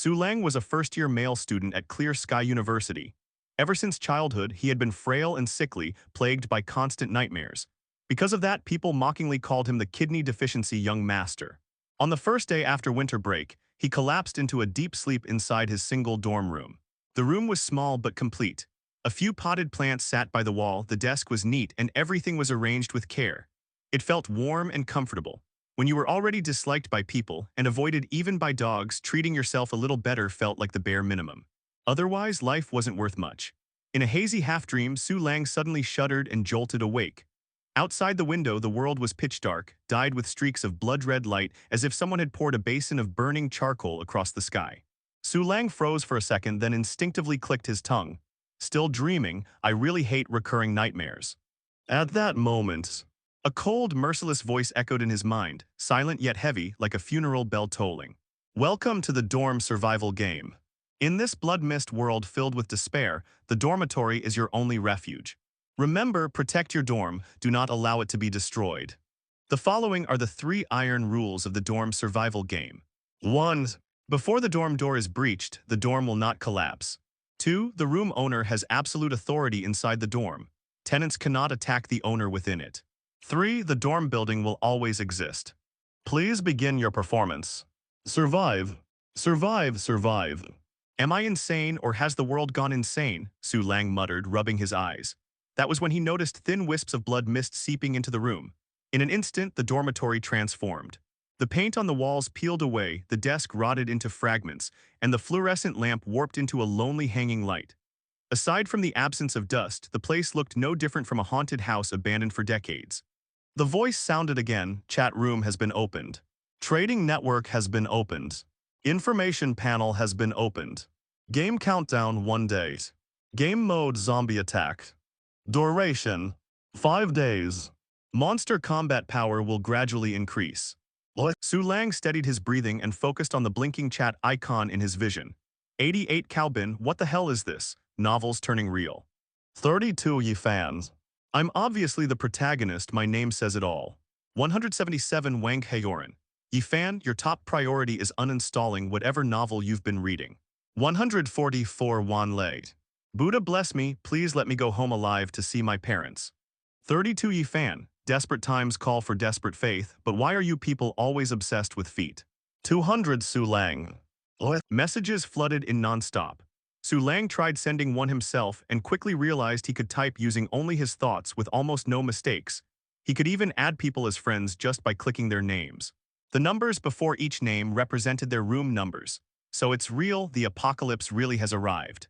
Su Lang was a first-year male student at Clear Sky University. Ever since childhood, he had been frail and sickly, plagued by constant nightmares. Because of that, people mockingly called him the kidney deficiency young master. On the first day after winter break, he collapsed into a deep sleep inside his single dorm room. The room was small but complete. A few potted plants sat by the wall, the desk was neat, and everything was arranged with care. It felt warm and comfortable. When you were already disliked by people and avoided even by dogs, treating yourself a little better felt like the bare minimum. Otherwise, life wasn't worth much. In a hazy half-dream, Su Lang suddenly shuddered and jolted awake. Outside the window, the world was pitch dark, dyed with streaks of blood-red light as if someone had poured a basin of burning charcoal across the sky. Su Lang froze for a second, then instinctively clicked his tongue. Still dreaming, I really hate recurring nightmares. At that moment, a cold, merciless voice echoed in his mind, silent yet heavy, like a funeral bell tolling. Welcome to the dorm survival game. In this blood-mist world filled with despair, the dormitory is your only refuge. Remember, protect your dorm, do not allow it to be destroyed. The following are the 3 iron rules of the dorm survival game. 1. Before the dorm door is breached, the dorm will not collapse. 2. The room owner has absolute authority inside the dorm. Tenants cannot attack the owner within it. 3. The dorm building will always exist. Please begin your performance. Survive. Survive, survive. Am I insane or has the world gone insane? Su Lang muttered, rubbing his eyes. That was when he noticed thin wisps of blood mist seeping into the room. In an instant, the dormitory transformed. The paint on the walls peeled away, the desk rotted into fragments, and the fluorescent lamp warped into a lonely hanging light. Aside from the absence of dust, the place looked no different from a haunted house abandoned for decades. The voice sounded again. Chat room has been opened. Trading network has been opened. Information panel has been opened. Game countdown 1 day. Game mode zombie attack. Duration 5 days. Monster combat power will gradually increase. Su Lang steadied his breathing and focused on the blinking chat icon in his vision. 88 Calbin, what the hell is this? Novels turning real. 32 Ye fans. I'm obviously the protagonist, my name says it all. 177 Wang Heyoran. Ye fan, your top priority is uninstalling whatever novel you've been reading. 144 Wan Lei. Buddha bless me, please let me go home alive to see my parents. 32 Ye fan, desperate times call for desperate faith, but why are you people always obsessed with feet? 200 Su Lang. Messages flooded in non-stop. Su Lang tried sending one himself and quickly realized he could type using only his thoughts with almost no mistakes. He could even add people as friends just by clicking their names. The numbers before each name represented their room numbers. So it's real, the apocalypse really has arrived.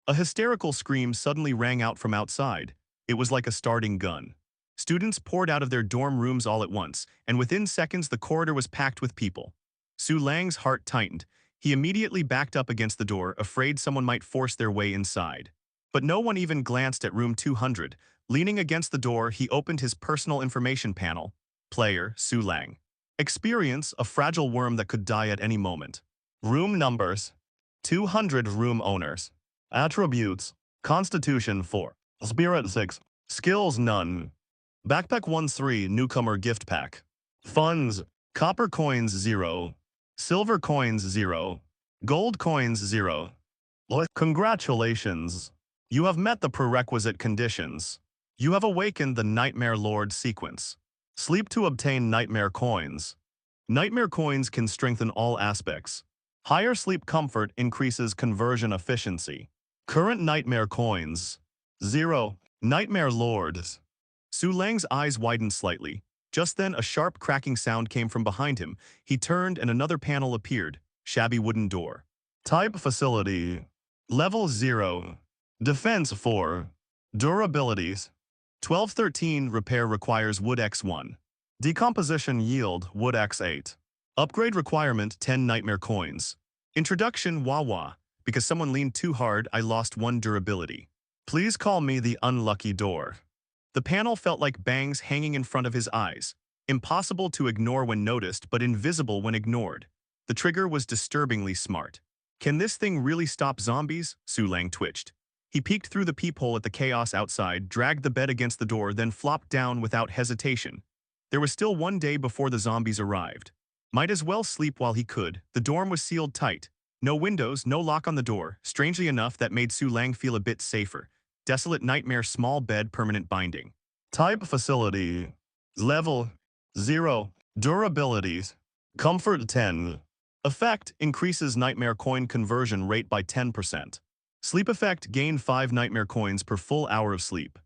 A hysterical scream suddenly rang out from outside. It was like a starting gun. Students poured out of their dorm rooms all at once, and within seconds the corridor was packed with people. Su Lang's heart tightened. He immediately backed up against the door, afraid someone might force their way inside. But no one even glanced at room 200. Leaning against the door, he opened his personal information panel. Player, Su Lang. Experience, a fragile worm that could die at any moment. Room numbers. 200 room owners. Attributes. Constitution 4. Spirit 6. Skills none. Backpack 1-3 Newcomer Gift Pack. Funds. Copper coins 0. Silver coins 0. Gold coins 0. Congratulations. You have met the prerequisite conditions. You have awakened the Nightmare Lord sequence. Sleep to obtain Nightmare coins. Nightmare coins can strengthen all aspects. Higher sleep comfort increases conversion efficiency. Current Nightmare coins. 0. Nightmare Lord. Su Lang's eyes widened slightly. Just then, a sharp cracking sound came from behind him. He turned and another panel appeared. Shabby wooden door. Type facility. Level 0. Defense 4. Durabilities. 1213 repair requires wood X1. Decomposition yield wood X8. Upgrade requirement 10 nightmare coins. Introduction wah wah. Because someone leaned too hard, I lost 1 durability. Please call me the unlucky door. The panel felt like bangs hanging in front of his eyes. Impossible to ignore when noticed, but invisible when ignored. The trigger was disturbingly smart. Can this thing really stop zombies? Su Lang twitched. He peeked through the peephole at the chaos outside, dragged the bed against the door, then flopped down without hesitation. There was still 1 day before the zombies arrived. Might as well sleep while he could. The dorm was sealed tight. No windows, no lock on the door. Strangely enough, that made Su Lang feel a bit safer. Desolate nightmare, small bed, permanent binding. Type facility. Level 0. Durabilities. Comfort 10. Effect increases nightmare coin conversion rate by 10%. Sleep effect gain 5 nightmare coins per full hour of sleep.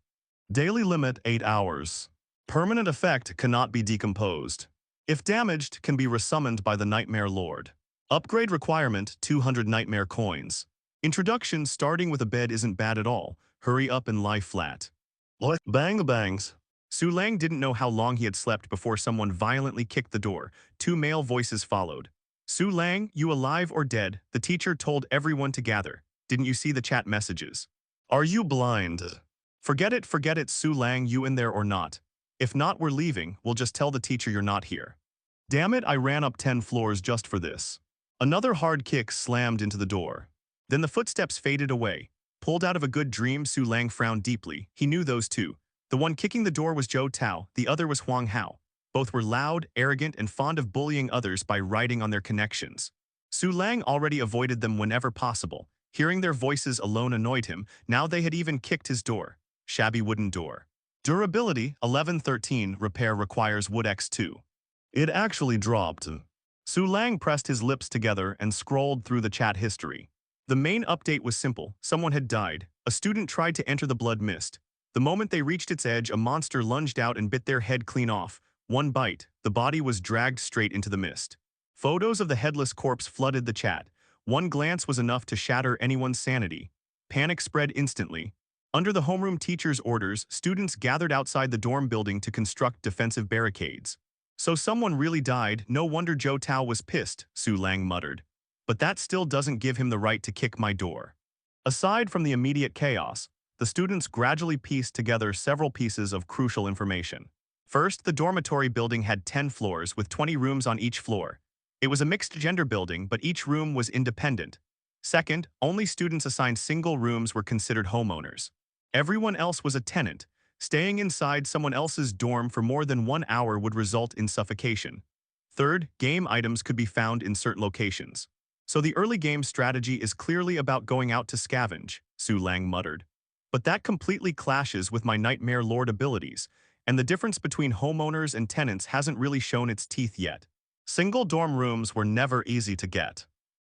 Daily limit 8 hours. Permanent effect cannot be decomposed. If damaged, can be resummoned by the Nightmare Lord. Upgrade requirement 200 nightmare coins. Introduction starting with a bed isn't bad at all. Hurry up and lie flat. Bang bangs. Su Lang didn't know how long he had slept before someone violently kicked the door. 2 male voices followed. Su Lang, you alive or dead? The teacher told everyone to gather. Didn't you see the chat messages? Are you blind? Forget it, Su Lang, you in there or not? If not, we're leaving. We'll just tell the teacher you're not here. Damn it, I ran up 10 floors just for this. Another hard kick slammed into the door. Then the footsteps faded away. Pulled out of a good dream, Su Lang frowned deeply. He knew those two. The one kicking the door was Zhou Tao, the other was Huang Hao. Both were loud, arrogant, and fond of bullying others by riding on their connections. Su Lang already avoided them whenever possible. Hearing their voices alone annoyed him. Now they had even kicked his door. Shabby wooden door. Durability 1113. Repair requires wood X2. It actually dropped. Su Lang pressed his lips together and scrolled through the chat history. The main update was simple. Someone had died. A student tried to enter the blood mist. The moment they reached its edge, a monster lunged out and bit their head clean off. One bite, the body was dragged straight into the mist. Photos of the headless corpse flooded the chat. One glance was enough to shatter anyone's sanity. Panic spread instantly. Under the homeroom teacher's orders, students gathered outside the dorm building to construct defensive barricades. So someone really died. No wonder Zhou Tao was pissed, Su Lang muttered. But that still doesn't give him the right to kick my door. Aside from the immediate chaos, the students gradually pieced together several pieces of crucial information. First, the dormitory building had 10 floors with 20 rooms on each floor. It was a mixed-gender building, but each room was independent. Second, only students assigned single rooms were considered homeowners. Everyone else was a tenant. Staying inside someone else's dorm for more than 1 hour would result in suffocation. Third, game items could be found in certain locations. So the early game strategy is clearly about going out to scavenge, Su Lang muttered. But that completely clashes with my Nightmare Lord abilities, and the difference between homeowners and tenants hasn't really shown its teeth yet. Single dorm rooms were never easy to get.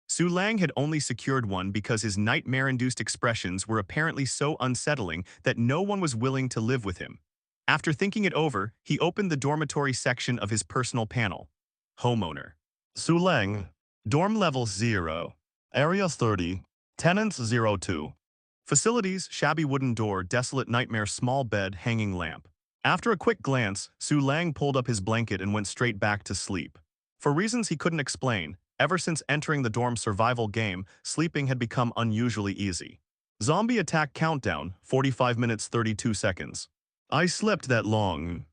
Su Lang had only secured one because his nightmare-induced expressions were apparently so unsettling that no one was willing to live with him. After thinking it over, he opened the dormitory section of his personal panel. Homeowner. Su Lang. Dorm level 0. Area 30. Tenants 02. Facilities, shabby wooden door, desolate nightmare, small bed, hanging lamp. After a quick glance, Su Lang pulled up his blanket and went straight back to sleep. For reasons he couldn't explain, ever since entering the dorm survival game, sleeping had become unusually easy. Zombie attack countdown, 45 minutes 32 seconds. I slept that long.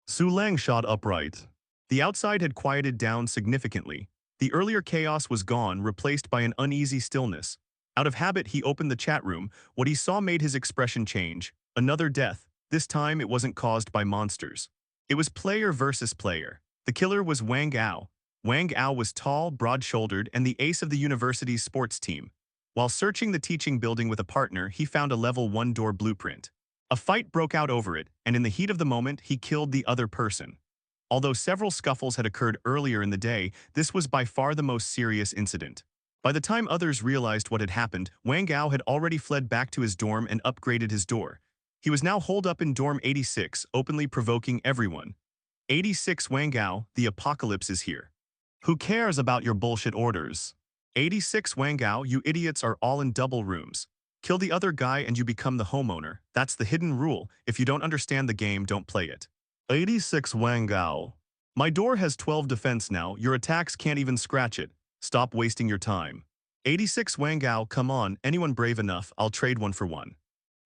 Su Lang shot upright. The outside had quieted down significantly. The earlier chaos was gone, replaced by an uneasy stillness. Out of habit, he opened the chat room. What he saw made his expression change. Another death. This time, it wasn't caused by monsters. It was player versus player. The killer was Wang Ao. Wang Ao was tall, broad-shouldered, and the ace of the university's sports team. While searching the teaching building with a partner, he found a level 1 door blueprint. A fight broke out over it, and in the heat of the moment, he killed the other person. Although several scuffles had occurred earlier in the day, this was by far the most serious incident. By the time others realized what had happened, Wang Ao had already fled back to his dorm and upgraded his door. He was now holed up in dorm 86, openly provoking everyone. 86 Wang Ao, the apocalypse is here. Who cares about your bullshit orders? 86 Wang Ao, you idiots are all in double rooms. Kill the other guy and you become the homeowner. That's the hidden rule. If you don't understand the game, don't play it. 86 Wang Ao. My door has 12 defense now. Your attacks can't even scratch it. Stop wasting your time. 86 Wang Ao, come on, anyone brave enough, I'll trade one for one.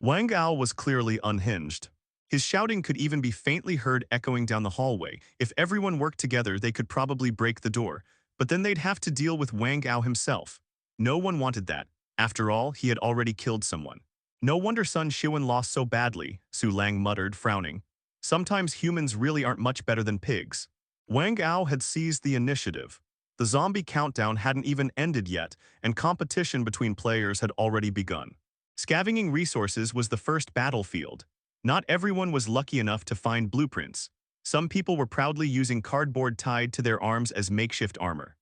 Wang Ao was clearly unhinged. His shouting could even be faintly heard echoing down the hallway. If everyone worked together, they could probably break the door. But then they'd have to deal with Wang Ao himself. No one wanted that. After all, he had already killed someone. No wonder Sun Shiwen lost so badly, Su Lang muttered, frowning. Sometimes humans really aren't much better than pigs. Wang Ao had seized the initiative. The The zombie countdown hadn't even ended yet, and competition between players had already begun. Scavenging resources was the first battlefield. Not everyone was lucky enough to find blueprints. Some people were proudly using cardboard tied to their arms as makeshift armor.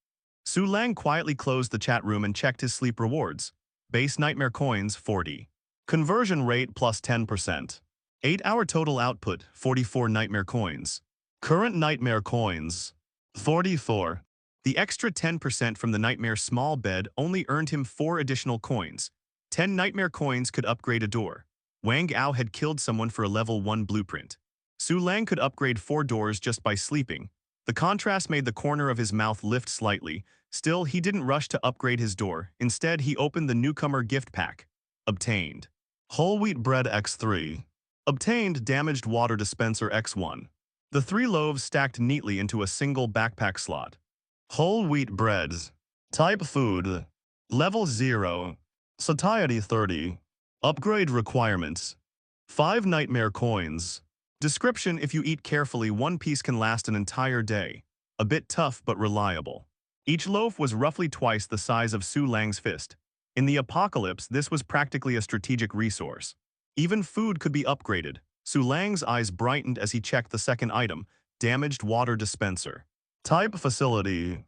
Su Lang quietly closed the chat room and checked his sleep rewards. Base nightmare coins, 40. Conversion rate plus 10%. 8-hour total output, 44 nightmare coins. Current nightmare coins, 44. The extra 10% from the nightmare small bed only earned him 4 additional coins. 10 nightmare coins could upgrade a door. Wang Ao had killed someone for a level 1 blueprint. Su Lang could upgrade 4 doors just by sleeping. The contrast made the corner of his mouth lift slightly. Still, he didn't rush to upgrade his door. Instead, he opened the newcomer gift pack. Obtained. Whole wheat bread X3. Obtained damaged water dispenser X1. The 3 loaves stacked neatly into a single backpack slot. Whole wheat breads. Type food. Level 0. Satiety 30. Upgrade requirements. 5 nightmare coins. Description: if you eat carefully, one piece can last an entire day. A bit tough but reliable. Each loaf was roughly twice the size of Su Lang's fist. In the apocalypse, this was practically a strategic resource. Even food could be upgraded. Su Lang's eyes brightened as he checked the second item, damaged water dispenser. Type facility.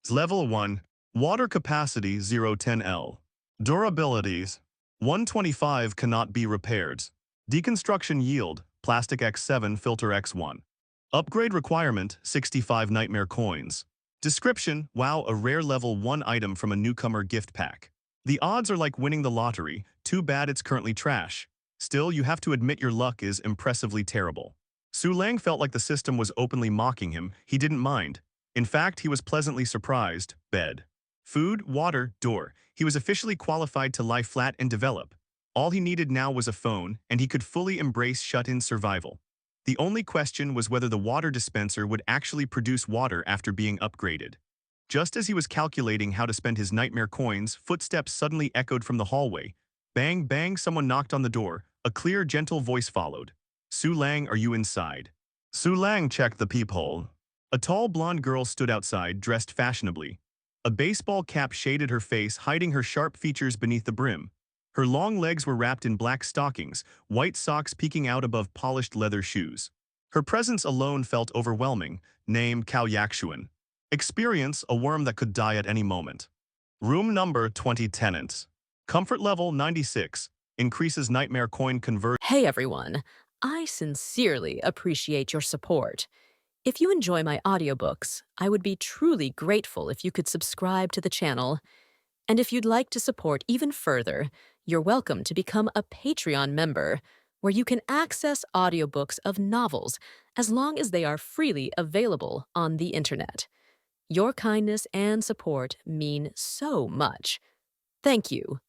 Level 1. Water capacity 010L. Durabilities. 125 cannot be repaired. Deconstruction yield, plastic X7 filter X1. Upgrade requirement, 65 nightmare coins. Description: wow, a rare level 1 item from a newcomer gift pack. The odds are like winning the lottery, too bad it's currently trash. Still, you have to admit your luck is impressively terrible. Su Lang felt like the system was openly mocking him. He didn't mind. In fact, he was pleasantly surprised. Bed. Food, water, door. He was officially qualified to lie flat and develop. All he needed now was a phone, and he could fully embrace shut-in survival. The only question was whether the water dispenser would actually produce water after being upgraded. Just as he was calculating how to spend his nightmare coins, footsteps suddenly echoed from the hallway. Bang, bang, someone knocked on the door. A clear, gentle voice followed. Su Lang, are you inside? Su Lang checked the peephole. A tall blonde girl stood outside, dressed fashionably. A baseball cap shaded her face, hiding her sharp features beneath the brim. Her long legs were wrapped in black stockings, white socks peeking out above polished leather shoes. Her presence alone felt overwhelming. Name: Cao Yakshuan. Experience: a worm that could die at any moment. Room number: 20 tenants. Comfort level: 96. Increases nightmare coin conversion. Hey everyone, I sincerely appreciate your support. If you enjoy my audiobooks, I would be truly grateful if you could subscribe to the channel. And if you'd like to support even further, you're welcome to become a Patreon member, where you can access audiobooks of novels as long as they are freely available on the internet. Your kindness and support mean so much. Thank you.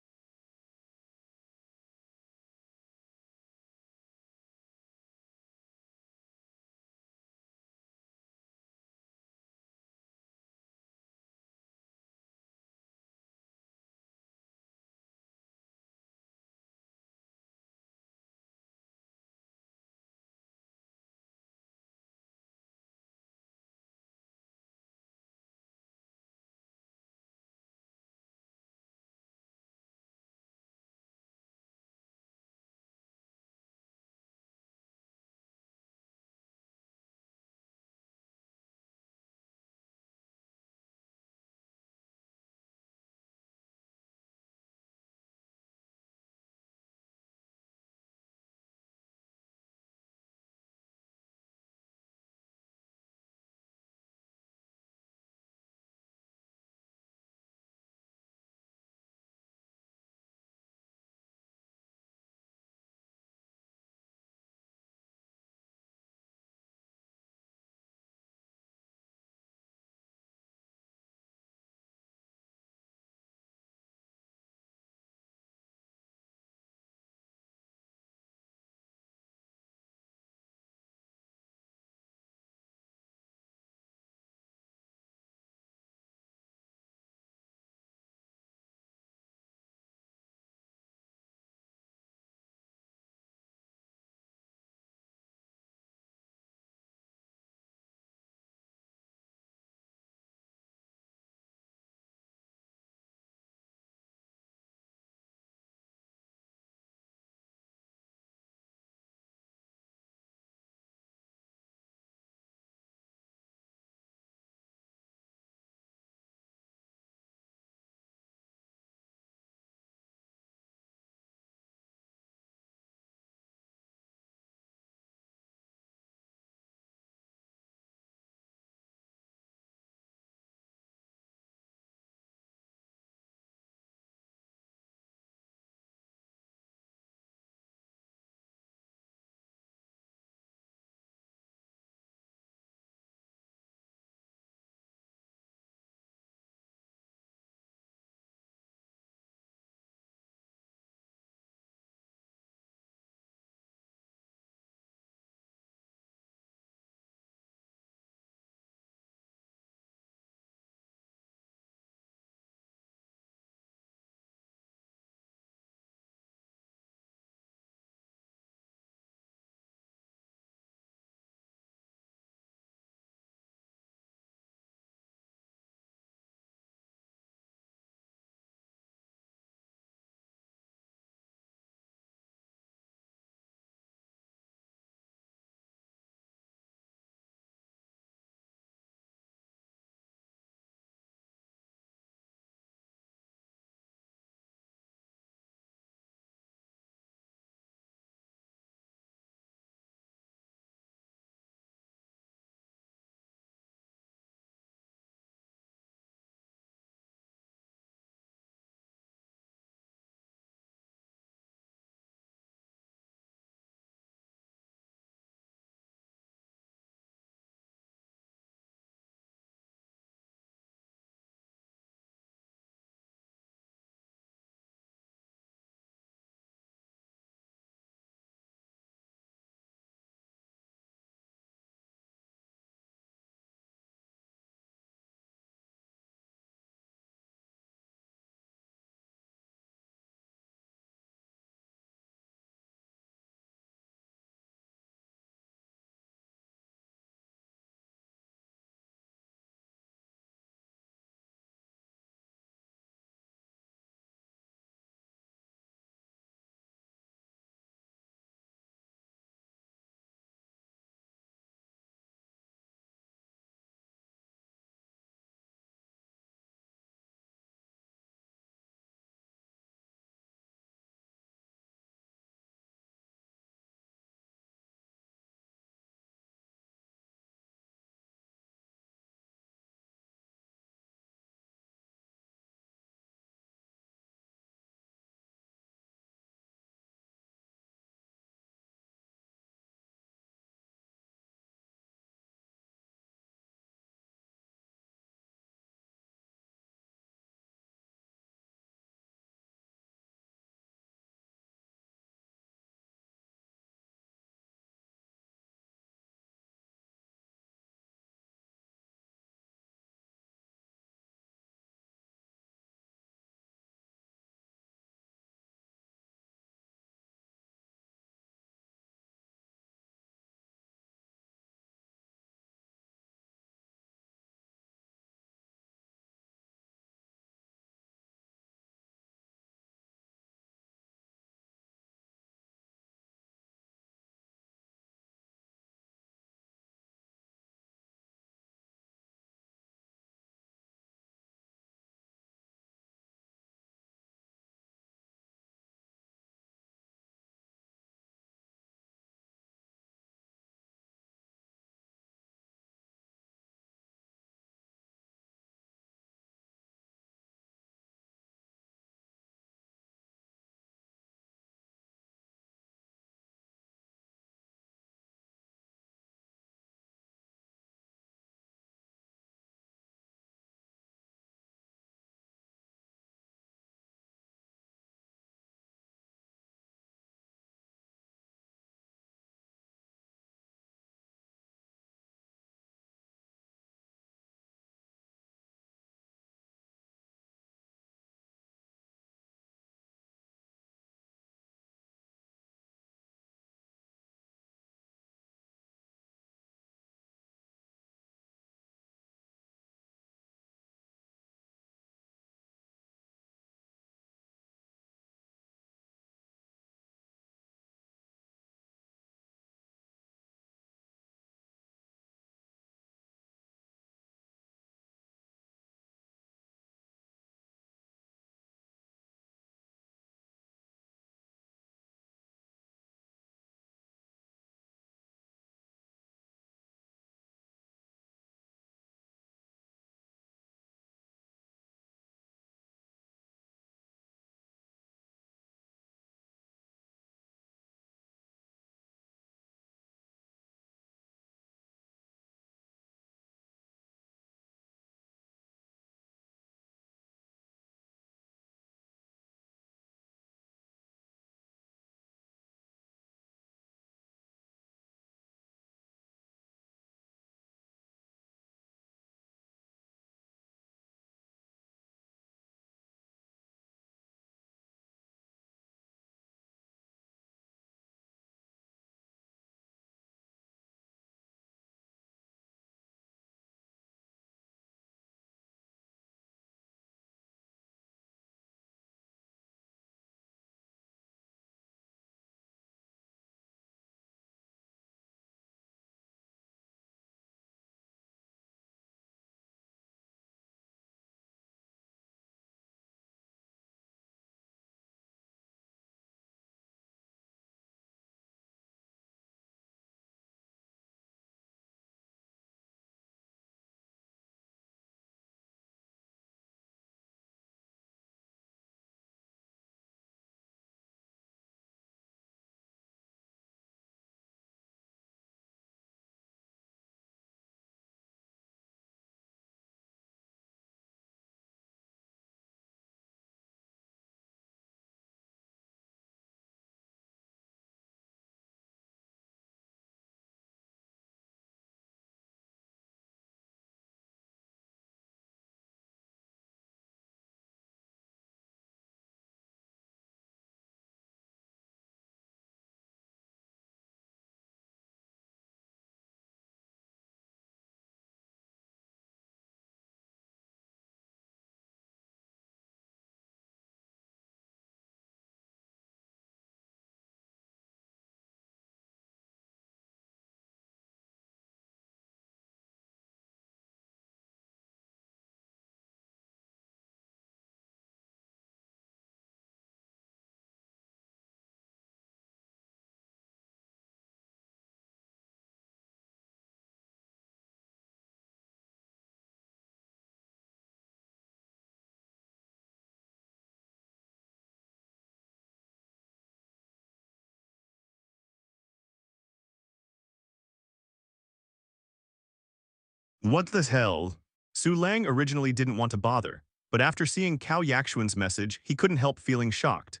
What the hell? Su Lang originally didn't want to bother, but after seeing Cao Yaxuan's message, he couldn't help feeling shocked.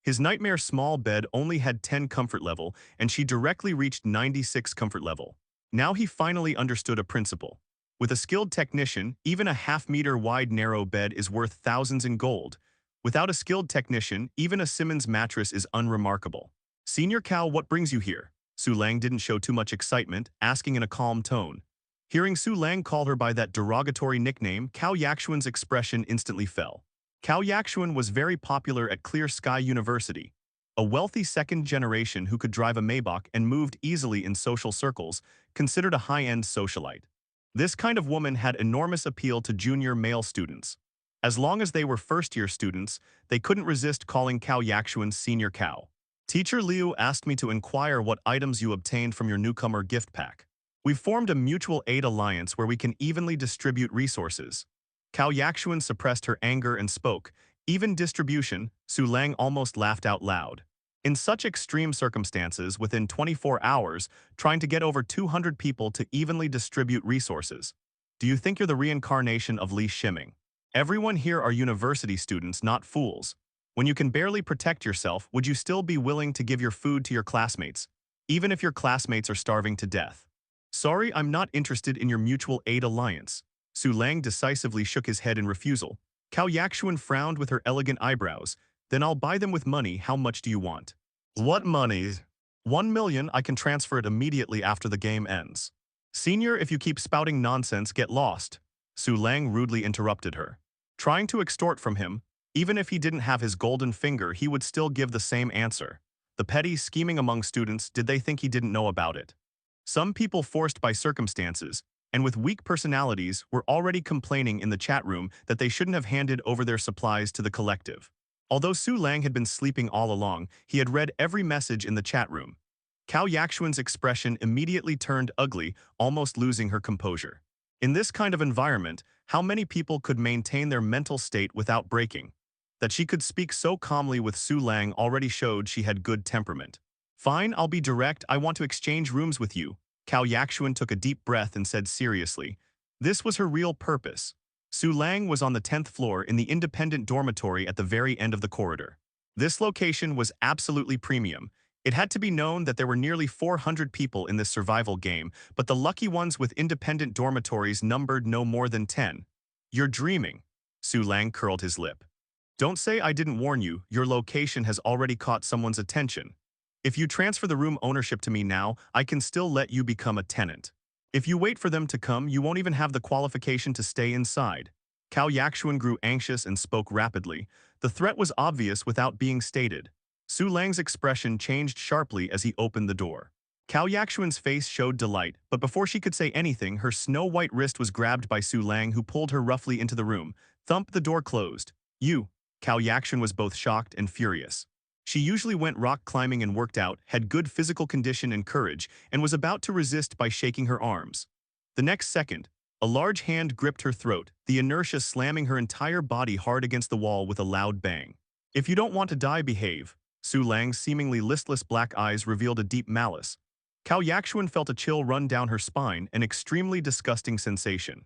His nightmare small bed only had 10 comfort level, and she directly reached 96 comfort level. Now he finally understood a principle. With a skilled technician, even a half-meter wide narrow bed is worth thousands in gold. Without a skilled technician, even a Simmons mattress is unremarkable. Senior Cao, what brings you here? Su Lang didn't show too much excitement, asking in a calm tone. Hearing Su Lang call her by that derogatory nickname, Cao Yaxuan's expression instantly fell. Cao Yaxuan was very popular at Clear Sky University. A wealthy second generation who could drive a Maybach and moved easily in social circles, considered a high-end socialite. This kind of woman had enormous appeal to junior male students. As long as they were first-year students, they couldn't resist calling Cao Yaxuan Senior Cao. Teacher Liu asked me to inquire what items you obtained from your newcomer gift pack. We've formed a mutual aid alliance where we can evenly distribute resources. Cao Yaxuan suppressed her anger and spoke. Even distribution, Su Lang almost laughed out loud. In such extreme circumstances, within 24 hours, trying to get over 200 people to evenly distribute resources. Do you think you're the reincarnation of Li Shiming? Everyone here are university students, not fools. When you can barely protect yourself, would you still be willing to give your food to your classmates, even if your classmates are starving to death? Sorry, I'm not interested in your mutual aid alliance. Su Lang decisively shook his head in refusal. Cao Yaxuan frowned with her elegant eyebrows. Then I'll buy them with money. How much do you want? What money? 1 million. I can transfer it immediately after the game ends. Senior, if you keep spouting nonsense, get lost. Su Lang rudely interrupted her. Trying to extort from him, even if he didn't have his golden finger, he would still give the same answer. The petty scheming among students, did they think he didn't know about it? Some people forced by circumstances, and with weak personalities, were already complaining in the chat room that they shouldn't have handed over their supplies to the collective. Although Su Lang had been sleeping all along, he had read every message in the chat room. Cao Yaxuan's expression immediately turned ugly, almost losing her composure. In this kind of environment, how many people could maintain their mental state without breaking? That she could speak so calmly with Su Lang already showed she had good temperament. Fine, I'll be direct. I want to exchange rooms with you. Cao Yaxuan took a deep breath and said seriously. This was her real purpose. Su Lang was on the 10th floor in the independent dormitory at the very end of the corridor. This location was absolutely premium. It had to be known that there were nearly 400 people in this survival game, but the lucky ones with independent dormitories numbered no more than 10. You're dreaming. Su Lang curled his lip. Don't say I didn't warn you. Your location has already caught someone's attention. If you transfer the room ownership to me now, I can still let you become a tenant. If you wait for them to come, you won't even have the qualification to stay inside. Cao Yaxuan grew anxious and spoke rapidly. The threat was obvious without being stated. Su Lang's expression changed sharply as he opened the door. Cao Yaxuan's face showed delight, but before she could say anything, her snow-white wrist was grabbed by Su Lang, who pulled her roughly into the room. Thump, the door closed. You. Cao Yaxuan was both shocked and furious. She usually went rock climbing and worked out, had good physical condition and courage, and was about to resist by shaking her arms. The next second, a large hand gripped her throat, the inertia slamming her entire body hard against the wall with a loud bang. If you don't want to die, behave. Su Lang's seemingly listless black eyes revealed a deep malice. Cao Yaxuan felt a chill run down her spine, an extremely disgusting sensation.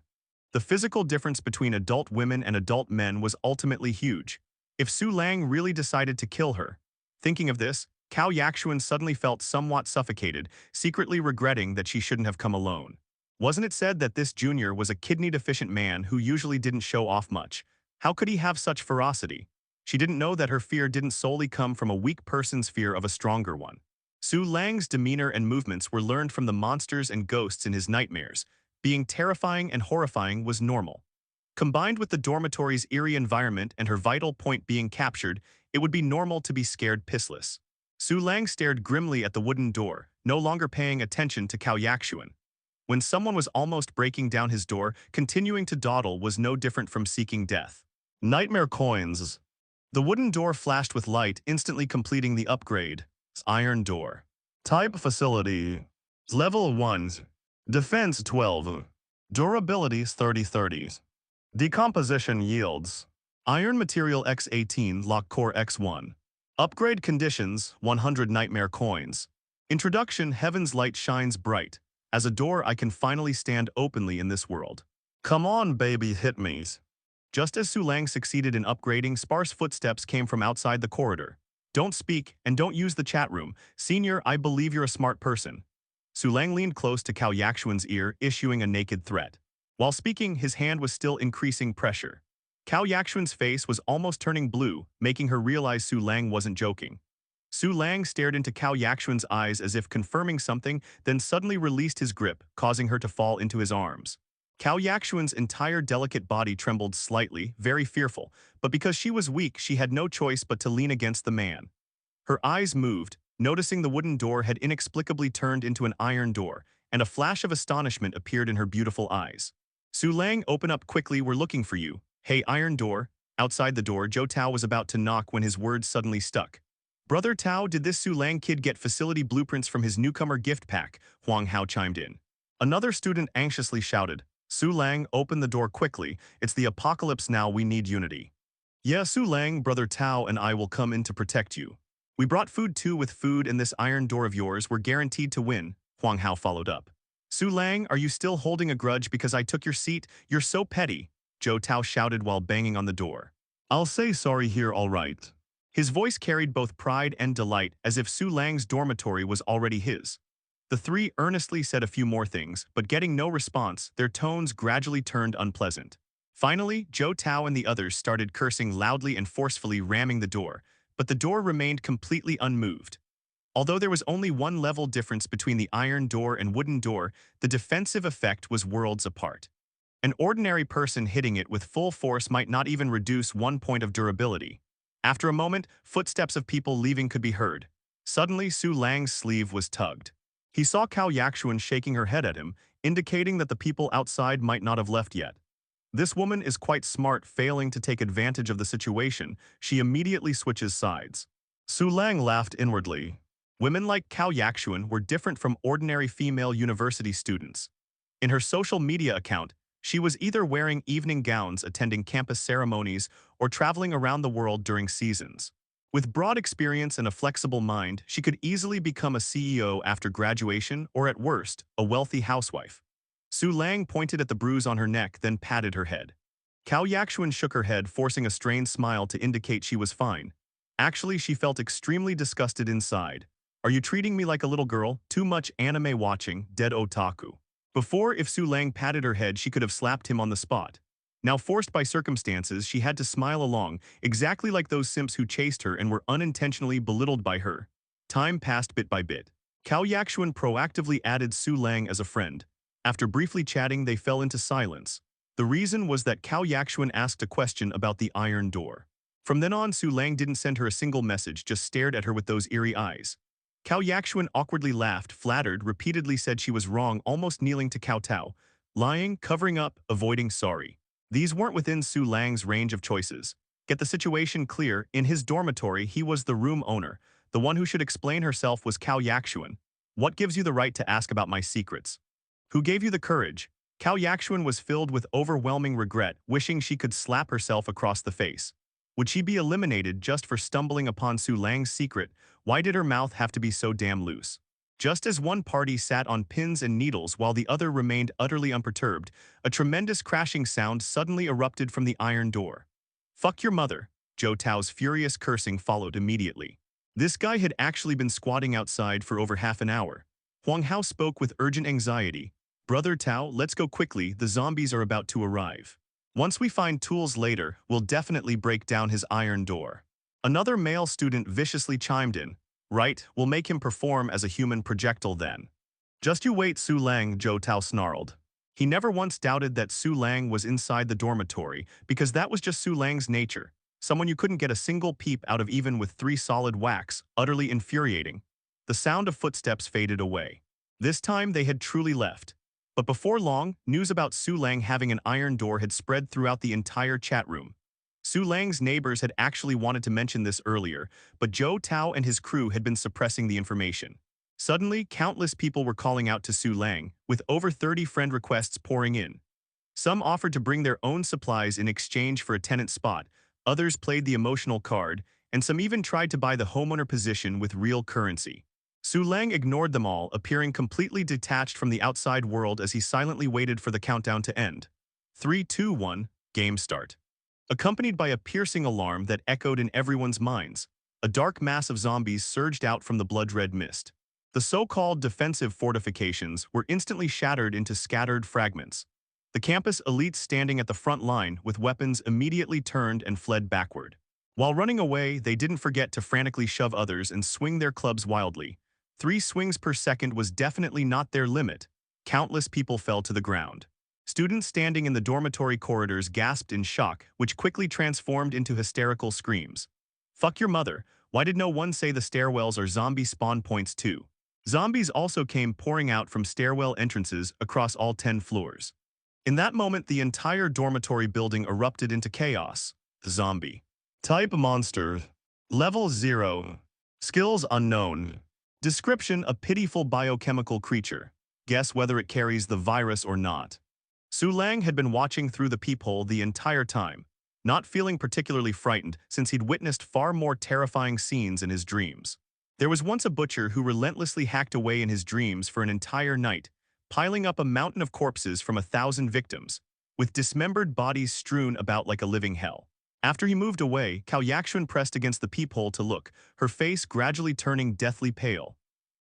The physical difference between adult women and adult men was ultimately huge. If Su Lang really decided to kill her, thinking of this, Cao Yaxuan suddenly felt somewhat suffocated, secretly regretting that she shouldn't have come alone. Wasn't it said that this junior was a kidney-deficient man who usually didn't show off much? How could he have such ferocity? She didn't know that her fear didn't solely come from a weak person's fear of a stronger one. Su Lang's demeanor and movements were learned from the monsters and ghosts in his nightmares. Being terrifying and horrifying was normal. Combined with the dormitory's eerie environment and her vital point being captured, it would be normal to be scared pissless. Su Lang stared grimly at the wooden door, no longer paying attention to Cao Yaxuan. When someone was almost breaking down his door, continuing to dawdle was no different from seeking death. Nightmare coins. The wooden door flashed with light, instantly completing the upgrade. Iron door. Type facility. Level 1. Defense 12. Durability 30/30. Decomposition yields. Iron material X18, lock core X1. Upgrade conditions, 100 nightmare coins. Introduction, heaven's light shines bright. As a door, I can finally stand openly in this world. Come on, baby, hit me's. Just as Su Lang succeeded in upgrading, sparse footsteps came from outside the corridor. Don't speak, and don't use the chat room. Senior, I believe you're a smart person. Su Lang leaned close to Cao Yaxuan's ear, issuing a naked threat. While speaking, his hand was still increasing pressure. Cao Yaxuan's face was almost turning blue, making her realize Su Lang wasn't joking. Su Lang stared into Cao Yaxuan's eyes as if confirming something, then suddenly released his grip, causing her to fall into his arms. Cao Yaxuan's entire delicate body trembled slightly, very fearful, but because she was weak, she had no choice but to lean against the man. Her eyes moved, noticing the wooden door had inexplicably turned into an iron door, and a flash of astonishment appeared in her beautiful eyes. Su Lang, open up quickly, we're looking for you. Hey, iron door. Outside the door, Zhou Tao was about to knock when his words suddenly stuck. Brother Tao, did this Su Lang kid get facility blueprints from his newcomer gift pack? Huang Hao chimed in. Another student anxiously shouted. Su Lang, open the door quickly. It's the apocalypse now, we need unity. Yeah, Su Lang, Brother Tao and I will come in to protect you. We brought food too. With food and this iron door of yours, we're guaranteed to win, Huang Hao followed up. Su Lang, are you still holding a grudge because I took your seat? You're so petty, Zhou Tao shouted while banging on the door. I'll say sorry here, all right. His voice carried both pride and delight, as if Su Lang's dormitory was already his. The three earnestly said a few more things, but getting no response, their tones gradually turned unpleasant. Finally, Zhou Tao and the others started cursing loudly and forcefully, ramming the door, but the door remained completely unmoved. Although there was only one level difference between the iron door and wooden door, the defensive effect was worlds apart. An ordinary person hitting it with full force might not even reduce 1 point of durability. After a moment, footsteps of people leaving could be heard. Suddenly, Su Lang's sleeve was tugged. He saw Cao Yaxuan shaking her head at him, indicating that the people outside might not have left yet. This woman is quite smart, failing to take advantage of the situation. She immediately switches sides. Su Lang laughed inwardly. Women like Cao Yaxuan were different from ordinary female university students. In her social media account, she was either wearing evening gowns attending campus ceremonies or traveling around the world during seasons. With broad experience and a flexible mind, she could easily become a CEO after graduation or, at worst, a wealthy housewife. Su Lang pointed at the bruise on her neck, then patted her head. Cao Yaxuan shook her head, forcing a strained smile to indicate she was fine. Actually, she felt extremely disgusted inside. Are you treating me like a little girl? Too much anime watching, dead otaku. Before, if Su Lang patted her head, she could have slapped him on the spot. Now, forced by circumstances, she had to smile along, exactly like those simps who chased her and were unintentionally belittled by her. Time passed bit by bit. Cao Yaxuan proactively added Su Lang as a friend. After briefly chatting, they fell into silence. The reason was that Cao Yaxuan asked a question about the iron door. From then on, Su Lang didn't send her a single message, just stared at her with those eerie eyes. Cao Yaxuan awkwardly laughed, flattered, repeatedly said she was wrong, almost kneeling to Cao Tao. Lying, covering up, avoiding sorry. These weren't within Su Lang's range of choices. Get the situation clear, in his dormitory he was the room owner. The one who should explain herself was Cao Yaxuan. What gives you the right to ask about my secrets? Who gave you the courage? Cao Yaxuan was filled with overwhelming regret, wishing she could slap herself across the face. Would she be eliminated just for stumbling upon Su Lang's secret? Why did her mouth have to be so damn loose? Just as one party sat on pins and needles while the other remained utterly unperturbed, a tremendous crashing sound suddenly erupted from the iron door. Fuck your mother. Zhou Tao's furious cursing followed immediately. This guy had actually been squatting outside for over half an hour. Huang Hao spoke with urgent anxiety. Brother Tao, let's go quickly, the zombies are about to arrive. Once we find tools later, we'll definitely break down his iron door. Another male student viciously chimed in. Right, we'll make him perform as a human projectile then. Just you wait, Su Lang, Zhou Tao snarled. He never once doubted that Su Lang was inside the dormitory, because that was just Su Lang's nature. Someone you couldn't get a single peep out of even with 3 solid whacks, utterly infuriating. The sound of footsteps faded away. This time they had truly left. But before long, news about Su Lang having an iron door had spread throughout the entire chat room. Su Lang's neighbors had actually wanted to mention this earlier, but Zhou Tao and his crew had been suppressing the information. Suddenly, countless people were calling out to Su Lang, with over 30 friend requests pouring in. Some offered to bring their own supplies in exchange for a tenant spot, others played the emotional card, and some even tried to buy the homeowner position with real currency. Su Lang ignored them all, appearing completely detached from the outside world as he silently waited for the countdown to end. 3, 2, 1, game start. Accompanied by a piercing alarm that echoed in everyone's minds, a dark mass of zombies surged out from the blood-red mist. The so-called defensive fortifications were instantly shattered into scattered fragments. The campus elites standing at the front line with weapons immediately turned and fled backward. While running away, they didn't forget to frantically shove others and swing their clubs wildly. 3 swings per second was definitely not their limit. Countless people fell to the ground. Students standing in the dormitory corridors gasped in shock, which quickly transformed into hysterical screams. Fuck your mother, why did no one say the stairwells are zombie spawn points too? Zombies also came pouring out from stairwell entrances across all 10 floors. In that moment, the entire dormitory building erupted into chaos. Zombie. Type monster. Level 0. Skills unknown. Description: a pitiful biochemical creature. Guess whether it carries the virus or not. Su Lang had been watching through the peephole the entire time, not feeling particularly frightened since he'd witnessed far more terrifying scenes in his dreams. There was once a butcher who relentlessly hacked away in his dreams for an entire night, piling up a mountain of corpses from 1,000 victims, with dismembered bodies strewn about like a living hell. After he moved away, Cao Yaxuan pressed against the peephole to look, her face gradually turning deathly pale.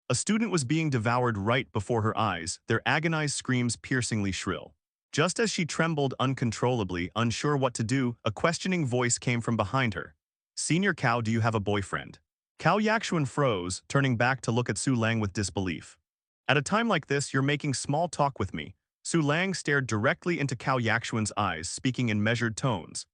A student was being devoured right before her eyes, their agonized screams piercingly shrill. Just as she trembled uncontrollably, unsure what to do, a questioning voice came from behind her. "Senior Cao, do you have a boyfriend?" Cao Yaxuan froze, turning back to look at Su Lang with disbelief. "At a time like this, you're making small talk with me." Su Lang stared directly into Cao Yaxuan's eyes, speaking in measured tones.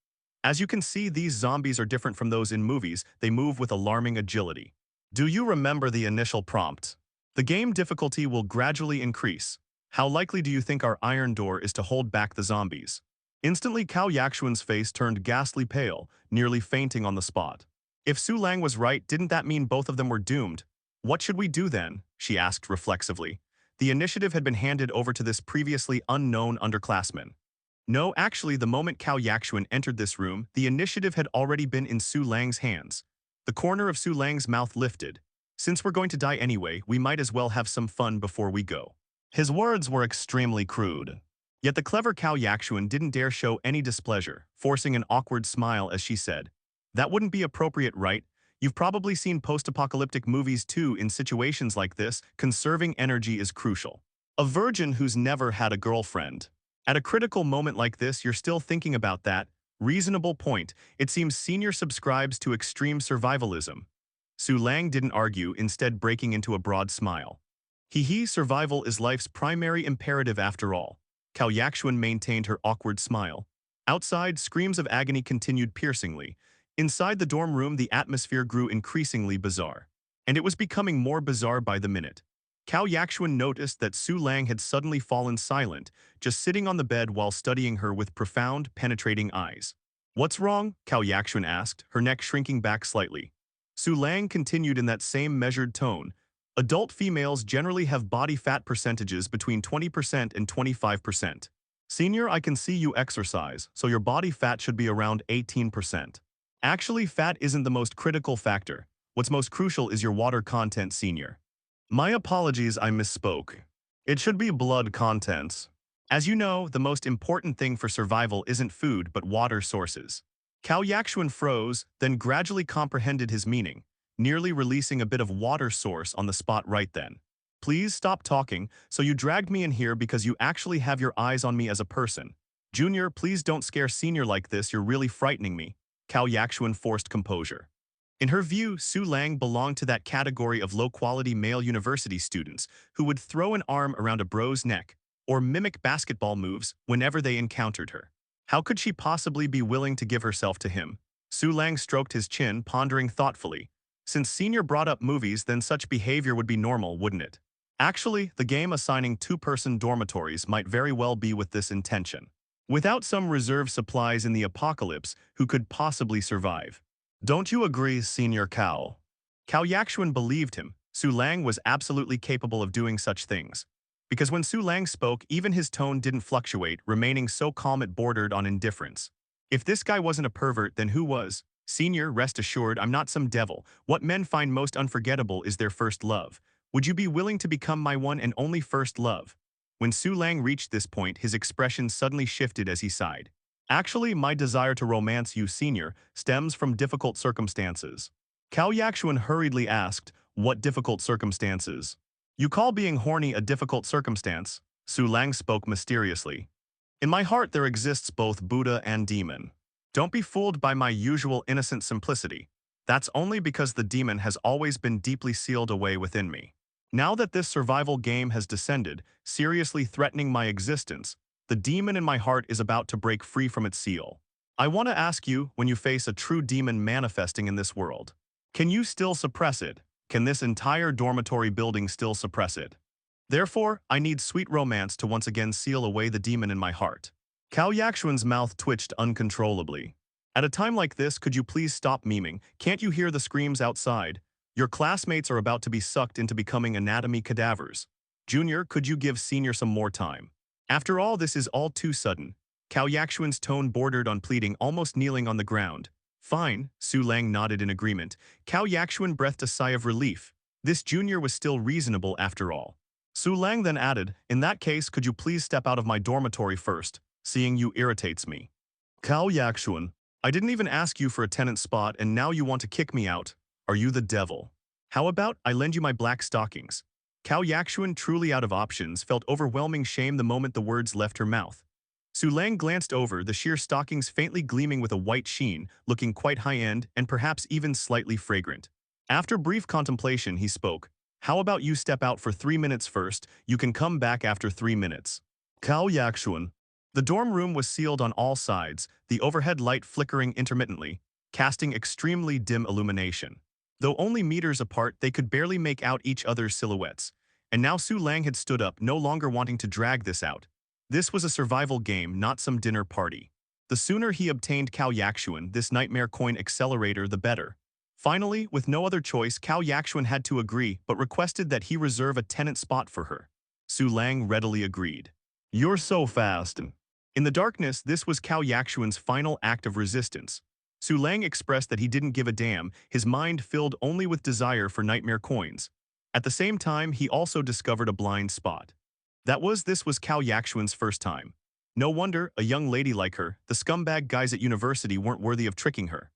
"As you can see, these zombies are different from those in movies. They move with alarming agility. Do you remember the initial prompt? The game difficulty will gradually increase. How likely do you think our iron door is to hold back the zombies?" Instantly, Cao Yaxuan's face turned ghastly pale, nearly fainting on the spot. If Su Lang was right, didn't that mean both of them were doomed? "What should we do then?" she asked reflexively. The initiative had been handed over to this previously unknown underclassman. No, actually, the moment Cao Yaxuan entered this room, the initiative had already been in Su Lang's hands. The corner of Su Lang's mouth lifted. "Since we're going to die anyway, we might as well have some fun before we go." His words were extremely crude. Yet the clever Cao Yaxuan didn't dare show any displeasure, forcing an awkward smile as she said, "That wouldn't be appropriate, right? You've probably seen post-apocalyptic movies too. In situations like this, conserving energy is crucial. A virgin who's never had a girlfriend. At a critical moment like this, you're still thinking about that. Reasonable point. It seems Senior subscribes to extreme survivalism." Su Lang didn't argue, instead breaking into a broad smile. Survival is life's primary imperative after all." Cao Yaxuan maintained her awkward smile. Outside, screams of agony continued piercingly. Inside the dorm room, the atmosphere grew increasingly bizarre. And it was becoming more bizarre by the minute. Cao Yaxuan noticed that Su Lang had suddenly fallen silent, just sitting on the bed while studying her with profound, penetrating eyes. "What's wrong?" Cao Yaxuan asked, her neck shrinking back slightly. Su Lang continued in that same measured tone. "Adult females generally have body fat percentages between 20% and 25%. Senior, I can see you exercise, so your body fat should be around 18%. Actually, fat isn't the most critical factor. What's most crucial is your water content, Senior." "My apologies, I misspoke. It should be blood contents. As you know, the most important thing for survival isn't food but water sources." Cao Yaxuan froze, then gradually comprehended his meaning, nearly releasing a bit of water source on the spot right then. "Please stop talking. So you dragged me in here because you actually have your eyes on me as a person. Junior, please don't scare Senior like this, you're really frightening me." Cao Yaxuan forced composure. In her view, Su Lang belonged to that category of low-quality male university students who would throw an arm around a bro's neck or mimic basketball moves whenever they encountered her. How could she possibly be willing to give herself to him? Su Lang stroked his chin, pondering thoughtfully. Since Senior brought up movies, then such behavior would be normal, wouldn't it? Actually, the game assigning two-person dormitories might very well be with this intention. Without some reserve supplies in the apocalypse, who could possibly survive? Don't you agree, Senior Cao? Cao Yaxuan believed him. Su Lang was absolutely capable of doing such things. Because when Su Lang spoke, even his tone didn't fluctuate, remaining so calm it bordered on indifference. If this guy wasn't a pervert, then who was? Senior, rest assured, I'm not some devil. What men find most unforgettable is their first love. Would you be willing to become my one and only first love? When Su Lang reached this point, his expression suddenly shifted as he sighed. Actually, my desire to romance you, senior, stems from difficult circumstances. Cao Yakshuan hurriedly asked, what difficult circumstances? You call being horny a difficult circumstance? Su Lang spoke mysteriously. In my heart there exists both Buddha and demon. Don't be fooled by my usual innocent simplicity. That's only because the demon has always been deeply sealed away within me. Now that this survival game has descended, seriously threatening my existence, the demon in my heart is about to break free from its seal. I want to ask you, when you face a true demon manifesting in this world, can you still suppress it? Can this entire dormitory building still suppress it? Therefore, I need sweet romance to once again seal away the demon in my heart. Cao Yakshuan's mouth twitched uncontrollably. At a time like this, could you please stop memeing? Can't you hear the screams outside? Your classmates are about to be sucked into becoming anatomy cadavers. Junior, could you give senior some more time? After all, this is all too sudden. Cao Yakshuan's tone bordered on pleading, almost kneeling on the ground. Fine, Su Lang nodded in agreement. Cao Yakshuan breathed a sigh of relief. This junior was still reasonable after all. Su Lang then added, in that case, could you please step out of my dormitory first? Seeing you irritates me. Cao Yakshuan, I didn't even ask you for a tenant spot and now you want to kick me out. Are you the devil? How about I lend you my black stockings? Cao Yakshuan, truly out of options, felt overwhelming shame the moment the words left her mouth. Su Lang glanced over, the sheer stockings faintly gleaming with a white sheen, looking quite high-end and perhaps even slightly fragrant. After brief contemplation, he spoke. How about you step out for 3 minutes first? You can come back after 3 minutes. Cao Yakshuan. The dorm room was sealed on all sides, the overhead light flickering intermittently, casting extremely dim illumination. Though only meters apart, they could barely make out each other's silhouettes. And now Su Lang had stood up, no longer wanting to drag this out. This was a survival game, not some dinner party. The sooner he obtained Cao Yakshuan, this nightmare coin accelerator, the better. Finally, with no other choice, Cao Yakshuan had to agree, but requested that he reserve a tenant spot for her. Su Lang readily agreed. You're so fast. In the darkness, this was Cao Yakshuan's final act of resistance. Su Lang expressed that he didn't give a damn, his mind filled only with desire for nightmare coins. At the same time, he also discovered a blind spot. This was Cao Yakshuan's first time. No wonder, a young lady like her, the scumbag guys at university weren't worthy of tricking her.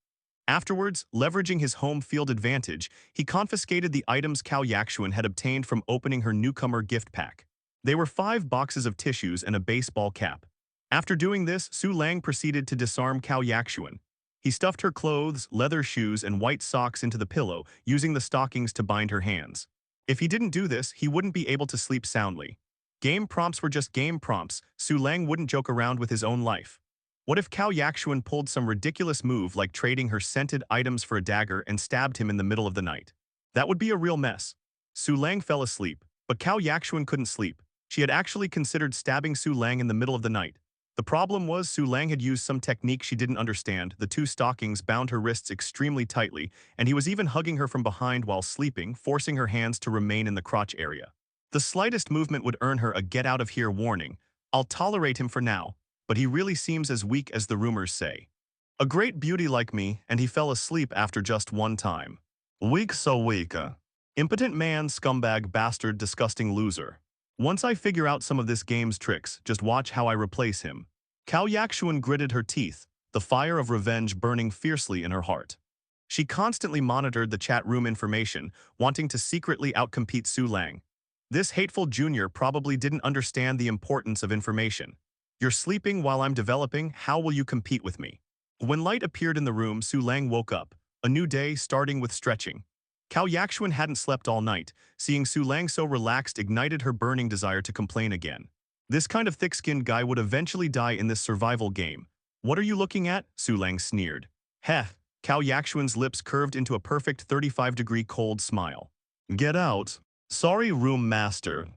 Afterwards, leveraging his home field advantage, he confiscated the items Cao Yakshuan had obtained from opening her newcomer gift pack. They were 5 boxes of tissues and a baseball cap. After doing this, Su Lang proceeded to disarm Cao Yakshuan. He stuffed her clothes, leather shoes, and white socks into the pillow, using the stockings to bind her hands. If he didn't do this, he wouldn't be able to sleep soundly. Game prompts were just game prompts. Su Lang wouldn't joke around with his own life. What if Cao Yakshuan pulled some ridiculous move like trading her scented items for a dagger and stabbed him in the middle of the night? That would be a real mess. Su Lang fell asleep, but Cao Yakshuan couldn't sleep. She had actually considered stabbing Su Lang in the middle of the night. The problem was Su Lang had used some technique she didn't understand. The 2 stockings bound her wrists extremely tightly, and he was even hugging her from behind while sleeping, forcing her hands to remain in the crotch area. The slightest movement would earn her a get-out-of-here warning. I'll tolerate him for now, but he really seems as weak as the rumors say. A great beauty like me, and he fell asleep after just one time. Weak so weak. Impotent man, scumbag, bastard, disgusting loser. Once I figure out some of this game's tricks, just watch how I replace him. Cao Yakshuan gritted her teeth, the fire of revenge burning fiercely in her heart. She constantly monitored the chat room information, wanting to secretly outcompete Su Lang. This hateful junior probably didn't understand the importance of information. You're sleeping while I'm developing, how will you compete with me? When light appeared in the room, Su Lang woke up. A new day, starting with stretching. Cao Yakshuan hadn't slept all night. Seeing Su Lang so relaxed ignited her burning desire to complain again. This kind of thick-skinned guy would eventually die in this survival game. What are you looking at? Su Lang sneered. Heh. Cao Yakshuan's lips curved into a perfect 35-degree cold smile. Get out. Sorry, room master.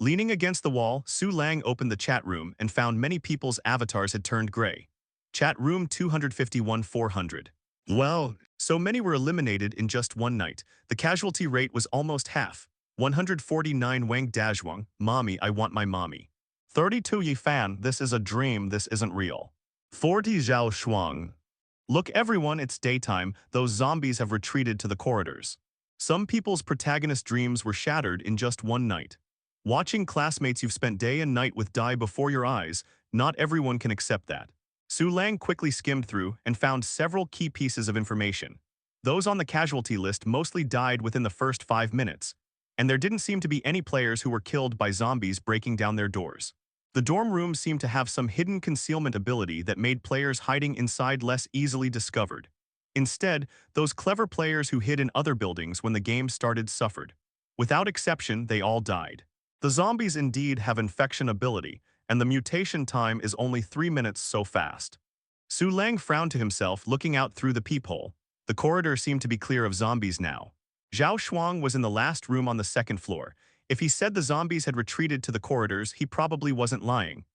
Leaning against the wall, Su Lang opened the chat room and found many people's avatars had turned gray. Chat room 251-400. Well, so many were eliminated in just one night. The casualty rate was almost half. 149 Wang Dazhuang, mommy, I want my mommy. 32 Yi Fan, this is a dream, this isn't real. 40 Zhao Shuang. Look everyone, it's daytime, those zombies have retreated to the corridors. Some people's protagonist dreams were shattered in just one night. Watching classmates you've spent day and night with die before your eyes, not everyone can accept that. Su Lang quickly skimmed through and found several key pieces of information. Those on the casualty list mostly died within the first 5 minutes, and there didn't seem to be any players who were killed by zombies breaking down their doors. The dorm rooms seemed to have some hidden concealment ability that made players hiding inside less easily discovered. Instead, those clever players who hid in other buildings when the game started suffered. Without exception, they all died. The zombies indeed have infection ability, and the mutation time is only 3 minutes so fast. Su Lang frowned to himself, looking out through the peephole. The corridor seemed to be clear of zombies now. Zhao Shuang was in the last room on the second floor. If he said the zombies had retreated to the corridors, he probably wasn't lying.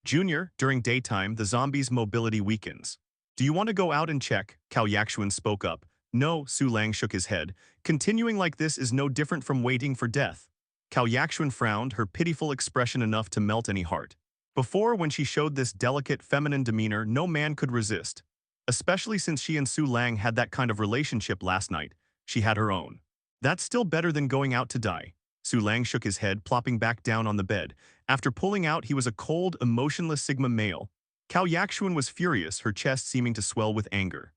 Junior, during daytime, the zombies' mobility weakens. Do you want to go out and check? Cao Yaxuan spoke up. No, Su Lang shook his head. Continuing like this is no different from waiting for death. Cao Yaxuan frowned, her pitiful expression enough to melt any heart. Before, when she showed this delicate feminine demeanor, no man could resist. Especially since she and Su Lang had that kind of relationship last night, she had her own. That's still better than going out to die. Su Lang shook his head, plopping back down on the bed. After pulling out, he was a cold, emotionless Sigma male. Cao Yaxuan was furious, her chest seeming to swell with anger.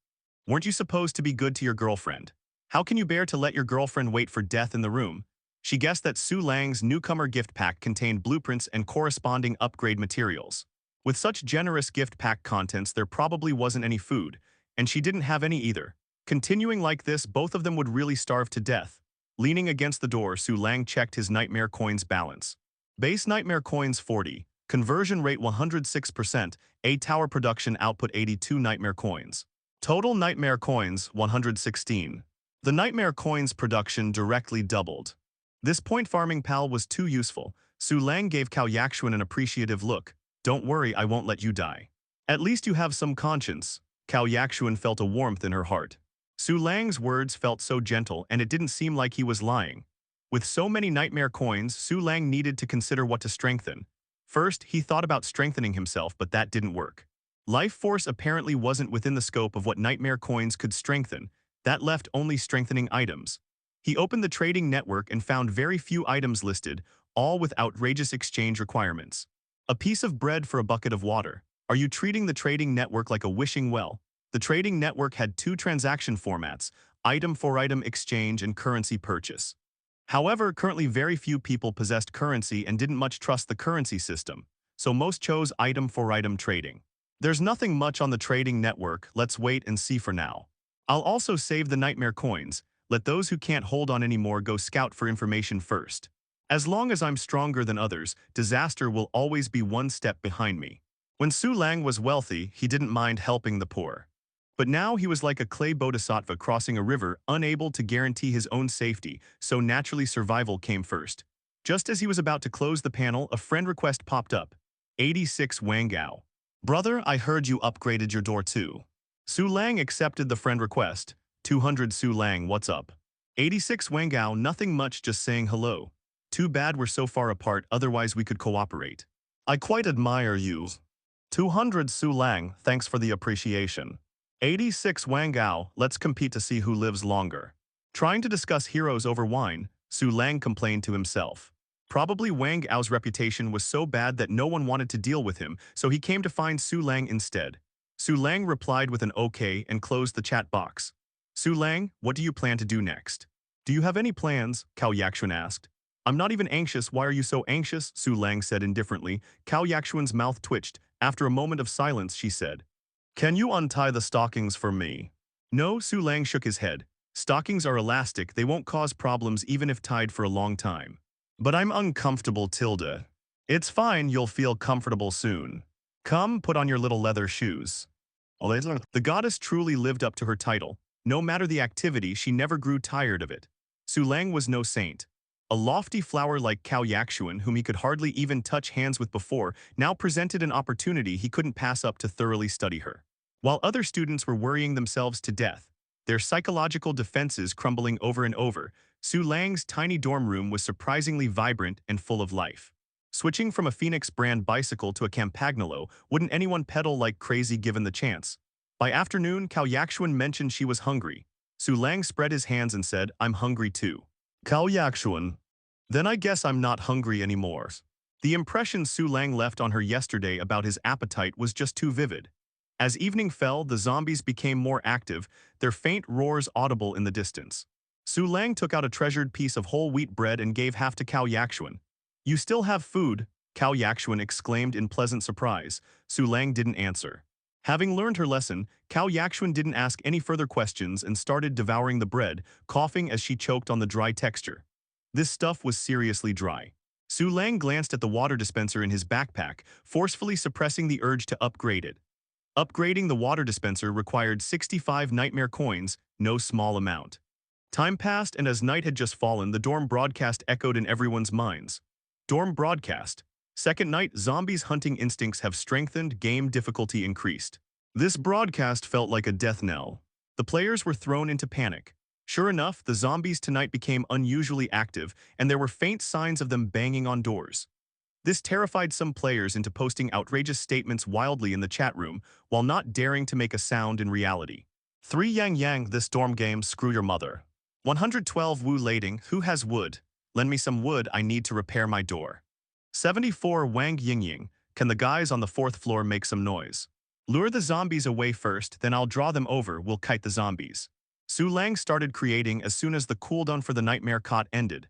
Weren't you supposed to be good to your girlfriend? How can you bear to let your girlfriend wait for death in the room? She guessed that Su Lang's newcomer gift pack contained blueprints and corresponding upgrade materials. With such generous gift pack contents, there probably wasn't any food, and she didn't have any either. Continuing like this, both of them would really starve to death. Leaning against the door, Su Lang checked his nightmare coins balance. Base nightmare coins 40, conversion rate 106%, A tower production output 82 nightmare coins. Total nightmare coins 116. The nightmare coins production directly doubled. This point farming pal was too useful. Su Lang gave Cao Yaxuan an appreciative look. Don't worry, I won't let you die. At least you have some conscience. Cao Yaxuan felt a warmth in her heart. Su Lang's words felt so gentle, and it didn't seem like he was lying. With so many nightmare coins, Su Lang needed to consider what to strengthen. First, he thought about strengthening himself, but that didn't work. Life force apparently wasn't within the scope of what nightmare coins could strengthen. That left only strengthening items. He opened the trading network and found very few items listed, all with outrageous exchange requirements. A piece of bread for a bucket of water. Are you treating the trading network like a wishing well? The trading network had 2 transaction formats, item-for-item exchange and currency purchase. However, currently very few people possessed currency and didn't much trust the currency system, so most chose item-for-item trading. There's nothing much on the trading network, let's wait and see for now. I'll also save the nightmare coins, let those who can't hold on anymore go scout for information first. As long as I'm stronger than others, disaster will always be one step behind me. When Su Lang was wealthy, he didn't mind helping the poor. But now he was like a clay bodhisattva crossing a river, unable to guarantee his own safety, so naturally survival came first. Just as he was about to close the panel, a friend request popped up. 86 Wang Gao. Brother, I heard you upgraded your door too. Su Lang accepted the friend request. 200 Su Lang, what's up? 86 Wang Gao, nothing much, just saying hello. Too bad we're so far apart, otherwise we could cooperate. I quite admire you. 200 Su Lang, thanks for the appreciation. 86 Wang Gao, let's compete to see who lives longer. Trying to discuss heroes over wine, Su Lang complained to himself. Probably Wang Gao's reputation was so bad that no one wanted to deal with him, so he came to find Su Lang instead. Su Lang replied with an okay and closed the chat box. Su Lang, what do you plan to do next? Do you have any plans? Cao Yaxuan asked. I'm not even anxious, why are you so anxious? Su Lang said indifferently. Cao Yaxuan's mouth twitched. After a moment of silence, she said, can you untie the stockings for me? No, Su Lang shook his head. Stockings are elastic, they won't cause problems even if tied for a long time. But I'm uncomfortable, Tilda. It's fine, you'll feel comfortable soon. Come, put on your little leather shoes. The goddess truly lived up to her title. No matter the activity, she never grew tired of it. Su Lang was no saint. A lofty flower like Cao Yaxuan, whom he could hardly even touch hands with before, now presented an opportunity he couldn't pass up to thoroughly study her. While other students were worrying themselves to death, their psychological defenses crumbling over and over, Su Lang's tiny dorm room was surprisingly vibrant and full of life. Switching from a Phoenix brand bicycle to a Campagnolo, wouldn't anyone pedal like crazy given the chance? By afternoon, Cao Yaxuan mentioned she was hungry. Su Lang spread his hands and said, I'm hungry too. Kao Yakshuan. Then I guess I'm not hungry anymore. The impression Su Lang left on her yesterday about his appetite was just too vivid. As evening fell, the zombies became more active, their faint roars audible in the distance. Su Lang took out a treasured piece of whole wheat bread and gave half to Cao Yakshuan. You still have food, Cao Yakshuan exclaimed in pleasant surprise. Su Lang didn't answer. Having learned her lesson, Cao Yakshuan didn't ask any further questions and started devouring the bread, coughing as she choked on the dry texture. This stuff was seriously dry. Su Lang glanced at the water dispenser in his backpack, forcefully suppressing the urge to upgrade it. Upgrading the water dispenser required 65 nightmare coins, no small amount. Time passed, and as night had just fallen, the dorm broadcast echoed in everyone's minds. Dorm broadcast. Second night, zombies' hunting instincts have strengthened, game difficulty increased. This broadcast felt like a death knell. The players were thrown into panic. Sure enough, the zombies tonight became unusually active, and there were faint signs of them banging on doors. This terrified some players into posting outrageous statements wildly in the chat room, while not daring to make a sound in reality. 3 Yang Yang, this dorm game, screw your mother. 112 Wu Lading, who has wood? Lend me some wood, I need to repair my door. 74 Wang Yingying, can the guys on the 4th floor make some noise? Lure the zombies away first, then I'll draw them over, we'll kite the zombies. Su Lang started creating as soon as the cooldown for the nightmare cot ended.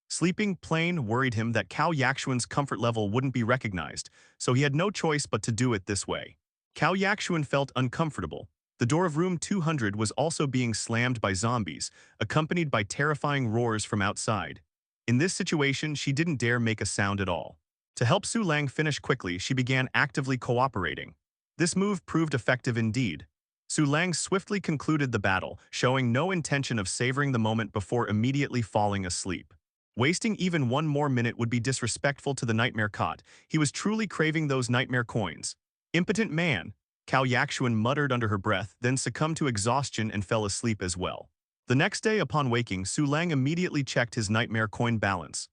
Sleeping plain worried him that Cao Yakshuan's comfort level wouldn't be recognized, so he had no choice but to do it this way. Cao Yakshuan felt uncomfortable. The door of room 200 was also being slammed by zombies, accompanied by terrifying roars from outside. In this situation, she didn't dare make a sound at all. To help Su Lang finish quickly, she began actively cooperating. This move proved effective indeed. Su Lang swiftly concluded the battle, showing no intention of savoring the moment before immediately falling asleep. Wasting even one more minute would be disrespectful to the nightmare cot. He was truly craving those nightmare coins. Impotent man, Cao Yakshuan muttered under her breath, then succumbed to exhaustion and fell asleep as well. The next day upon waking, Su Lang immediately checked his nightmare coin balance.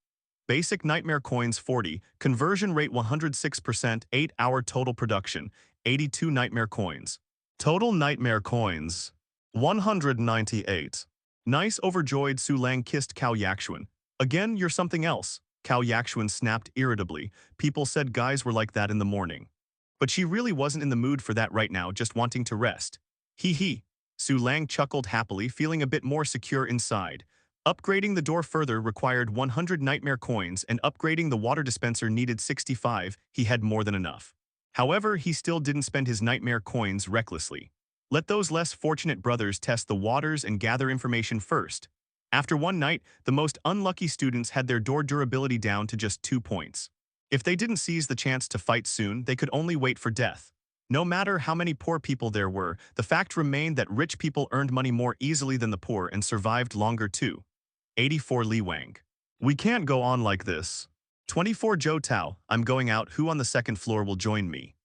Basic nightmare coins 40, conversion rate 106%, 8-hour total production, 82 nightmare coins. Total nightmare coins, 198. Nice, overjoyed, Su Lang kissed Cao Yakshuan. Again, you're something else, Cao Yakshuan snapped irritably. People said guys were like that in the morning. But she really wasn't in the mood for that right now, just wanting to rest. Hee hee. Su Lang chuckled happily, feeling a bit more secure inside. Upgrading the door further required 100 nightmare coins, and upgrading the water dispenser needed 65, he had more than enough. However, he still didn't spend his nightmare coins recklessly. Let those less fortunate brothers test the waters and gather information first. After one night, the most unlucky students had their door durability down to just 2 points. If they didn't seize the chance to fight soon, they could only wait for death. No matter how many poor people there were, the fact remained that rich people earned money more easily than the poor and survived longer too. 84 Li Wang. We can't go on like this. 24 Zhou Tao, I'm going out, who on the 2nd floor will join me?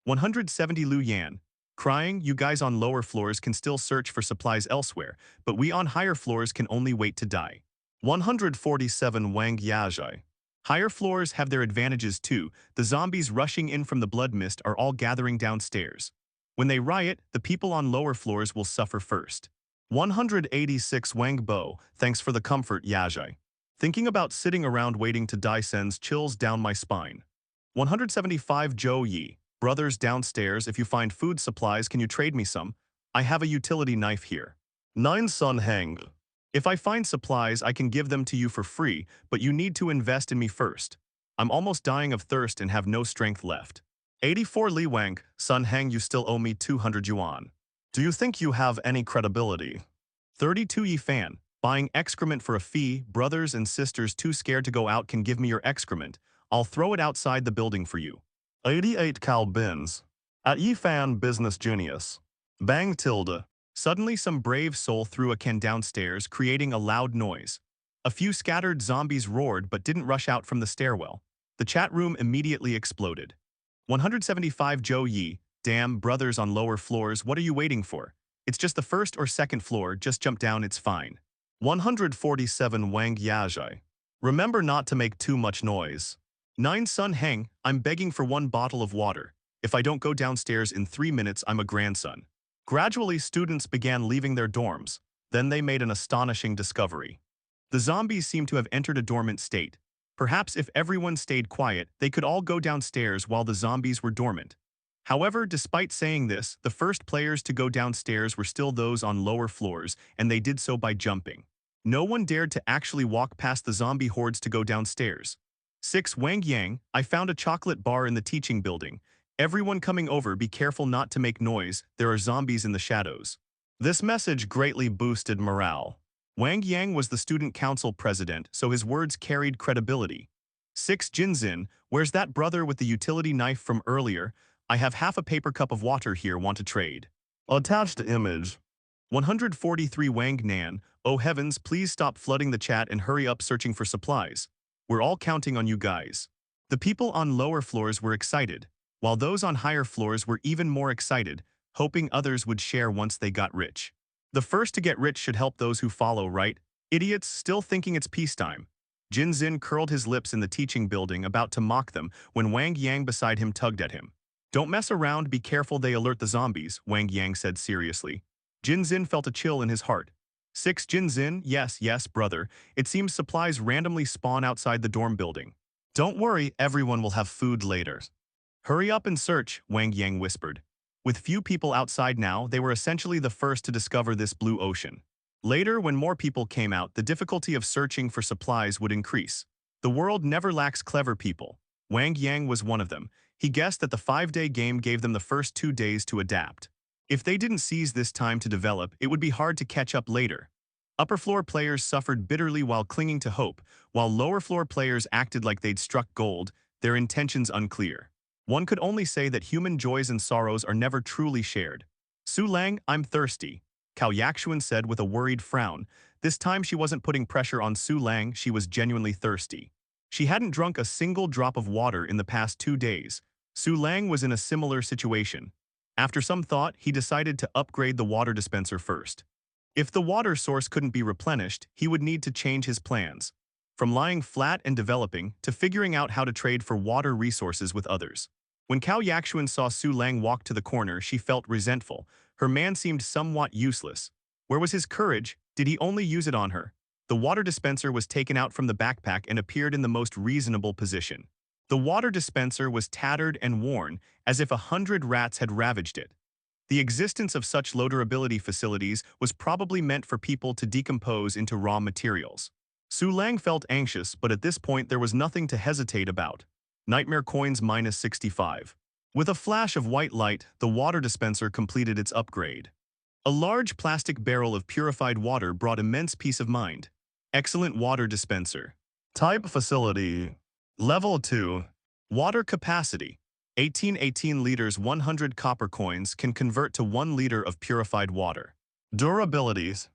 170 Lu Yan. Crying, you guys on lower floors can still search for supplies elsewhere, but we on higher floors can only wait to die. 147 Wang Yazhai. Higher floors have their advantages too. The zombies rushing in from the blood mist are all gathering downstairs. When they riot, the people on lower floors will suffer first. 186 Wang Bo, thanks for the comfort, Yazhai. Thinking about sitting around waiting to die sends chills down my spine. 175 Zhou Yi. Brothers downstairs, if you find food supplies, can you trade me some? I have a utility knife here. 9 Sun Heng. If I find supplies, I can give them to you for free, but you need to invest in me first. I'm almost dying of thirst and have no strength left. 84 Li Wang, Sun Heng, you still owe me 200 yuan. Do you think you have any credibility? 32 Yi Fan. Buying excrement for a fee, brothers and sisters too scared to go out can give me your excrement. I'll throw it outside the building for you. 88 Cal Bins. At Yi Fan Business Genius. Bang tilde. Suddenly some brave soul threw a can downstairs, creating a loud noise. A few scattered zombies roared but didn't rush out from the stairwell. The chat room immediately exploded. 175 Zhou Yi. Damn, brothers on lower floors, what are you waiting for? It's just the 1st or 2nd floor, just jump down, it's fine. 147 Wang Yazhai. Remember not to make too much noise. 9 Sun Heng, I'm begging for 1 bottle of water. If I don't go downstairs in 3 minutes, I'm a grandson. Gradually, students began leaving their dorms. Then they made an astonishing discovery. The zombies seemed to have entered a dormant state. Perhaps if everyone stayed quiet, they could all go downstairs while the zombies were dormant. However, despite saying this, the first players to go downstairs were still those on lower floors, and they did so by jumping. No one dared to actually walk past the zombie hordes to go downstairs. 6. Wang Yang, I found a chocolate bar in the teaching building. Everyone coming over, be careful not to make noise, there are zombies in the shadows. This message greatly boosted morale. Wang Yang was the student council president, so his words carried credibility. 6. Jinzin, where's that brother with the utility knife from earlier? I have half a paper cup of water here, want to trade. Attached image. 143. Wang Nan, oh heavens, please stop flooding the chat and hurry up searching for supplies. We're all counting on you guys. The people on lower floors were excited, while those on higher floors were even more excited, hoping others would share once they got rich. The first to get rich should help those who follow, right? Idiots still thinking it's peacetime. Jin Zin curled his lips in the teaching building, about to mock them, when Wang Yang beside him tugged at him. Don't mess around, be careful they alert the zombies, Wang Yang said seriously. Jin Zin felt a chill in his heart. 6. Jin Zin, yes, brother. It seems supplies randomly spawn outside the dorm building. Don't worry, everyone will have food later. Hurry up and search, Wang Yang whispered. With few people outside now, they were essentially the first to discover this blue ocean. Later, when more people came out, the difficulty of searching for supplies would increase. The world never lacks clever people. Wang Yang was one of them. He guessed that the 5-day game gave them the first 2 days to adapt. If they didn't seize this time to develop, it would be hard to catch up later. Upper floor players suffered bitterly while clinging to hope, while lower floor players acted like they'd struck gold, their intentions unclear. One could only say that human joys and sorrows are never truly shared. Su Lang, I'm thirsty, Cao Yakshuan said with a worried frown. This time she wasn't putting pressure on Su Lang, she was genuinely thirsty. She hadn't drunk a single drop of water in the past 2 days. Su Lang was in a similar situation. After some thought, he decided to upgrade the water dispenser first. If the water source couldn't be replenished, he would need to change his plans. From lying flat and developing, to figuring out how to trade for water resources with others. When Cao Yakshuan saw Su Lang walk to the corner, she felt resentful. Her man seemed somewhat useless. Where was his courage? Did he only use it on her? The water dispenser was taken out from the backpack and appeared in the most reasonable position. The water dispenser was tattered and worn, as if 100 rats had ravaged it. The existence of such low durability facilities was probably meant for people to decompose into raw materials. Su Lang felt anxious, but at this point there was nothing to hesitate about. Nightmare coins -65. With a flash of white light, the water dispenser completed its upgrade. A large plastic barrel of purified water brought immense peace of mind. Excellent water dispenser. Type facility. Level 2. Water capacity. 18 liters. 100 copper coins can convert to 1 liter of purified water. Durabilities.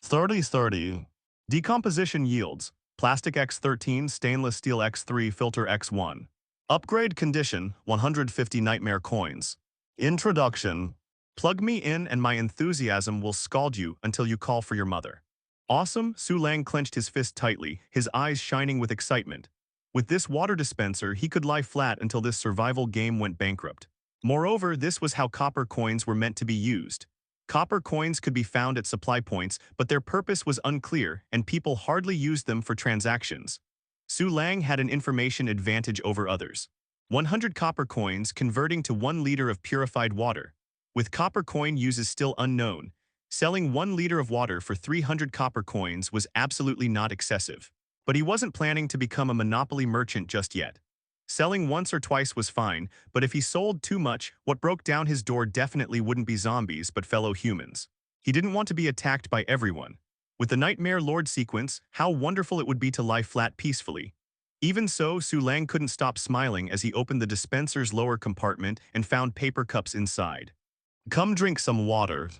30. Decomposition yields. Plastic X13, stainless steel X3, filter X1. Upgrade condition, 150 nightmare coins. Introduction. Plug me in and my enthusiasm will scald you until you call for your mother. Awesome, Su Lang clenched his fist tightly, his eyes shining with excitement. With this water dispenser, he could lie flat until this survival game went bankrupt. Moreover, this was how copper coins were meant to be used. Copper coins could be found at supply points, but their purpose was unclear, and people hardly used them for transactions. Su Lang had an information advantage over others. 100 copper coins converting to 1 liter of purified water. With copper coin uses still unknown, selling 1 liter of water for 300 copper coins was absolutely not excessive. But he wasn't planning to become a monopoly merchant just yet. Selling once or twice was fine, but if he sold too much, what broke down his door definitely wouldn't be zombies but fellow humans. He didn't want to be attacked by everyone. With the Nightmare Lord sequence, how wonderful it would be to lie flat peacefully. Even so, Su Lang couldn't stop smiling as he opened the dispenser's lower compartment and found paper cups inside. Come drink some water.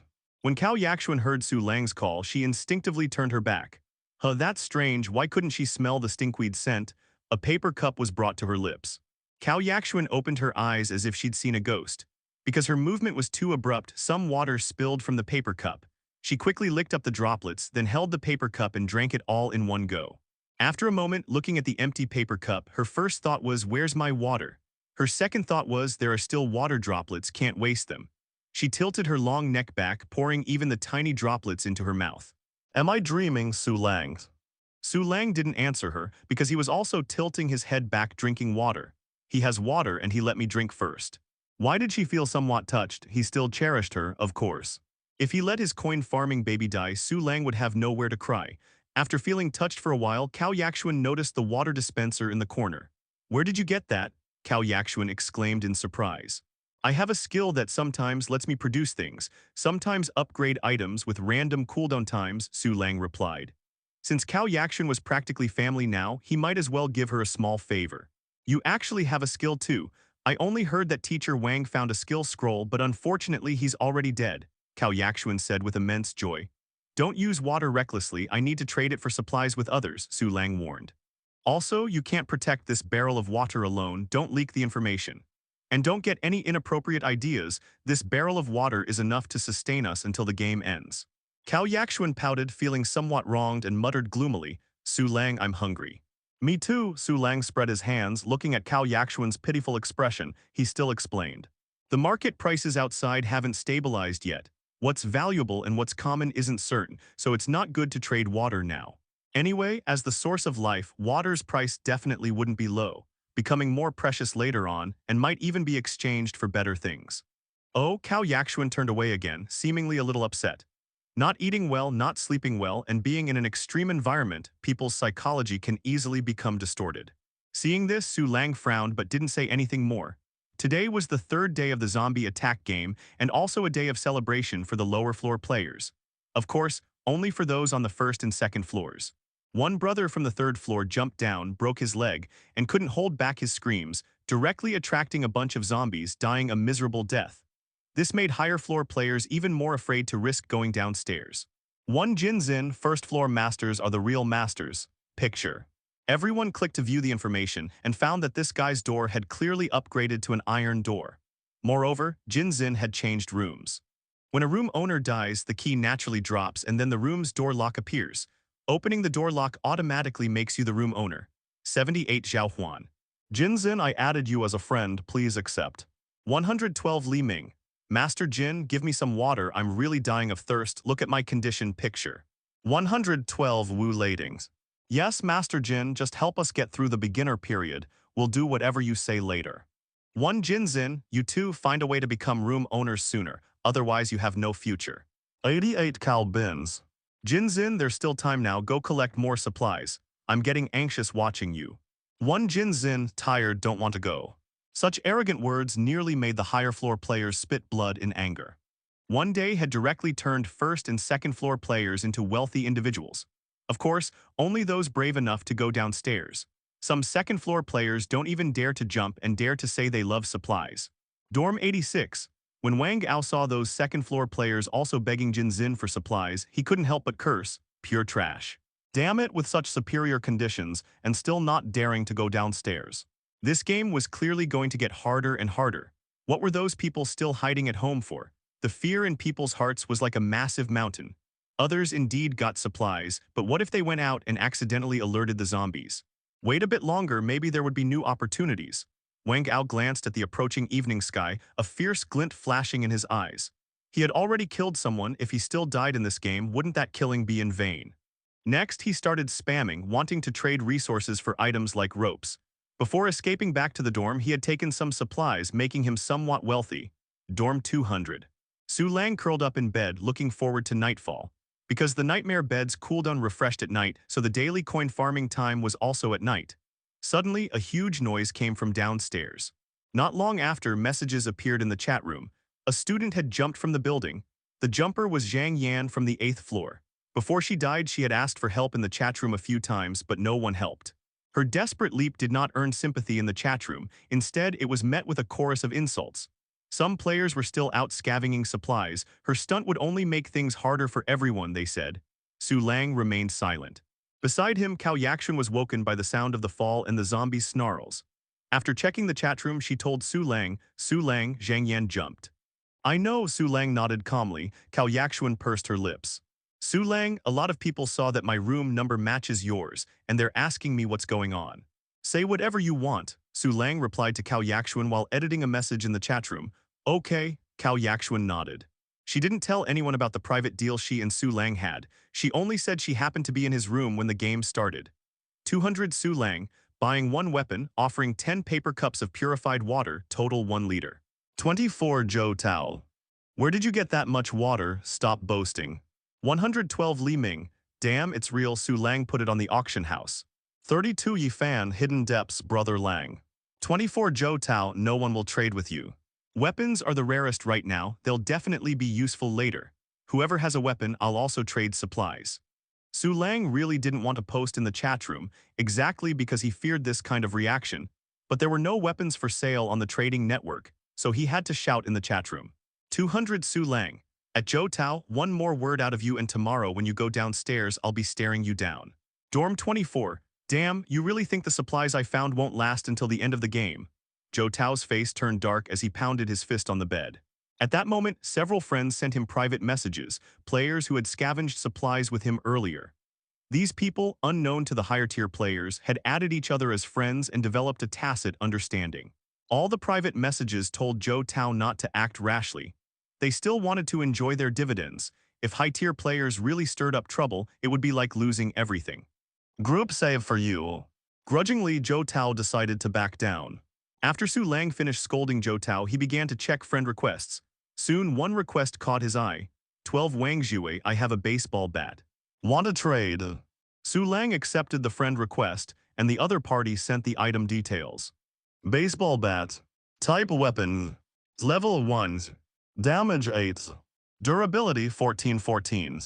When Cao Yakshuan heard Su Lang's call, she instinctively turned her back. Huh, that's strange, why couldn't she smell the stinkweed scent? A paper cup was brought to her lips. Cao Yakshuan opened her eyes as if she'd seen a ghost. Because her movement was too abrupt, some water spilled from the paper cup. She quickly licked up the droplets, then held the paper cup and drank it all in one go. After a moment, looking at the empty paper cup, her first thought was, where's my water? Her second thought was, there are still water droplets, can't waste them. She tilted her long neck back, pouring even the tiny droplets into her mouth. Am I dreaming, Su Lang? Su Lang didn't answer her because he was also tilting his head back drinking water. He has water and he let me drink first. Why did she feel somewhat touched? He still cherished her, of course. If he let his coin farming baby die, Su Lang would have nowhere to cry. After feeling touched for a while, Cao Yakshuan noticed the water dispenser in the corner. Where did you get that? Cao Yakshuan exclaimed in surprise. I have a skill that sometimes lets me produce things, sometimes upgrade items with random cooldown times, Su Lang replied. Since Cao Yakshuan was practically family now, he might as well give her a small favor. You actually have a skill too. I only heard that teacher Wang found a skill scroll, but unfortunately he's already dead, Cao Yakshuan said with immense joy. Don't use water recklessly, I need to trade it for supplies with others, Su Lang warned. Also, you can't protect this barrel of water alone, don't leak the information. And don't get any inappropriate ideas, this barrel of water is enough to sustain us until the game ends. Cao Yakshuan pouted, feeling somewhat wronged, and muttered gloomily, Su Lang, I'm hungry. Me too, Su Lang spread his hands, looking at Cao Yakshuan's pitiful expression. He still explained. The market prices outside haven't stabilized yet. What's valuable and what's common isn't certain, so it's not good to trade water now. Anyway, as the source of life, water's price definitely wouldn't be low, becoming more precious later on, and might even be exchanged for better things. Oh, Cao Yakshuan turned away again, seemingly a little upset. Not eating well, not sleeping well, and being in an extreme environment, people's psychology can easily become distorted. Seeing this, Su Lang frowned but didn't say anything more. Today was the third day of the zombie attack game, and also a day of celebration for the lower floor players. Of course, only for those on the first and second floors. One brother from the third floor jumped down, broke his leg, and couldn't hold back his screams, directly attracting a bunch of zombies, dying a miserable death. This made higher floor players even more afraid to risk going downstairs. One Jinzin, first floor masters are the real masters. Picture. Everyone clicked to view the information and found that this guy's door had clearly upgraded to an iron door. Moreover, Jinzin had changed rooms. When a room owner dies, the key naturally drops and then the room's door lock appears. Opening the door lock automatically makes you the room owner. 78 Zhao Huan. Jinzin, I added you as a friend, please accept. 112 Li Ming. Master Jin, give me some water, I'm really dying of thirst, look at my condition picture. 112 Wu Ladings. Yes, Master Jin, just help us get through the beginner period, we'll do whatever you say later. 1 Jinzin, you two find a way to become room owners sooner, otherwise you have no future. 88 Cal Bins. Jinzin, there's still time now, go collect more supplies. I'm getting anxious watching you. 1 Jinzin, tired, don't want to go. Such arrogant words nearly made the higher floor players spit blood in anger. One day had directly turned first and second floor players into wealthy individuals. Of course, only those brave enough to go downstairs. Some second floor players don't even dare to jump and dare to say they love supplies. Dorm 86. When Wang Ao saw those second floor players also begging Jinzin for supplies, he couldn't help but curse, pure trash. Damn it, with such superior conditions and still not daring to go downstairs. This game was clearly going to get harder and harder. What were those people still hiding at home for? The fear in people's hearts was like a massive mountain. Others indeed got supplies, but what if they went out and accidentally alerted the zombies? Wait a bit longer, maybe there would be new opportunities. Wang Ao glanced at the approaching evening sky, a fierce glint flashing in his eyes. He had already killed someone, if he still died in this game, wouldn't that killing be in vain? Next, he started spamming, wanting to trade resources for items like ropes. Before escaping back to the dorm, he had taken some supplies, making him somewhat wealthy. Dorm 200. Su Lang curled up in bed, looking forward to nightfall. Because the nightmare bed's cooldown refreshed at night, so the daily coin farming time was also at night. Suddenly, a huge noise came from downstairs. Not long after, messages appeared in the chat room. A student had jumped from the building. The jumper was Zhang Yan from the 8th floor. Before she died, she had asked for help in the chat room a few times, but no one helped. Her desperate leap did not earn sympathy in the chat room. Instead, it was met with a chorus of insults. Some players were still out scavenging supplies. Her stunt would only make things harder for everyone, they said. Su Lang remained silent. Beside him, Cao Yakshuan was woken by the sound of the fall and the zombies' snarls. After checking the chat room, she told Su Lang, Zhang Yan jumped. I know, Su Lang nodded calmly. Cao Yakshuan pursed her lips. Su Lang, a lot of people saw that my room number matches yours, and they're asking me what's going on. Say whatever you want, Su Lang replied to Cao Yakshuan while editing a message in the chat room. Okay, Cao Yakshuan nodded. She didn't tell anyone about the private deal she and Su Lang had. She only said she happened to be in his room when the game started. 200 Su Lang, buying one weapon, offering 10 paper cups of purified water, total 1 liter. 24 Zhou Tao. Where did you get that much water? Stop boasting. 112 Li Ming. Damn, it's real. Su Lang put it on the auction house. 32 Yi Fan. Hidden Depths. Brother Lang. 24 Zhou Tao. No one will trade with you. Weapons are the rarest right now. They'll definitely be useful later. Whoever has a weapon, I'll also trade supplies. Su Lang really didn't want to post in the chat room, exactly because he feared this kind of reaction, but there were no weapons for sale on the trading network, so he had to shout in the chat room. 200 Su Lang. At Zhou Tao, one more word out of you and tomorrow when you go downstairs I'll be staring you down. Dorm 24. Damn, you really think the supplies I found won't last until the end of the game? Zhou Tao's face turned dark as he pounded his fist on the bed. At that moment, several friends sent him private messages, players who had scavenged supplies with him earlier. These people, unknown to the higher-tier players, had added each other as friends and developed a tacit understanding. All the private messages told Zhou Tao not to act rashly. They still wanted to enjoy their dividends. If high-tier players really stirred up trouble, it would be like losing everything. Group save for you. Grudgingly, Zhou Tao decided to back down. After Su Lang finished scolding Zhou Tao, he began to check friend requests. Soon, one request caught his eye. 12 Wang Zhuwei, I have a baseball bat. Want to trade? Su Lang accepted the friend request, and the other party sent the item details. Baseball bat. Type weapon. Level 1. Damage 8. Durability 1414.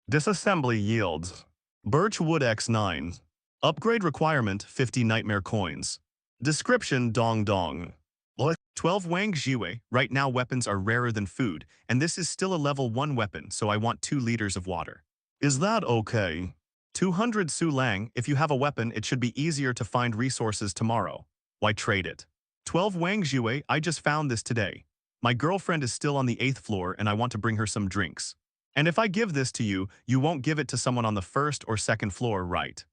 Disassembly yields. Birch wood X9. Upgrade requirement 50 nightmare coins. Description Dong Dong. 12 Wang Zhuwei. Right now weapons are rarer than food, and this is still a level 1 weapon, so I want 2 liters of water. Is that okay? 200 Su Lang. If you have a weapon, it should be easier to find resources tomorrow. Why trade it? 12 Wang Zhuwei. I just found this today. My girlfriend is still on the 8th floor and I want to bring her some drinks. And if I give this to you, you won't give it to someone on the 1st or 2nd floor, right?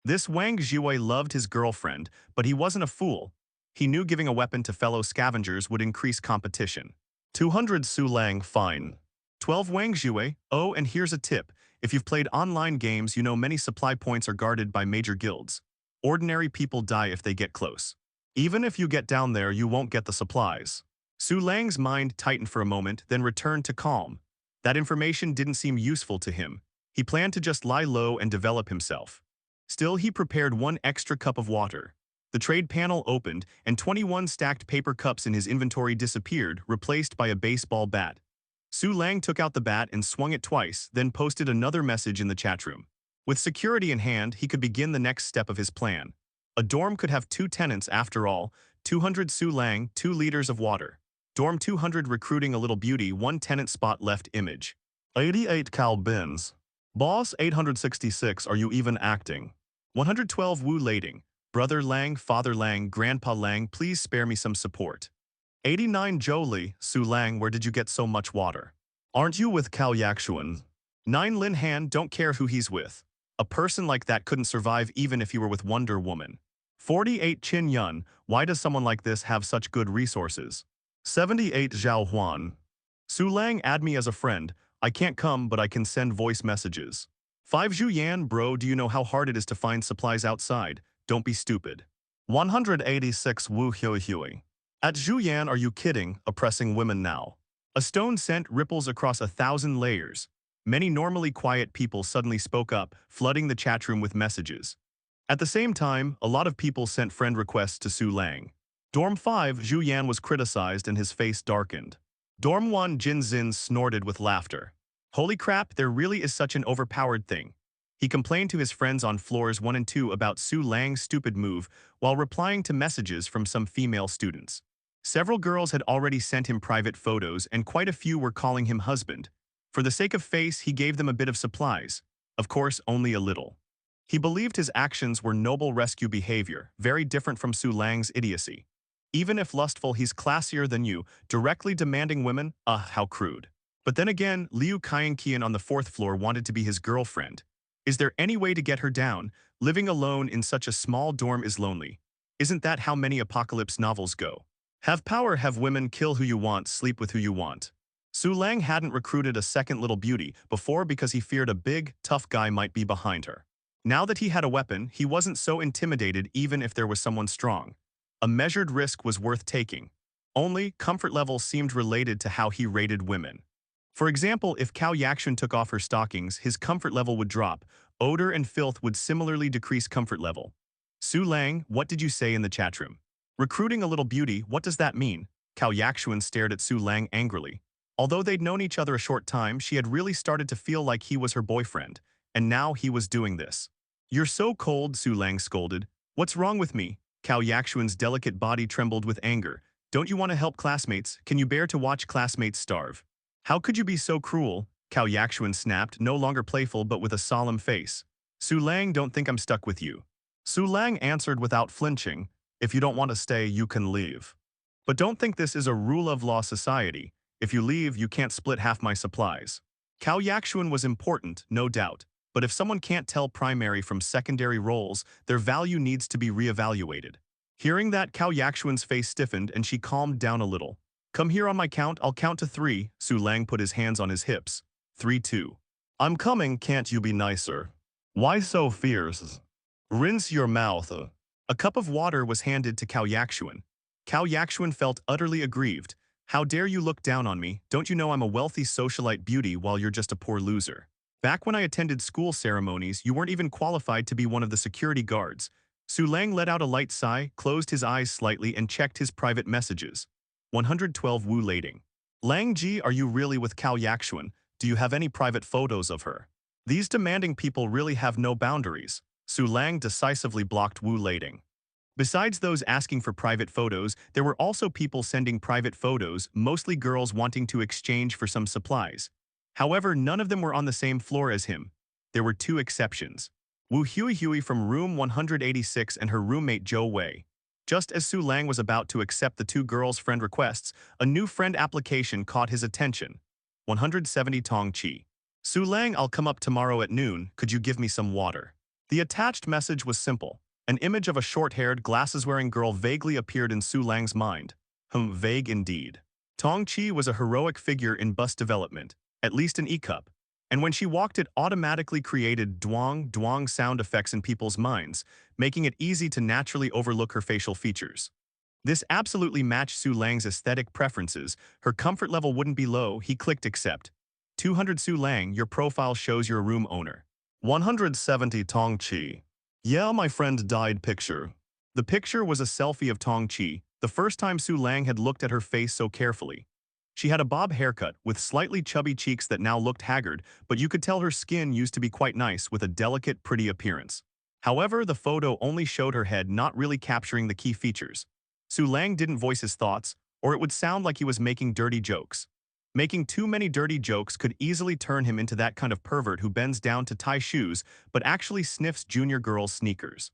This Wang Zhuwei loved his girlfriend, but he wasn't a fool. He knew giving a weapon to fellow scavengers would increase competition. 200 Su Lang. Fine. 12 Wang Zhuwei. Oh, and here's a tip. If you've played online games, you know many supply points are guarded by major guilds. Ordinary people die if they get close. Even if you get down there, you won't get the supplies. Su Lang's mind tightened for a moment, then returned to calm. That information didn't seem useful to him. He planned to just lie low and develop himself. Still, he prepared 1 extra cup of water. The trade panel opened, and 21 stacked paper cups in his inventory disappeared, replaced by a baseball bat. Su Lang took out the bat and swung it twice, then posted another message in the chat room. With security in hand, he could begin the next step of his plan. A dorm could have 2 tenants after all. 200 Su Lang, 2 liters of water. Dorm 200 recruiting a little beauty, 1 tenant spot left image. 88 Cal Bins. Boss 866, are you even acting? 112 Wu Lading. Brother Lang, Father Lang, Grandpa Lang, please spare me some support. 89 Jolie. Su Lang, where did you get so much water? Aren't you with Cao Yakshuan? 9 Lin Han, don't care who he's with. A person like that couldn't survive even if he were with Wonder Woman. 48 Qin Yun, why does someone like this have such good resources? 78 Zhao Huan. Su Lang, add me as a friend. I can't come, but I can send voice messages. 5 Zhu Yan, bro, do you know how hard it is to find supplies outside? Don't be stupid. 186 Wu Hui Hui. At Zhu Yan, are you kidding? Oppressing women now. A stone sent ripples across 1,000 layers. Many normally quiet people suddenly spoke up, flooding the chat room with messages. At the same time, a lot of people sent friend requests to Su Lang. Dorm 5, Zhu Yan was criticized and his face darkened. Dorm 1, Jin Zin snorted with laughter. Holy crap, there really is such an overpowered thing. He complained to his friends on floors 1 and 2 about Su Lang's stupid move while replying to messages from some female students. Several girls had already sent him private photos and quite a few were calling him husband. For the sake of face, he gave them a bit of supplies. Of course, only a little. He believed his actions were noble rescue behavior, very different from Su Lang's idiocy. Even if lustful, he's classier than you, directly demanding women, how crude. But then again, Liu Kaianqian on the 4th floor wanted to be his girlfriend. Is there any way to get her down? Living alone in such a small dorm is lonely. Isn't that how many apocalypse novels go? Have power, have women, kill who you want, sleep with who you want. Su Lang hadn't recruited a second little beauty before because he feared a big, tough guy might be behind her. Now that he had a weapon, he wasn't so intimidated even if there was someone strong. A measured risk was worth taking. Only, comfort level seemed related to how he rated women. For example, if Cao Yaxuan took off her stockings, his comfort level would drop. Odor and filth would similarly decrease comfort level. Su Lang, what did you say in the chat room? Recruiting a little beauty, what does that mean? Cao Yaxuan stared at Su Lang angrily. Although they'd known each other a short time, she had really started to feel like he was her boyfriend, and now he was doing this. You're so cold, Su Lang scolded. What's wrong with me? Cao Yaxuan's delicate body trembled with anger. Don't you want to help classmates? Can you bear to watch classmates starve? How could you be so cruel? Cao Yaxuan snapped, no longer playful but with a solemn face. Su Lang, don't think I'm stuck with you. Su Lang answered without flinching, if you don't want to stay, you can leave. But don't think this is a rule of law society. If you leave, you can't split half my supplies. Cao Yaxuan was important, no doubt, but if someone can't tell primary from secondary roles, their value needs to be reevaluated. Hearing that, Cao Yaxuan's face stiffened and she calmed down a little. Come here on my count, I'll count to 3. Su Lang put his hands on his hips. 3, 2. I'm coming, can't you be nicer? Why so fierce? Rinse your mouth. A cup of water was handed to Cao Yaxuan. Cao Yaxuan felt utterly aggrieved. How dare you look down on me? Don't you know I'm a wealthy socialite beauty while you're just a poor loser? Back when I attended school ceremonies, you weren't even qualified to be one of the security guards. Su Lang let out a light sigh, closed his eyes slightly, and checked his private messages. 112 Wu Lading. Lang Ji, are you really with Cao Yaxuan? Do you have any private photos of her? These demanding people really have no boundaries. Su Lang decisively blocked Wu Lading. Besides those asking for private photos, there were also people sending private photos, mostly girls wanting to exchange for some supplies. However, none of them were on the same floor as him. There were 2 exceptions. Wu Hui from room 186 and her roommate Zhou Wei. Just as Su Lang was about to accept the 2 girls' friend requests, a new friend application caught his attention. 170 Tong Chi. Su Lang, I'll come up tomorrow at noon, could you give me some water? The attached message was simple. An image of a short-haired, glasses-wearing girl vaguely appeared in Su Lang's mind. Vague indeed. Tong Chi was a heroic figure in bust development, at least an E-cup, and when she walked it automatically created duang duang sound effects in people's minds, making it easy to naturally overlook her facial features. This absolutely matched Su Lang's aesthetic preferences. Her comfort level wouldn't be low. He clicked accept. 200 Su Lang, your profile shows you're a room owner. 170 Tong Chi. Yeah, my friend died picture. The picture was a selfie of Tong Chi, the first time Su Lang had looked at her face so carefully. She had a bob haircut with slightly chubby cheeks that now looked haggard, but you could tell her skin used to be quite nice with a delicate, pretty appearance. However, the photo only showed her head, not really capturing the key features. Su Lang didn't voice his thoughts, or it would sound like he was making dirty jokes. Making too many dirty jokes could easily turn him into that kind of pervert who bends down to tie shoes but actually sniffs junior girls' sneakers.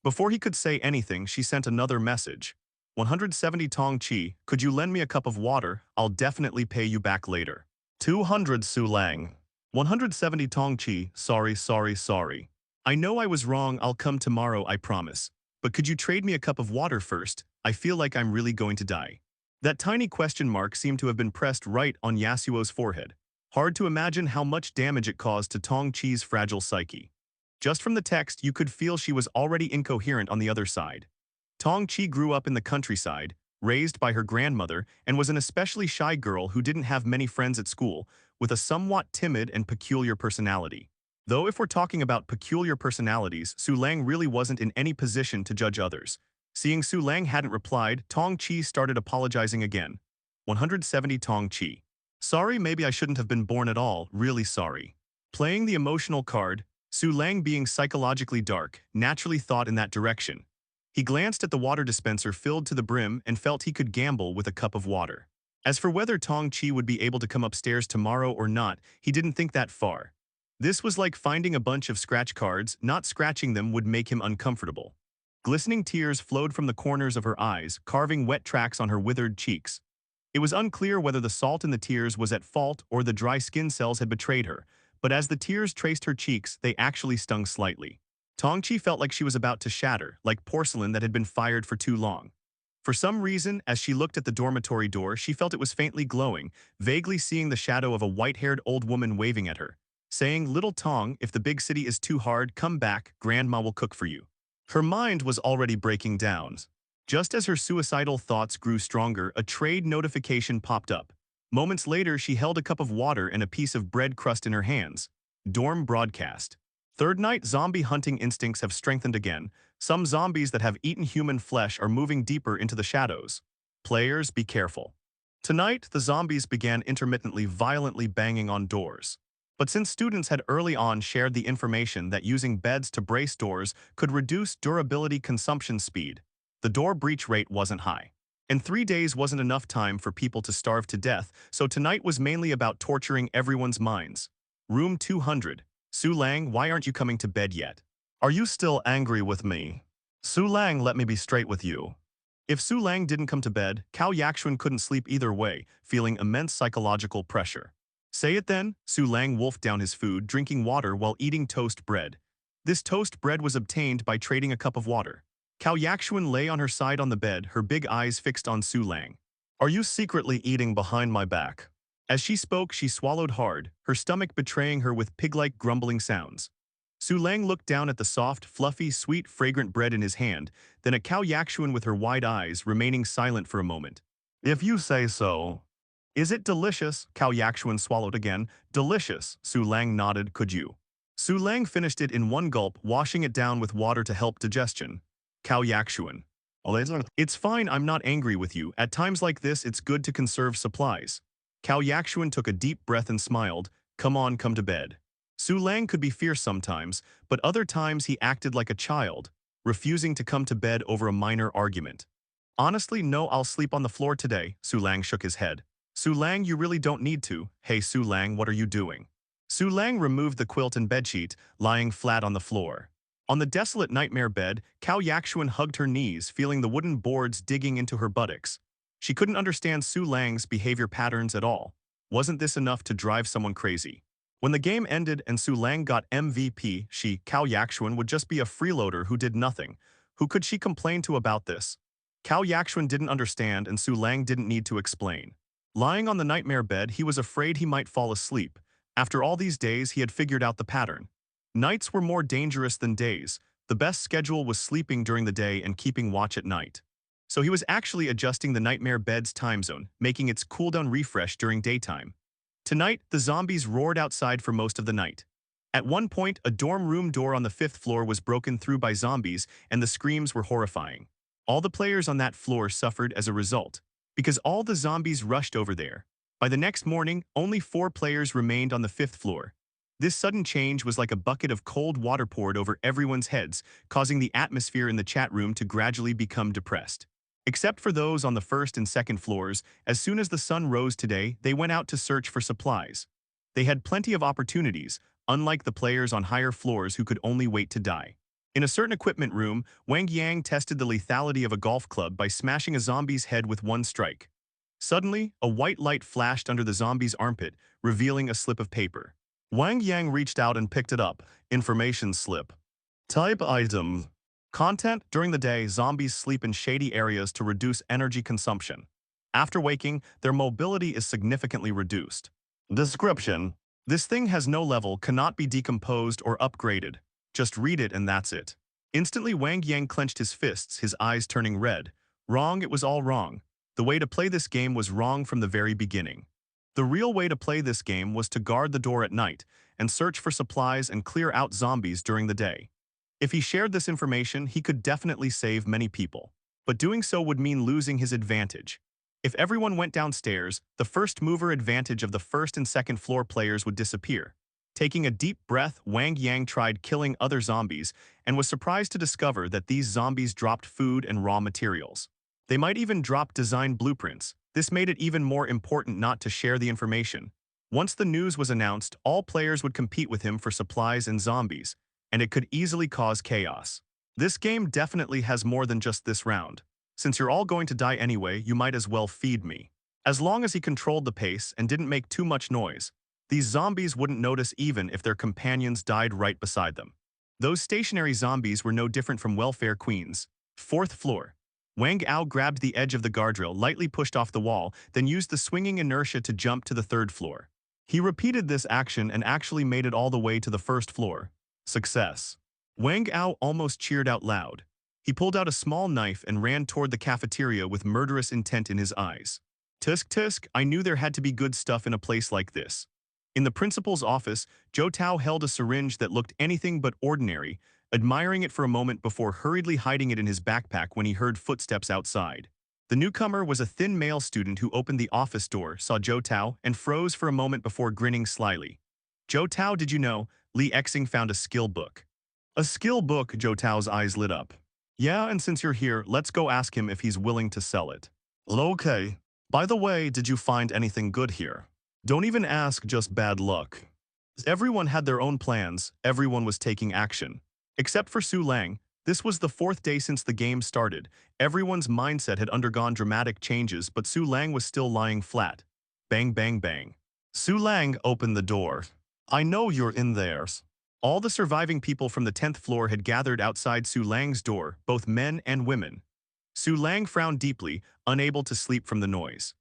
Before he could say anything, she sent another message. 170 Tong Chi, could you lend me a cup of water? I'll definitely pay you back later. 200 Su Lang. 170 Tong Chi, sorry. I know I was wrong, I'll come tomorrow, I promise. But could you trade me a cup of water first? I feel like I'm really going to die. That tiny question mark seemed to have been pressed right on Yasuo's forehead. Hard to imagine how much damage it caused to Tong Chi's fragile psyche. Just from the text, you could feel she was already incoherent on the other side. Tong Chi grew up in the countryside, raised by her grandmother, and was an especially shy girl who didn't have many friends at school, with a somewhat timid and peculiar personality. Though if we're talking about peculiar personalities, Su Lang really wasn't in any position to judge others. Seeing Su Lang hadn't replied, Tong Chi started apologizing again. 170 Tong Chi. Sorry, maybe I shouldn't have been born at all, really sorry. Playing the emotional card, Su Lang, being psychologically dark, naturally thought in that direction. He glanced at the water dispenser filled to the brim and felt he could gamble with a cup of water. As for whether Tong Chi would be able to come upstairs tomorrow or not, he didn't think that far. This was like finding a bunch of scratch cards. Not scratching them would make him uncomfortable. Glistening tears flowed from the corners of her eyes, carving wet tracks on her withered cheeks. It was unclear whether the salt in the tears was at fault or the dry skin cells had betrayed her, but as the tears traced her cheeks, they actually stung slightly. Tong Chi felt like she was about to shatter, like porcelain that had been fired for too long. For some reason, as she looked at the dormitory door, she felt it was faintly glowing, vaguely seeing the shadow of a white-haired old woman waving at her, saying, "Little Tong, if the big city is too hard, come back, Grandma will cook for you." Her mind was already breaking down. Just as her suicidal thoughts grew stronger, a trade notification popped up. Moments later, she held a cup of water and a piece of bread crust in her hands. Dorm broadcast. Third night, zombie hunting instincts have strengthened again. Some zombies that have eaten human flesh are moving deeper into the shadows. Players, be careful. Tonight, the zombies began intermittently violently banging on doors. But since students had early on shared the information that using beds to brace doors could reduce durability consumption speed, the door breach rate wasn't high. And 3 days wasn't enough time for people to starve to death, so tonight was mainly about torturing everyone's minds. Room 200. Su Lang, why aren't you coming to bed yet? Are you still angry with me? Su Lang, let me be straight with you. If Su Lang didn't come to bed, Cao Yaxuan couldn't sleep either way, feeling immense psychological pressure. Say it then, Su Lang wolfed down his food, drinking water while eating toast bread. This toast bread was obtained by trading a cup of water. Cao Yaxuan lay on her side on the bed, her big eyes fixed on Su Lang. Are you secretly eating behind my back? As she spoke, she swallowed hard, her stomach betraying her with pig-like grumbling sounds. Su Lang looked down at the soft, fluffy, sweet, fragrant bread in his hand, then at Cao Yaxuan with her wide eyes, remaining silent for a moment. If you say so. Is it delicious? Cao Yaxuan swallowed again. Delicious, Su Lang nodded. Could you? Su Lang finished it in one gulp, washing it down with water to help digestion. Cao Yaxuan. It's fine, I'm not angry with you. At times like this, it's good to conserve supplies. Cao Yaxuan took a deep breath and smiled. Come on, come to bed. Su Lang could be fierce sometimes, but other times he acted like a child, refusing to come to bed over a minor argument. Honestly, no, I'll sleep on the floor today, Su Lang shook his head. Su Lang, you really don't need to. Hey Su Lang, what are you doing? Su Lang removed the quilt and bedsheet, lying flat on the floor. On the desolate nightmare bed, Cao Yaxuan hugged her knees, feeling the wooden boards digging into her buttocks. She couldn't understand Su Lang's behavior patterns at all. Wasn't this enough to drive someone crazy? When the game ended and Su Lang got MVP, she, Cao Yaxuan, would just be a freeloader who did nothing. Who could she complain to about this? Cao Yaxuan didn't understand and Su Lang didn't need to explain. Lying on the nightmare bed, he was afraid he might fall asleep. After all these days, he had figured out the pattern. Nights were more dangerous than days. The best schedule was sleeping during the day and keeping watch at night. So he was actually adjusting the nightmare bed's time zone, making its cooldown refresh during daytime. Tonight, the zombies roared outside for most of the night. At one point, a dorm room door on the 5th floor was broken through by zombies, and the screams were horrifying. All the players on that floor suffered as a result, because all the zombies rushed over there. By the next morning, only 4 players remained on the 5th floor. This sudden change was like a bucket of cold water poured over everyone's heads, causing the atmosphere in the chat room to gradually become depressed. Except for those on the 1st and 2nd floors, as soon as the sun rose today, they went out to search for supplies. They had plenty of opportunities, unlike the players on higher floors who could only wait to die. In a certain equipment room, Wang Yang tested the lethality of a golf club by smashing a zombie's head with one strike. Suddenly, a white light flashed under the zombie's armpit, revealing a slip of paper. Wang Yang reached out and picked it up. Information slip. Type item. Content: during the day, zombies sleep in shady areas to reduce energy consumption. After waking, their mobility is significantly reduced. Description: this thing has no level, cannot be decomposed or upgraded. Just read it and that's it. Instantly, Wang Yang clenched his fists, his eyes turning red. Wrong, it was all wrong. The way to play this game was wrong from the very beginning. The real way to play this game was to guard the door at night and search for supplies and clear out zombies during the day. If he shared this information, he could definitely save many people. But doing so would mean losing his advantage. If everyone went downstairs, the first mover advantage of the 1st and 2nd floor players would disappear. Taking a deep breath, Wang Yang tried killing other zombies and was surprised to discover that these zombies dropped food and raw materials. They might even drop design blueprints. This made it even more important not to share the information. Once the news was announced, all players would compete with him for supplies and zombies, and it could easily cause chaos. This game definitely has more than just this round. Since you're all going to die anyway, you might as well feed me. As long as he controlled the pace and didn't make too much noise, these zombies wouldn't notice even if their companions died right beside them. Those stationary zombies were no different from welfare queens. 4th floor. Wang Ao grabbed the edge of the guardrail, lightly pushed off the wall, then used the swinging inertia to jump to the third floor. He repeated this action and actually made it all the way to the first floor. Success. Wang Ao almost cheered out loud. He pulled out a small knife and ran toward the cafeteria with murderous intent in his eyes. Tusk tusk, I knew there had to be good stuff in a place like this. In the principal's office, Zhou Tao held a syringe that looked anything but ordinary, admiring it for a moment before hurriedly hiding it in his backpack when he heard footsteps outside. The newcomer was a thin male student who opened the office door, saw Zhou Tao, and froze for a moment before grinning slyly. Zhou Tao, did you know, Li Xing found a skill book. A skill book, Zhou Tao's eyes lit up. Yeah, and since you're here, let's go ask him if he's willing to sell it. Okay. By the way, did you find anything good here? Don't even ask, just bad luck. Everyone had their own plans, everyone was taking action. Except for Su Lang, this was the fourth day since the game started. Everyone's mindset had undergone dramatic changes, but Su Lang was still lying flat. Bang, bang, bang. Su Lang opened the door. I know you're in there. All the surviving people from the 10th floor had gathered outside Su Lang's door, both men and women. Su Lang frowned deeply, unable to sleep from the noise.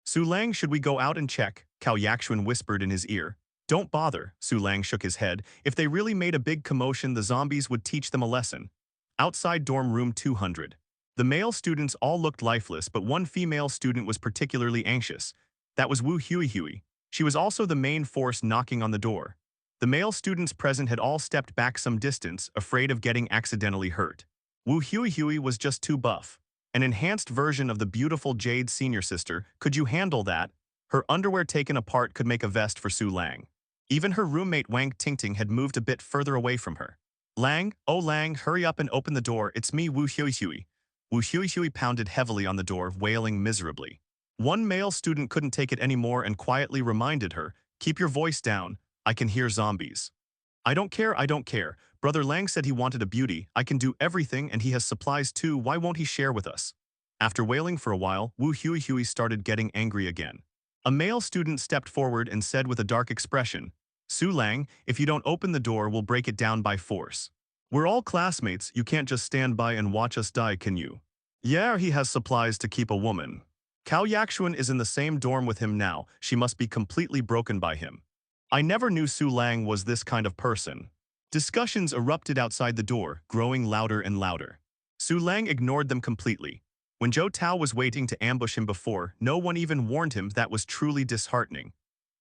Su Lang, should we go out and check? Cao Yaxuan whispered in his ear. Don't bother, Su Lang shook his head. If they really made a big commotion, the zombies would teach them a lesson. Outside dorm room 200. The male students all looked lifeless, but one female student was particularly anxious. That was Wu Huihui. She was also the main force knocking on the door. The male students present had all stepped back some distance, afraid of getting accidentally hurt. Wu Huihui was just too buff. An enhanced version of the beautiful Jade's senior sister. Could you handle that? Her underwear taken apart could make a vest for Su Lang. Even her roommate Wang Tingting had moved a bit further away from her. Lang, oh Lang, hurry up and open the door, it's me, Wu Huihui. Wu Huihui pounded heavily on the door, wailing miserably. One male student couldn't take it anymore and quietly reminded her, keep your voice down, I can hear zombies. I don't care. Brother Lang said he wanted a beauty. I can do everything and he has supplies too, why won't he share with us? After wailing for a while, Wu Huihui started getting angry again. A male student stepped forward and said with a dark expression, Su Lang, if you don't open the door, we'll break it down by force. We're all classmates, you can't just stand by and watch us die, can you? Yeah, he has supplies to keep a woman. Cao Yaxuan is in the same dorm with him now, she must be completely broken by him. I never knew Su Lang was this kind of person. Discussions erupted outside the door, growing louder and louder. Su Lang ignored them completely. When Zhou Tao was waiting to ambush him before, no one even warned him. That was truly disheartening.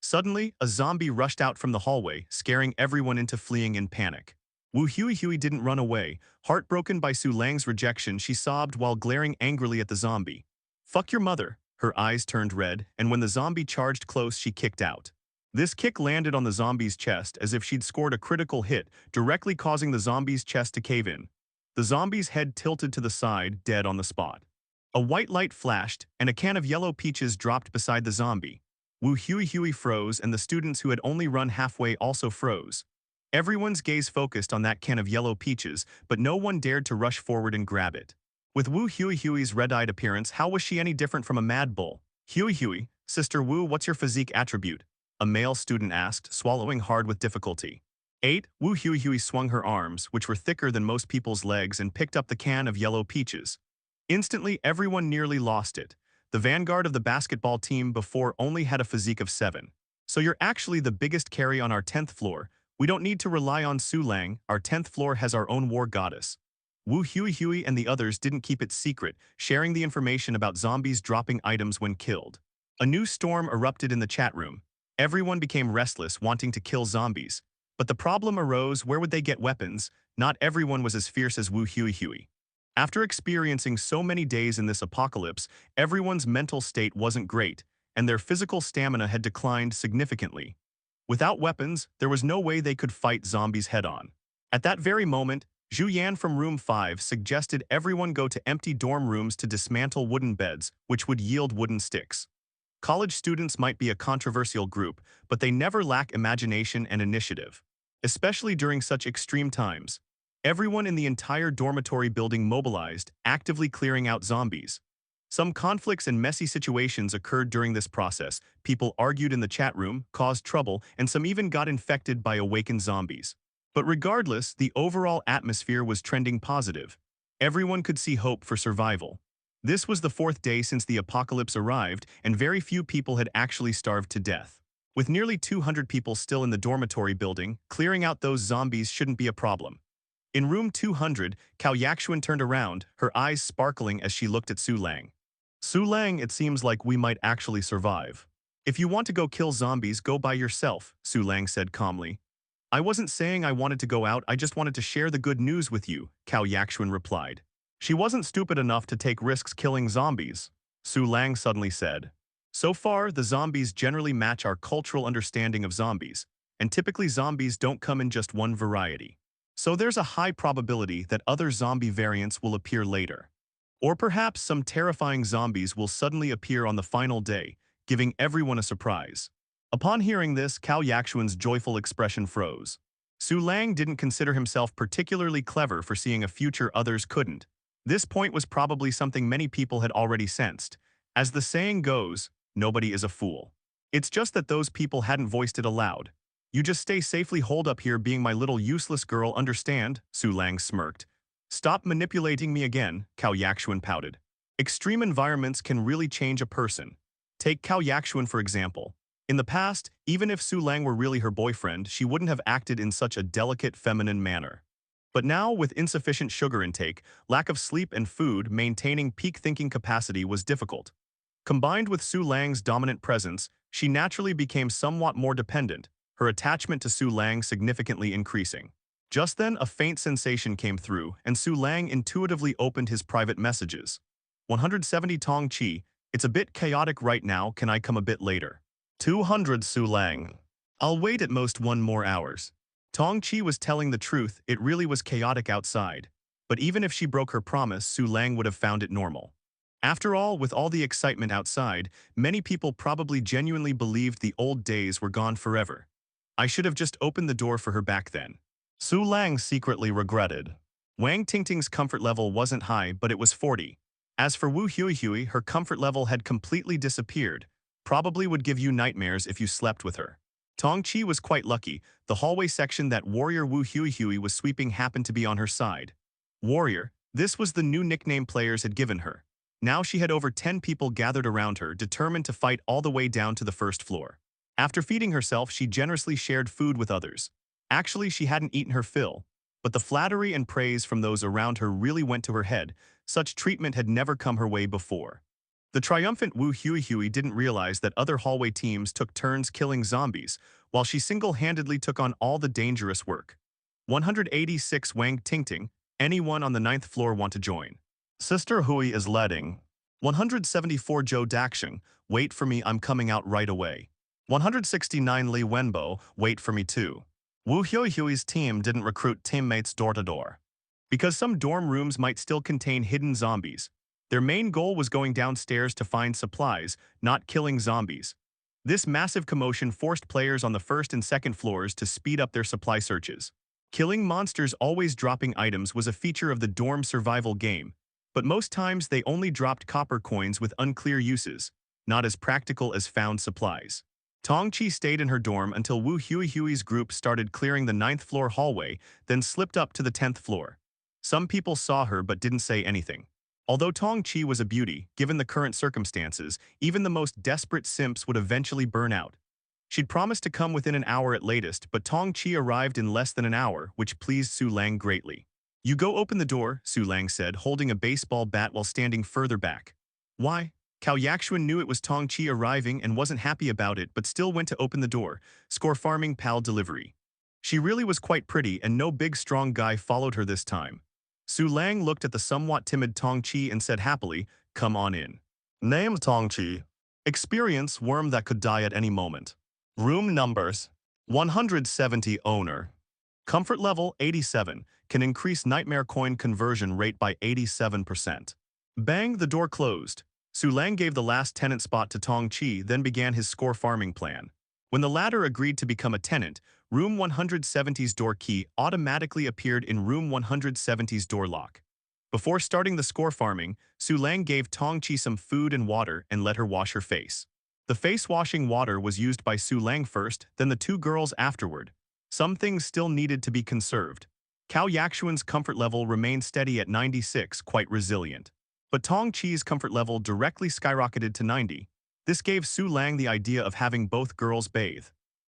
Suddenly, a zombie rushed out from the hallway, scaring everyone into fleeing in panic. Wu Huihui didn't run away. Heartbroken by Su Lang's rejection, she sobbed while glaring angrily at the zombie. Fuck your mother. Her eyes turned red, and when the zombie charged close, she kicked out. This kick landed on the zombie's chest as if she'd scored a critical hit, directly causing the zombie's chest to cave in. The zombie's head tilted to the side, dead on the spot. A white light flashed, and a can of yellow peaches dropped beside the zombie. Wu Huihui froze, and the students who had only run halfway also froze. Everyone's gaze focused on that can of yellow peaches, but no one dared to rush forward and grab it. With Wu Huihui's red-eyed appearance, how was she any different from a mad bull? Huihui, Sister Wu, what's your physique attribute? A male student asked, swallowing hard with difficulty. 8. Wu Huihui swung her arms, which were thicker than most people's legs, and picked up the can of yellow peaches. Instantly, everyone nearly lost it. The vanguard of the basketball team before only had a physique of 7. So you're actually the biggest carry on our 10th floor. We don't need to rely on Su Lang, our 10th floor has our own war goddess. Wu Huihui and the others didn't keep it secret, sharing the information about zombies dropping items when killed. A new storm erupted in the chat room. Everyone became restless, wanting to kill zombies. But the problem arose, where would they get weapons? Not everyone was as fierce as Wu Huihui. After experiencing so many days in this apocalypse, everyone's mental state wasn't great, and their physical stamina had declined significantly. Without weapons, there was no way they could fight zombies head-on. At that very moment, Zhu Yan from room 5 suggested everyone go to empty dorm rooms to dismantle wooden beds, which would yield wooden sticks. College students might be a controversial group, but they never lack imagination and initiative. Especially during such extreme times. Everyone in the entire dormitory building mobilized, actively clearing out zombies. Some conflicts and messy situations occurred during this process. People argued in the chat room, caused trouble, and some even got infected by awakened zombies. But regardless, the overall atmosphere was trending positive. Everyone could see hope for survival. This was the fourth day since the apocalypse arrived, and very few people had actually starved to death. With nearly 200 people still in the dormitory building, clearing out those zombies shouldn't be a problem. In room 200, Cao Yaxuan turned around, her eyes sparkling as she looked at Su Lang. Su Lang, it seems like we might actually survive. If you want to go kill zombies, go by yourself, Su Lang said calmly. I wasn't saying I wanted to go out, I just wanted to share the good news with you, Cao Yaxuan replied. She wasn't stupid enough to take risks killing zombies, Su Lang suddenly said. So far, the zombies generally match our cultural understanding of zombies, and typically zombies don't come in just one variety. So there's a high probability that other zombie variants will appear later. Or perhaps some terrifying zombies will suddenly appear on the final day, giving everyone a surprise. Upon hearing this, Cao Yaxuan's joyful expression froze. Su Lang didn't consider himself particularly clever for seeing a future others couldn't. This point was probably something many people had already sensed. As the saying goes, nobody is a fool. It's just that those people hadn't voiced it aloud. You just stay safely holed up here being my little useless girl, understand? Su Lang smirked. Stop manipulating me again, Cao Yaxuan pouted. Extreme environments can really change a person. Take Cao Yaxuan for example. In the past, even if Su Lang were really her boyfriend, she wouldn't have acted in such a delicate feminine manner. But now, with insufficient sugar intake, lack of sleep and food, maintaining peak thinking capacity was difficult. Combined with Su Lang's dominant presence, she naturally became somewhat more dependent, her attachment to Su Lang significantly increasing. Just then, a faint sensation came through, and Su Lang intuitively opened his private messages. 170 Tong Chi, it's a bit chaotic right now, can I come a bit later? 200 Su Lang. I'll wait at most 1 more hours. Tong Chi was telling the truth, it really was chaotic outside. But even if she broke her promise, Su Lang would have found it normal. After all, with all the excitement outside, many people probably genuinely believed the old days were gone forever. I should have just opened the door for her back then. Su Lang secretly regretted. Wang Tingting's comfort level wasn't high, but it was 40. As for Wu Huihui, her comfort level had completely disappeared. Probably would give you nightmares if you slept with her. Tong Chi was quite lucky. The hallway section that warrior Wu Huihui was sweeping happened to be on her side. Warrior, this was the new nickname players had given her. Now she had over 10 people gathered around her, determined to fight all the way down to the first floor. After feeding herself, she generously shared food with others. Actually, she hadn't eaten her fill, but the flattery and praise from those around her really went to her head. Such treatment had never come her way before. The triumphant Wu Huihui didn't realize that other hallway teams took turns killing zombies, while she single-handedly took on all the dangerous work. 186 Wang Tingting, anyone on the 9th floor want to join? Sister Hui is leading. 174 Zhou Daxing, wait for me, I'm coming out right away. 169 Li Wenbo, wait for me too. Wu Huihui's team didn't recruit teammates door to door. Because some dorm rooms might still contain hidden zombies, their main goal was going downstairs to find supplies, not killing zombies. This massive commotion forced players on the first and second floors to speed up their supply searches. Killing monsters always dropping items was a feature of the dorm survival game, but most times they only dropped copper coins with unclear uses, not as practical as found supplies. Tong Chi stayed in her dorm until Wu Huihui's group started clearing the 9th floor hallway, then slipped up to the 10th floor. Some people saw her but didn't say anything. Although Tong Chi was a beauty, given the current circumstances, even the most desperate simps would eventually burn out. She'd promised to come within an hour at latest, but Tong Chi arrived in less than an hour, which pleased Su Lang greatly. You go open the door, Su Lang said, holding a baseball bat while standing further back. Why? Cao Yaxuan knew it was Tong Chi arriving and wasn't happy about it, but still went to open the door. Score farming pal delivery. She really was quite pretty, and no big strong guy followed her this time. Su Lang looked at the somewhat timid Tong Chi and said happily, come on in. Name Tong Chi. Experience worm that could die at any moment. Room numbers. 170 owner. Comfort level 87, can increase nightmare coin conversion rate by 87%. Bang, the door closed. Su Lang gave the last tenant spot to Tong Chi, then began his score farming plan. When the latter agreed to become a tenant, Room 170's door key automatically appeared in Room 170's door lock. Before starting the score farming, Su Lang gave Tong Chi some food and water and let her wash her face. The face-washing water was used by Su Lang first, then the 2 girls afterward. Some things still needed to be conserved. Cao Yaxuan's comfort level remained steady at 96, quite resilient. But Tong Chi's comfort level directly skyrocketed to 90. This gave Su Lang the idea of having both girls bathe.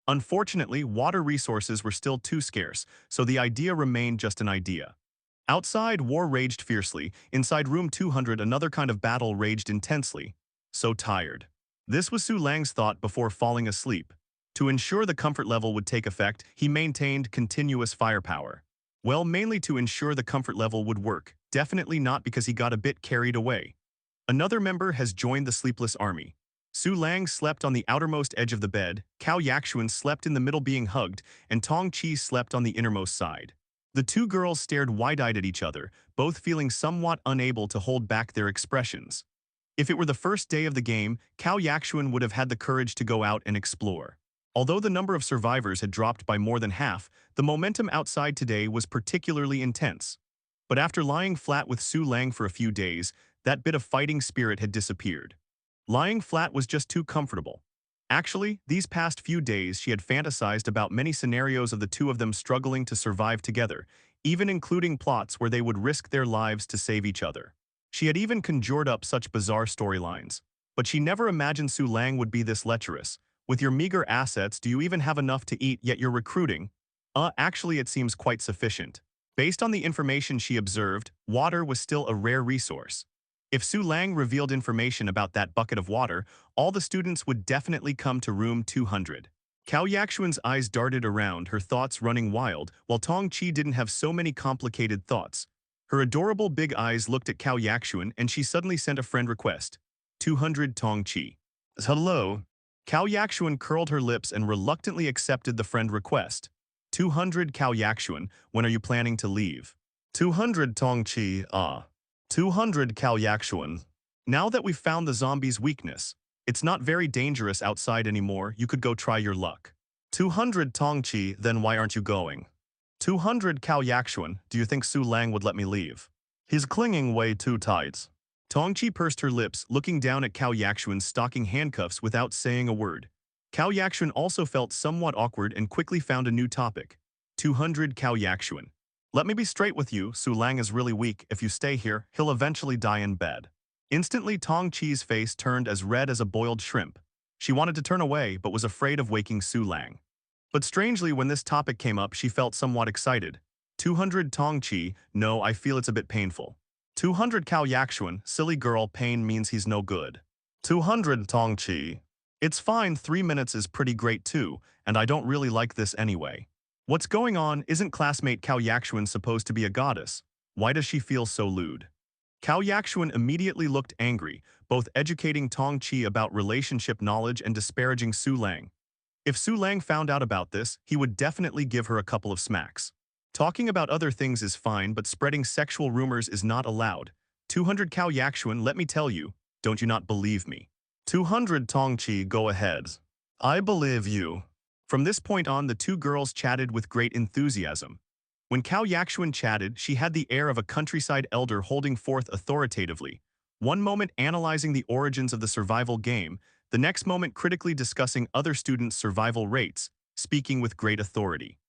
Unfortunately, water resources were still too scarce, so the idea remained just an idea. Outside, war raged fiercely. Inside room 200, another kind of battle raged intensely. So tired. This was Su Lang's thought before falling asleep. To ensure the comfort level would take effect, he maintained continuous firepower. Well, mainly to ensure the comfort level would work, definitely not because he got a bit carried away. Another member has joined the sleepless army. Su Lang slept on the outermost edge of the bed, Cao Yaxuan slept in the middle being hugged, and Tong Chi slept on the innermost side. The two girls stared wide-eyed at each other, both feeling somewhat unable to hold back their expressions. If it were the first day of the game, Cao Yaxuan would have had the courage to go out and explore. Although the number of survivors had dropped by more than half, the momentum outside today was particularly intense. But after lying flat with Su Lang for a few days, that bit of fighting spirit had disappeared. Lying flat was just too comfortable. Actually, these past few days she had fantasized about many scenarios of the two of them struggling to survive together, even including plots where they would risk their lives to save each other. She had even conjured up such bizarre storylines. But she never imagined Su Lang would be this lecherous. With your meager assets, do you even have enough to eat yet you're recruiting? Actually it seems quite sufficient. Based on the information she observed, water was still a rare resource. If Su Lang revealed information about that bucket of water, all the students would definitely come to room 200. Cao Yaxuan's eyes darted around, her thoughts running wild, while Tong Chi didn't have so many complicated thoughts. Her adorable big eyes looked at Cao Yaxuan and she suddenly sent a friend request. 200 Tong Chi. Hello. Cao Yaxuan curled her lips and reluctantly accepted the friend request. 200 Cao Yaxuan, when are you planning to leave? 200 Tong Chi, 200 Cao Yaxuan. Now that we've found the zombie's weakness, it's not very dangerous outside anymore, you could go try your luck. 200 Tong Chi, then why aren't you going? 200 Cao Yaxuan, do you think Su Lang would let me leave? He's clinging way too tight. Tong Chi pursed her lips, looking down at Cao Yaxuan's stocking handcuffs without saying a word. Cao Yaxuan also felt somewhat awkward and quickly found a new topic. 200 Cao Yaxuan. Let me be straight with you, Su Lang is really weak. If you stay here, he'll eventually die in bed. Instantly, Tong Chi's face turned as red as a boiled shrimp. She wanted to turn away, but was afraid of waking Su Lang. But strangely, when this topic came up, she felt somewhat excited. 200 Tong Chi, no, I feel it's a bit painful. 200 Cao Yaxuan, silly girl, pain means he's no good. 200 Tong Chi. It's fine, 3 minutes is pretty great too, and I don't really like this anyway. What's going on? Isn't classmate Cao Yaxuan supposed to be a goddess? Why does she feel so lewd? Cao Yaxuan immediately looked angry, both educating Tong Chi about relationship knowledge and disparaging Su Lang. If Su Lang found out about this, he would definitely give her a couple of smacks. Talking about other things is fine, but spreading sexual rumors is not allowed. 200 Cao Yaxuan, let me tell you, don't you not believe me? 200 Tong Chi, go ahead. I believe you. From this point on, the two girls chatted with great enthusiasm. When Cao Yaxuan chatted, she had the air of a countryside elder holding forth authoritatively. One moment analyzing the origins of the survival game, the next moment critically discussing other students' survival rates, speaking with great authority.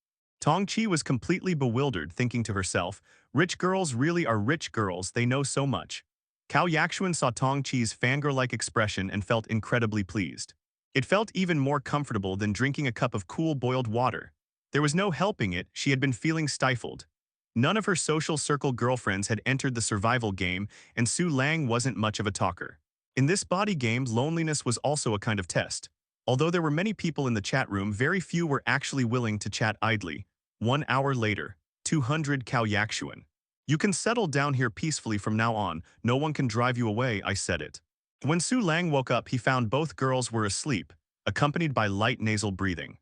Tong Chi was completely bewildered, thinking to herself, rich girls really are rich girls, they know so much. Cao Yaxuan saw Tong Chi's fangirl-like expression and felt incredibly pleased. It felt even more comfortable than drinking a cup of cool boiled water. There was no helping it, she had been feeling stifled. None of her social circle girlfriends had entered the survival game, and Su Lang wasn't much of a talker. In this body game, loneliness was also a kind of test. Although there were many people in the chat room, very few were actually willing to chat idly. 1 hour later, 200 Cao Yaxuan. You can settle down here peacefully from now on, no one can drive you away, I said it. When Su Lang woke up, he found both girls were asleep, accompanied by light nasal breathing.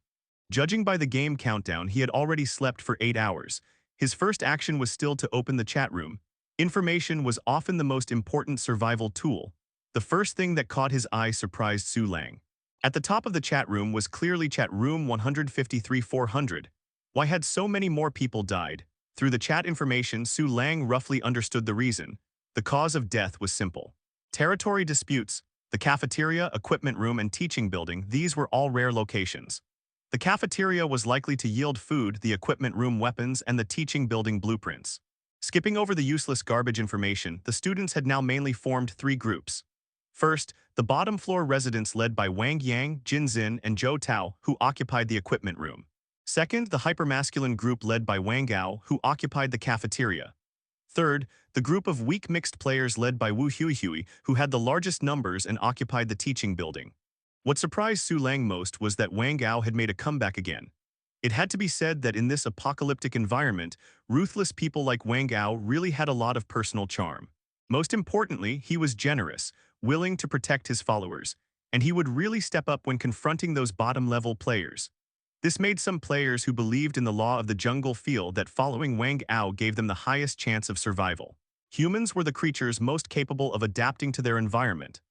Judging by the game countdown, he had already slept for 8 hours. His first action was still to open the chat room. Information was often the most important survival tool. The first thing that caught his eye surprised Su Lang. At the top of the chat room was clearly chat room 153-400. Why had so many more people died? Through the chat information, Su Lang roughly understood the reason. The cause of death was simple. Territory disputes, the cafeteria, equipment room, and teaching building, these were all rare locations. The cafeteria was likely to yield food, the equipment room weapons, and the teaching building blueprints. Skipping over the useless garbage information, the students had now mainly formed three groups. First, the bottom floor residents led by Wang Yang, Jin Xin, and Zhou Tao, who occupied the equipment room. Second, the hypermasculine group led by Wang Gao, who occupied the cafeteria. Third, the group of weak mixed players led by Wu Huihui, who had the largest numbers and occupied the teaching building. What surprised Su Lang most was that Wang Gao had made a comeback again. It had to be said that in this apocalyptic environment, ruthless people like Wang Gao really had a lot of personal charm. Most importantly, he was generous, willing to protect his followers, and he would really step up when confronting those bottom-level players. This made some players who believed in the law of the jungle feel that following Wang Ao gave them the highest chance of survival. Humans were the creatures most capable of adapting to their environment.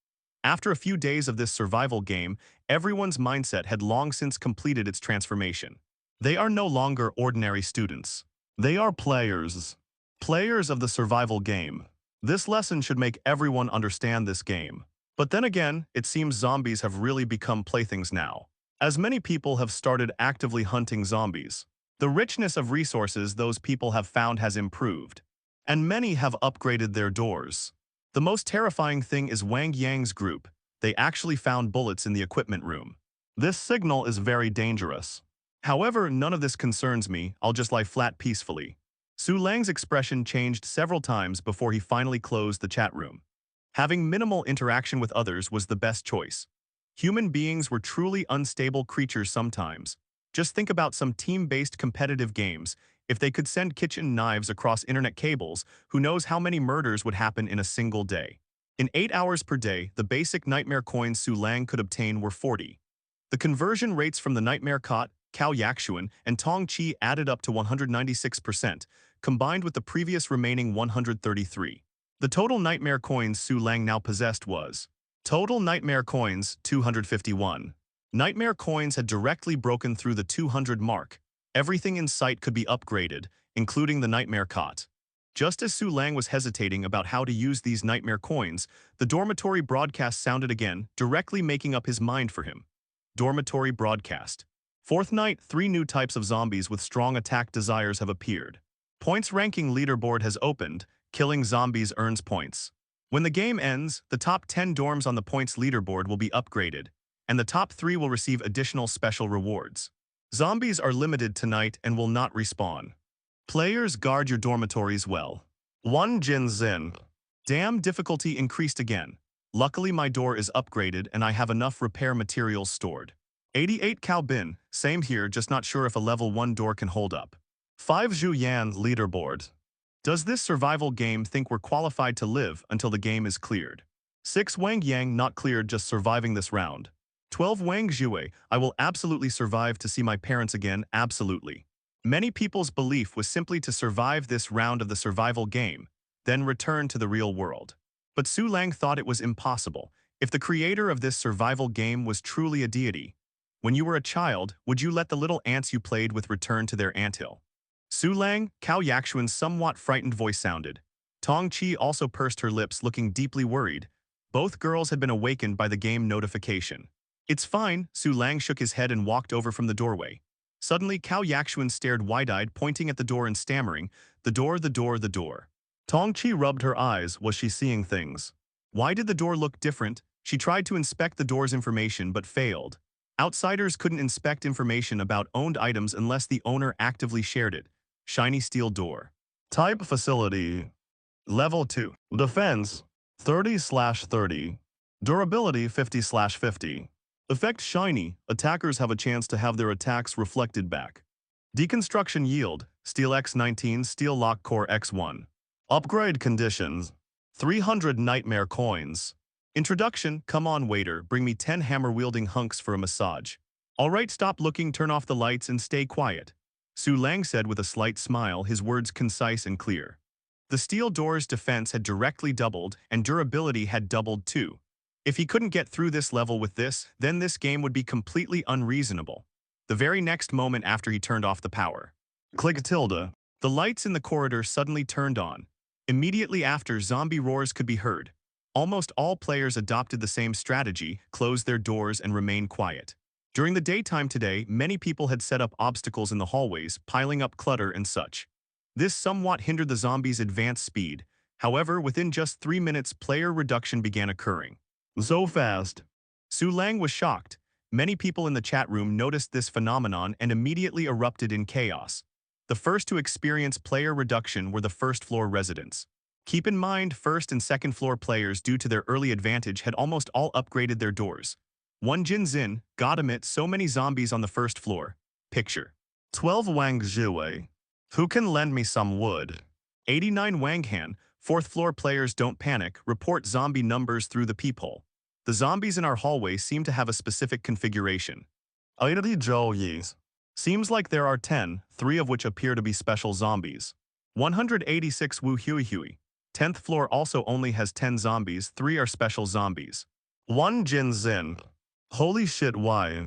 After a few days of this survival game, everyone's mindset had long since completed its transformation. They are no longer ordinary students. They are players. Players of the survival game. This lesson should make everyone understand this game. But then again, it seems zombies have really become playthings now, as many people have started actively hunting zombies. The richness of resources those people have found has improved, and many have upgraded their doors. The most terrifying thing is Wang Yang's group. They actually found bullets in the equipment room. This signal is very dangerous. However, none of this concerns me. I'll just lie flat peacefully. Su Lang's expression changed several times before he finally closed the chat room. Having minimal interaction with others was the best choice. Human beings were truly unstable creatures sometimes. Just think about some team-based competitive games. If they could send kitchen knives across internet cables, who knows how many murders would happen in a single day. In 8 hours per day, the basic nightmare coins Su Lang could obtain were 40. The conversion rates from the nightmare cot, Cao Yakshuan, and Tong Chi added up to 196%, combined with the previous remaining 133. The total nightmare coins Su Lang now possessed was total nightmare coins, 251. Nightmare coins had directly broken through the 200 mark. Everything in sight could be upgraded, including the nightmare cot. Just as Su Lang was hesitating about how to use these nightmare coins, the dormitory broadcast sounded again, directly making up his mind for him. Dormitory broadcast. Fourth night, 3 new types of zombies with strong attack desires have appeared. Points ranking leaderboard has opened. Killing zombies earns points. When the game ends, the top 10 dorms on the points leaderboard will be upgraded, and the top 3 will receive additional special rewards. Zombies are limited tonight and will not respawn. Players, guard your dormitories well. 1 Jin Xin. Damn, difficulty increased again. Luckily my door is upgraded and I have enough repair materials stored. 88 Cao Bin, same here, just not sure if a level 1 door can hold up. 5 Zhu Yan leaderboard. Does this survival game think we're qualified to live until the game is cleared? 6 Wang Yang not cleared, just surviving this round. 12 Wang Zhui, I will absolutely survive to see my parents again, absolutely. Many people's belief was simply to survive this round of the survival game, then return to the real world. But Su Lang thought it was impossible. If the creator of this survival game was truly a deity, when you were a child, would you let the little ants you played with return to their anthill? Su Lang, Cao Yakshuan's somewhat frightened voice sounded. Tong Chi also pursed her lips, looking deeply worried. Both girls had been awakened by the game notification. It's fine, Su Lang shook his head and walked over from the doorway. Suddenly, Cao Yakshuan stared wide-eyed, pointing at the door and stammering, "The door, the door, the door." Tong Chi rubbed her eyes. Was she seeing things? Why did the door look different? She tried to inspect the door's information but failed. Outsiders couldn't inspect information about owned items unless the owner actively shared it. Shiny steel door. Type facility. Level 2. Defense 30/30. Durability 50/50. Effect shiny. Attackers have a chance to have their attacks reflected back. Deconstruction yield. Steel X19, Steel Lock Core X1. Upgrade conditions. 300 nightmare coins. Introduction. Come on waiter, bring me 10 hammer-wielding hunks for a massage. Alright, stop looking, turn off the lights and stay quiet. Su Lang said with a slight smile, his words concise and clear. The steel door's defense had directly doubled and durability had doubled too. If he couldn't get through this level with this, then this game would be completely unreasonable. The very next moment after he turned off the power. Click tilde. The lights in the corridor suddenly turned on. Immediately after, zombie roars could be heard. Almost all players adopted the same strategy, closed their doors and remained quiet. During the daytime today, many people had set up obstacles in the hallways, piling up clutter and such. This somewhat hindered the zombies' advance speed. However, within just 3 minutes, player reduction began occurring. So fast. Su Lang was shocked. Many people in the chat room noticed this phenomenon and immediately erupted in chaos. The first to experience player reduction were the first-floor residents. Keep in mind, first and second-floor players, due to their early advantage, had almost all upgraded their doors. One Jin Zin, God amid so many zombies on the first floor. Picture. 12 Wang Zhiwei. Who can lend me some wood? 89 Wang Han, fourth-floor players don't panic, report zombie numbers through the peephole. The zombies in our hallway seem to have a specific configuration. 80 Zhou Yis. Seems like there are 10, 3 of which appear to be special zombies. 186 Wu Hui Hui. 10th floor also only has 10 zombies, 3 are special zombies. 1 Jin Zin. Holy shit, why?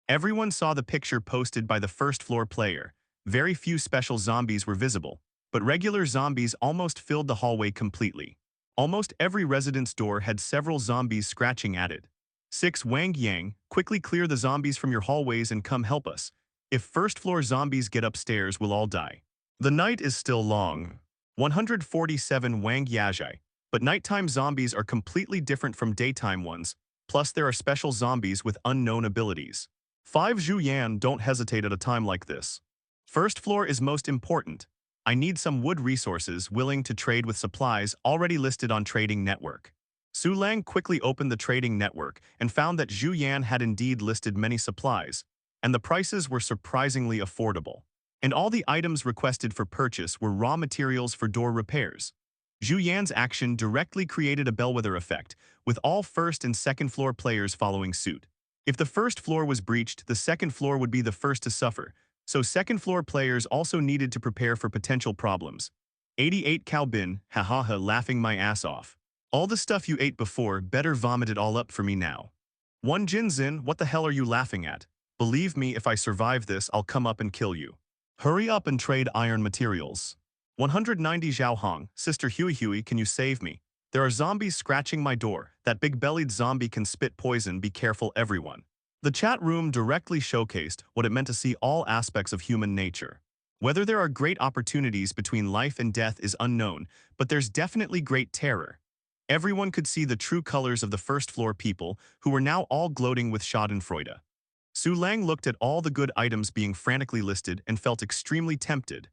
Everyone saw the picture posted by the first floor player. Very few special zombies were visible, but regular zombies almost filled the hallway completely. Almost every resident's door had several zombies scratching at it. 6 Wang Yang, quickly clear the zombies from your hallways and come help us. If first-floor zombies get upstairs, we'll all die. The night is still long. 147 Wang Yazhai. But nighttime zombies are completely different from daytime ones, plus there are special zombies with unknown abilities. 5 Zhu Yan, don't hesitate at a time like this. First floor is most important. I need some wood resources willing to trade with supplies already listed on Trading Network. Su Lang quickly opened the Trading Network and found that Zhu Yan had indeed listed many supplies, and the prices were surprisingly affordable. And all the items requested for purchase were raw materials for door repairs. Zhu Yan's action directly created a bellwether effect, with all first and second floor players following suit. If the first floor was breached, the second floor would be the first to suffer, so second-floor players also needed to prepare for potential problems. 88 Cao Bin, hahaha, laughing my ass off. All the stuff you ate before, better vomit it all up for me now. 1 Jin Zin, what the hell are you laughing at? Believe me, if I survive this, I'll come up and kill you. Hurry up and trade iron materials. 190 Zhao Hong, Sister Huey Huey, can you save me? There are zombies scratching my door. That big-bellied zombie can spit poison, be careful everyone. The chat room directly showcased what it meant to see all aspects of human nature. Whether there are great opportunities between life and death is unknown, but there's definitely great terror. Everyone could see the true colors of the first-floor people, who were now all gloating with schadenfreude. Su Lang looked at all the good items being frantically listed and felt extremely tempted.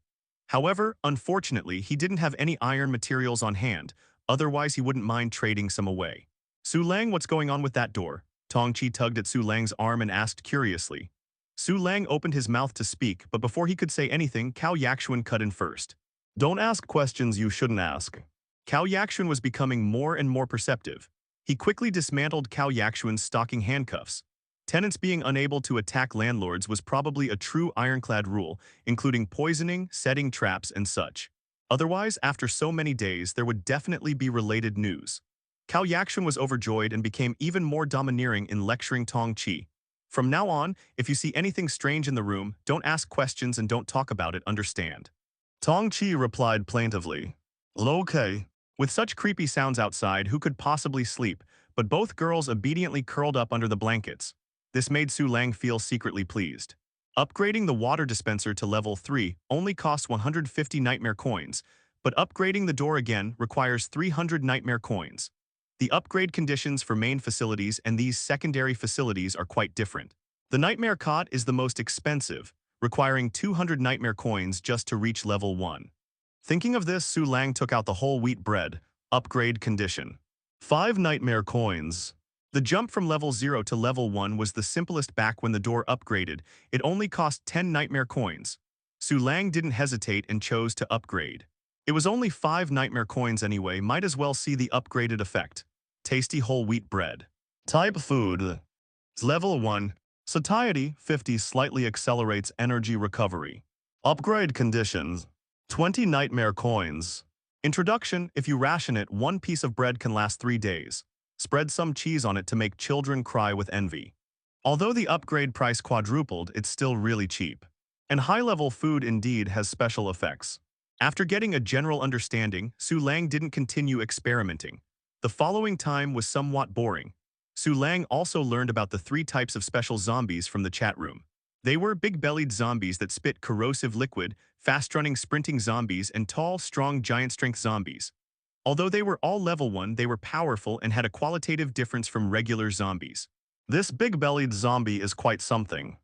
However, unfortunately, he didn't have any iron materials on hand, otherwise he wouldn't mind trading some away. Su Lang, what's going on with that door? Tong Chi tugged at Su Lang's arm and asked curiously. Su Lang opened his mouth to speak, but before he could say anything, Cao Yaxuan cut in first. Don't ask questions you shouldn't ask. Cao Yaxuan was becoming more and more perceptive. He quickly dismantled Cao Yaxuan's stocking handcuffs. Tenants being unable to attack landlords was probably a true ironclad rule, including poisoning, setting traps, and such. Otherwise, after so many days, there would definitely be related news. Cao Yaxuan was overjoyed and became even more domineering in lecturing Tong Chi. From now on, if you see anything strange in the room, don't ask questions and don't talk about it, understand? Tong Chi replied plaintively. Okay. With such creepy sounds outside, who could possibly sleep? But both girls obediently curled up under the blankets. This made Su Lang feel secretly pleased. Upgrading the water dispenser to level 3 only costs 150 nightmare coins, but upgrading the door again requires 300 nightmare coins. The upgrade conditions for main facilities and these secondary facilities are quite different. The nightmare cot is the most expensive, requiring 200 nightmare coins just to reach level 1. Thinking of this, Su Lang took out the whole wheat bread, upgrade condition. 5 nightmare coins. The jump from level 0 to level 1 was the simplest back when the door upgraded. It only cost 10 nightmare coins. Su Lang didn't hesitate and chose to upgrade. It was only 5 nightmare coins anyway, might as well see the upgraded effect. Tasty whole wheat bread. Type food. Level 1. Satiety 50 slightly accelerates energy recovery. Upgrade conditions. 20 nightmare coins. Introduction, if you ration it, 1 piece of bread can last 3 days. Spread some cheese on it to make children cry with envy. Although the upgrade price quadrupled, it's still really cheap. And high-level food indeed has special effects. After getting a general understanding, Su Lang didn't continue experimenting. The following time was somewhat boring. Su Lang also learned about the 3 types of special zombies from the chat room. They were big-bellied zombies that spit corrosive liquid, fast-running sprinting zombies, and tall, strong giant-strength zombies. Although they were all level 1, they were powerful and had a qualitative difference from regular zombies. This big-bellied zombie is quite something.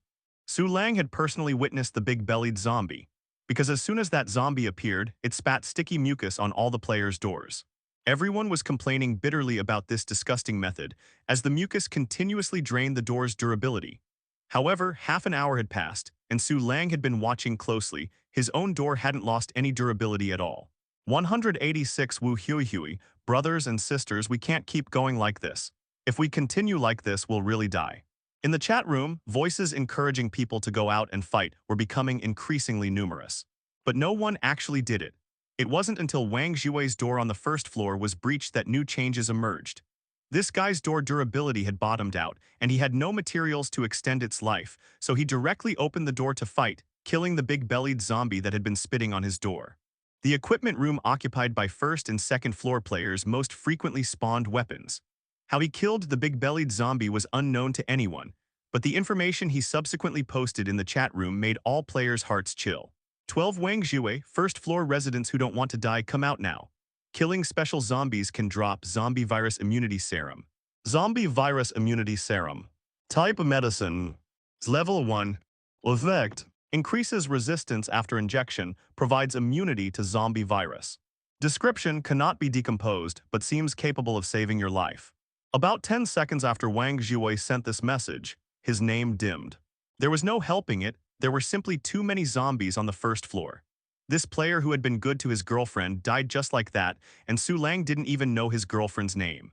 Su Lang had personally witnessed the big-bellied zombie, because as soon as that zombie appeared, it spat sticky mucus on all the players' doors. Everyone was complaining bitterly about this disgusting method, as the mucus continuously drained the door's durability. However, half an hour had passed, and Su Lang had been watching closely. His own door hadn't lost any durability at all. 186 Wu Hui Hui, brothers and sisters, we can't keep going like this. If we continue like this, we'll really die. In the chat room, voices encouraging people to go out and fight were becoming increasingly numerous. But no one actually did it. It wasn't until Wang Zhui's door on the first floor was breached that new changes emerged. This guy's door durability had bottomed out, and he had no materials to extend its life, so he directly opened the door to fight, killing the big-bellied zombie that had been spitting on his door. The equipment room occupied by first and second floor players most frequently spawned weapons. How he killed the big-bellied zombie was unknown to anyone, but the information he subsequently posted in the chat room made all players' hearts chill. 12 Wang Zhui, first floor residents who don't want to die, come out now. Killing special zombies can drop zombie virus immunity serum. Zombie virus immunity serum. Type of medicine. Level 1. Effect. Increases resistance after injection, provides immunity to zombie virus. Description: cannot be decomposed, but seems capable of saving your life. About 10 seconds after Wang Zhui sent this message, his name dimmed. There was no helping it, there were simply too many zombies on the first floor. This player who had been good to his girlfriend died just like that, and Su Lang didn't even know his girlfriend's name.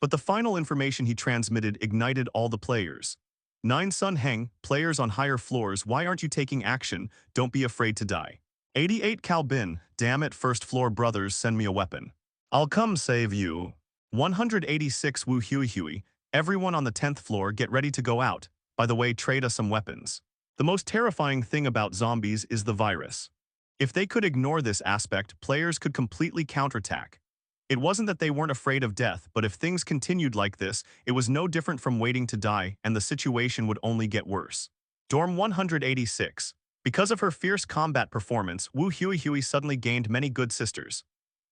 But the final information he transmitted ignited all the players. 9 Sun Heng, players on higher floors, why aren't you taking action? Don't be afraid to die. 88 Cao Bin, damn it, first floor brothers, send me a weapon. I'll come save you. 186 Wu Hui Hui, everyone on the 10th floor, get ready to go out. By the way, trade us some weapons. The most terrifying thing about zombies is the virus. If they could ignore this aspect, players could completely counterattack. It wasn't that they weren't afraid of death, but if things continued like this, it was no different from waiting to die, and the situation would only get worse. Dorm 186. Because of her fierce combat performance, Wu Hui Hui suddenly gained many good sisters.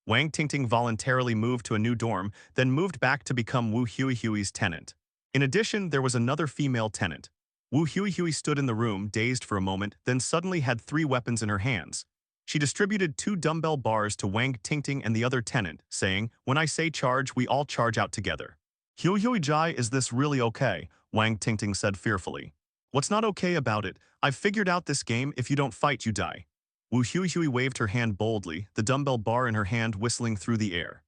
Wang Tingting voluntarily moved to a new dorm, then moved back to become Wu Hui Hui's tenant. In addition, there was another female tenant. Wu Hui Hui stood in the room, dazed for a moment, then suddenly had 3 weapons in her hands. She distributed 2 dumbbell bars to Wang Tingting and the other tenant, saying, "When I say charge, we all charge out together." "Hui Hui Jai, is this really okay?" Wang Tingting said fearfully. "What's not okay about it? I've figured out this game, if you don't fight, you die." Wu Hui Hui waved her hand boldly, the dumbbell bar in her hand whistling through the air.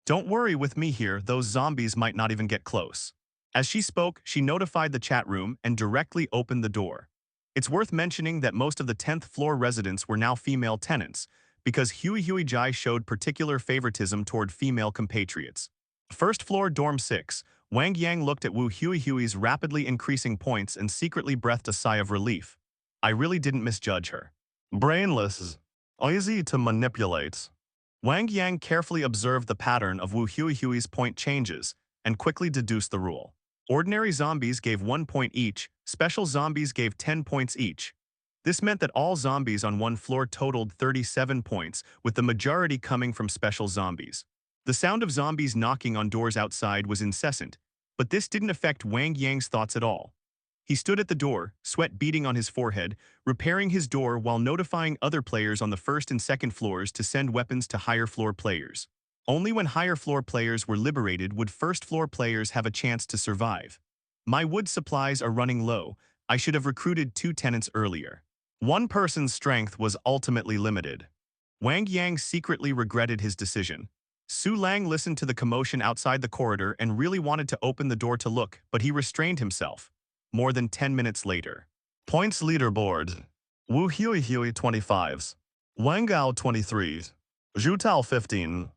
"Don't worry, with me here, those zombies might not even get close." As she spoke, she notified the chat room and directly opened the door. It's worth mentioning that most of the 10th floor residents were now female tenants, because Hui Hui Jai showed particular favoritism toward female compatriots. First floor dorm 6, Wang Yang looked at Wu Hui Hui's rapidly increasing points and secretly breathed a sigh of relief. I really didn't misjudge her. Brainless. Easy to manipulate. Wang Yang carefully observed the pattern of Wu Hui Hui's point changes and quickly deduced the rule. Ordinary zombies gave 1 point each, special zombies gave 10 points each. This meant that all zombies on one floor totaled 37 points, with the majority coming from special zombies. The sound of zombies knocking on doors outside was incessant, but this didn't affect Wang Yang's thoughts at all. He stood at the door, sweat beading on his forehead, repairing his door while notifying other players on the first and second floors to send weapons to higher floor players. Only when higher floor players were liberated would first floor players have a chance to survive. My wood supplies are running low. I should have recruited 2 tenants earlier. One person's strength was ultimately limited. Wang Yang secretly regretted his decision. Su Lang listened to the commotion outside the corridor and really wanted to open the door to look, but he restrained himself. More than 10 minutes later. Points leaderboard. Wu Hui Hui 25s. Wang Gao 23s. Zhu Tao 15.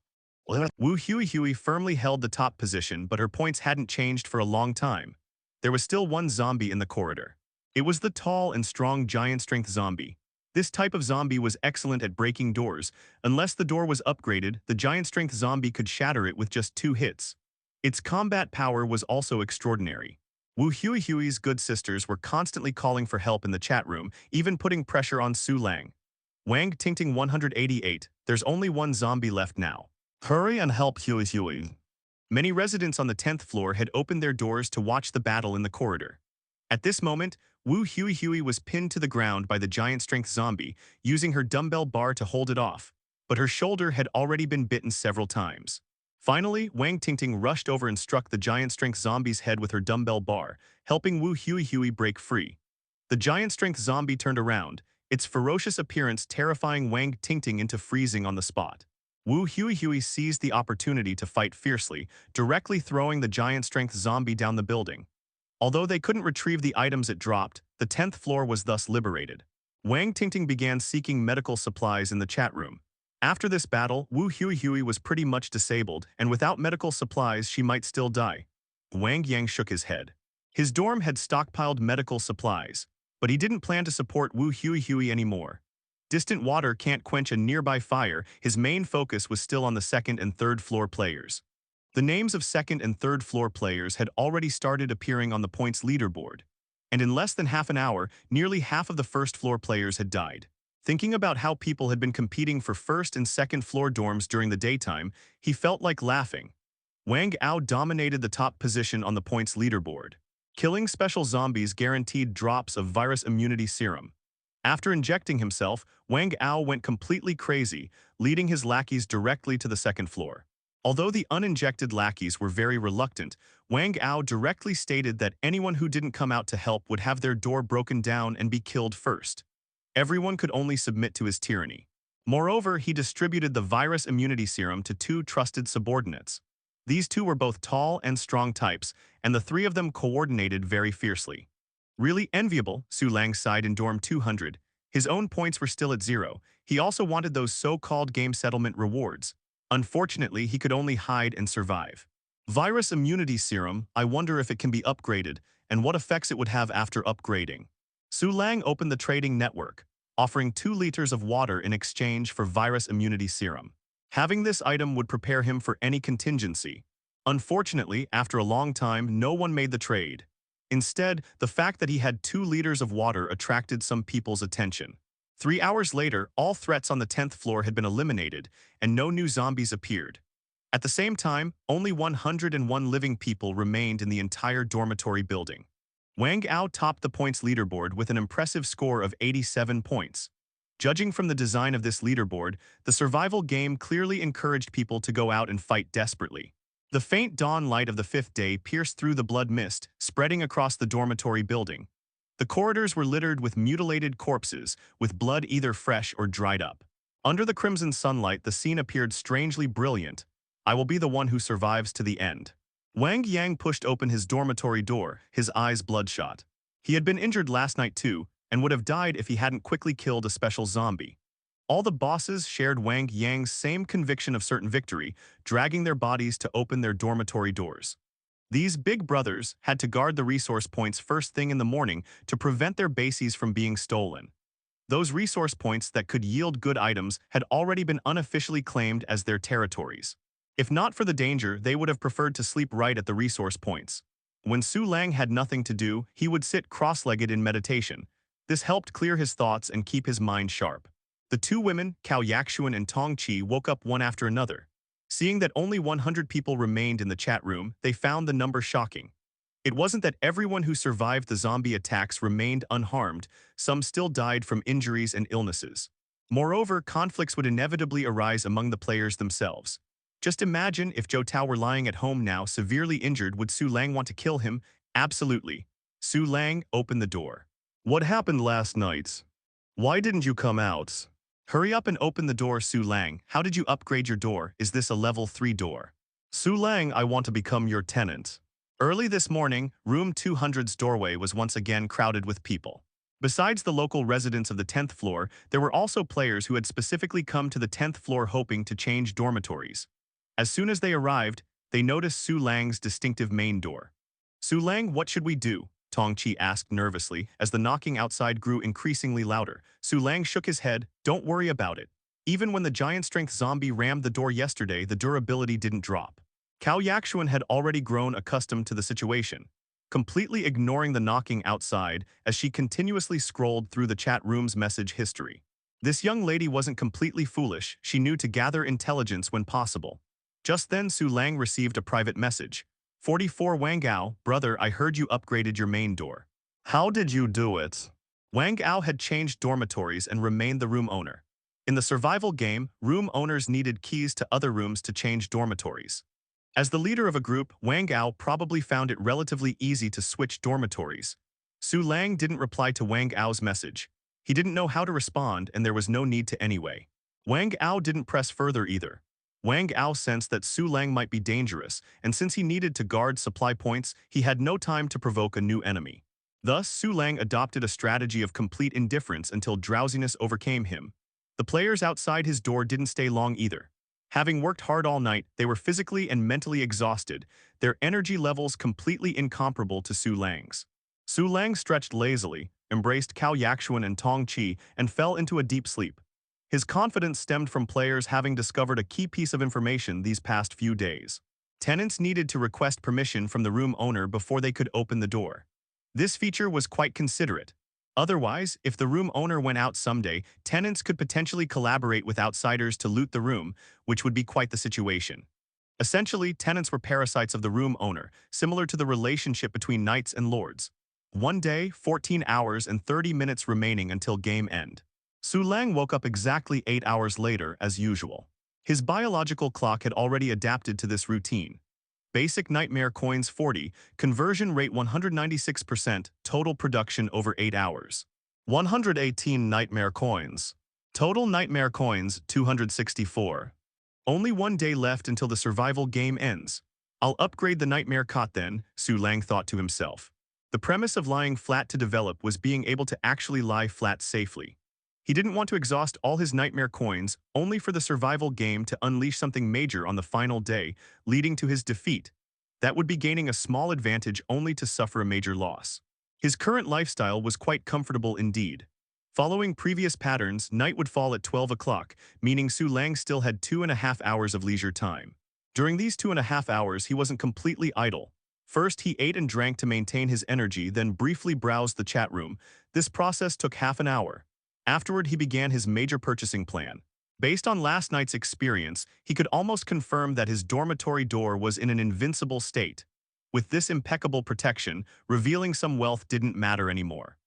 Wu Hui Hui firmly held the top position, but her points hadn't changed for a long time. There was still one zombie in the corridor. It was the tall and strong giant-strength zombie. This type of zombie was excellent at breaking doors. Unless the door was upgraded, the giant-strength zombie could shatter it with just 2 hits. Its combat power was also extraordinary. Wu Hui's good sisters were constantly calling for help in the chat room, even putting pressure on Su Lang. Wang Tingting 188, there's only one zombie left now. Hurry and help Hui. Many residents on the 10th floor had opened their doors to watch the battle in the corridor. At this moment, Wu Hui was pinned to the ground by the giant strength zombie, using her dumbbell bar to hold it off, but her shoulder had already been bitten several times. Finally, Wang Tingting rushed over and struck the giant strength zombie's head with her dumbbell bar, helping Wu Hui break free. The giant strength zombie turned around, its ferocious appearance terrifying Wang Tingting into freezing on the spot. Wu Hui seized the opportunity to fight fiercely, directly throwing the giant strength zombie down the building. Although they couldn't retrieve the items it dropped, the 10th floor was thus liberated. Wang Tingting began seeking medical supplies in the chat room. After this battle, Wu Hui was pretty much disabled, and without medical supplies she might still die. Wang Yang shook his head. His dorm had stockpiled medical supplies, but he didn't plan to support Wu Hui anymore. Distant water can't quench a nearby fire. His main focus was still on the second and third floor players. The names of second and third floor players had already started appearing on the points leaderboard, and in less than half an hour, nearly half of the first floor players had died. Thinking about how people had been competing for first and second floor dorms during the daytime, he felt like laughing. Wang Ao dominated the top position on the points leaderboard. Killing special zombies guaranteed drops of virus immunity serum. After injecting himself, Wang Ao went completely crazy, leading his lackeys directly to the second floor. Although the uninjected lackeys were very reluctant, Wang Ao directly stated that anyone who didn't come out to help would have their door broken down and be killed first. Everyone could only submit to his tyranny. Moreover, he distributed the virus immunity serum to two trusted subordinates. These two were both tall and strong types, and the three of them coordinated very fiercely. Really enviable, Su Lang sighed in dorm 200. His own points were still at 0. He also wanted those so-called game settlement rewards. Unfortunately, he could only hide and survive. Virus immunity serum, I wonder if it can be upgraded, and what effects it would have after upgrading. Su Lang opened the trading network, offering 2 liters of water in exchange for virus immunity serum. Having this item would prepare him for any contingency. Unfortunately, after a long time, no one made the trade. Instead, the fact that he had 2 liters of water attracted some people's attention. 3 hours later, all threats on the 10th floor had been eliminated, and no new zombies appeared. At the same time, only 101 living people remained in the entire dormitory building. Wang Ao topped the points leaderboard with an impressive score of 87 points. Judging from the design of this leaderboard, the survival game clearly encouraged people to go out and fight desperately. The faint dawn light of the 5th day pierced through the blood mist, spreading across the dormitory building. The corridors were littered with mutilated corpses, with blood either fresh or dried up. Under the crimson sunlight, the scene appeared strangely brilliant. I will be the one who survives to the end. Wang Yang pushed open his dormitory door, his eyes bloodshot. He had been injured last night too, and would have died if he hadn't quickly killed a special zombie. All the bosses shared Wang Yang's same conviction of certain victory, dragging their bodies to open their dormitory doors. These big brothers had to guard the resource points first thing in the morning to prevent their bases from being stolen. Those resource points that could yield good items had already been unofficially claimed as their territories. If not for the danger, they would have preferred to sleep right at the resource points. When Su Lang had nothing to do, he would sit cross-legged in meditation. This helped clear his thoughts and keep his mind sharp. The 2 women, Cao Yakshuan and Tong Chi, woke up one after another. Seeing that only 100 people remained in the chat room, they found the number shocking. It wasn't that everyone who survived the zombie attacks remained unharmed, some still died from injuries and illnesses. Moreover, conflicts would inevitably arise among the players themselves. Just imagine if Zhou Tao were lying at home now, severely injured, would Su Lang want to kill him? Absolutely. Su Lang opened the door. What happened last night? Why didn't you come out? Hurry up and open the door, Su Lang. How did you upgrade your door? Is this a level 3 door? Su Lang, I want to become your tenant. Early this morning, room 200's doorway was once again crowded with people. Besides the local residents of the 10th floor, there were also players who had specifically come to the 10th floor hoping to change dormitories. As soon as they arrived, they noticed Su Lang's distinctive main door. Su Lang, what should we do? Tong Chi asked nervously as the knocking outside grew increasingly louder. Su Lang shook his head. Don't worry about it. Even when the giant strength zombie rammed the door yesterday, the durability didn't drop. Cao Yakshuan had already grown accustomed to the situation. completely ignoring the knocking outside as she continuously scrolled through the chat room's message history. This young lady wasn't completely foolish, she knew to gather intelligence when possible. Just then Su Lang received a private message. 44 Wang Gao, brother, I heard you upgraded your main door. How did you do it? Wang Gao had changed dormitories and remained the room owner. In the survival game, room owners needed keys to other rooms to change dormitories. As the leader of a group, Wang Gao probably found it relatively easy to switch dormitories. Su Lang didn't reply to Wang Gao's message. He didn't know how to respond and there was no need to anyway. Wang Gao didn't press further either. Wang Gao sensed that Su Lang might be dangerous, and since he needed to guard supply points, he had no time to provoke a new enemy. Thus, Su Lang adopted a strategy of complete indifference until drowsiness overcame him. The players outside his door didn't stay long either. Having worked hard all night, they were physically and mentally exhausted, their energy levels completely incomparable to Su Lang's. Su Lang stretched lazily, embraced Cao Yaxuan and Tong Qi, and fell into a deep sleep. His confidence stemmed from players having discovered a key piece of information these past few days. Tenants needed to request permission from the room owner before they could open the door. This feature was quite considerate. Otherwise, if the room owner went out someday, tenants could potentially collaborate with outsiders to loot the room, which would be quite the situation. Essentially, tenants were parasites of the room owner, similar to the relationship between knights and lords. One day, 14 hours and 30 minutes remaining until game end. Su Lang woke up exactly 8 hours later, as usual. His biological clock had already adapted to this routine. Basic Nightmare Coins 40, conversion rate 196%, total production over 8 hours. 118 Nightmare Coins. Total Nightmare Coins 264. Only 1 day left until the survival game ends. I'll upgrade the Nightmare Cot then, Su Lang thought to himself. The premise of lying flat to develop was being able to actually lie flat safely. He didn't want to exhaust all his Nightmare Coins only for the survival game to unleash something major on the final day, leading to his defeat. That would be gaining a small advantage only to suffer a major loss. His current lifestyle was quite comfortable indeed. Following previous patterns, night would fall at 12 o'clock, meaning Su Lang still had 2.5 hours of leisure time. During these 2.5 hours, he wasn't completely idle. First, he ate and drank to maintain his energy, then briefly browsed the chat room. This process took half an hour. Afterward, he began his major purchasing plan. Based on last night's experience, he could almost confirm that his dormitory door was in an invincible state. With this impeccable protection, revealing some wealth didn't matter anymore.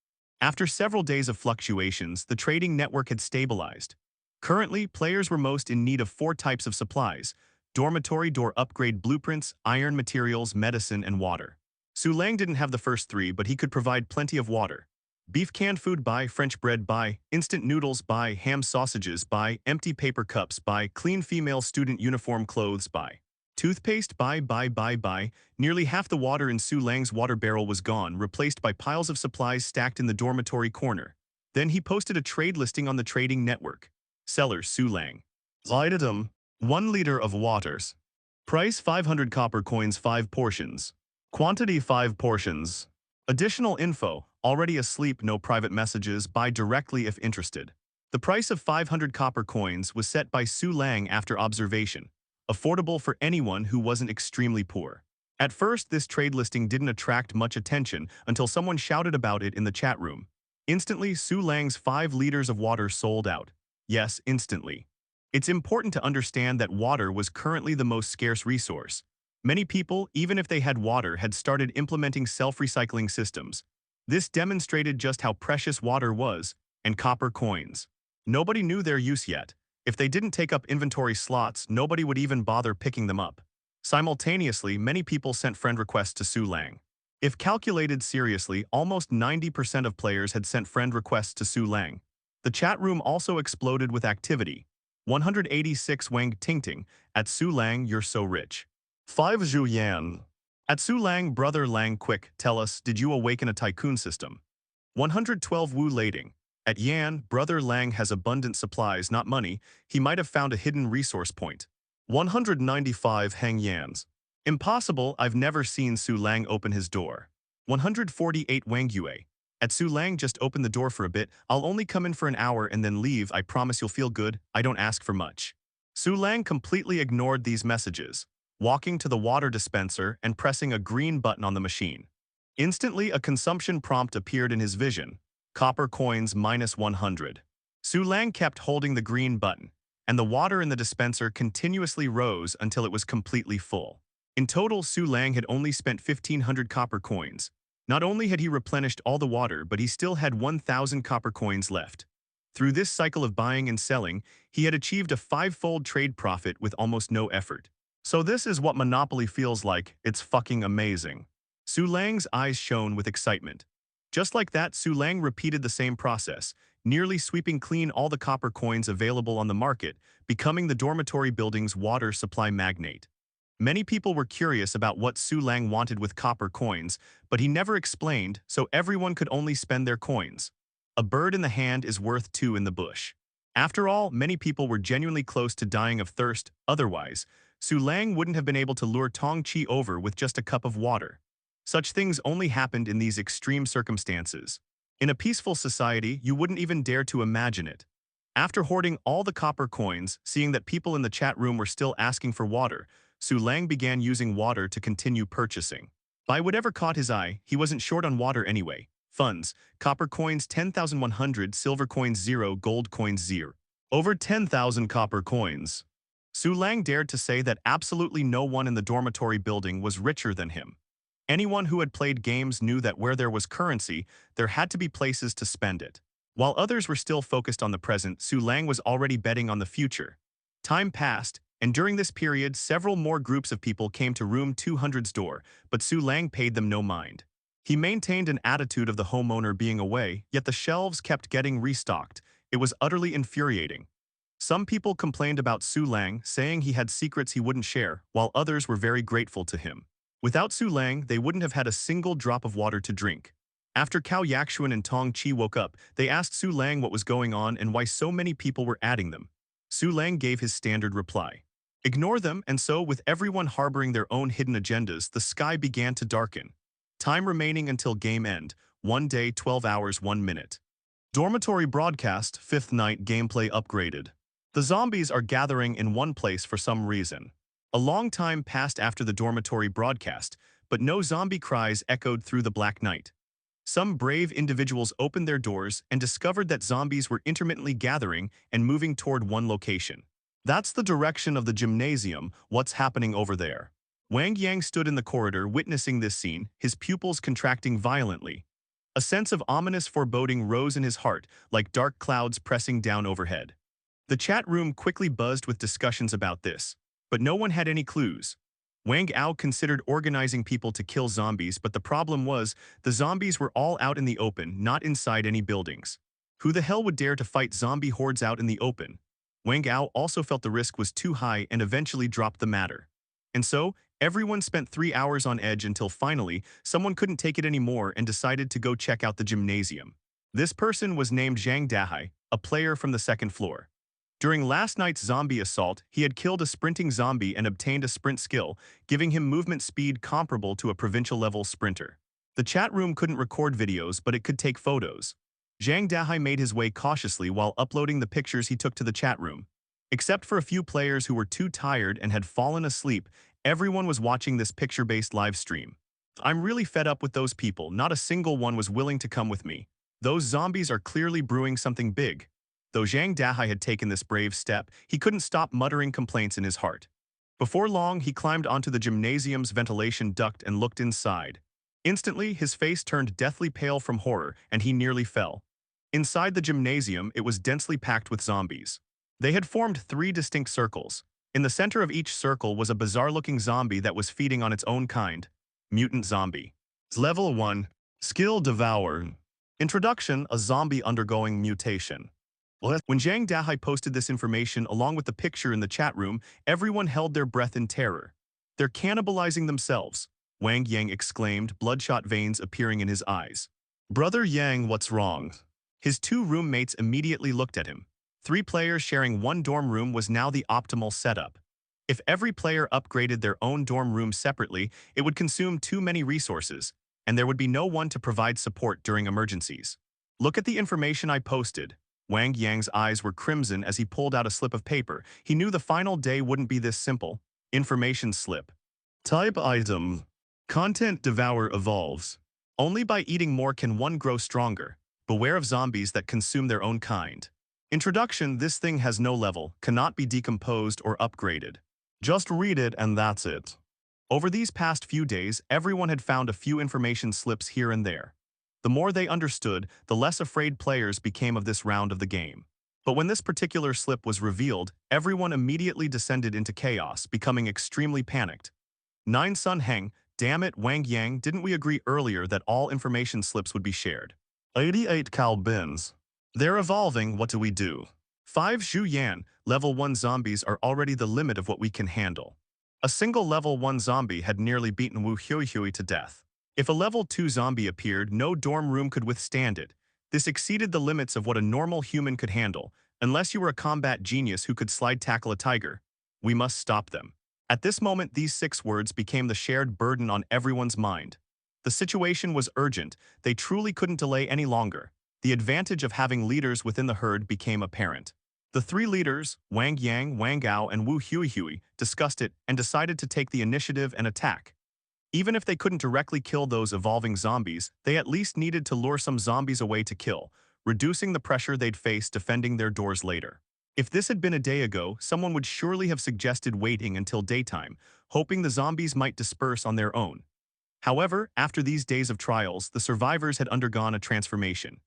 After several days of fluctuations, the trading network had stabilized. Currently, players were most in need of 4 types of supplies: dormitory door upgrade blueprints, iron materials, medicine, and water. Su Lang didn't have the first 3, but he could provide plenty of water. Beef canned food buy, French bread buy, instant noodles buy, ham sausages buy, empty paper cups buy, clean female student uniform clothes buy. Toothpaste buy. Nearly half the water in Su Lang's water barrel was gone, replaced by piles of supplies stacked in the dormitory corner. Then he posted a trade listing on the trading network. Seller Su Lang. Item: 1 liter of waters. Price 500 copper coins 5 portions. Quantity 5 portions. Additional info: already asleep, no private messages, buy directly if interested. The price of 500 copper coins was set by Su Lang after observation, affordable for anyone who wasn't extremely poor. At first, this trade listing didn't attract much attention until someone shouted about it in the chat room. Instantly, Su Lang's 5 liters of water sold out. Yes, instantly. It's important to understand that water was currently the most scarce resource. Many people, even if they had water, had started implementing self-recycling systems. This demonstrated just how precious water was, and copper coins. Nobody knew their use yet. If they didn't take up inventory slots, nobody would even bother picking them up. Simultaneously, many people sent friend requests to Su Lang. If calculated seriously, almost 90% of players had sent friend requests to Su Lang. The chat room also exploded with activity. 186 Wang Tingting, at Su Lang, you're so rich. 5 Zhu Yan. At Su Lang, brother Lang, quick, tell us, did you awaken a tycoon system? 112 Wu Lading. At Yan, brother Lang has abundant supplies, not money. He might have found a hidden resource point. 195 Hang Yans. Impossible, I've never seen Su Lang open his door. 148 Wang Yue. At Su Lang, just open the door for a bit. I'll only come in for an hour and then leave. I promise you'll feel good. I don't ask for much. Su Lang completely ignored these messages, walking to the water dispenser and pressing a green button on the machine. Instantly, a consumption prompt appeared in his vision. Copper coins minus 100. Su Lang kept holding the green button, and the water in the dispenser continuously rose until it was completely full. In total, Su Lang had only spent 1,500 copper coins. Not only had he replenished all the water, but he still had 1,000 copper coins left. Through this cycle of buying and selling, he had achieved a five-fold trade profit with almost no effort. So this is what Monopoly feels like. It's fucking amazing. Su Lang's eyes shone with excitement. Just like that, Su Lang repeated the same process, nearly sweeping clean all the copper coins available on the market, becoming the dormitory building's water supply magnate. Many people were curious about what Su Lang wanted with copper coins, but he never explained, so everyone could only spend their coins. A bird in the hand is worth two in the bush. After all, many people were genuinely close to dying of thirst. Otherwise, Su Lang wouldn't have been able to lure Tong Chi over with just a cup of water. Such things only happened in these extreme circumstances. In a peaceful society, you wouldn't even dare to imagine it. After hoarding all the copper coins, seeing that people in the chat room were still asking for water, Su Lang began using water to continue purchasing. By whatever caught his eye, he wasn't short on water anyway. Funds: copper coins 10,100, silver coins 0, gold coins 0. Over 10,000 copper coins. Su Lang dared to say that absolutely no one in the dormitory building was richer than him. Anyone who had played games knew that where there was currency, there had to be places to spend it. While others were still focused on the present, Su Lang was already betting on the future. Time passed, and during this period, several more groups of people came to room 200's door, but Su Lang paid them no mind. He maintained an attitude of the homeowner being away, yet the shelves kept getting restocked. It was utterly infuriating. Some people complained about Su Lang, saying he had secrets he wouldn't share, while others were very grateful to him. Without Su Lang, they wouldn't have had a single drop of water to drink. After Cao Yakshuan and Tong Chi woke up, they asked Su Lang what was going on and why so many people were adding them. Su Lang gave his standard reply. Ignore them, and so, with everyone harboring their own hidden agendas, the sky began to darken. Time remaining until game end, 1 day, 12 hours, 1 minute. Dormitory broadcast, 5th night gameplay upgraded. The zombies are gathering in one place for some reason. A long time passed after the dormitory broadcast, but no zombie cries echoed through the black night. Some brave individuals opened their doors and discovered that zombies were intermittently gathering and moving toward one location. That's the direction of the gymnasium. What's happening over there? Wang Yang stood in the corridor witnessing this scene, his pupils contracting violently. A sense of ominous foreboding rose in his heart, like dark clouds pressing down overhead. The chat room quickly buzzed with discussions about this, but no one had any clues. Wang Ao considered organizing people to kill zombies, but the problem was, the zombies were all out in the open, not inside any buildings. Who the hell would dare to fight zombie hordes out in the open? Wang Ao also felt the risk was too high and eventually dropped the matter. And so, everyone spent 3 hours on edge until finally, someone couldn't take it anymore and decided to go check out the gymnasium. This person was named Zhang Dahai, a player from the second floor. During last night's zombie assault, he had killed a sprinting zombie and obtained a sprint skill, giving him movement speed comparable to a provincial-level sprinter. The chat room couldn't record videos, but it could take photos. Zhang Dahai made his way cautiously while uploading the pictures he took to the chat room. Except for a few players who were too tired and had fallen asleep, everyone was watching this picture-based live stream. I'm really fed up with those people. Not a single one was willing to come with me. Those zombies are clearly brewing something big. Though Zhang Dahai had taken this brave step, he couldn't stop muttering complaints in his heart. Before long, he climbed onto the gymnasium's ventilation duct and looked inside. Instantly, his face turned deathly pale from horror, and he nearly fell. Inside the gymnasium, it was densely packed with zombies. They had formed 3 distinct circles. In the center of each circle was a bizarre-looking zombie that was feeding on its own kind. Mutant zombie. Level 1. Skill Devour. Introduction: a zombie undergoing mutation. When Zhang Dahai posted this information along with the picture in the chat room, everyone held their breath in terror. They're cannibalizing themselves, Wang Yang exclaimed, bloodshot veins appearing in his eyes. Brother Yang, what's wrong? His 2 roommates immediately looked at him. 3 players sharing one dorm room was now the optimal setup. If every player upgraded their own dorm room separately, it would consume too many resources, and there would be no one to provide support during emergencies. Look at the information I posted. Wang Yang's eyes were crimson as he pulled out a slip of paper. He knew the final day wouldn't be this simple. Information slip. Type item. Content Devour evolves. Only by eating more can one grow stronger. Beware of zombies that consume their own kind. Introduction: this thing has no level, cannot be decomposed or upgraded. Just read it and that's it. Over these past few days, everyone had found a few information slips here and there. The more they understood, the less afraid players became of this round of the game. But when this particular slip was revealed, everyone immediately descended into chaos, becoming extremely panicked. Nine Sun Heng, damn it, Wang Yang, didn't we agree earlier that all information slips would be shared? 88 Cal Bins. They're evolving, what do we do? 5 Zhu Yan, level 1 zombies are already the limit of what we can handle. A single level 1 zombie had nearly beaten Wu Hui to death. If a level 2 zombie appeared, no dorm room could withstand it. This exceeded the limits of what a normal human could handle, unless you were a combat genius who could slide tackle a tiger. We must stop them. At this moment, these 6 words became the shared burden on everyone's mind. The situation was urgent. They truly couldn't delay any longer. The advantage of having leaders within the herd became apparent. The 3 leaders, Wang Yang, Wang Gao, and Wu Hui, discussed it and decided to take the initiative and attack. Even if they couldn't directly kill those evolving zombies, they at least needed to lure some zombies away to kill, reducing the pressure they'd face defending their doors later. If this had been a day ago, someone would surely have suggested waiting until daytime, hoping the zombies might disperse on their own. However, after these days of trials, the survivors had undergone a transformation.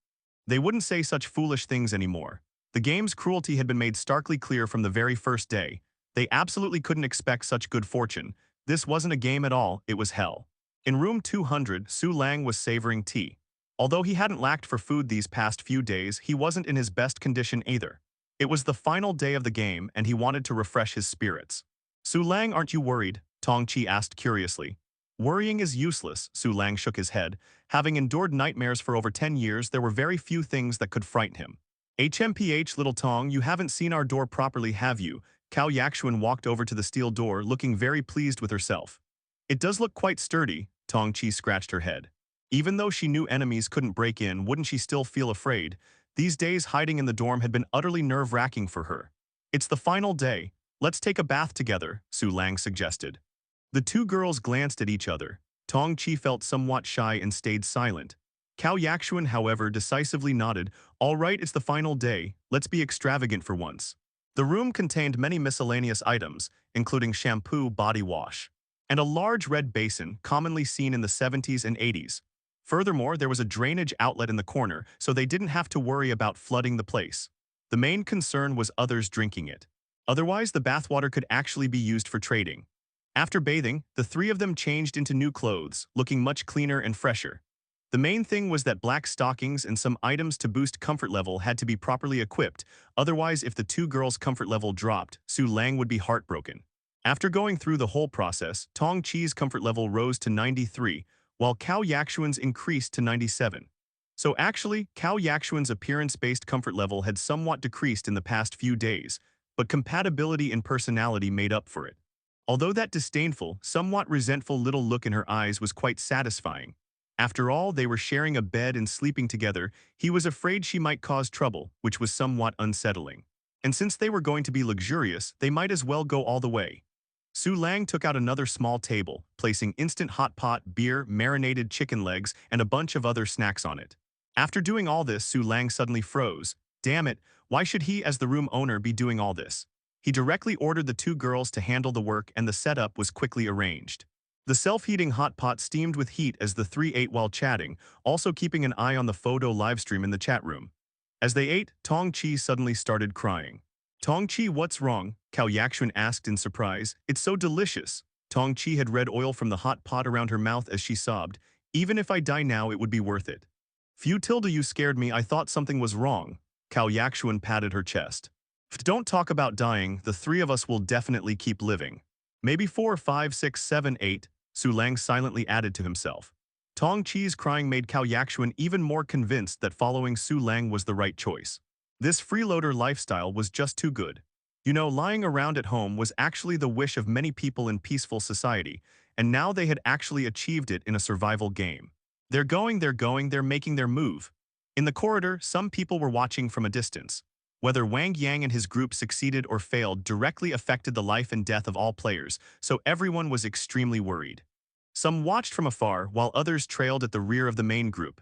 They wouldn't say such foolish things anymore. The game's cruelty had been made starkly clear from the very first day. They absolutely couldn't expect such good fortune. This wasn't a game at all, it was hell. In room 200, Su Lang was savoring tea. Although he hadn't lacked for food these past few days, he wasn't in his best condition either. It was the final day of the game, and he wanted to refresh his spirits. Su Lang, aren't you worried? Tong Chi asked curiously. Worrying is useless, Su Lang shook his head. Having endured nightmares for over 10 years, there were very few things that could frighten him. HMPH, little Tong, you haven't seen our door properly, have you? Cao Yaxuan walked over to the steel door, looking very pleased with herself. It does look quite sturdy, Tong Chi scratched her head. Even though she knew enemies couldn't break in, wouldn't she still feel afraid? These days hiding in the dorm had been utterly nerve-wracking for her. It's the final day. Let's take a bath together, Su Lang suggested. The 2 girls glanced at each other. Tong Chi felt somewhat shy and stayed silent. Cao Yaxuan, however, decisively nodded. All right, it's the final day. Let's be extravagant for once. The room contained many miscellaneous items, including shampoo, body wash, and a large red basin commonly seen in the 70s and 80s. Furthermore, there was a drainage outlet in the corner, so they didn't have to worry about flooding the place. The main concern was others drinking it. Otherwise, the bathwater could actually be used for trading. After bathing, the 3 of them changed into new clothes, looking much cleaner and fresher. The main thing was that black stockings and some items to boost comfort level had to be properly equipped, otherwise if the 2 girls' comfort level dropped, Su Lang would be heartbroken. After going through the whole process, Tong Chi's comfort level rose to 93, while Cao Yaxuan's increased to 97. So actually, Cao Yaxuan's appearance-based comfort level had somewhat decreased in the past few days, but compatibility and personality made up for it. Although that disdainful, somewhat resentful little look in her eyes was quite satisfying. After all, they were sharing a bed and sleeping together. He was afraid she might cause trouble, which was somewhat unsettling. And since they were going to be luxurious, they might as well go all the way. Su Lang took out another small table, placing instant hot pot, beer, marinated chicken legs, and a bunch of other snacks on it. After doing all this, Su Lang suddenly froze. Damn it, why should he as the room owner be doing all this? He directly ordered the 2 girls to handle the work and the setup was quickly arranged. The self-heating hot pot steamed with heat as the 3 ate while chatting, also keeping an eye on the photo livestream in the chat room. As they ate, Tong Chi suddenly started crying. Tong Chi, what's wrong? Cao Yaxuan asked in surprise. It's so delicious. Tong Chi had red oil from the hot pot around her mouth as she sobbed. Even if I die now, it would be worth it. Futilda, you scared me. I thought something was wrong. Cao Yaxuan patted her chest. Don't talk about dying. The 3 of us will definitely keep living. Maybe 4, 5, 6, 7, 8, Su Lang silently added to himself. Tong Chi's crying made Cao Yaxuan even more convinced that following Su Lang was the right choice. This freeloader lifestyle was just too good. You know, lying around at home was actually the wish of many people in peaceful society, and now they had actually achieved it in a survival game. They're making their move. In the corridor, some people were watching from a distance. Whether Wang Yang and his group succeeded or failed directly affected the life and death of all players, so everyone was extremely worried. Some watched from afar while others trailed at the rear of the main group.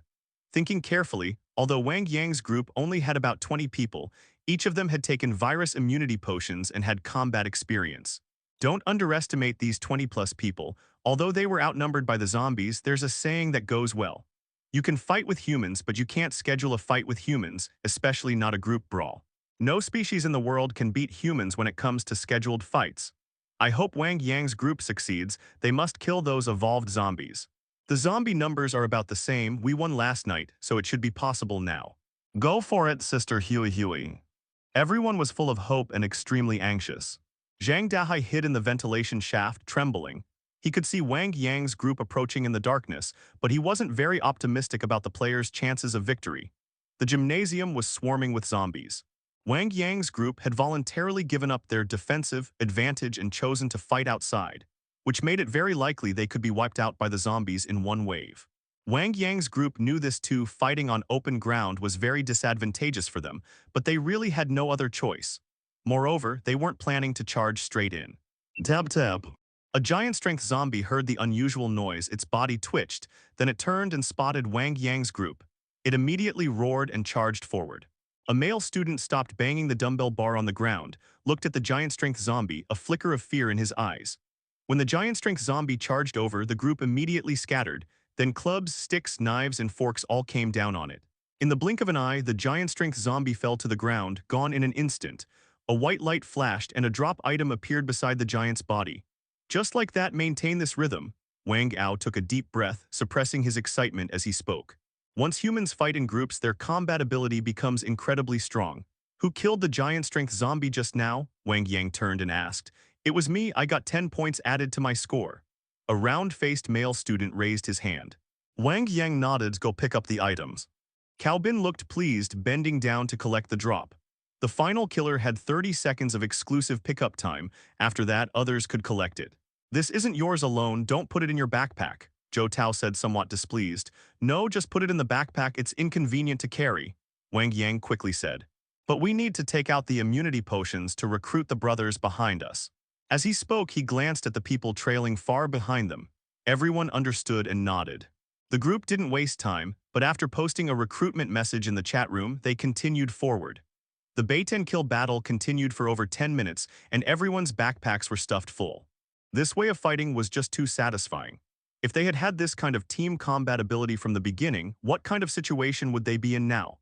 Thinking carefully, although Wang Yang's group only had about 20 people, each of them had taken virus immunity potions and had combat experience. Don't underestimate these 20-plus people. Although they were outnumbered by the zombies, there's a saying that goes well. You can fight with humans, but you can't schedule a fight with humans, especially not a group brawl. No species in the world can beat humans when it comes to scheduled fights. I hope Wang Yang's group succeeds. They must kill those evolved zombies. The zombie numbers are about the same. We won last night, so it should be possible now. Go for it, Sister Huey. Everyone was full of hope and extremely anxious. Zhang Dahai hid in the ventilation shaft, trembling. He could see Wang Yang's group approaching in the darkness, but he wasn't very optimistic about the players' chances of victory. The gymnasium was swarming with zombies. Wang Yang's group had voluntarily given up their defensive advantage and chosen to fight outside, which made it very likely they could be wiped out by the zombies in one wave. Wang Yang's group knew this too. Fighting on open ground was very disadvantageous for them, but they really had no other choice. Moreover, they weren't planning to charge straight in. Tab tab. A giant-strength zombie heard the unusual noise. Its body twitched, then it turned and spotted Wang Yang's group. It immediately roared and charged forward. A male student stopped banging the dumbbell bar on the ground, looked at the giant-strength zombie, a flicker of fear in his eyes. When the giant-strength zombie charged over, the group immediately scattered. Then clubs, sticks, knives, and forks all came down on it. In the blink of an eye, the giant-strength zombie fell to the ground, gone in an instant. A white light flashed and a drop item appeared beside the giant's body. Just like that, maintain this rhythm. Wang Ao took a deep breath, suppressing his excitement as he spoke. Once humans fight in groups, their combat ability becomes incredibly strong. Who killed the giant-strength zombie just now? Wang Yang turned and asked. It was me. I got 10 points added to my score. A round-faced male student raised his hand. Wang Yang nodded. Go pick up the items. Caobin looked pleased, bending down to collect the drop. The final killer had 30 seconds of exclusive pickup time. After that, others could collect it. This isn't yours alone. Don't put it in your backpack, Zhou Tao said, somewhat displeased. No, just put it in the backpack. It's inconvenient to carry, Wang Yang quickly said. But we need to take out the immunity potions to recruit the brothers behind us. As he spoke, he glanced at the people trailing far behind them. Everyone understood and nodded. The group didn't waste time, but after posting a recruitment message in the chat room, they continued forward. The bait and kill battle continued for over 10 minutes, and everyone's backpacks were stuffed full. This way of fighting was just too satisfying. If they had had this kind of team combat ability from the beginning, what kind of situation would they be in now?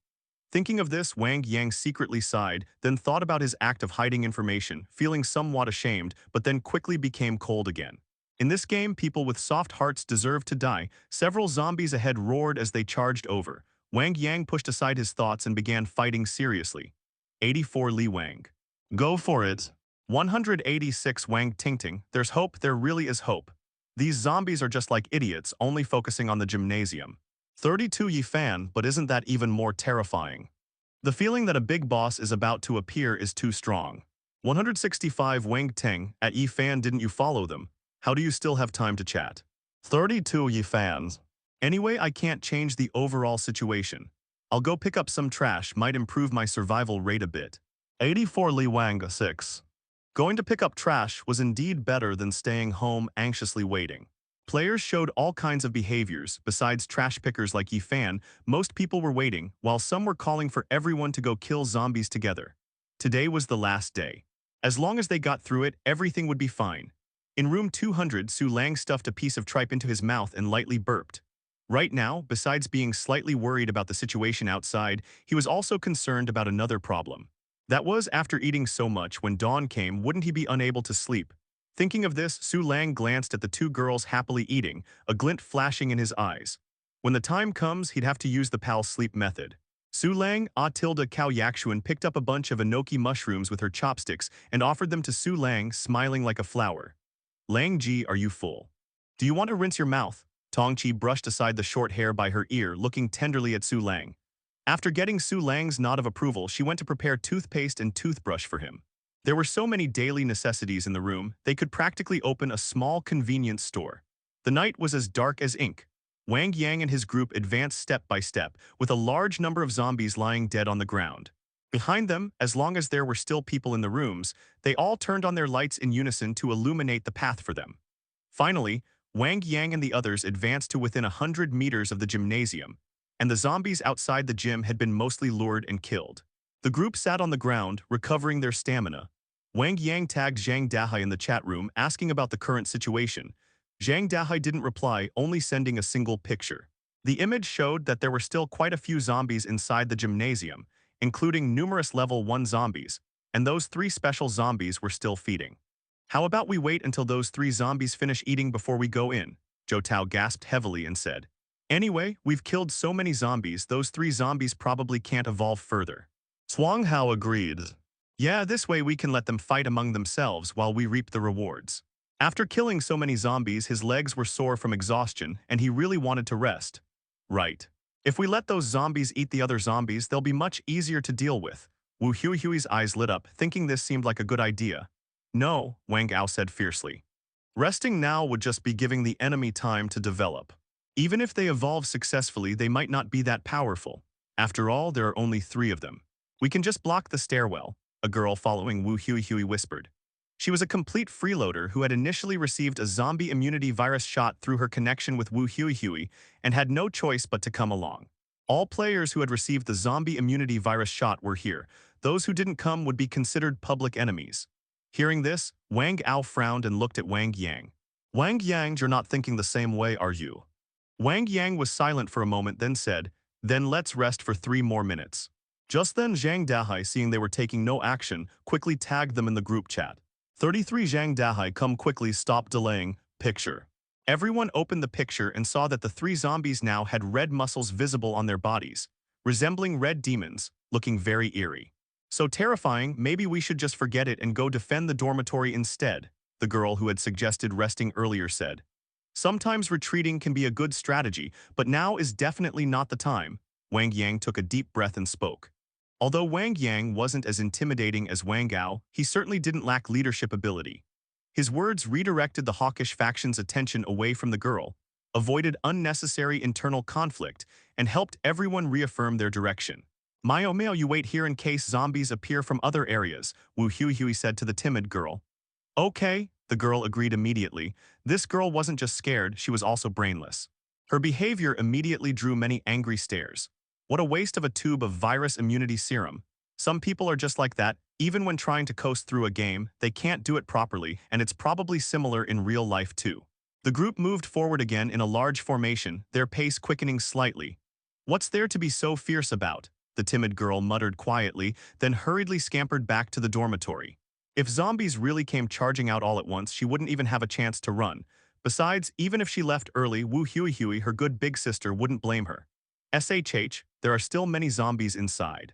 Thinking of this, Wang Yang secretly sighed, then thought about his act of hiding information, feeling somewhat ashamed, but then quickly became cold again. In this game, people with soft hearts deserve to die. Several zombies ahead roared as they charged over. Wang Yang pushed aside his thoughts and began fighting seriously. 84 Li Wang. Go for it. 186 Wang Tingting. There's hope. There really is hope. These zombies are just like idiots, only focusing on the gymnasium. 32 Yi Fan, but isn't that even more terrifying? The feeling that a big boss is about to appear is too strong. 165 Wang Teng. At Yi Fan, didn't you follow them? How do you still have time to chat? 32 Yi Fans. Anyway, I can't change the overall situation. I'll go pick up some trash, might improve my survival rate a bit. 84 Li Wang 6. Going to pick up trash was indeed better than staying home anxiously waiting. Players showed all kinds of behaviors. Besides trash pickers like Yi Fan, most people were waiting, while some were calling for everyone to go kill zombies together. Today was the last day. As long as they got through it, everything would be fine. In room 200, Su Lang stuffed a piece of tripe into his mouth and lightly burped. Right now, besides being slightly worried about the situation outside, he was also concerned about another problem. That was, after eating so much, when dawn came, wouldn't he be unable to sleep? Thinking of this, Su Lang glanced at the two girls happily eating, a glint flashing in his eyes. When the time comes, he'd have to use the pal sleep method. Su Lang, Kao Yakshuan picked up a bunch of enoki mushrooms with her chopsticks and offered them to Su Lang, smiling like a flower. Lang Ji, are you full? Do you want to rinse your mouth? Tongqi brushed aside the short hair by her ear, looking tenderly at Su Lang. After getting Su Lang's nod of approval, she went to prepare toothpaste and toothbrush for him. There were so many daily necessities in the room, they could practically open a small convenience store. The night was as dark as ink. Wang Yang and his group advanced step by step, with a large number of zombies lying dead on the ground. Behind them, as long as there were still people in the rooms, they all turned on their lights in unison to illuminate the path for them. Finally, Wang Yang and the others advanced to within 100 meters of the gymnasium, and the zombies outside the gym had been mostly lured and killed. The group sat on the ground, recovering their stamina. Wang Yang tagged Zhang Dahai in the chat room, asking about the current situation. Zhang Dahai didn't reply, only sending a single picture. The image showed that there were still quite a few zombies inside the gymnasium, including numerous level 1 zombies, and those 3 special zombies were still feeding. How about we wait until those 3 zombies finish eating before we go in? Zhou Tao gasped heavily and said. Anyway, we've killed so many zombies, those 3 zombies probably can't evolve further. Zhuang Hao agreed. Yeah, this way we can let them fight among themselves while we reap the rewards. After killing so many zombies, his legs were sore from exhaustion, and he really wanted to rest. Right. If we let those zombies eat the other zombies, they'll be much easier to deal with. Wu Hui's eyes lit up, thinking this seemed like a good idea. No, Wang Gao said fiercely. Resting now would just be giving the enemy time to develop. Even if they evolve successfully, they might not be that powerful. After all, there are only 3 of them. We can just block the stairwell, a girl following Wu Hui whispered. She was a complete freeloader who had initially received a zombie immunity virus shot through her connection with Wu Hui and had no choice but to come along. All players who had received the zombie immunity virus shot were here. Those who didn't come would be considered public enemies. Hearing this, Wang Ao frowned and looked at Wang Yang. Wang Yang, you're not thinking the same way, are you? Wang Yang was silent for a moment, then said, then let's rest for 3 more minutes. Just then Zhang Dahai, seeing they were taking no action, quickly tagged them in the group chat. 33 Zhang Dahai, come quickly, stop delaying, picture. Everyone opened the picture and saw that the 3 zombies now had red muscles visible on their bodies, resembling red demons, looking very eerie. So terrifying, maybe we should just forget it and go defend the dormitory instead, the girl who had suggested resting earlier said. Sometimes retreating can be a good strategy, but now is definitely not the time. Wang Yang took a deep breath and spoke. Although Wang Yang wasn't as intimidating as Wang Gao, he certainly didn't lack leadership ability. His words redirected the hawkish faction's attention away from the girl, avoided unnecessary internal conflict, and helped everyone reaffirm their direction. Mayo, you wait here in case zombies appear from other areas, Wu Hui said to the timid girl. Okay, the girl agreed immediately. This girl wasn't just scared, she was also brainless. Her behavior immediately drew many angry stares. What a waste of a tube of virus immunity serum. Some people are just like that, even when trying to coast through a game, they can't do it properly, and it's probably similar in real life too. The group moved forward again in a large formation, their pace quickening slightly. What's there to be so fierce about? The timid girl muttered quietly, then hurriedly scampered back to the dormitory. If zombies really came charging out all at once, she wouldn't even have a chance to run. Besides, even if she left early, Wu Hui, her good big sister, wouldn't blame her. SHH, there are still many zombies inside.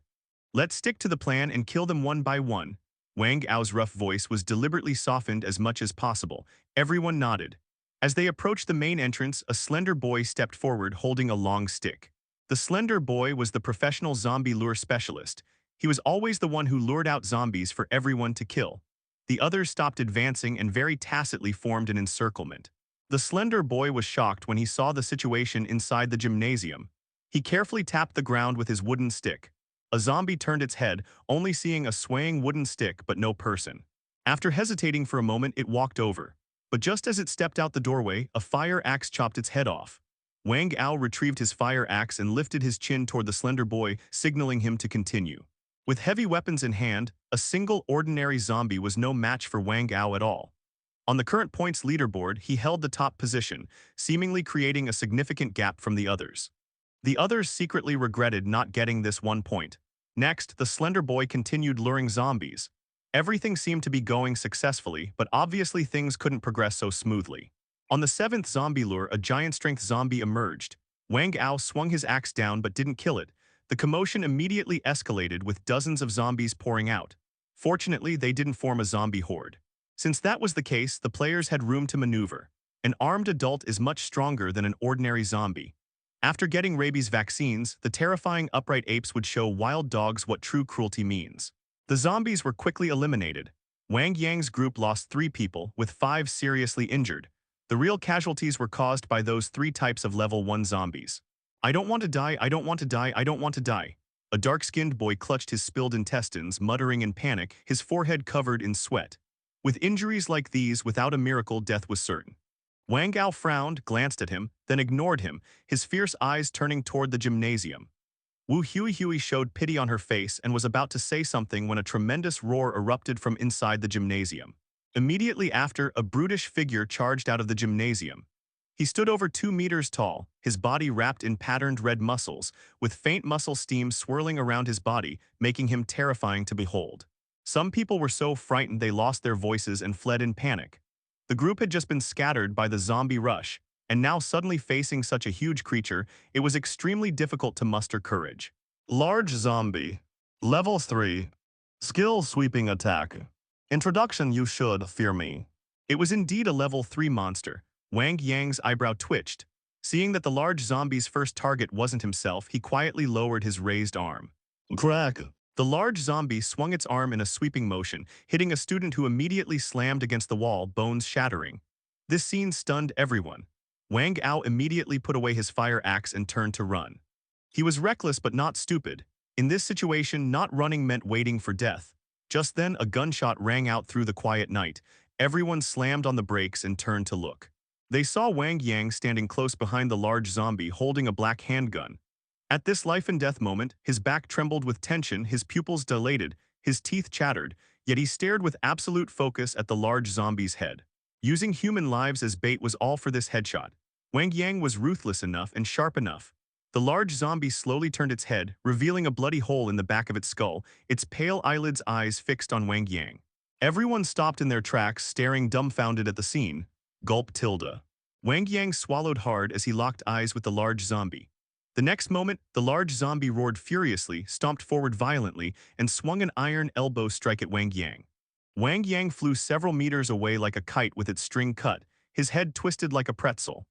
Let's stick to the plan and kill them one by one. Wang Ao's rough voice was deliberately softened as much as possible. Everyone nodded. As they approached the main entrance, a slender boy stepped forward holding a long stick. The slender boy was the professional zombie lure specialist. He was always the one who lured out zombies for everyone to kill. The others stopped advancing and very tacitly formed an encirclement. The slender boy was shocked when he saw the situation inside the gymnasium. He carefully tapped the ground with his wooden stick. A zombie turned its head, only seeing a swaying wooden stick but no person. After hesitating for a moment, it walked over. But just as it stepped out the doorway, a fire axe chopped its head off. Wang Ao retrieved his fire axe and lifted his chin toward the slender boy, signaling him to continue. With heavy weapons in hand, a single ordinary zombie was no match for Wang Ao at all. On the current points leaderboard, he held the top position, seemingly creating a significant gap from the others. The others secretly regretted not getting this 1 point. Next, the slender boy continued luring zombies. Everything seemed to be going successfully, but obviously things couldn't progress so smoothly. On the 7th zombie lure, a giant-strength zombie emerged. Wang Ao swung his axe down but didn't kill it. The commotion immediately escalated with dozens of zombies pouring out. Fortunately, they didn't form a zombie horde. Since that was the case, the players had room to maneuver. An armed adult is much stronger than an ordinary zombie. After getting rabies vaccines, the terrifying upright apes would show wild dogs what true cruelty means. The zombies were quickly eliminated. Wang Yang's group lost 3 people, with 5 seriously injured. The real casualties were caused by those 3 types of level 1 zombies. I don't want to die, I don't want to die, I don't want to die. A dark-skinned boy clutched his spilled intestines, muttering in panic, his forehead covered in sweat. With injuries like these, without a miracle, death was certain. Wang Gao frowned, glanced at him, then ignored him, his fierce eyes turning toward the gymnasium. Wu Hui showed pity on her face and was about to say something when a tremendous roar erupted from inside the gymnasium. Immediately after, a brutish figure charged out of the gymnasium. He stood over 2 meters tall, his body wrapped in patterned red muscles, with faint muscle steam swirling around his body, making him terrifying to behold. Some people were so frightened they lost their voices and fled in panic. The group had just been scattered by the zombie rush, and now suddenly facing such a huge creature, it was extremely difficult to muster courage. Large zombie. Level 3. Skill sweeping attack. Introduction. You should fear me. It was indeed a level 3 monster. Wang Yang's eyebrow twitched. Seeing that the large zombie's first target wasn't himself, he quietly lowered his raised arm. Crack. The large zombie swung its arm in a sweeping motion, hitting a student who immediately slammed against the wall, bones shattering. This scene stunned everyone. Wang Ao immediately put away his fire axe and turned to run. He was reckless but not stupid. In this situation, not running meant waiting for death. Just then, a gunshot rang out through the quiet night. Everyone slammed on the brakes and turned to look. They saw Wang Yang standing close behind the large zombie holding a black handgun. At this life-and-death moment, his back trembled with tension, his pupils dilated, his teeth chattered, yet he stared with absolute focus at the large zombie's head. Using human lives as bait was all for this headshot. Wang Yang was ruthless enough and sharp enough. The large zombie slowly turned its head, revealing a bloody hole in the back of its skull, its pale eyelids eyes fixed on Wang Yang. Everyone stopped in their tracks, staring dumbfounded at the scene. Gulp tilde. Wang Yang swallowed hard as he locked eyes with the large zombie. The next moment, the large zombie roared furiously, stomped forward violently, and swung an iron elbow strike at Wang Yang. Wang Yang flew several meters away like a kite with its string cut, his head twisted like a pretzel.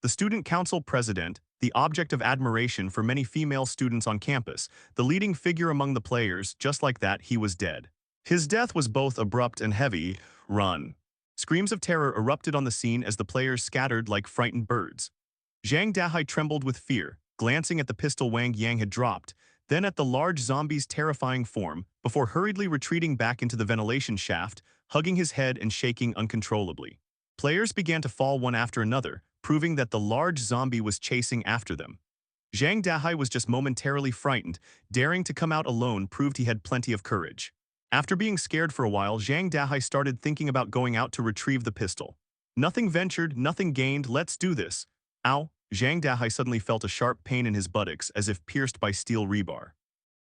The student council president, the object of admiration for many female students on campus, the leading figure among the players, just like that, he was dead. His death was both abrupt and heavy. Run. Screams of terror erupted on the scene as the players scattered like frightened birds. Zhang Dahai trembled with fear, glancing at the pistol Wang Yang had dropped, then at the large zombie's terrifying form, before hurriedly retreating back into the ventilation shaft, hugging his head and shaking uncontrollably. Players began to fall one after another, proving that the large zombie was chasing after them. Zhang Dahai was just momentarily frightened, daring to come out alone proved he had plenty of courage. After being scared for a while, Zhang Dahai started thinking about going out to retrieve the pistol. Nothing ventured, nothing gained, let's do this. Ow! Zhang Dahai suddenly felt a sharp pain in his buttocks as if pierced by steel rebar.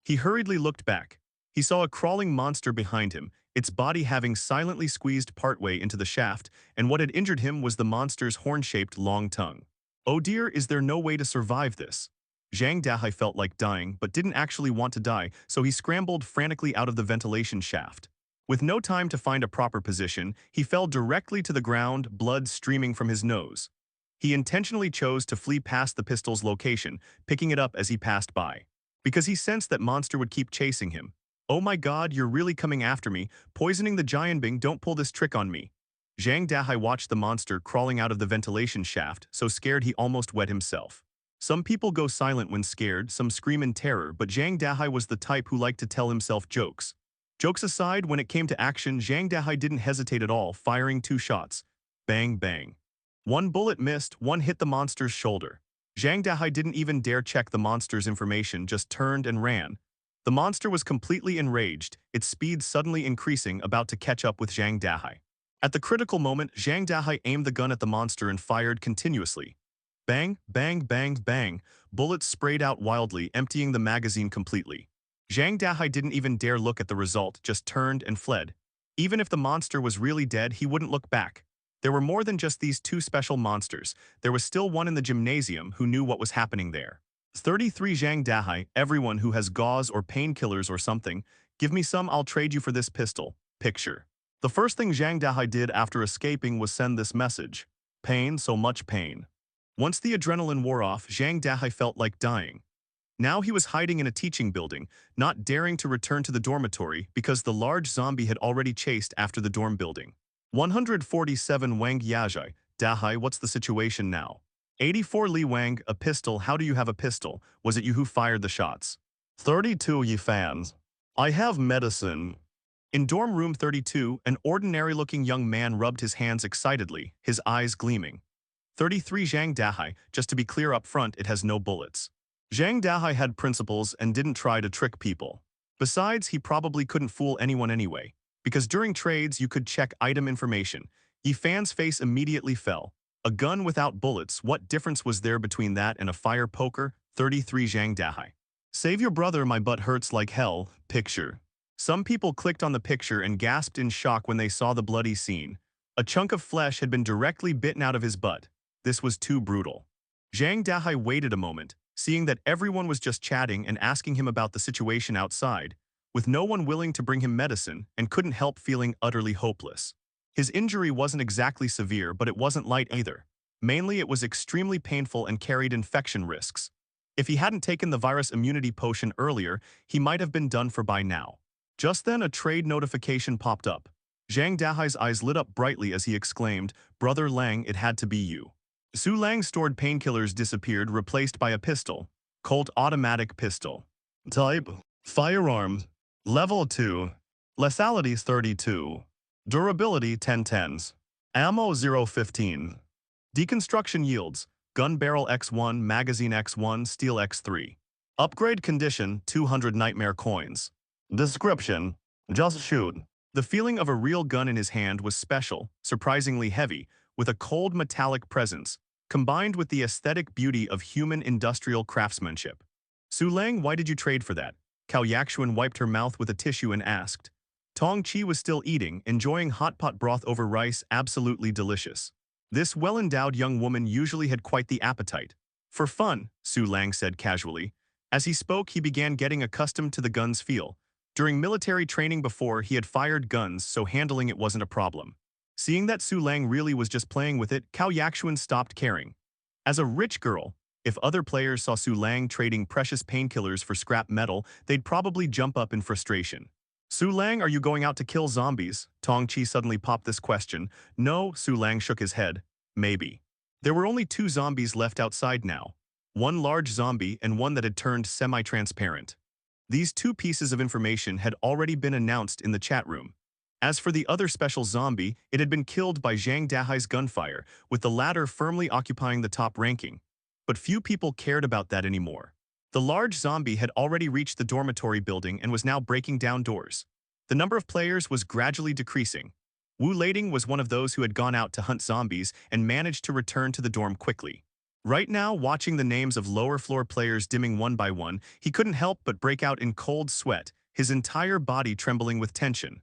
He hurriedly looked back. He saw a crawling monster behind him, its body having silently squeezed partway into the shaft, and what had injured him was the monster's horn-shaped long tongue. Oh dear, is there no way to survive this? Zhang Dahai felt like dying, but didn't actually want to die, so he scrambled frantically out of the ventilation shaft. With no time to find a proper position, he fell directly to the ground, blood streaming from his nose. He intentionally chose to flee past the pistol's location, picking it up as he passed by. Because he sensed that monster would keep chasing him. Oh my god, you're really coming after me, poisoning the Jianbing, don't pull this trick on me. Zhang Dahai watched the monster crawling out of the ventilation shaft, so scared he almost wet himself. Some people go silent when scared, some scream in terror, but Zhang Dahai was the type who liked to tell himself jokes. Jokes aside, when it came to action, Zhang Dahai didn't hesitate at all, firing 2 shots. Bang, bang. One bullet missed, one hit the monster's shoulder. Zhang Dahai didn't even dare check the monster's information, just turned and ran. The monster was completely enraged, its speed suddenly increasing, about to catch up with Zhang Dahai. At the critical moment, Zhang Dahai aimed the gun at the monster and fired continuously. Bang, bang, bang, bang. Bullets sprayed out wildly, emptying the magazine completely. Zhang Dahai didn't even dare look at the result, just turned and fled. Even if the monster was really dead, he wouldn't look back. There were more than just these 2 special monsters. There was still one in the gymnasium who knew what was happening there. 33 Zhang Dahai, everyone who has gauze or painkillers or something, give me some, I'll trade you for this pistol. Picture. The first thing Zhang Dahai did after escaping was send this message. Pain, so much pain. Once the adrenaline wore off, Zhang Dahai felt like dying. Now he was hiding in a teaching building, not daring to return to the dormitory because the large zombie had already chased after the dorm building. 147 Wang Yajai, Dahai, what's the situation now? 84 Li Wang, a pistol, how do you have a pistol? Was it you who fired the shots? 32 Yi fans. I have medicine. In dorm room 32, an ordinary-looking young man rubbed his hands excitedly, his eyes gleaming. 33 Zhang Dahai, just to be clear up front, it has no bullets. Zhang Dahai had principles and didn't try to trick people. Besides, he probably couldn't fool anyone anyway, because during trades you could check item information. Yi Fan's face immediately fell. A gun without bullets, what difference was there between that and a fire poker? 33 Zhang Dahai. Save your brother, my butt hurts like hell, picture. Some people clicked on the picture and gasped in shock when they saw the bloody scene. A chunk of flesh had been directly bitten out of his butt. This was too brutal. Zhang Dahai waited a moment, seeing that everyone was just chatting and asking him about the situation outside, with no one willing to bring him medicine, and couldn't help feeling utterly hopeless. His injury wasn't exactly severe, but it wasn't light either. Mainly, it was extremely painful and carried infection risks. If he hadn't taken the virus immunity potion earlier, he might have been done for by now. Just then, a trade notification popped up. Zhang Dahai's eyes lit up brightly as he exclaimed, "Brother Lang, it had to be you." Su Lang's stored painkillers disappeared, replaced by a pistol. Colt automatic pistol. Type: firearm. Level 2. Lethality 32. Durability 10/10s. Ammo 0.15. Deconstruction yields: gun barrel X1, magazine X1, steel X3. Upgrade condition: 200 nightmare coins. Description: just shoot. The feeling of a real gun in his hand was special, surprisingly heavy, with a cold metallic presence, combined with the aesthetic beauty of human industrial craftsmanship. Su Lang, why did you trade for that? Cao Yaxuan wiped her mouth with a tissue and asked. Tong Chi was still eating, enjoying hot pot broth over rice, absolutely delicious. This well-endowed young woman usually had quite the appetite. For fun, Su Lang said casually. As he spoke, he began getting accustomed to the gun's feel. During military training before, he had fired guns, so handling it wasn't a problem. Seeing that Su Lang really was just playing with it, Cao Yaxuan stopped caring. As a rich girl, if other players saw Su Lang trading precious painkillers for scrap metal, they'd probably jump up in frustration. Su Lang, are you going out to kill zombies? Tong Chi suddenly popped this question. No, Su Lang shook his head. Maybe. There were only 2 zombies left outside now. One large zombie and one that had turned semi-transparent. These 2 pieces of information had already been announced in the chat room. As for the other special zombie, it had been killed by Zhang Dahai's gunfire, with the latter firmly occupying the top ranking. But few people cared about that anymore. The large zombie had already reached the dormitory building and was now breaking down doors. The number of players was gradually decreasing. Wu Lading was one of those who had gone out to hunt zombies and managed to return to the dorm quickly. Right now, watching the names of lower floor players dimming one by one, he couldn't help but break out in cold sweat, his entire body trembling with tension.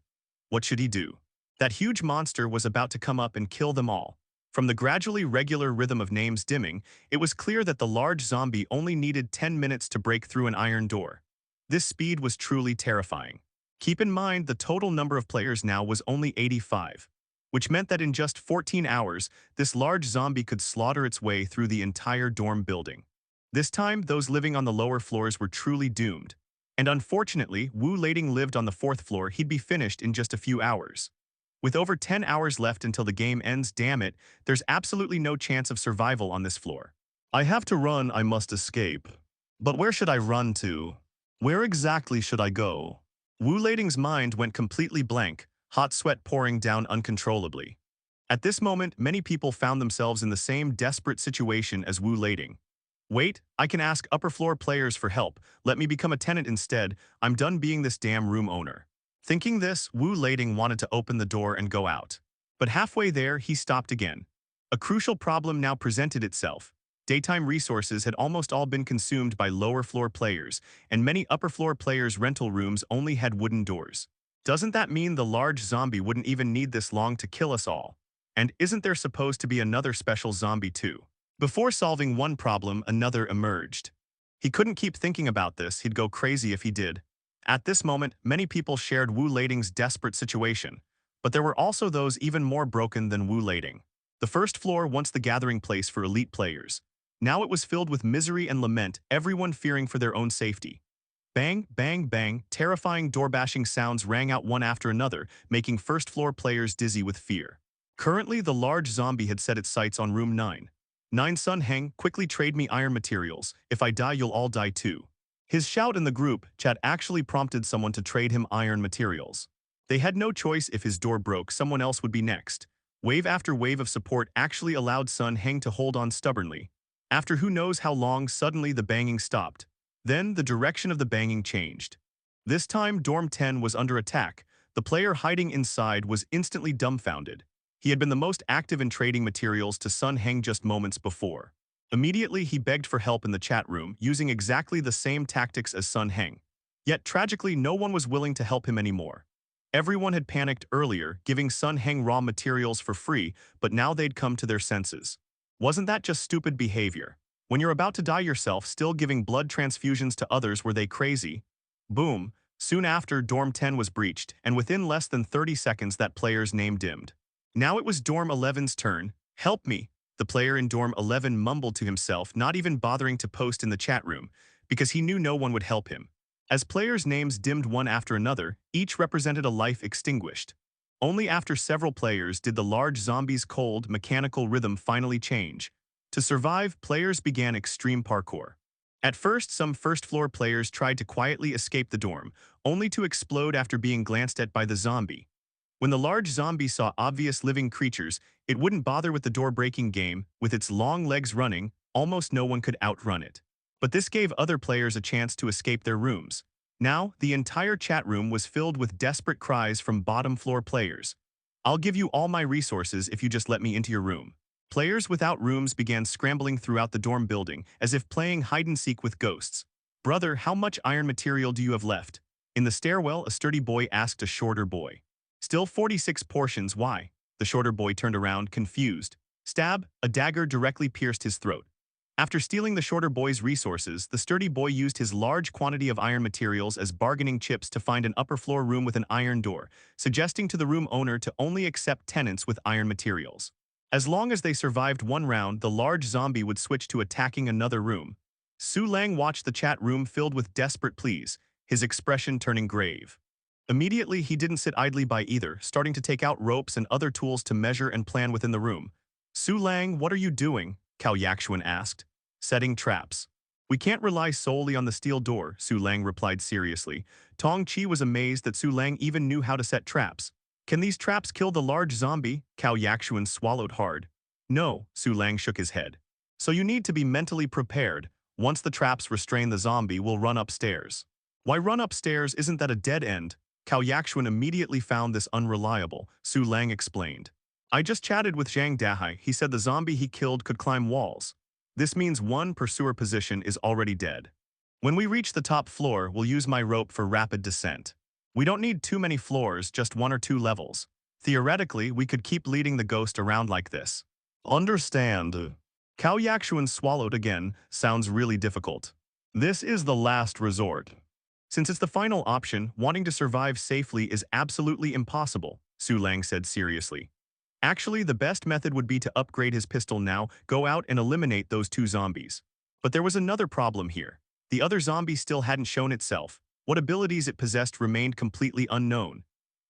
What should he do? That huge monster was about to come up and kill them all. From the gradually regular rhythm of names dimming, it was clear that the large zombie only needed 10 minutes to break through an iron door. This speed was truly terrifying. Keep in mind the total number of players now was only 85, which meant that in just 14 hours, this large zombie could slaughter its way through the entire dorm building. This time, those living on the lower floors were truly doomed. And unfortunately, Wu Lading lived on the 4th floor. He'd be finished in just a few hours. With over 10 hours left until the game ends, damn it, there's absolutely no chance of survival on this floor. I have to run, I must escape. But where should I run to? Where exactly should I go? Wu Lading's mind went completely blank, hot sweat pouring down uncontrollably. At this moment, many people found themselves in the same desperate situation as Wu Lading. Wait, I can ask upper floor players for help. Let me become a tenant instead. I'm done being this damn room owner. Thinking this, Wu Lading wanted to open the door and go out. But halfway there, he stopped again. A crucial problem now presented itself. Daytime resources had almost all been consumed by lower floor players, and many upper floor players' rental rooms only had wooden doors. Doesn't that mean the large zombie wouldn't even need this long to kill us all? And isn't there supposed to be another special zombie too? Before solving one problem, another emerged. He couldn't keep thinking about this, he'd go crazy if he did. At this moment, many people shared Wu Lading's desperate situation, but there were also those even more broken than Wu Lading. The 1st floor, once the gathering place for elite players. Now it was filled with misery and lament, everyone fearing for their own safety. Bang, bang, bang, terrifying door-bashing sounds rang out one after another, making 1st floor players dizzy with fear. Currently, the large zombie had set its sights on room 9. 9 Sun Heng, quickly trade me iron materials. If I die, you'll all die too. His shout in the group chat actually prompted someone to trade him iron materials. They had no choice. If his door broke, someone else would be next. Wave after wave of support actually allowed Sun Heng to hold on stubbornly. After who knows how long, suddenly the banging stopped. Then the direction of the banging changed. This time, Dorm 10 was under attack. The player hiding inside was instantly dumbfounded. He had been the most active in trading materials to Sun Heng just moments before. Immediately, he begged for help in the chat room, using exactly the same tactics as Sun Heng. Yet, tragically, no one was willing to help him anymore. Everyone had panicked earlier, giving Sun Heng raw materials for free, but now they'd come to their senses. Wasn't that just stupid behavior? When you're about to die yourself, still giving blood transfusions to others, were they crazy? Boom. Soon after, Dorm 10 was breached, and within less than 30 seconds that player's name dimmed. Now it was Dorm 11's turn. Help me, the player in Dorm 11 mumbled to himself, not even bothering to post in the chat room, because he knew no one would help him. As players' names dimmed one after another, each represented a life extinguished. Only after several players did the large zombie's cold, mechanical rhythm finally change. To survive, players began extreme parkour. At first, some first-floor players tried to quietly escape the dorm, only to explode after being glanced at by the zombie. When the large zombie saw obvious living creatures, it wouldn't bother with the door-breaking game. With its long legs running, almost no one could outrun it. But this gave other players a chance to escape their rooms. Now, the entire chat room was filled with desperate cries from bottom-floor players. "I'll give you all my resources if you just let me into your room." Players without rooms began scrambling throughout the dorm building, as if playing hide-and-seek with ghosts. "Brother, how much iron material do you have left?" In the stairwell, a sturdy boy asked a shorter boy. "Still 46 portions, why?" The shorter boy turned around, confused. Stab! A dagger directly pierced his throat. After stealing the shorter boy's resources, the sturdy boy used his large quantity of iron materials as bargaining chips to find an upper-floor room with an iron door, suggesting to the room owner to only accept tenants with iron materials. As long as they survived one round, the large zombie would switch to attacking another room. Su Lang watched the chat room filled with desperate pleas, his expression turning grave. Immediately, he didn't sit idly by either, starting to take out ropes and other tools to measure and plan within the room. "Su Lang, what are you doing?" Cao Yakshuan asked. "Setting traps." "We can't rely solely on the steel door," Su Lang replied seriously. Tong Chi was amazed that Su Lang even knew how to set traps. "Can these traps kill the large zombie?" Cao Yakshuan swallowed hard. "No," Su Lang shook his head. "So you need to be mentally prepared. Once the traps restrain the zombie, we'll run upstairs." "Why run upstairs? Isn't that a dead end?" Cao Yakshuan immediately found this unreliable. Su Lang explained. "I just chatted with Zhang Dahai. He said the zombie he killed could climb walls. This means one pursuer position is already dead. When we reach the top floor, we'll use my rope for rapid descent. We don't need too many floors, just 1 or 2 levels. Theoretically, we could keep leading the ghost around like this." "Understand." Cao Yakshuan swallowed again. "Sounds really difficult. This is the last resort. Since it's the final option, wanting to survive safely is absolutely impossible," Su Lang said seriously. "Actually, the best method would be to upgrade his pistol now, go out and eliminate those 2 zombies." But there was another problem here. The other zombie still hadn't shown itself. What abilities it possessed remained completely unknown.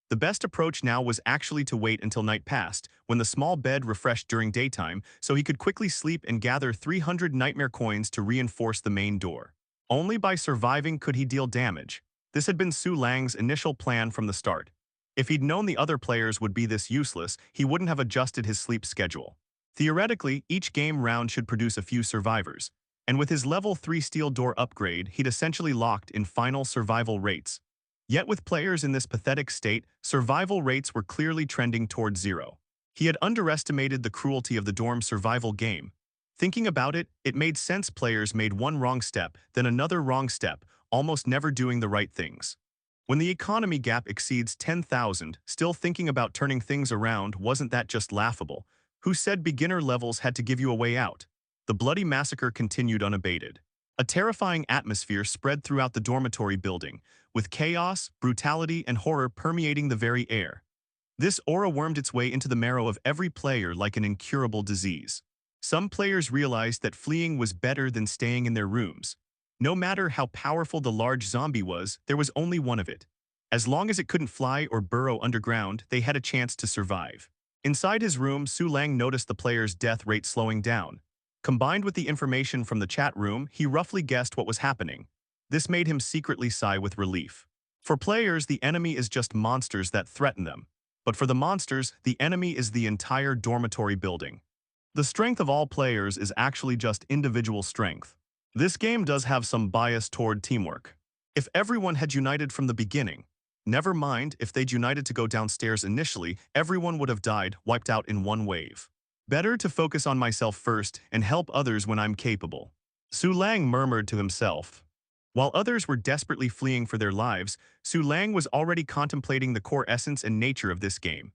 The best approach now was actually to wait until night passed, when the small bed refreshed during daytime, so he could quickly sleep and gather 300 nightmare coins to reinforce the main door. Only by surviving could he deal damage. This had been Su Lang's initial plan from the start. If he'd known the other players would be this useless, he wouldn't have adjusted his sleep schedule. Theoretically, each game round should produce a few survivors. And with his level 3 steel door upgrade, he'd essentially locked in final survival rates. Yet with players in this pathetic state, survival rates were clearly trending towards 0. He had underestimated the cruelty of the dorm survival game. Thinking about it, it made sense players made one wrong step, then another wrong step, almost never doing the right things. When the economy gap exceeds 10,000, still thinking about turning things around, wasn't that just laughable? Who said beginner levels had to give you a way out? The bloody massacre continued unabated. A terrifying atmosphere spread throughout the dormitory building, with chaos, brutality, and horror permeating the very air. This aura wormed its way into the marrow of every player like an incurable disease. Some players realized that fleeing was better than staying in their rooms. No matter how powerful the large zombie was, there was only one of it. As long as it couldn't fly or burrow underground, they had a chance to survive. Inside his room, Su Lang noticed the player's death rate slowing down. Combined with the information from the chat room, he roughly guessed what was happening. This made him secretly sigh with relief. For players, the enemy is just monsters that threaten them. But for the monsters, the enemy is the entire dormitory building. The strength of all players is actually just individual strength. This game does have some bias toward teamwork. If everyone had united from the beginning, never mind if they'd united to go downstairs initially, everyone would have died, wiped out in one wave. Better to focus on myself first and help others when I'm capable. Su Lang murmured to himself. While others were desperately fleeing for their lives, Su Lang was already contemplating the core essence and nature of this game.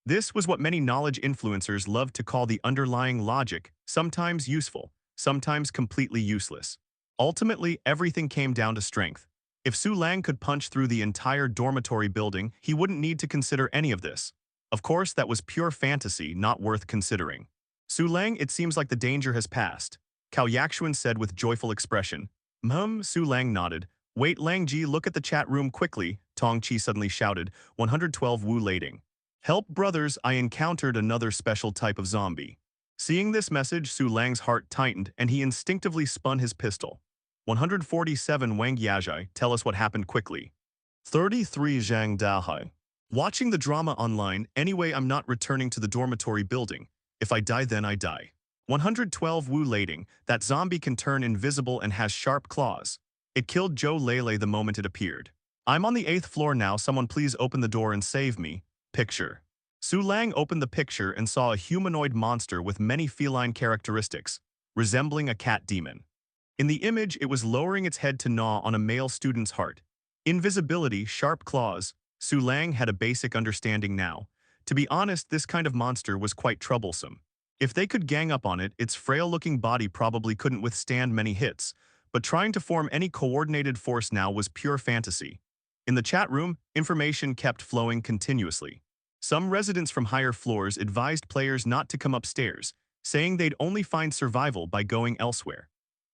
This was what many knowledge influencers love to call the underlying logic, sometimes useful, sometimes completely useless. Ultimately, everything came down to strength. If Su Lang could punch through the entire dormitory building, he wouldn't need to consider any of this. Of course, that was pure fantasy, not worth considering. Su Lang, it seems like the danger has passed, Cao Yaxuan said with joyful expression. Su Lang nodded. Wait, Lang Ji, look at the chat room quickly, Tong Chi suddenly shouted, 112 Wu Lading. Help brothers, I encountered another special type of zombie. Seeing this message, Su Lang's heart tightened and he instinctively spun his pistol. 147 Wang Yazhai, tell us what happened quickly. 33 Zhang Dahai. Watching the drama online, anyway I'm not returning to the dormitory building. If I die then I die. 112 Wu Lading, that zombie can turn invisible and has sharp claws. It killed Zhou Lele the moment it appeared. I'm on the 8th floor now, someone please open the door and save me. Picture. Su Lang opened the picture and saw a humanoid monster with many feline characteristics, resembling a cat demon. In the image, it was lowering its head to gnaw on a male student's heart. Invisibility, sharp claws. Su Lang had a basic understanding now. To be honest, this kind of monster was quite troublesome. If they could gang up on it, its frail-looking body probably couldn't withstand many hits, but trying to form any coordinated force now was pure fantasy. In the chat room, information kept flowing continuously. Some residents from higher floors advised players not to come upstairs, saying they'd only find survival by going elsewhere.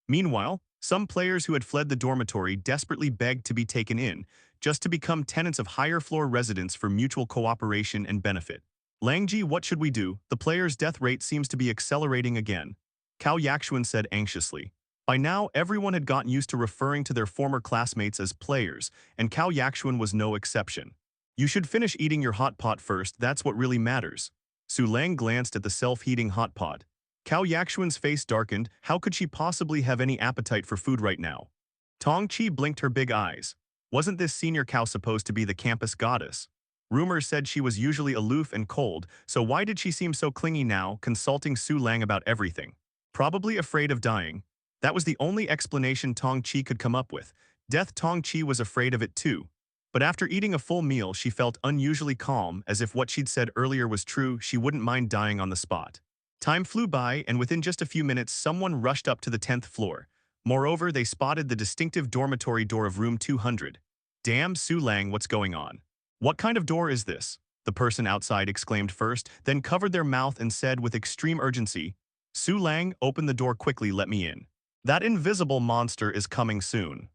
Meanwhile, some players who had fled the dormitory desperately begged to be taken in, just to become tenants of higher floor residents for mutual cooperation and benefit. Langji, what should we do? The players' death rate seems to be accelerating again, Cao Yaxuan said anxiously. By now, everyone had gotten used to referring to their former classmates as players, and Cao Yaxuan was no exception. You should finish eating your hot pot first, that's what really matters. Su Lang glanced at the self-heating hot pot. Cao Yaxuan's face darkened. How could she possibly have any appetite for food right now? Tong Chi blinked her big eyes. Wasn't this senior Cao supposed to be the campus goddess? Rumors said she was usually aloof and cold, so why did she seem so clingy now, consulting Su Lang about everything? Probably afraid of dying. That was the only explanation Tong Chi could come up with. Death. Tong Chi was afraid of it too. But after eating a full meal, she felt unusually calm, as if what she'd said earlier was true. She wouldn't mind dying on the spot. Time flew by, and within just a few minutes, someone rushed up to the 10th floor. Moreover, they spotted the distinctive dormitory door of room 200. Damn, Su Lang, what's going on? What kind of door is this? The person outside exclaimed first, then covered their mouth and said with extreme urgency, Su Lang, open the door quickly, let me in. That invisible monster is coming soon.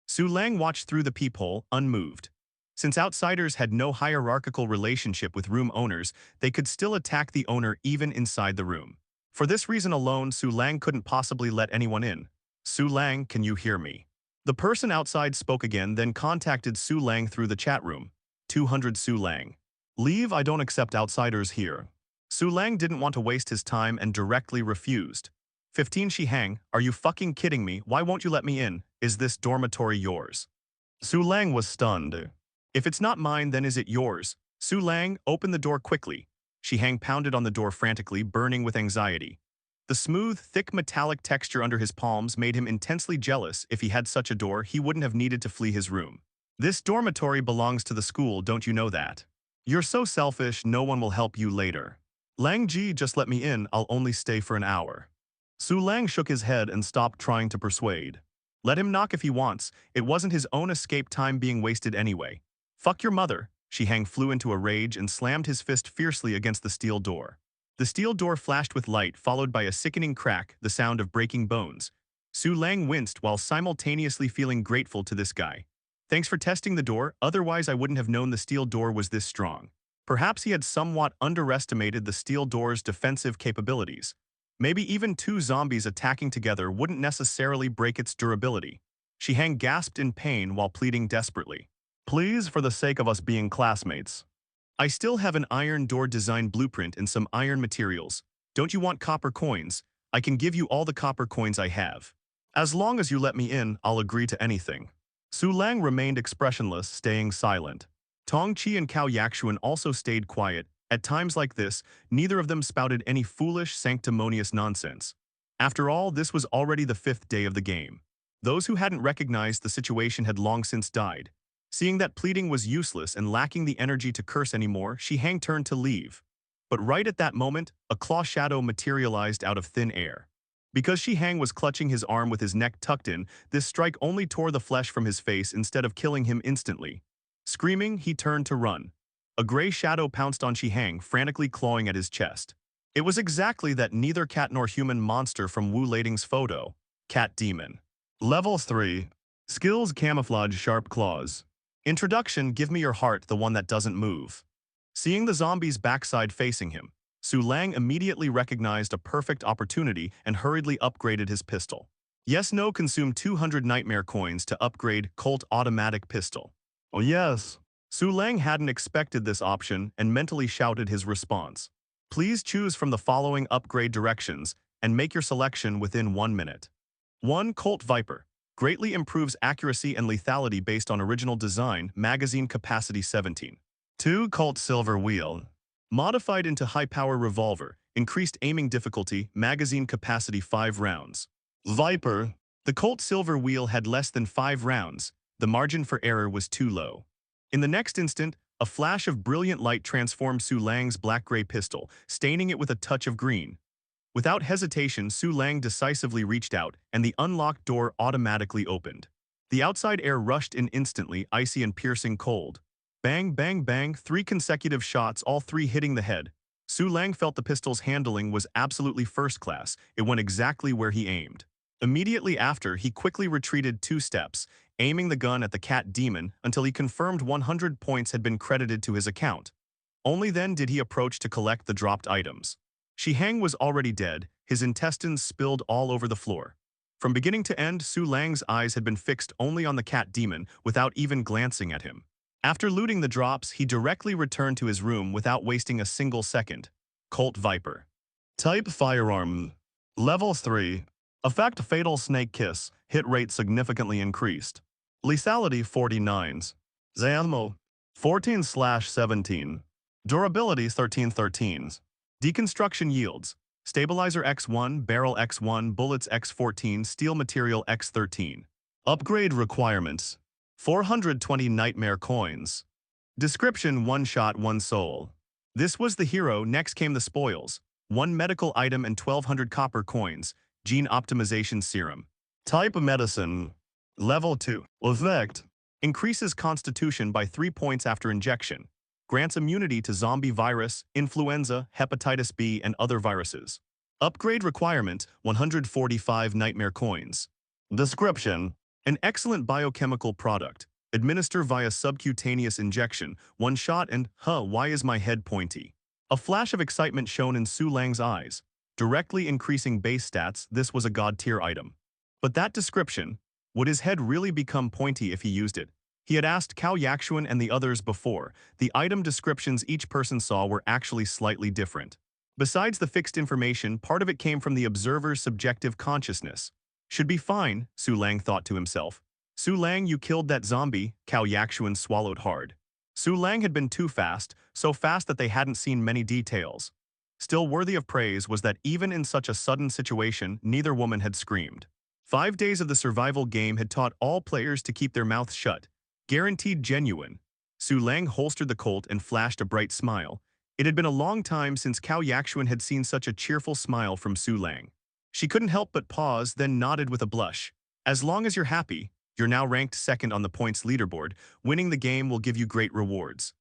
Su Lang watched through the peephole, unmoved. Since outsiders had no hierarchical relationship with room owners, they could still attack the owner even inside the room. For this reason alone, Su Lang couldn't possibly let anyone in. Su Lang, can you hear me? The person outside spoke again, then contacted Su Lang through the chat room. 200 Su Lang. Leave, I don't accept outsiders here. Su Lang didn't want to waste his time and directly refused. 15 Shihang, are you fucking kidding me? Why won't you let me in? Is this dormitory yours? Su Lang was stunned. If it's not mine, then is it yours? Su Lang, open the door quickly. Shihang pounded on the door frantically, burning with anxiety. The smooth, thick metallic texture under his palms made him intensely jealous. If he had such a door, he wouldn't have needed to flee his room. This dormitory belongs to the school, don't you know that? You're so selfish, no one will help you later. Lang Ji, just let me in, I'll only stay for an hour. Su Lang shook his head and stopped trying to persuade. Let him knock if he wants, it wasn't his own escape time being wasted anyway. Fuck your mother. Shihang flew into a rage and slammed his fist fiercely against the steel door. The steel door flashed with light, followed by a sickening crack, the sound of breaking bones. Su Lang winced while simultaneously feeling grateful to this guy. Thanks for testing the door, otherwise I wouldn't have known the steel door was this strong. Perhaps he had somewhat underestimated the steel door's defensive capabilities. Maybe even two zombies attacking together wouldn't necessarily break its durability. Shihang gasped in pain while pleading desperately. Please, for the sake of us being classmates. I still have an iron door design blueprint and some iron materials. Don't you want copper coins? I can give you all the copper coins I have. As long as you let me in, I'll agree to anything. Su Lang remained expressionless, staying silent. Tong Chi and Cao Yakshuan also stayed quiet. At times like this, neither of them spouted any foolish, sanctimonious nonsense. After all, this was already the 5th day of the game. Those who hadn't recognized the situation had long since died. Seeing that pleading was useless and lacking the energy to curse anymore, Shihang turned to leave. But right at that moment, a claw shadow materialized out of thin air. Because Shihang was clutching his arm with his neck tucked in, this strike only tore the flesh from his face instead of killing him instantly. Screaming, he turned to run. A gray shadow pounced on Shihang, frantically clawing at his chest. It was exactly that neither cat nor human monster from Wu Lading's photo. Cat Demon. Level 3. Skills Camouflage Sharp Claws. Introduction Give me your heart, the one that doesn't move. Seeing the zombie's backside facing him, Su Lang immediately recognized a perfect opportunity and hurriedly upgraded his pistol. Yes, no consumed 200 nightmare coins to upgrade Colt automatic pistol. Oh yes. Su Lang hadn't expected this option and mentally shouted his response. Please choose from the following upgrade directions and make your selection within 1 minute. 1. Colt Viper. Greatly improves accuracy and lethality based on original design, magazine capacity 17. 2. Colt Silver Wheel. Modified into high-power revolver, increased aiming difficulty, magazine capacity 5 rounds. Viper. The Colt Silver Wheel had less than 5 rounds. The margin for error was too low. In the next instant, a flash of brilliant light transformed Su Lang's black-gray pistol, staining it with a touch of green. Without hesitation, Su Lang decisively reached out, and the unlocked door automatically opened. The outside air rushed in instantly, icy and piercing cold. Bang, bang, bang, 3 consecutive shots, all 3 hitting the head. Su Lang felt the pistol's handling was absolutely first class. It went exactly where he aimed. Immediately after, he quickly retreated 2 steps, aiming the gun at the cat demon until he confirmed 100 points had been credited to his account. Only then did he approach to collect the dropped items. Shihang was already dead, his intestines spilled all over the floor. From beginning to end, Su Lang's eyes had been fixed only on the cat demon without even glancing at him. After looting the drops, he directly returned to his room without wasting a single second. Colt Viper. Type Firearm. Level 3. Effect Fatal Snake Kiss. Hit rate significantly increased. Lethality 49s. Zammo 14/17. Durability 13/13s. Deconstruction yields. Stabilizer X1, Barrel X1, Bullets X14, Steel Material X13. Upgrade requirements. 420 Nightmare Coins. Description 1 shot, 1 soul. This was the hero, next came the spoils. 1 medical item and 1200 copper coins. Gene Optimization Serum. Type of Medicine. Level 2. Effect. Increases Constitution by 3 points after injection. Grants immunity to zombie virus, influenza, hepatitis B, and other viruses. Upgrade requirement 145 Nightmare Coins. Description. An excellent biochemical product. Administer via subcutaneous injection, 1 shot and, why is my head pointy? A flash of excitement shone in Su Lang's eyes. Directly increasing base stats, this was a god-tier item. But that description, would his head really become pointy if he used it? He had asked Cao Yakshuan and the others before. The item descriptions each person saw were actually slightly different. Besides the fixed information, part of it came from the observer's subjective consciousness. Should be fine, Su Lang thought to himself. Su Lang, you killed that zombie, Cao Yakshuan swallowed hard. Su Lang had been too fast, so fast that they hadn't seen many details. Still worthy of praise was that even in such a sudden situation, neither woman had screamed. 5 days of the survival game had taught all players to keep their mouths shut. Guaranteed genuine. Su Lang holstered the Colt and flashed a bright smile. It had been a long time since Cao Yakshuan had seen such a cheerful smile from Su Lang. She couldn't help but pause, then nodded with a blush. As long as you're happy, you're now ranked 2nd on the points leaderboard. Winning the game will give you great rewards.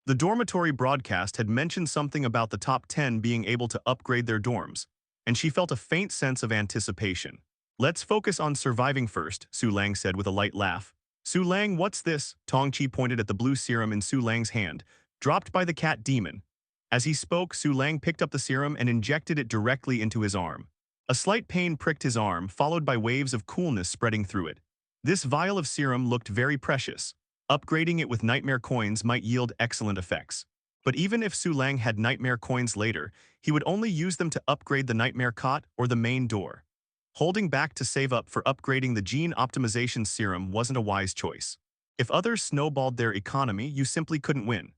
The dormitory broadcast had mentioned something about the top 10 being able to upgrade their dorms, and she felt a faint sense of anticipation. Let's focus on surviving first, Su Lang said with a light laugh. Su Lang, what's this? Tong Chi pointed at the blue serum in Su Lang's hand, dropped by the cat demon. As he spoke, Su Lang picked up the serum and injected it directly into his arm. A slight pain pricked his arm, followed by waves of coolness spreading through it. This vial of serum looked very precious. Upgrading it with nightmare coins might yield excellent effects. But even if Su Lang had nightmare coins later, he would only use them to upgrade the nightmare cot or the main door. Holding back to save up for upgrading the gene optimization serum wasn't a wise choice. If others snowballed their economy, you simply couldn't win.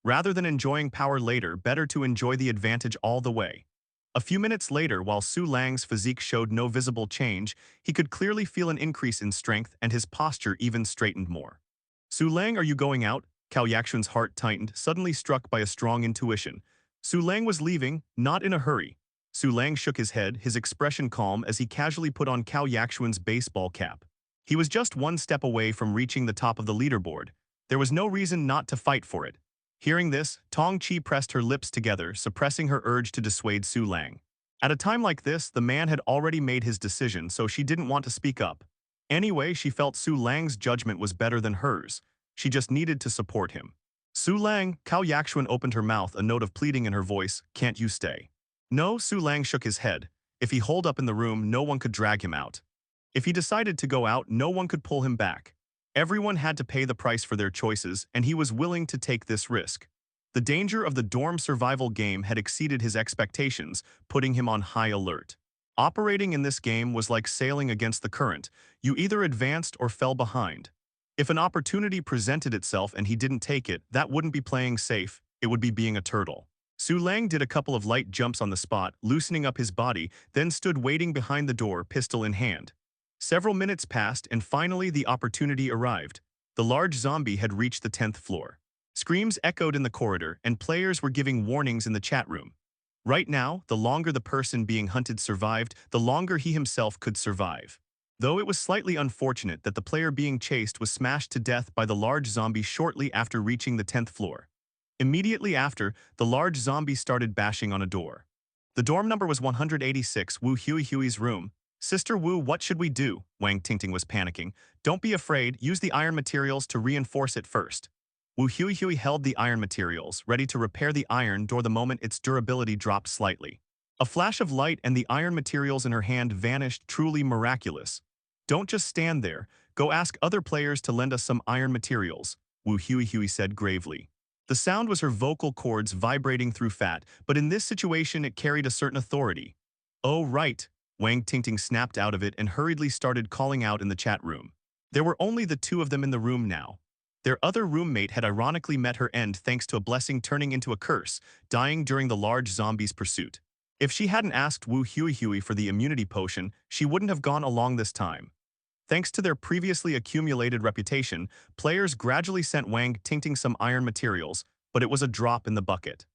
Rather than enjoying power later, better to enjoy the advantage all the way. A few minutes later, while Su Lang's physique showed no visible change, he could clearly feel an increase in strength and his posture even straightened more. Su Lang, are you going out? Cao Yaxuan's heart tightened, suddenly struck by a strong intuition. Su Lang was leaving, not in a hurry. Su Lang shook his head, his expression calm as he casually put on Cao Yaxuan's baseball cap. He was just one step away from reaching the top of the leaderboard. There was no reason not to fight for it. Hearing this, Tong Chi pressed her lips together, suppressing her urge to dissuade Su Lang. At a time like this, the man had already made his decision, so she didn't want to speak up. Anyway, she felt Su Lang's judgment was better than hers. She just needed to support him. Su Lang, Cao Yaxuan opened her mouth, a note of pleading in her voice, can't you stay? No, Su Lang shook his head. If he holed up in the room, no one could drag him out. If he decided to go out, no one could pull him back. Everyone had to pay the price for their choices, and he was willing to take this risk. The danger of the dorm survival game had exceeded his expectations, putting him on high alert. Operating in this game was like sailing against the current. You either advanced or fell behind. If an opportunity presented itself and he didn't take it, that wouldn't be playing safe, it would be being a turtle. Su Lang did a couple of light jumps on the spot, loosening up his body, then stood waiting behind the door, pistol in hand. Several minutes passed and finally the opportunity arrived. The large zombie had reached the 10th floor. Screams echoed in the corridor and players were giving warnings in the chat room. Right now, the longer the person being hunted survived, the longer he himself could survive. Though it was slightly unfortunate that the player being chased was smashed to death by the large zombie shortly after reaching the 10th floor. Immediately after, the large zombie started bashing on a door. The dorm number was 186, Wu Hui's room. Sister Wu, what should we do? Wang Tingting was panicking. Don't be afraid, use the iron materials to reinforce it first. Wu Hui held the iron materials, ready to repair the iron door the moment its durability dropped slightly. A flash of light and the iron materials in her hand vanished, truly miraculous. Don't just stand there, go ask other players to lend us some iron materials, Wu Hui said gravely. The sound was her vocal cords vibrating through fat, but in this situation it carried a certain authority. Oh right, Wang Tingting snapped out of it and hurriedly started calling out in the chat room. There were only the two of them in the room now. Their other roommate had ironically met her end thanks to a blessing turning into a curse, dying during the large zombie's pursuit. If she hadn't asked Wu Hui for the immunity potion, she wouldn't have gone along this time. Thanks to their previously accumulated reputation, players gradually sent Wang Tingting some iron materials, but it was a drop in the bucket.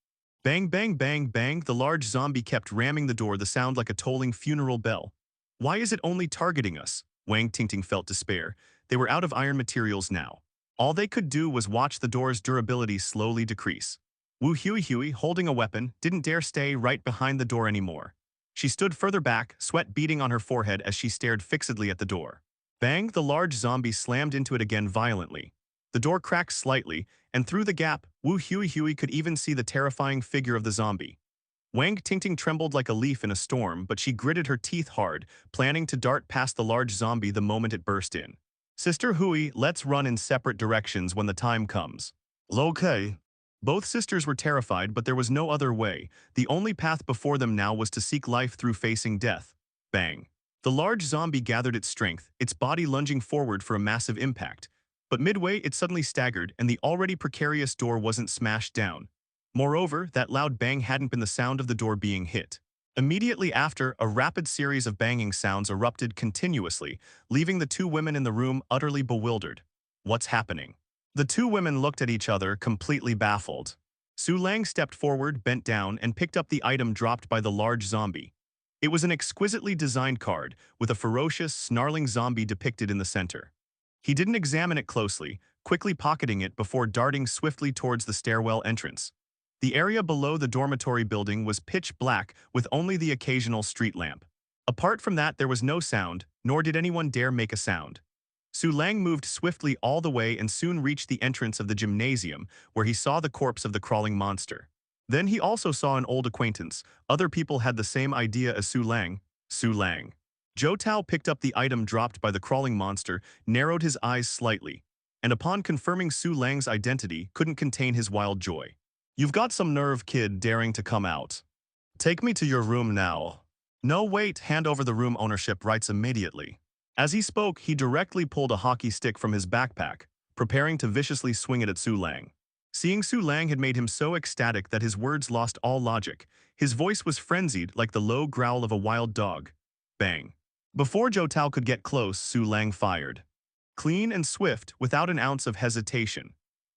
Bang, bang, bang, bang, the large zombie kept ramming the door, the sound like a tolling funeral bell. Why is it only targeting us? Wang Tingting felt despair. They were out of iron materials now. All they could do was watch the door's durability slowly decrease. Wu Hui, holding a weapon, didn't dare stay right behind the door anymore. She stood further back, sweat beading on her forehead as she stared fixedly at the door. Bang, the large zombie slammed into it again violently. The door cracked slightly, and through the gap, Wu Hui could even see the terrifying figure of the zombie. Wang Tingting trembled like a leaf in a storm, but she gritted her teeth hard, planning to dart past the large zombie the moment it burst in. Sister Hui, let's run in separate directions when the time comes. Okay. Both sisters were terrified, but there was no other way. The only path before them now was to seek life through facing death. Bang. The large zombie gathered its strength, its body lunging forward for a massive impact. But midway, it suddenly staggered, and the already precarious door wasn't smashed down. Moreover, that loud bang hadn't been the sound of the door being hit. Immediately after, a rapid series of banging sounds erupted continuously, leaving the two women in the room utterly bewildered. What's happening? The two women looked at each other, completely baffled. Su Lang stepped forward, bent down, and picked up the item dropped by the large zombie. It was an exquisitely designed card, with a ferocious, snarling zombie depicted in the center. He didn't examine it closely, quickly pocketing it before darting swiftly towards the stairwell entrance. The area below the dormitory building was pitch black with only the occasional street lamp. Apart from that, there was no sound, nor did anyone dare make a sound. Su Lang moved swiftly all the way and soon reached the entrance of the gymnasium, where he saw the corpse of the crawling monster. Then he also saw an old acquaintance. Other people had the same idea as Su Lang. Su Lang. Zhou Tao picked up the item dropped by the crawling monster, narrowed his eyes slightly, and upon confirming Su Lang's identity, couldn't contain his wild joy. You've got some nerve, kid, daring to come out. Take me to your room now. No, wait, hand over the room ownership rights immediately. As he spoke, he directly pulled a hockey stick from his backpack, preparing to viciously swing it at Su Lang. Seeing Su Lang had made him so ecstatic that his words lost all logic. His voice was frenzied like the low growl of a wild dog. Bang. Before Zhou Tao could get close, Su Lang fired. Clean and swift, without an ounce of hesitation.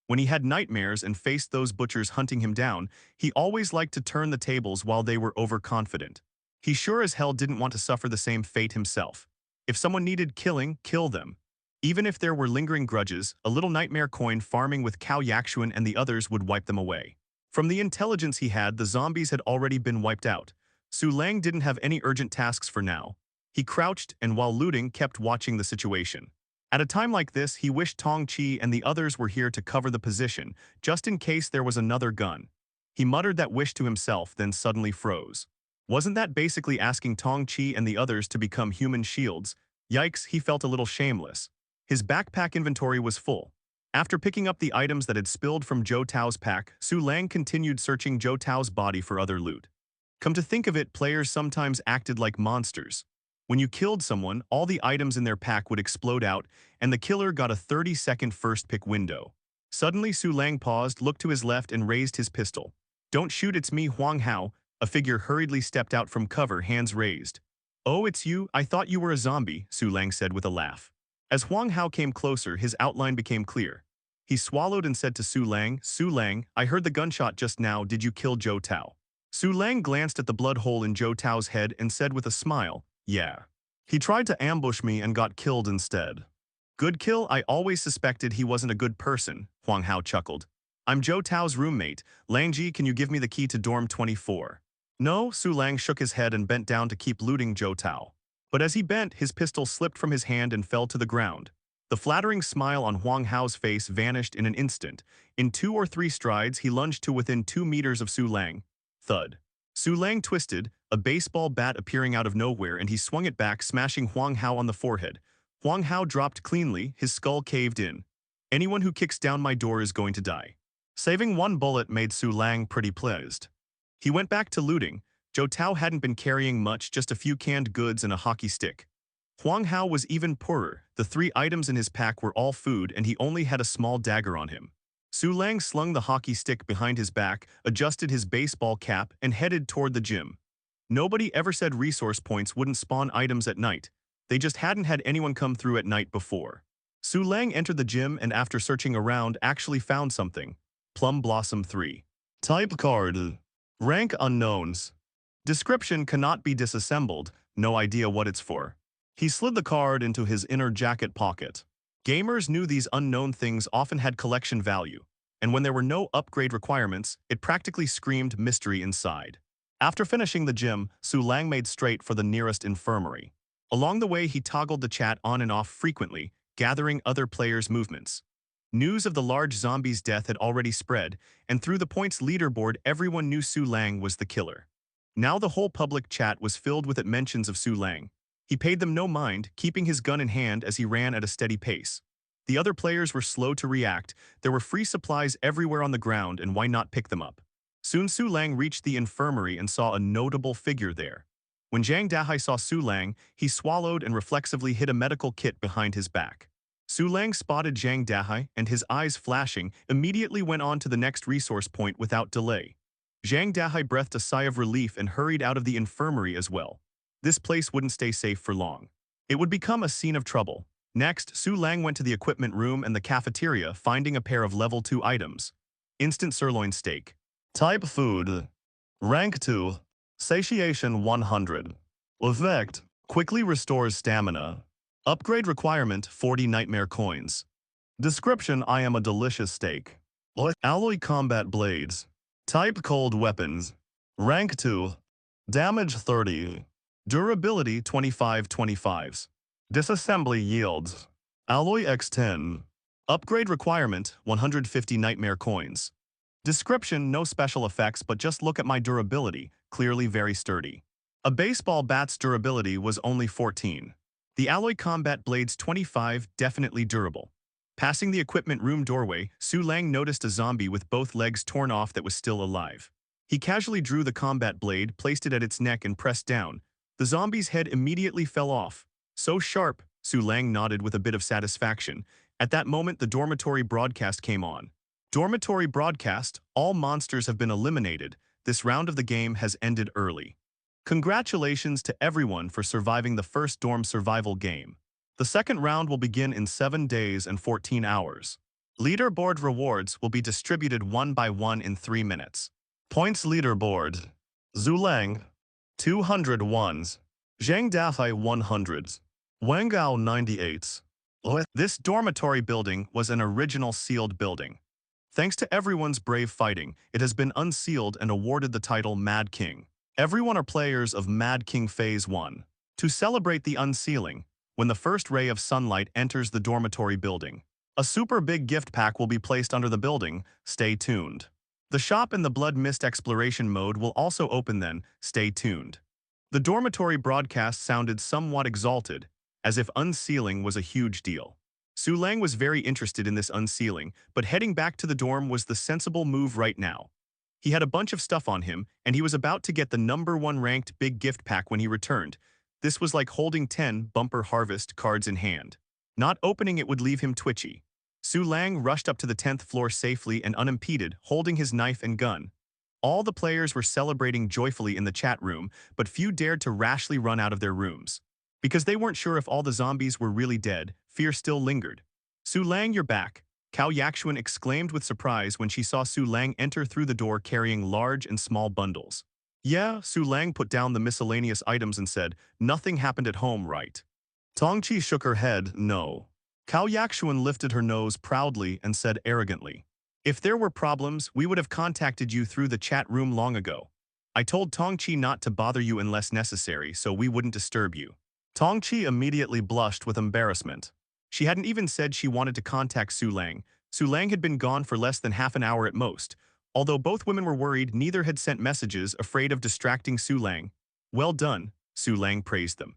When he had nightmares and faced those butchers hunting him down, he always liked to turn the tables while they were overconfident. He sure as hell didn't want to suffer the same fate himself. If someone needed killing, kill them. Even if there were lingering grudges, a little nightmare coin farming with Cao Yaxuan and the others would wipe them away. From the intelligence he had, the zombies had already been wiped out. Su Lang didn't have any urgent tasks for now. He crouched and while looting kept watching the situation. At a time like this, he wished Tong Chi and the others were here to cover the position, just in case there was another gun. He muttered that wish to himself, then suddenly froze. Wasn't that basically asking Tong Chi and the others to become human shields? Yikes, he felt a little shameless. His backpack inventory was full. After picking up the items that had spilled from Zhou Tao's pack, Su Lang continued searching Zhou Tao's body for other loot. Come to think of it, players sometimes acted like monsters. When you killed someone, all the items in their pack would explode out, and the killer got a 30-second first pick window. Suddenly, Su Lang paused, looked to his left, and raised his pistol. Don't shoot, it's me, Huang Hao. A figure hurriedly stepped out from cover, hands raised. Oh, it's you? I thought you were a zombie, Su Lang said with a laugh. As Huang Hao came closer, his outline became clear. He swallowed and said to Su Lang, I heard the gunshot just now, did you kill Zhou Tao? Su Lang glanced at the blood hole in Zhou Tao's head and said with a smile, yeah. He tried to ambush me and got killed instead. Good kill, I always suspected he wasn't a good person, Huang Hao chuckled. I'm Zhou Tao's roommate. Langji, can you give me the key to dorm 24? No, Su Lang shook his head and bent down to keep looting Zhou Tao. But as he bent, his pistol slipped from his hand and fell to the ground. The flattering smile on Huang Hao's face vanished in an instant. In 2 or 3 strides, he lunged to within 2 meters of Su Lang. Thud. Su Lang twisted, a baseball bat appearing out of nowhere, and he swung it back, smashing Huang Hao on the forehead. Huang Hao dropped cleanly, his skull caved in. Anyone who kicks down my door is going to die. Saving 1 bullet made Su Lang pretty pleased. He went back to looting. Zhou Tao hadn't been carrying much, just a few canned goods and a hockey stick. Huang Hao was even poorer. The 3 items in his pack were all food, and he only had a small dagger on him. Su Lang slung the hockey stick behind his back, adjusted his baseball cap, and headed toward the gym. Nobody ever said resource points wouldn't spawn items at night. They just hadn't had anyone come through at night before. Su Lang entered the gym and after searching around actually found something. Plum Blossom 3. Type card. Rank unknowns. Description cannot be disassembled, no idea what it's for. He slid the card into his inner jacket pocket. Gamers knew these unknown things often had collection value, and when there were no upgrade requirements, it practically screamed mystery inside. After finishing the gym, Su Lang made straight for the nearest infirmary. Along the way, he toggled the chat on and off frequently, gathering other players' movements. News of the large zombie's death had already spread, and through the points leaderboard, everyone knew Su Lang was the killer. Now the whole public chat was filled with mentions of Su Lang. He paid them no mind, keeping his gun in hand as he ran at a steady pace. The other players were slow to react. There were free supplies everywhere on the ground, and why not pick them up? Soon Su Lang reached the infirmary and saw a notable figure there. When Zhang Dahai saw Su Lang, he swallowed and reflexively hid a medical kit behind his back. Su Lang spotted Zhang Dahai, and his eyes flashing, immediately went on to the next resource point without delay. Zhang Dahai breathed a sigh of relief and hurried out of the infirmary as well. This place wouldn't stay safe for long. It would become a scene of trouble. Next, Su Lang went to the equipment room and the cafeteria, finding a pair of level 2 items. Instant sirloin steak. Type food. Rank 2. Satiation 100. Effect. Quickly restores stamina. Upgrade requirement 40 nightmare coins. Description: I am a delicious steak. Alloy combat blades. Type cold weapons. Rank 2. Damage 30. Durability 25/25s. Disassembly yields. Alloy X10. Upgrade requirement 150 nightmare coins. Description: no special effects, but just look at my durability, clearly very sturdy. A baseball bat's durability was only 14. The alloy combat blades 25, definitely durable. Passing the equipment room doorway, Su Lang noticed a zombie with both legs torn off that was still alive. He casually drew the combat blade, placed it at its neck and pressed down. The zombie's head immediately fell off. So sharp, Su Lang nodded with a bit of satisfaction. At that moment, the dormitory broadcast came on. Dormitory broadcast, all monsters have been eliminated. This round of the game has ended early. Congratulations to everyone for surviving the first dorm survival game. The second round will begin in 7 days and 14 hours. Leaderboard rewards will be distributed one by one in 3 minutes. Points leaderboard. Zhu Lang, 200 ones. Zhang Dahai 100s. Wang Gao 98s. This dormitory building was an original sealed building. Thanks to everyone's brave fighting, it has been unsealed and awarded the title Mad King. Everyone are players of Mad King Phase 1. To celebrate the unsealing, when the first ray of sunlight enters the dormitory building, a super big gift pack will be placed under the building. Stay tuned. The shop in the Blood Mist exploration mode will also open then. Stay tuned. The dormitory broadcast sounded somewhat exalted, as if unsealing was a huge deal. Su Lang was very interested in this unsealing, but heading back to the dorm was the sensible move right now. He had a bunch of stuff on him, and he was about to get the #1 ranked big gift pack when he returned. This was like holding 10 bumper harvest cards in hand. Not opening it would leave him twitchy. Su Lang rushed up to the 10th floor safely and unimpeded, holding his knife and gun. All the players were celebrating joyfully in the chat room, but few dared to rashly run out of their rooms. Because they weren't sure if all the zombies were really dead, fear still lingered. Su Lang, you're back, Cao Yaxuan exclaimed with surprise when she saw Su Lang enter through the door carrying large and small bundles. Yeah, Su Lang put down the miscellaneous items and said, nothing happened at home, right? Tongqi shook her head, no. Cao Yaxuan lifted her nose proudly and said arrogantly, if there were problems, we would have contacted you through the chat room long ago. I told Tongqi not to bother you unless necessary, so we wouldn't disturb you. Tongqi immediately blushed with embarrassment. She hadn't even said she wanted to contact Su Lang. Su Lang had been gone for less than half an hour at most. Although both women were worried, neither had sent messages, afraid of distracting Su Lang. Well done, Su Lang praised them.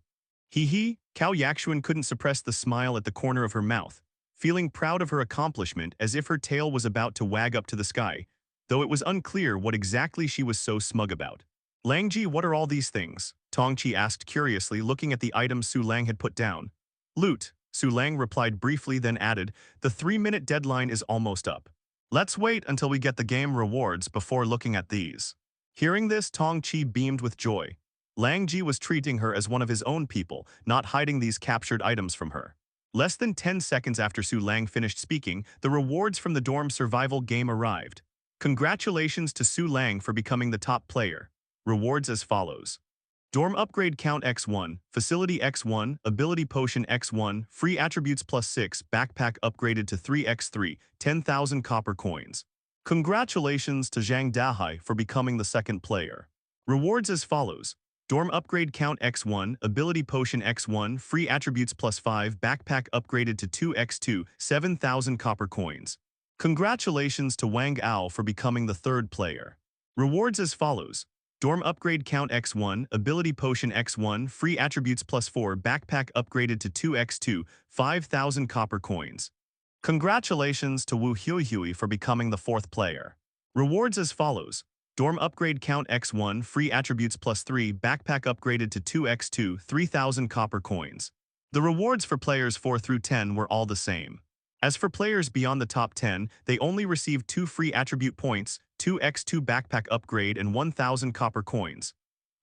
Hee, Cao Yaxuan couldn't suppress the smile at the corner of her mouth, feeling proud of her accomplishment as if her tail was about to wag up to the sky, though it was unclear what exactly she was so smug about. Langji, what are all these things? Tongqi asked curiously, looking at the items Su Lang had put down. Loot, Su Lang replied briefly, then added, the 3-minute deadline is almost up. Let's wait until we get the game rewards before looking at these. Hearing this, Tongqi beamed with joy. Langji was treating her as one of his own people, not hiding these captured items from her. Less than 10 seconds after Su Lang finished speaking, the rewards from the dorm survival game arrived. Congratulations to Su Lang for becoming the top player. Rewards as follows. Dorm Upgrade Count X1, Facility X1, Ability Potion X1, Free Attributes +6, Backpack upgraded to 3x3, 10,000 copper coins. Congratulations to Zhang Dahai for becoming the second player. Rewards as follows. Dorm Upgrade Count X1, Ability Potion X1, Free Attributes +5, Backpack upgraded to 2x2, 7,000 copper coins. Congratulations to Wang Ao for becoming the third player. Rewards as follows. Dorm Upgrade Count X1, Ability Potion X1, Free Attributes +4, Backpack upgraded to 2x2, 5,000 copper coins. Congratulations to Wu Huihui for becoming the fourth player. Rewards as follows. Dorm Upgrade Count X1, Free Attributes +3, Backpack upgraded to 2x2, 3,000 copper coins. The rewards for players 4 through 10 were all the same. As for players beyond the top 10, they only received 2 free attribute points, 2x2 backpack upgrade, and 1,000 copper coins.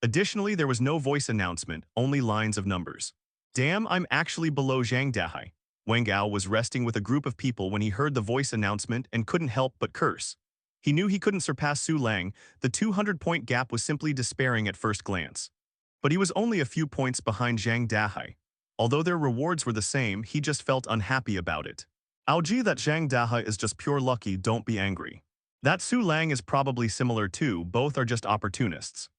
Additionally, there was no voice announcement, only lines of numbers. Damn, I'm actually below Zhang Dahai. Wang Gao was resting with a group of people when he heard the voice announcement and couldn't help but curse. He knew he couldn't surpass Su Lang. The 200-point gap was simply despairing at first glance. But he was only a few points behind Zhang Dahai. Although their rewards were the same, he just felt unhappy about it. Gee, that Zhang Dahai is just pure lucky, don't be angry. That Su Lang is probably similar too, both are just opportunists.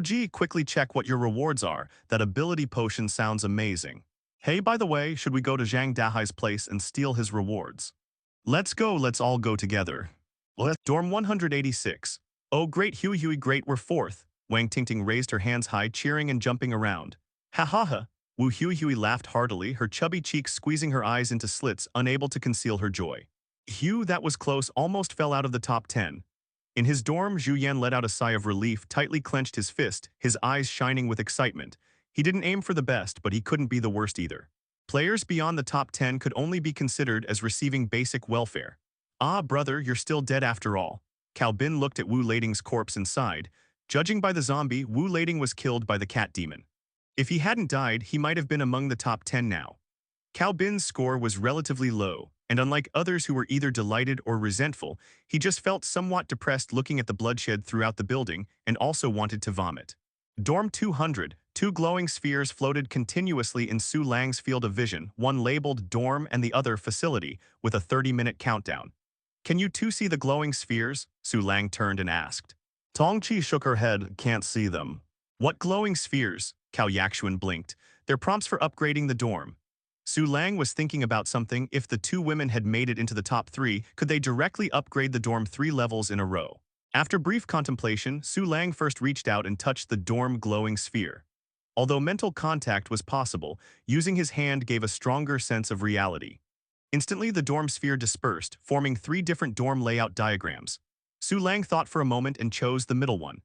Gee, quickly check what your rewards are, that ability potion sounds amazing. Hey, by the way, should we go to Zhang Dahai's place and steal his rewards? Let's go, let's all go together. Dorm 186. Oh great Huihui, great, we're fourth. Wang Tingting raised her hands high, cheering and jumping around. Ha ha ha, Wu Hui laughed heartily, her chubby cheeks squeezing her eyes into slits, unable to conceal her joy. Hugh, that was close, almost fell out of the top 10. In his dorm, Zhu Yan let out a sigh of relief, tightly clenched his fist, his eyes shining with excitement. He didn't aim for the best, but he couldn't be the worst either. Players beyond the top 10 could only be considered as receiving basic welfare. Ah, brother, you're still dead after all. Cao Bin looked at Wu Lading's corpse and sighed. Judging by the zombie, Wu Lading was killed by the cat demon. If he hadn't died, he might have been among the top 10 now. Cao Bin's score was relatively low, and unlike others who were either delighted or resentful, he just felt somewhat depressed looking at the bloodshed throughout the building and also wanted to vomit. Dorm 200, two glowing spheres floated continuously in Su Lang's field of vision, one labeled Dorm and the other Facility, with a 30-minute countdown. Can you two see the glowing spheres? Su Lang turned and asked. Tongqi shook her head, can't see them. What glowing spheres? Cao Yaxuan blinked. They're prompts for upgrading the dorm. Su Lang was thinking about something. If the two women had made it into the top 3, could they directly upgrade the dorm 3 levels in a row? After brief contemplation, Su Lang first reached out and touched the dorm glowing sphere. Although mental contact was possible, using his hand gave a stronger sense of reality. Instantly, the dorm sphere dispersed, forming 3 different dorm layout diagrams. Su Lang thought for a moment and chose the middle one.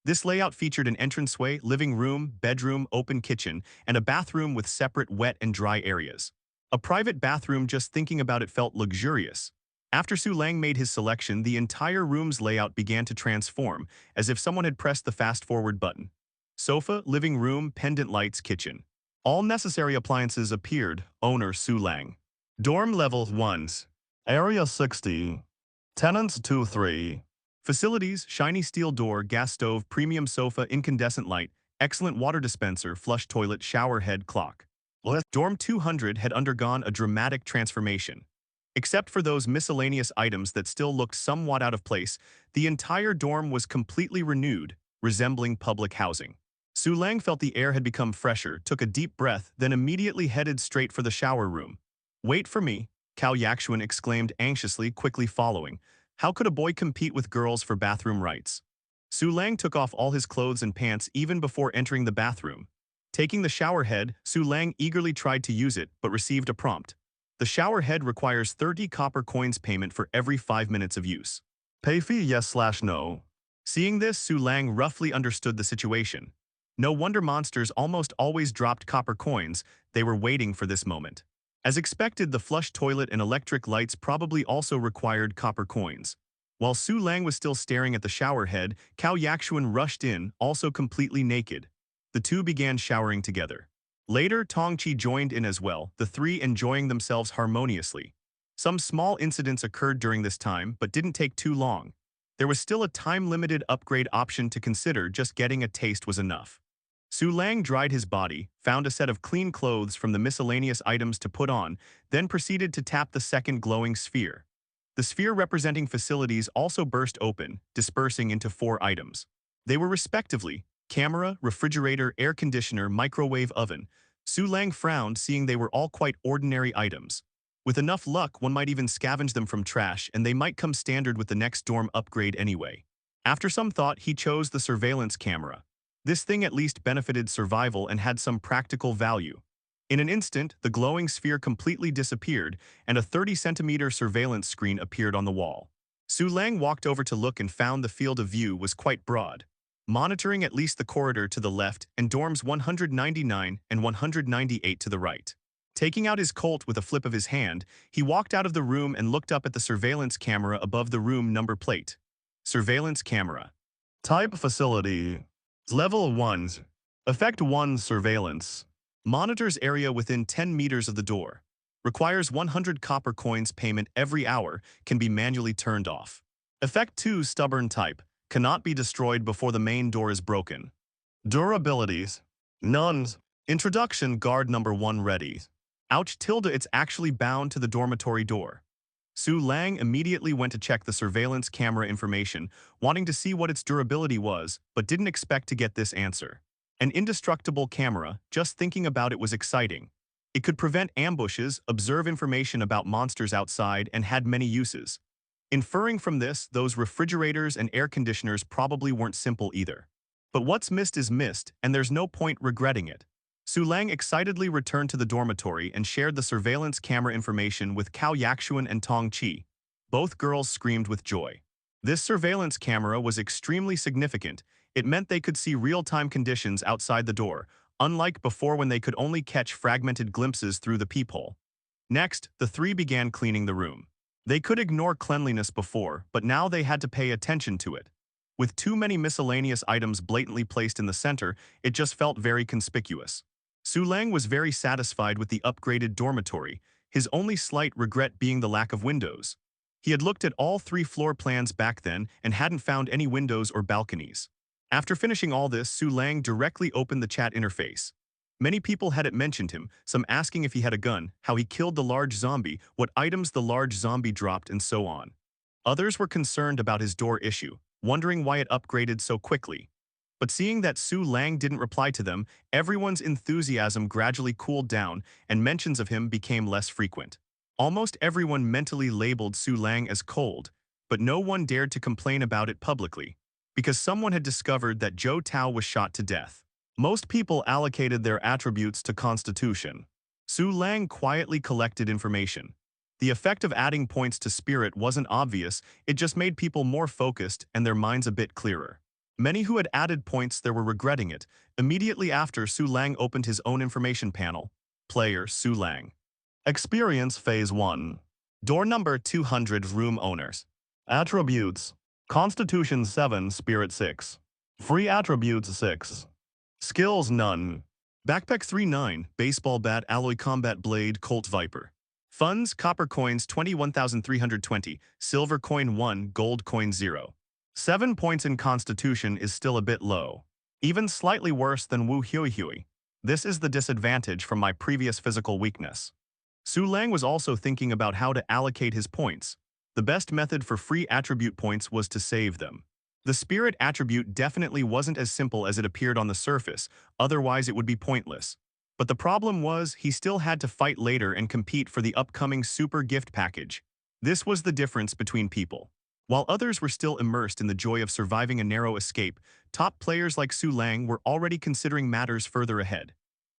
This layout featured an entranceway, living room, bedroom, open kitchen, and a bathroom with separate wet and dry areas. A private bathroom, just thinking about it felt luxurious. After Su Lang made his selection, the entire room's layout began to transform, as if someone had pressed the fast-forward button. Sofa, living room, pendant lights, kitchen. All necessary appliances appeared, owner Su Lang. Dorm level 1s. Area 60. Tenants 2-3. Facilities, shiny steel door, gas stove, premium sofa, incandescent light, excellent water dispenser, flush toilet, shower head, clock. Dorm 200 had undergone a dramatic transformation. Except for those miscellaneous items that still looked somewhat out of place, the entire dorm was completely renewed, resembling public housing. Su Lang felt the air had become fresher, took a deep breath, then immediately headed straight for the shower room. Wait for me, Cao Yaxuan exclaimed anxiously, quickly following. How could a boy compete with girls for bathroom rights? Su Lang took off all his clothes and pants even before entering the bathroom. Taking the shower head, Su Lang eagerly tried to use it but received a prompt. The shower head requires 30 copper coins payment for every 5 minutes of use. Pay fee yes/no. Seeing this, Su Lang roughly understood the situation. No wonder monsters almost always dropped copper coins, they were waiting for this moment. As expected, the flush toilet and electric lights probably also required copper coins. While Su Lang was still staring at the shower head, Cao Yaxuan rushed in, also completely naked. The two began showering together. Later, Tongqi joined in as well, the three enjoying themselves harmoniously. Some small incidents occurred during this time, but didn't take too long. There was still a time-limited upgrade option to consider, just getting a taste was enough. Su Lang dried his body, found a set of clean clothes from the miscellaneous items to put on, then proceeded to tap the second glowing sphere. The sphere representing facilities also burst open, dispersing into 4 items. They were respectively camera, refrigerator, air conditioner, microwave oven. Su Lang frowned, seeing they were all quite ordinary items. With enough luck, one might even scavenge them from trash, and they might come standard with the next dorm upgrade anyway. After some thought, he chose the surveillance camera. This thing at least benefited survival and had some practical value. In an instant, the glowing sphere completely disappeared, and a 30-centimeter surveillance screen appeared on the wall. Su Lang walked over to look and found the field of view was quite broad, monitoring at least the corridor to the left and dorms 199 and 198 to the right. Taking out his Colt with a flip of his hand, he walked out of the room and looked up at the surveillance camera above the room number plate. Surveillance camera. Type facility. Level 1. Effect 1 surveillance. Monitors area within 10 meters of the door. Requires 100 copper coins payment every hour, can be manually turned off. Effect 2 stubborn type. Cannot be destroyed before the main door is broken. Durabilities. None. Introduction guard number 1 ready. Ouch tilde, it's actually bound to the dormitory door. Su Lang immediately went to check the surveillance camera information, wanting to see what its durability was, but didn't expect to get this answer. An indestructible camera, just thinking about it was exciting. It could prevent ambushes, observe information about monsters outside, and had many uses. Inferring from this, those refrigerators and air conditioners probably weren't simple either. But what's missed is missed, and there's no point regretting it. Su Lang excitedly returned to the dormitory and shared the surveillance camera information with Cao Yaxuan and Tong Qi. Both girls screamed with joy. This surveillance camera was extremely significant. It meant they could see real-time conditions outside the door, unlike before when they could only catch fragmented glimpses through the peephole. Next, the three began cleaning the room. They could ignore cleanliness before, but now they had to pay attention to it. With too many miscellaneous items blatantly placed in the center, it just felt very conspicuous. Su Lang was very satisfied with the upgraded dormitory, his only slight regret being the lack of windows. He had looked at all three floor plans back then and hadn't found any windows or balconies. After finishing all this, Su Lang directly opened the chat interface. Many people had it mentioned him, some asking if he had a gun, how he killed the large zombie, what items the large zombie dropped, and so on. Others were concerned about his door issue, wondering why it upgraded so quickly. But seeing that Su Lang didn't reply to them, everyone's enthusiasm gradually cooled down and mentions of him became less frequent. Almost everyone mentally labeled Su Lang as cold, but no one dared to complain about it publicly, because someone had discovered that Zhou Tao was shot to death. Most people allocated their attributes to constitution. Su Lang quietly collected information. The effect of adding points to spirit wasn't obvious, it just made people more focused and their minds a bit clearer. Many who had added points there were regretting it. Immediately after, Su Lang opened his own information panel. Player Su Lang. Experience Phase 1. Door number 200 Room Owners. Attributes. Constitution 7, Spirit 6. Free attributes 6. Skills none. Backpack 3-9, Baseball Bat, Alloy Combat Blade, Colt Viper. Funds, Copper Coins 21,320, Silver Coin 1, Gold Coin 0. 7 points in Constitution is still a bit low. Even slightly worse than Wu Hui Hui. This is the disadvantage from my previous physical weakness. Su Lang was also thinking about how to allocate his points. The best method for free attribute points was to save them. The spirit attribute definitely wasn't as simple as it appeared on the surface, otherwise it would be pointless. But the problem was, he still had to fight later and compete for the upcoming super gift package. This was the difference between people. While others were still immersed in the joy of surviving a narrow escape, top players like Su Lang were already considering matters further ahead.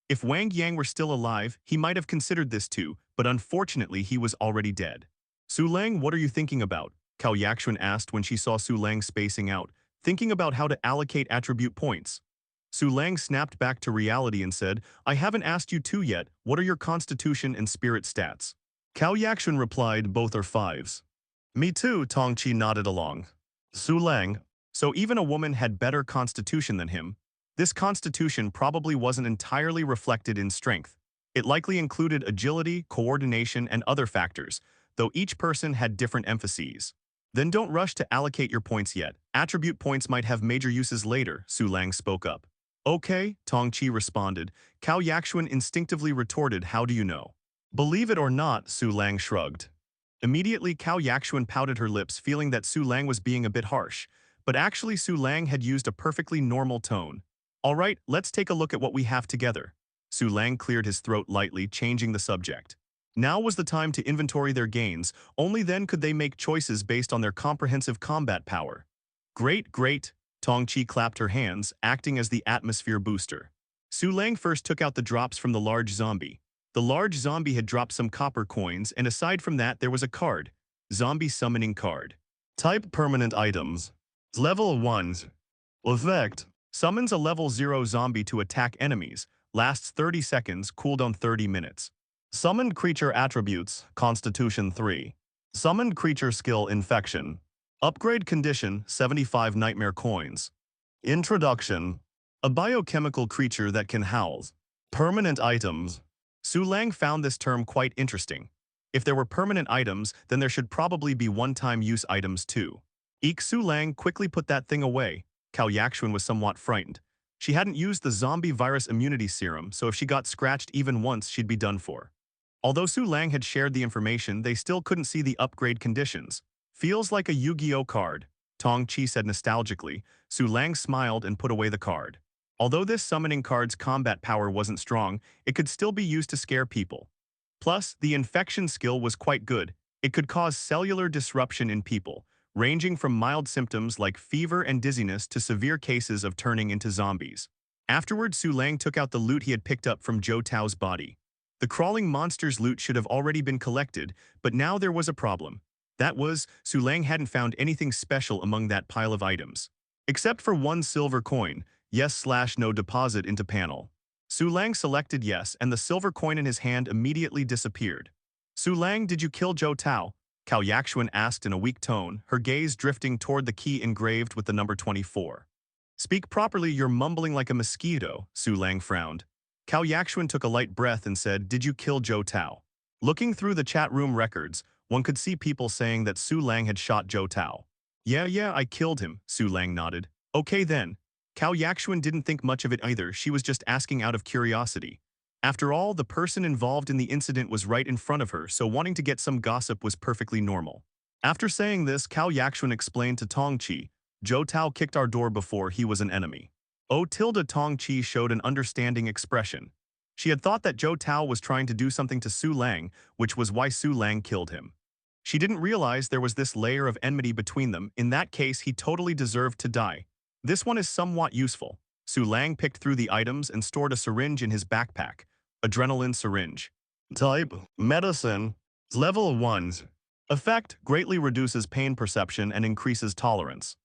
If Wang Yang were still alive, he might have considered this too, but unfortunately he was already dead. Su Lang, what are you thinking about? Cao Yaxuan asked when she saw Su Lang spacing out, thinking about how to allocate attribute points. Su Lang snapped back to reality and said, I haven't asked you two yet, what are your constitution and spirit stats? Cao Yaxuan replied, both are 5s. Me too, Tong Qi nodded along. Su Lang, so even a woman had better constitution than him. This constitution probably wasn't entirely reflected in strength. It likely included agility, coordination, and other factors, though each person had different emphases. Then don't rush to allocate your points yet. Attribute points might have major uses later, Su Lang spoke up. Okay, Tong Qi responded. Cao Yaxuan instinctively retorted, how do you know? Believe it or not, Su Lang shrugged. Immediately, Cao Yaxuan pouted her lips, feeling that Su Lang was being a bit harsh. But actually, Su Lang had used a perfectly normal tone. All right, let's take a look at what we have together. Su Lang cleared his throat lightly, changing the subject. Now was the time to inventory their gains, only then could they make choices based on their comprehensive combat power. Great, great, Tong Qi clapped her hands, acting as the atmosphere booster. Su Lang first took out the drops from the large zombie. The large zombie had dropped some copper coins, and aside from that there was a card. Zombie Summoning Card. Type Permanent Items. Level 1. Effect. Summons a level 0 zombie to attack enemies. Lasts 30 seconds, cooldown 30 minutes. Summoned Creature Attributes, Constitution 3. Summoned Creature Skill Infection. Upgrade Condition, 75 Nightmare Coins. Introduction. A biochemical creature that can howl. Permanent Items. Su Lang found this term quite interesting. If there were permanent items, then there should probably be one-time use items too. Su Lang quickly put that thing away. Cao Yaxuan was somewhat frightened. She hadn't used the zombie virus immunity serum, so if she got scratched even once, she'd be done for. Although Su Lang had shared the information, they still couldn't see the upgrade conditions. Feels like a Yu-Gi-Oh card, Tong Qi said nostalgically. Su Lang smiled and put away the card. Although this summoning card's combat power wasn't strong, it could still be used to scare people. Plus, the infection skill was quite good. It could cause cellular disruption in people, ranging from mild symptoms like fever and dizziness to severe cases of turning into zombies. Afterward, Su Lang took out the loot he had picked up from Zhou Tao's body. The crawling monster's loot should have already been collected, but now there was a problem. That was, Su Lang hadn't found anything special among that pile of items. Except for one silver coin, yes/no deposit into panel. Su Lang selected yes, and the silver coin in his hand immediately disappeared. Su Lang, did you kill Zhou Tao? Cao Yaxuan asked in a weak tone, her gaze drifting toward the key engraved with the number 24. Speak properly, you're mumbling like a mosquito, Su Lang frowned. Cao Yaxuan took a light breath and said, did you kill Zhou Tao? Looking through the chat room records, one could see people saying that Su Lang had shot Zhou Tao. Yeah, I killed him, Su Lang nodded. Okay then. Cao Yaxuan didn't think much of it either, she was just asking out of curiosity. After all, the person involved in the incident was right in front of her, so wanting to get some gossip was perfectly normal. After saying this, Cao Yaxuan explained to Tong Qi, Zhou Tao kicked our door before he was an enemy. Tong Qi showed an understanding expression. She had thought that Zhou Tao was trying to do something to Su Lang, which was why Su Lang killed him. She didn't realize there was this layer of enmity between them. In that case, he totally deserved to die. This one is somewhat useful. Su Lang picked through the items and stored a syringe in his backpack. Adrenaline syringe. Type, medicine. Level 1. Effect, greatly reduces pain perception and increases tolerance.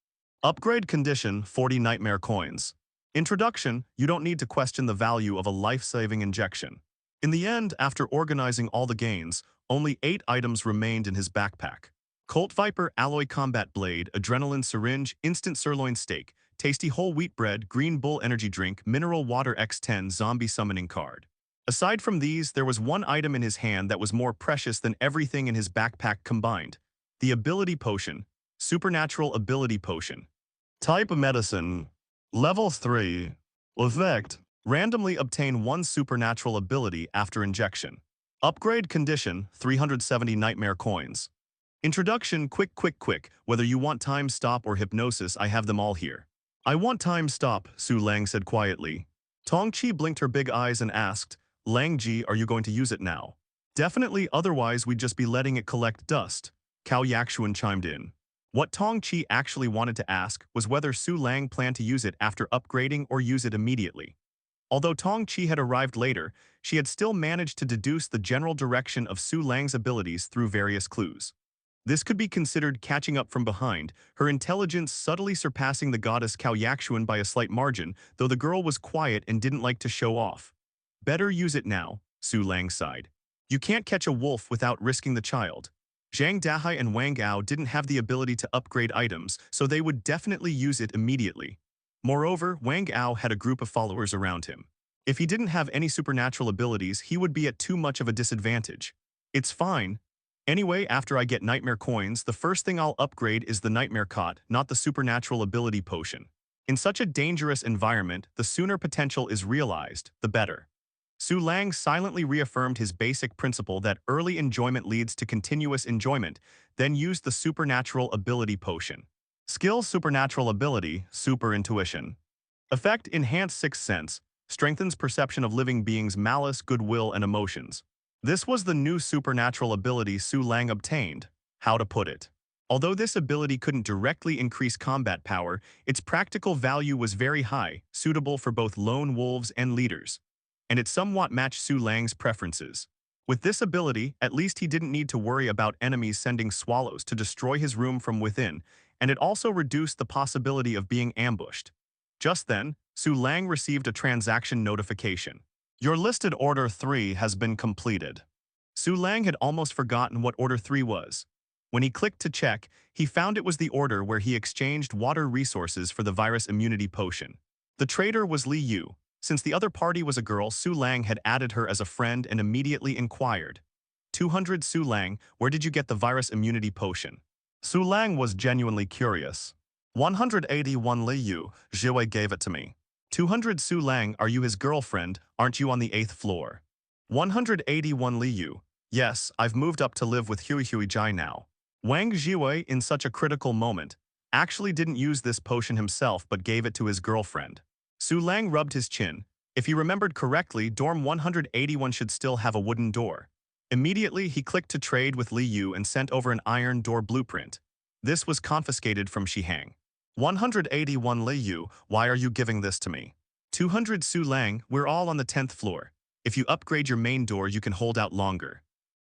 Upgrade condition, 40 nightmare coins. Introduction, you don't need to question the value of a life-saving injection. In the end, after organizing all the gains, only 8 items remained in his backpack. Colt Viper Alloy Combat Blade, Adrenaline Syringe, Instant Sirloin Steak, Tasty Whole Wheat Bread, Green Bull Energy Drink, Mineral Water X10 Zombie Summoning Card. Aside from these, there was one item in his hand that was more precious than everything in his backpack combined. The Ability Potion. Supernatural Ability Potion. Type of medicine. Level 3. Effect. Randomly obtain one supernatural ability after injection. Upgrade condition, 370 nightmare coins. Introduction, quick. Whether you want time stop or hypnosis, I have them all here. I want time stop, Su Lang said quietly. Tong Qi blinked her big eyes and asked, Lang Ji, are you going to use it now? Definitely, otherwise we'd just be letting it collect dust. Cao Yaxuan chimed in. What Tong Qi actually wanted to ask was whether Su Lang planned to use it after upgrading or use it immediately. Although Tong Qi had arrived later, she had still managed to deduce the general direction of Su Lang's abilities through various clues. This could be considered catching up from behind, her intelligence subtly surpassing the goddess Cao Yaxuan by a slight margin, though the girl was quiet and didn't like to show off. Better use it now, Su Lang sighed. You can't catch a wolf without risking the child. Zhang Dahai and Wang Ao didn't have the ability to upgrade items, so they would definitely use it immediately. Moreover, Wang Ao had a group of followers around him. If he didn't have any supernatural abilities, he would be at too much of a disadvantage. It's fine. Anyway, after I get nightmare coins, the first thing I'll upgrade is the nightmare cot, not the supernatural ability potion. In such a dangerous environment, the sooner potential is realized, the better. Su Lang silently reaffirmed his basic principle that early enjoyment leads to continuous enjoyment, then used the supernatural ability potion. Skill supernatural ability, super intuition. Effect enhance sixth sense, strengthens perception of living beings' malice, goodwill, and emotions. This was the new supernatural ability Su Lang obtained. How to put it? Although this ability couldn't directly increase combat power, its practical value was very high, suitable for both lone wolves and leaders. And it somewhat matched Su Lang's preferences. With this ability, at least he didn't need to worry about enemies sending swallows to destroy his room from within, and it also reduced the possibility of being ambushed. Just then, Su Lang received a transaction notification. Your listed Order 3 has been completed. Su Lang had almost forgotten what Order 3 was. When he clicked to check, he found it was the order where he exchanged water resources for the virus immunity potion. The trader was Li Yu. Since the other party was a girl, Su Lang had added her as a friend and immediately inquired. 200 Su Lang, where did you get the virus immunity potion? Su Lang was genuinely curious. 181 Li Yu, Jiwei gave it to me. 200 Su Lang, are you his girlfriend? Aren't you on the 8th floor? 181 Li Yu, yes, I've moved up to live with Hui Jai now. Wang Jiwei, in such a critical moment, actually didn't use this potion himself but gave it to his girlfriend. Su Lang rubbed his chin. If he remembered correctly, dorm 181 should still have a wooden door. Immediately, he clicked to trade with Li Yu and sent over an iron door blueprint. This was confiscated from Shihang. 181 Li Yu, why are you giving this to me? 200 Su Lang, we're all on the 10th floor. If you upgrade your main door, you can hold out longer.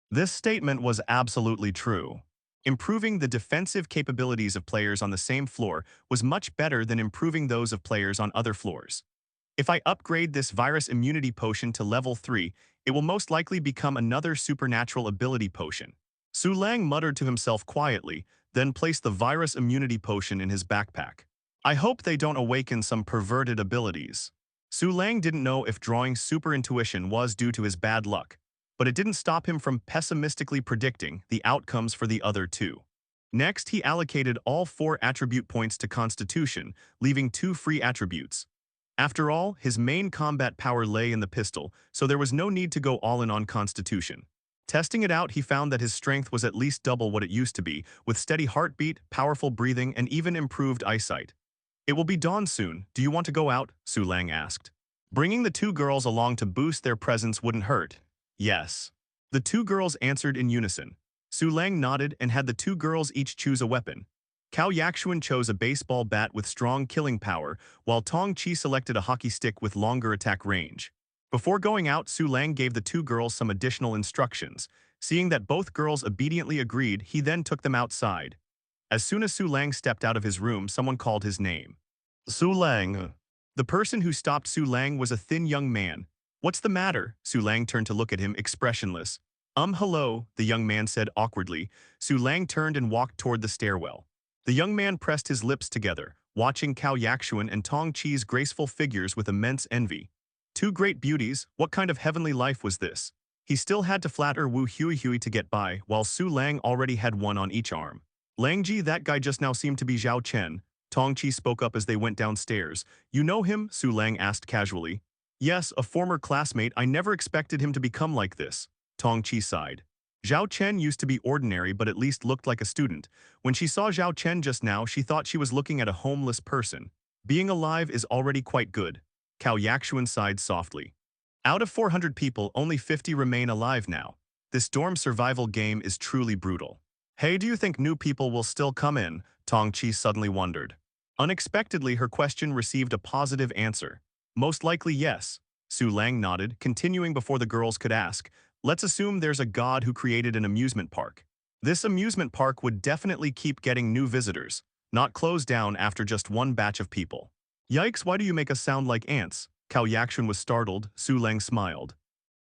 This statement was absolutely true. Improving the defensive capabilities of players on the same floor was much better than improving those of players on other floors. If I upgrade this virus immunity potion to level 3, it will most likely become another supernatural ability potion. Su Lang muttered to himself quietly, then placed the virus immunity potion in his backpack. I hope they don't awaken some perverted abilities. Su Lang didn't know if drawing super intuition was due to his bad luck, but it didn't stop him from pessimistically predicting the outcomes for the other two. Next, he allocated all 4 attribute points to Constitution, leaving 2 free attributes. After all, his main combat power lay in the pistol, so there was no need to go all in on Constitution. Testing it out, he found that his strength was at least double what it used to be, with steady heartbeat, powerful breathing, and even improved eyesight. It will be dawn soon. Do you want to go out? Su Lang asked. Bringing the 2 girls along to boost their presence wouldn't hurt. Yes. The 2 girls answered in unison. Su Lang nodded and had the 2 girls each choose a weapon. Cao Yaxuan chose a baseball bat with strong killing power, while Tong Chi selected a hockey stick with longer attack range. Before going out, Su Lang gave the 2 girls some additional instructions. Seeing that both girls obediently agreed, he then took them outside. As soon as Su Lang stepped out of his room, someone called his name. Su Lang. The person who stopped Su Lang was a thin young man. What's the matter? Su Lang turned to look at him, expressionless. Hello, the young man said awkwardly. Su Lang turned and walked toward the stairwell. The young man pressed his lips together, watching Cao Yaxuan and Tong Chi's graceful figures with immense envy. 2 great beauties, what kind of heavenly life was this? He still had to flatter Wu Hui to get by, while Su Lang already had one on each arm. Langji, that guy just now seemed to be Zhao Chen. Tong Chi spoke up as they went downstairs. You know him? Su Lang asked casually. Yes, a former classmate. I never expected him to become like this. Tong Chi sighed. Zhao Chen used to be ordinary but at least looked like a student. When she saw Zhao Chen just now, she thought she was looking at a homeless person. Being alive is already quite good. Cao Yaxuan sighed softly. Out of 400 people, only 50 remain alive now. This dorm survival game is truly brutal. Hey, do you think new people will still come in? Tong Chi suddenly wondered. Unexpectedly, her question received a positive answer. Most likely yes. Su Lang nodded, continuing before the girls could ask. Let's assume there's a god who created an amusement park. This amusement park would definitely keep getting new visitors, not close down after just one batch of people. Yikes, why do you make us sound like ants? Cao Yaxuan was startled. Su Lang smiled.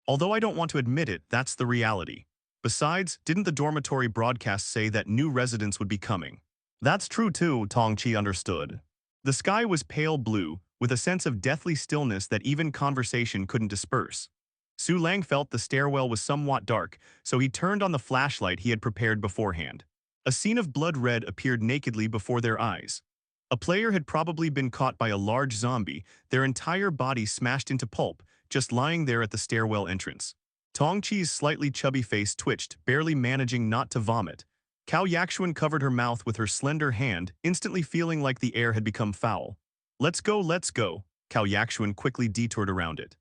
Although I don't want to admit it, that's the reality. Besides, didn't the dormitory broadcast say that new residents would be coming? That's true too, Tong Chi understood. The sky was pale blue, with a sense of deathly stillness that even conversation couldn't disperse. Su Lang felt the stairwell was somewhat dark, so he turned on the flashlight he had prepared beforehand. A scene of blood red appeared nakedly before their eyes. A player had probably been caught by a large zombie, their entire body smashed into pulp, just lying there at the stairwell entrance. Tong Chi's slightly chubby face twitched, barely managing not to vomit. Cao Yaxuan covered her mouth with her slender hand, instantly feeling like the air had become foul. Let's go, let's go. Cao Yaxuan quickly detoured around it.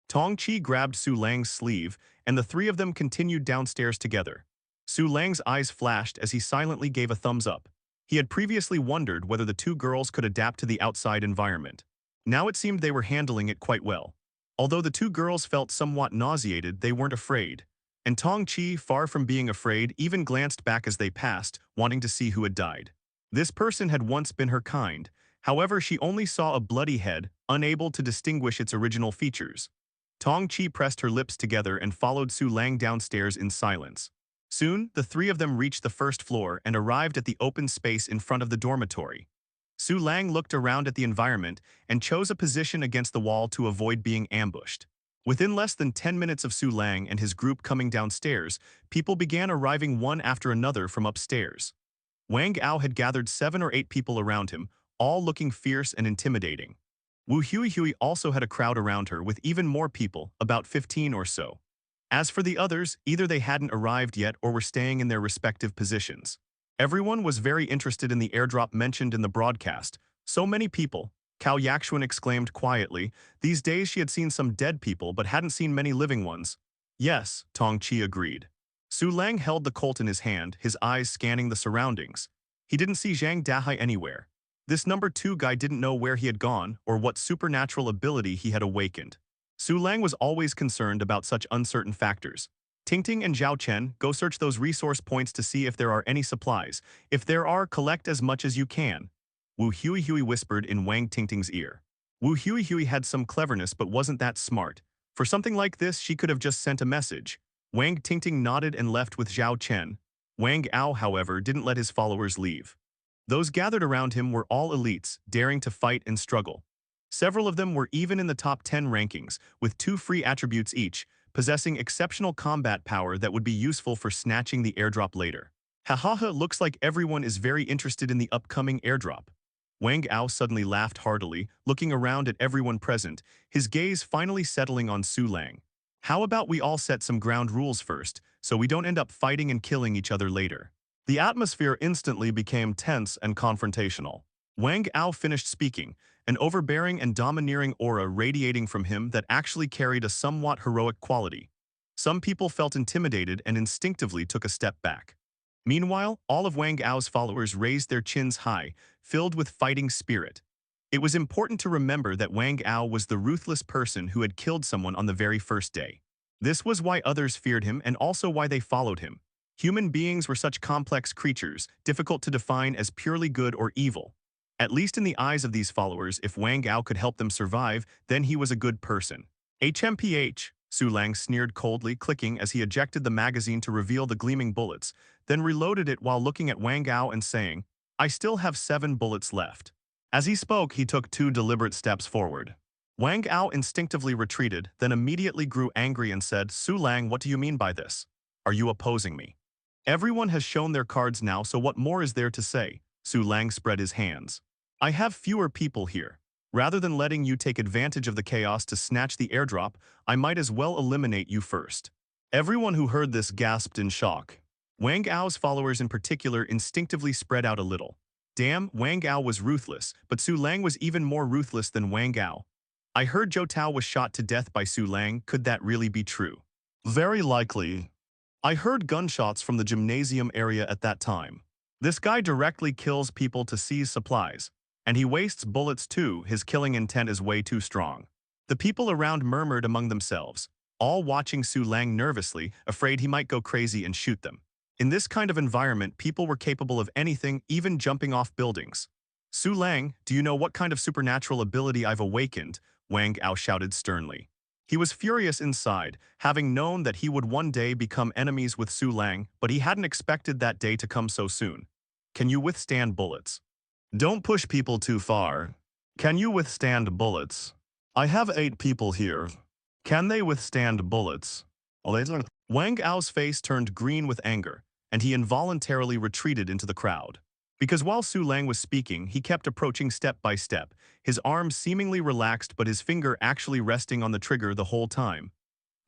Tong Chi grabbed Su Lang's sleeve, and the 3 of them continued downstairs together. Su Lang's eyes flashed as he silently gave a thumbs up. He had previously wondered whether the 2 girls could adapt to the outside environment. Now it seemed they were handling it quite well. Although the 2 girls felt somewhat nauseated, they weren't afraid. And Tong Chi, far from being afraid, even glanced back as they passed, wanting to see who had died. This person had once been her kind. However, she only saw a bloody head, unable to distinguish its original features. Tong Chi pressed her lips together and followed Su Lang downstairs in silence. Soon, the 3 of them reached the 1st floor and arrived at the open space in front of the dormitory. Su Lang looked around at the environment and chose a position against the wall to avoid being ambushed. Within less than 10 minutes of Su Lang and his group coming downstairs, people began arriving one after another from upstairs. Wang Ao had gathered 7 or 8 people around him, all looking fierce and intimidating. Wu Hui also had a crowd around her with even more people, about 15 or so. As for the others, either they hadn't arrived yet or were staying in their respective positions. Everyone was very interested in the airdrop mentioned in the broadcast. So many people, Cao Yaxuan exclaimed quietly. These days she had seen some dead people but hadn't seen many living ones. Yes, Tong Chi agreed. Su Lang held the Colt in his hand, his eyes scanning the surroundings. He didn't see Zhang Dahai anywhere. This number 2 guy didn't know where he had gone or what supernatural ability he had awakened. Su Lang was always concerned about such uncertain factors. Tingting and Zhao Chen, go search those resource points to see if there are any supplies. If there are, collect as much as you can. Wu Hui whispered in Wang Tingting's ear. Wu Hui had some cleverness but wasn't that smart. For something like this, she could have just sent a message. Wang Tingting nodded and left with Zhao Chen. Wang Ao, however, didn't let his followers leave. Those gathered around him were all elites, daring to fight and struggle. Several of them were even in the top 10 rankings, with 2 free attributes each, possessing exceptional combat power that would be useful for snatching the airdrop later. Hahaha, looks like everyone is very interested in the upcoming airdrop. Wang Ao suddenly laughed heartily, looking around at everyone present, his gaze finally settling on Su Lang. How about we all set some ground rules first, so we don't end up fighting and killing each other later? The atmosphere instantly became tense and confrontational. Wang Ao finished speaking, an overbearing and domineering aura radiating from him that actually carried a somewhat heroic quality. Some people felt intimidated and instinctively took a step back. Meanwhile, all of Wang Ao's followers raised their chins high, filled with fighting spirit. It was important to remember that Wang Ao was the ruthless person who had killed someone on the very first day. This was why others feared him and also why they followed him. Human beings were such complex creatures, difficult to define as purely good or evil. At least in the eyes of these followers, if Wang Ao could help them survive, then he was a good person. HMPH, Su Lang sneered coldly, clicking as he ejected the magazine to reveal the gleaming bullets, then reloaded it while looking at Wang Ao and saying, "I still have 7 bullets left." As he spoke, he took 2 deliberate steps forward. Wang Ao instinctively retreated, then immediately grew angry and said, "Su Lang, what do you mean by this? Are you opposing me?" "Everyone has shown their cards now, so what more is there to say?" Su Lang spread his hands. "I have fewer people here. Rather than letting you take advantage of the chaos to snatch the airdrop, I might as well eliminate you first." Everyone who heard this gasped in shock. Wang Ao's followers in particular instinctively spread out a little. Damn, Wang Ao was ruthless, but Su Lang was even more ruthless than Wang Ao. I heard Zhou Tao was shot to death by Su Lang. Could that really be true? Very likely. I heard gunshots from the gymnasium area at that time. This guy directly kills people to seize supplies. And he wastes bullets too. His killing intent is way too strong. The people around murmured among themselves, all watching Su Lang nervously, afraid he might go crazy and shoot them. In this kind of environment, people were capable of anything, even jumping off buildings. "Su Lang, do you know what kind of supernatural ability I've awakened?" Wang Ao shouted sternly. He was furious inside, having known that he would one day become enemies with Su Lang, but he hadn't expected that day to come so soon. "Can you withstand bullets? Don't push people too far. Can you withstand bullets? I have 8 people here. Can they withstand bullets?" Wang Ao's face turned green with anger, and he involuntarily retreated into the crowd. Because while Su Lang was speaking, he kept approaching step by step, his arm seemingly relaxed but his finger actually resting on the trigger the whole time.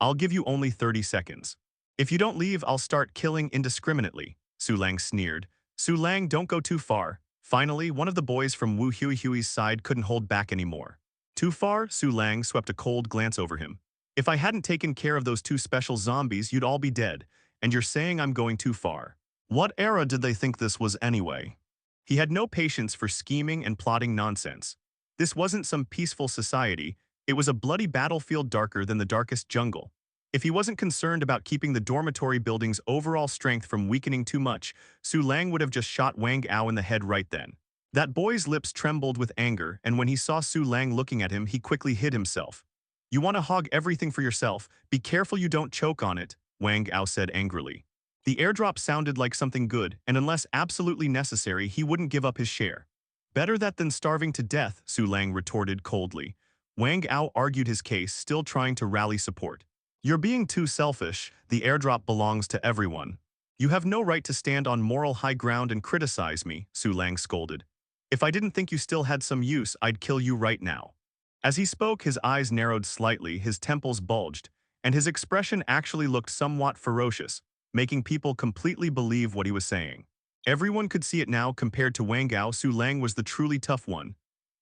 "I'll give you only 30 seconds. If you don't leave, I'll start killing indiscriminately," Su Lang sneered. "Su Lang, don't go too far." Finally, one of the boys from Wu Hui's side couldn't hold back anymore. "Too far?" Su Lang swept a cold glance over him. "If I hadn't taken care of those 2 special zombies, you'd all be dead. And you're saying I'm going too far. What era did they think this was anyway?" He had no patience for scheming and plotting nonsense. This wasn't some peaceful society, it was a bloody battlefield darker than the darkest jungle. If he wasn't concerned about keeping the dormitory building's overall strength from weakening too much, Su Lang would have just shot Wang Ao in the head right then. That boy's lips trembled with anger, and when he saw Su Lang looking at him, he quickly hid himself. "You want to hog everything for yourself, be careful you don't choke on it," Wang Ao said angrily. The airdrop sounded like something good, and unless absolutely necessary, he wouldn't give up his share. "Better that than starving to death," Su Lang retorted coldly. Wang Ao argued his case, still trying to rally support. "You're being too selfish. The airdrop belongs to everyone. You have no right to stand on moral high ground and criticize me," Su Lang scolded. "If I didn't think you still had some use, I'd kill you right now." As he spoke, his eyes narrowed slightly, his temples bulged, and his expression actually looked somewhat ferocious, making people completely believe what he was saying. Everyone could see it now. Compared to Wang Ao, Su Lang was the truly tough one.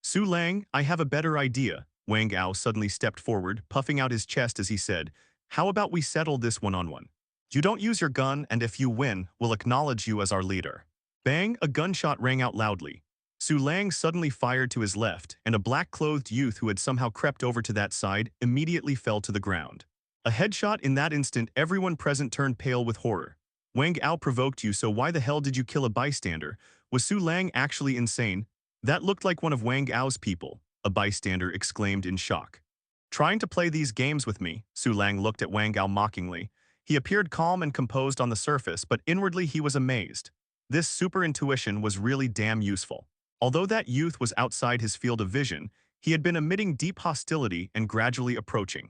"Su Lang, I have a better idea." Wang Ao suddenly stepped forward, puffing out his chest as he said, "How about we settle this one-on-one? You don't use your gun, and if you win, we'll acknowledge you as our leader." Bang! A gunshot rang out loudly. Su Lang suddenly fired to his left, and a black-clothed youth who had somehow crept over to that side immediately fell to the ground. A headshot in that instant, everyone present turned pale with horror. Wang Ao provoked you, so why the hell did you kill a bystander? Was Su Lang actually insane? That looked like one of Wang Ao's people, a bystander exclaimed in shock. Trying to play these games with me, Su Lang looked at Wang Ao mockingly. He appeared calm and composed on the surface, but inwardly he was amazed. This super intuition was really damn useful. Although that youth was outside his field of vision, he had been emitting deep hostility and gradually approaching.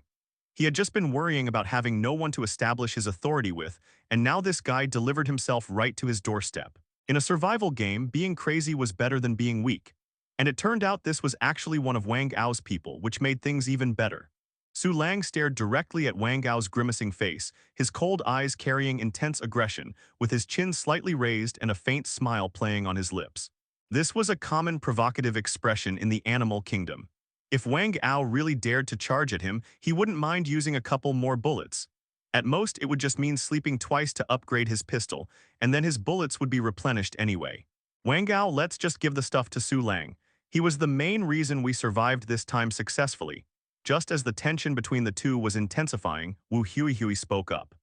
He had just been worrying about having no one to establish his authority with, and now this guy delivered himself right to his doorstep. In a survival game, being crazy was better than being weak. And it turned out this was actually one of Wang Ao's people, which made things even better. Su Lang stared directly at Wang Ao's grimacing face, his cold eyes carrying intense aggression, with his chin slightly raised and a faint smile playing on his lips. This was a common provocative expression in the animal kingdom. If Wang Ao really dared to charge at him, he wouldn't mind using a couple more bullets. At most, it would just mean sleeping twice to upgrade his pistol, and then his bullets would be replenished anyway. Wang Ao, let's just give the stuff to Su Lang. He was the main reason we survived this time successfully. Just as the tension between the two was intensifying, Wu Huihui spoke up.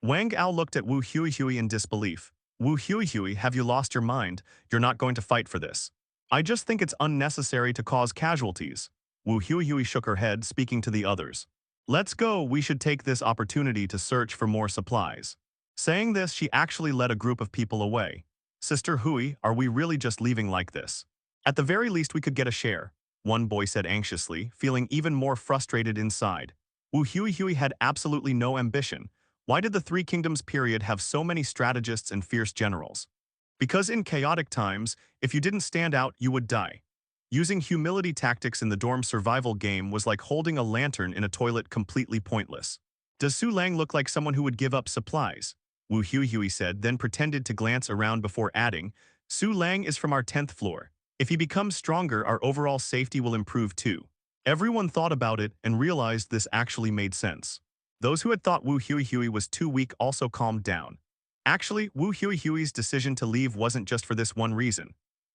Wang Ao looked at Wu Huihui in disbelief. Wu Huihui, have you lost your mind? You're not going to fight for this. I just think it's unnecessary to cause casualties. Wu Huihui shook her head, speaking to the others. Let's go, we should take this opportunity to search for more supplies. Saying this, she actually led a group of people away. Sister Hui, are we really just leaving like this? At the very least we could get a share, one boy said anxiously, feeling even more frustrated inside. Wu Huihui had absolutely no ambition. Why did the Three Kingdoms period have so many strategists and fierce generals? Because in chaotic times, if you didn't stand out, you would die. Using humility tactics in the dorm survival game was like holding a lantern in a toilet, completely pointless. Does Su Lang look like someone who would give up supplies? Wu Huihui said, then pretended to glance around before adding, Su Lang is from our 10th floor. If he becomes stronger, our overall safety will improve too. Everyone thought about it and realized this actually made sense. Those who had thought Wu Huihui was too weak also calmed down. Actually, Wu Huihui's decision to leave wasn't just for this one reason.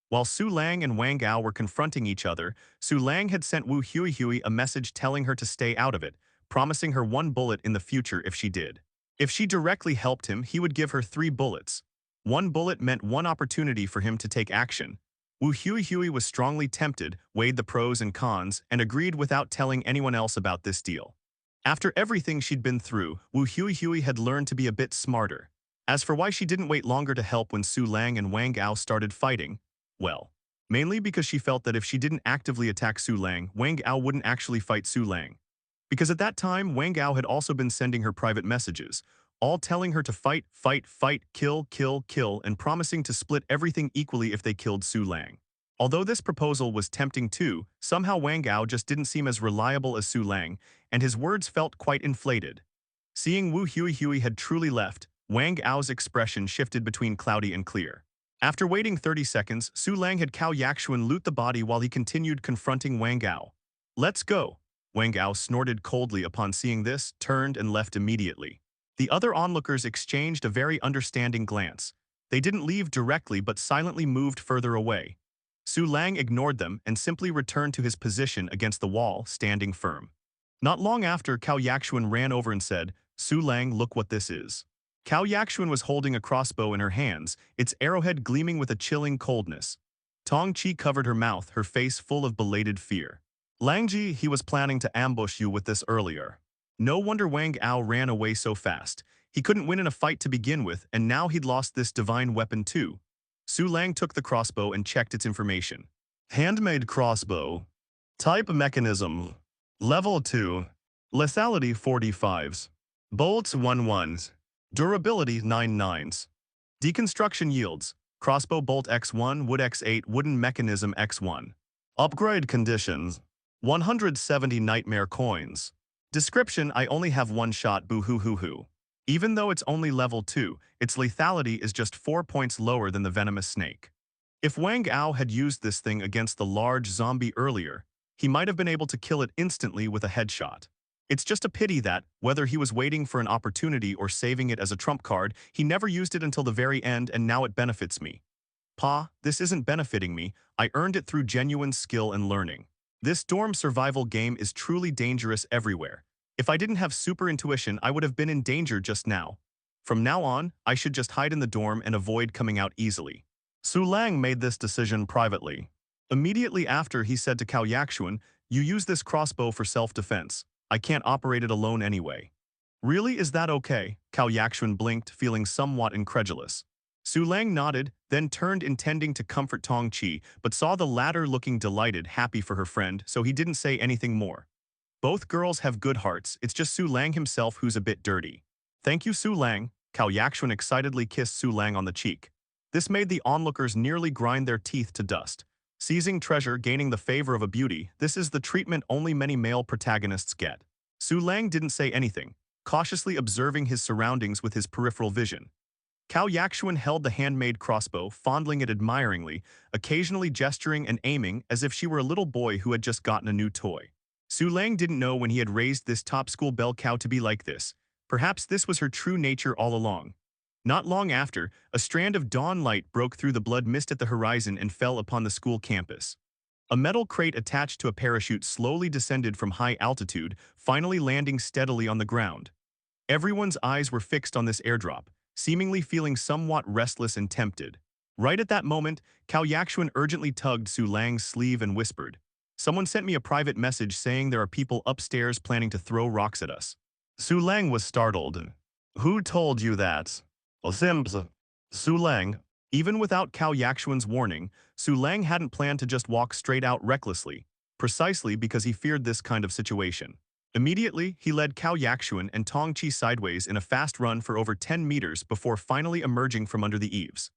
While Su Lang and Wang Ao were confronting each other, Su Lang had sent Wu Huihui a message telling her to stay out of it, promising her 1 bullet in the future if she did. If she directly helped him, he would give her 3 bullets. 1 bullet meant 1 opportunity for him to take action. Wu Huihui was strongly tempted, weighed the pros and cons, and agreed without telling anyone else about this deal. After everything she'd been through, Wu Huihui had learned to be a bit smarter. As for why she didn't wait longer to help when Su Lang and Wang Ao started fighting, well, mainly because she felt that if she didn't actively attack Su Lang, Wang Ao wouldn't actually fight Su Lang. Because at that time, Wang Ao had also been sending her private messages, all telling her to fight, fight, fight, kill, kill, kill, and promising to split everything equally if they killed Su Lang. Although this proposal was tempting too, somehow Wang Ao just didn't seem as reliable as Su Lang, and his words felt quite inflated. Seeing Wu Huihui had truly left, Wang Ao's expression shifted between cloudy and clear. After waiting 30 seconds, Su Lang had Cao Yakshuan loot the body while he continued confronting Wang Ao. Let's go. Wang Ao snorted coldly upon seeing this, turned and left immediately. The other onlookers exchanged a very understanding glance. They didn't leave directly but silently moved further away. Su Lang ignored them and simply returned to his position against the wall, standing firm. Not long after, Cao Yakshuan ran over and said, Su Lang, look what this is. Cao Yakshuan was holding a crossbow in her hands, its arrowhead gleaming with a chilling coldness. Tong Chi covered her mouth, her face full of belated fear. Langji, he was planning to ambush you with this earlier. No wonder Wang Ao ran away so fast. He couldn't win in a fight to begin with, and now he'd lost this divine weapon too. Su Lang took the crossbow and checked its information. Handmade crossbow. Type mechanism. Level 2. Lethality 45s. Bolts 11s. Durability 99s. Deconstruction yields. Crossbow bolt X1, wood X8, wooden mechanism X1. Upgrade conditions. 170 nightmare coins. Description: I only have 1 shot, boo hoo hoo hoo. Even though it's only level 2, its lethality is just 4 points lower than the venomous snake. If Wang Ao had used this thing against the large zombie earlier, he might have been able to kill it instantly with a headshot. It's just a pity that, whether he was waiting for an opportunity or saving it as a trump card, he never used it until the very end, and now it benefits me. Pa, this isn't benefiting me. I earned it through genuine skill and learning. This dorm survival game is truly dangerous everywhere. If I didn't have super intuition, I would have been in danger just now. From now on, I should just hide in the dorm and avoid coming out easily. Su Lang made this decision privately. Immediately after, he said to Cao Yaxuan, "You use this crossbow for self-defense. I can't operate it alone anyway." "Really, is that okay?" Cao Yaxuan blinked, feeling somewhat incredulous. Su Lang nodded, then turned intending to comfort Tong Chi, but saw the latter looking delighted, happy for her friend, so he didn't say anything more. Both girls have good hearts, it's just Su Lang himself who's a bit dirty. "Thank you, Su Lang." Cao Yaxuan excitedly kissed Su Lang on the cheek. This made the onlookers nearly grind their teeth to dust. Seizing treasure, gaining the favor of a beauty, this is the treatment only many male protagonists get. Su Lang didn't say anything, cautiously observing his surroundings with his peripheral vision. Cao Yaxuan held the handmade crossbow, fondling it admiringly, occasionally gesturing and aiming as if she were a little boy who had just gotten a new toy. Su Lang didn't know when he had raised this top-school bell cow to be like this. Perhaps this was her true nature all along. Not long after, a strand of dawn light broke through the blood mist at the horizon and fell upon the school campus. A metal crate attached to a parachute slowly descended from high altitude, finally landing steadily on the ground. Everyone's eyes were fixed on this airdrop, seemingly feeling somewhat restless and tempted. Right at that moment, Cao Yaxuan urgently tugged Su Lang's sleeve and whispered, "Someone sent me a private message saying there are people upstairs planning to throw rocks at us." Su Lang was startled. "Who told you that?" "Simps." Su Lang. Even without Cao Yaxuan's warning, Su Lang hadn't planned to just walk straight out recklessly, precisely because he feared this kind of situation. Immediately, he led Cao Yaxuan and Tong Chi sideways in a fast run for over 10 meters before finally emerging from under the eaves.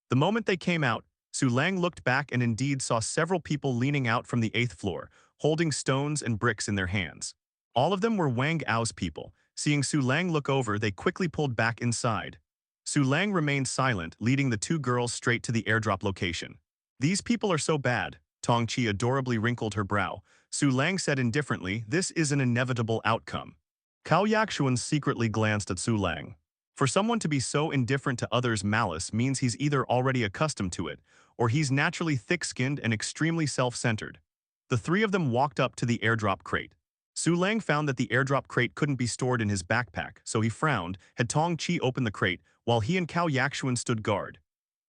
The moment they came out, Su Lang looked back and indeed saw several people leaning out from the 8th floor, holding stones and bricks in their hands. All of them were Wang Ao's people. Seeing Su Lang look over, they quickly pulled back inside. Su Lang remained silent, leading the two girls straight to the airdrop location. "These people are so bad." Tong Chi adorably wrinkled her brow. Su Lang said indifferently, "This is an inevitable outcome." Cao Yaxuan secretly glanced at Su Lang. For someone to be so indifferent to others' malice means he's either already accustomed to it, or he's naturally thick-skinned and extremely self-centered. The three of them walked up to the airdrop crate. Su Lang found that the airdrop crate couldn't be stored in his backpack, so he frowned, had Tong Chi open the crate, while he and Cao Yaxuan stood guard.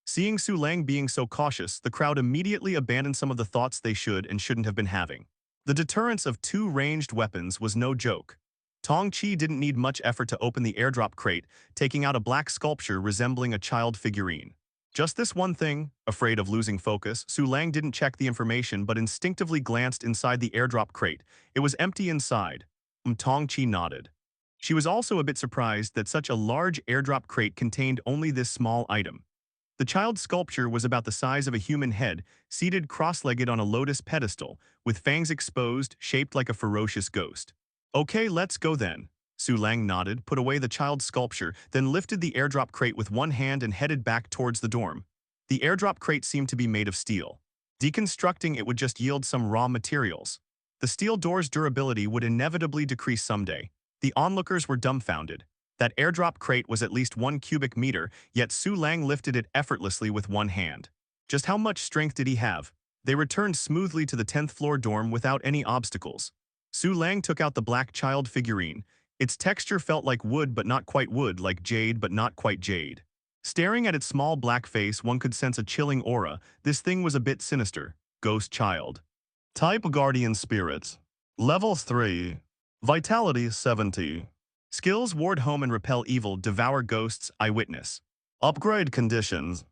Seeing Su Lang being so cautious, the crowd immediately abandoned some of the thoughts they should and shouldn't have been having. The deterrence of two ranged weapons was no joke. Tong Chi didn't need much effort to open the airdrop crate, taking out a black sculpture resembling a child figurine. Just this one thing. Afraid of losing focus, Su Lang didn't check the information but instinctively glanced inside the airdrop crate. It was empty inside. Tong Chi nodded. She was also a bit surprised that such a large airdrop crate contained only this small item. The child sculpture was about the size of a human head, seated cross-legged on a lotus pedestal, with fangs exposed, shaped like a ferocious ghost. "Okay, let's go then." Su Lang nodded, put away the child sculpture, then lifted the airdrop crate with one hand and headed back towards the dorm. The airdrop crate seemed to be made of steel. Deconstructing it would just yield some raw materials. The steel door's durability would inevitably decrease someday. The onlookers were dumbfounded. That airdrop crate was at least 1 cubic meter, yet Su Lang lifted it effortlessly with one hand. Just how much strength did he have? They returned smoothly to the 10th floor dorm without any obstacles. Su Lang took out the black child figurine. Its texture felt like wood but not quite wood, like jade but not quite jade. Staring at its small black face, one could sense a chilling aura. This thing was a bit sinister. Ghost child. Type Guardian Spirit. Level 3. Vitality 70. Skills: ward home and repel evil, devour ghosts, eyewitness. Upgrade conditions: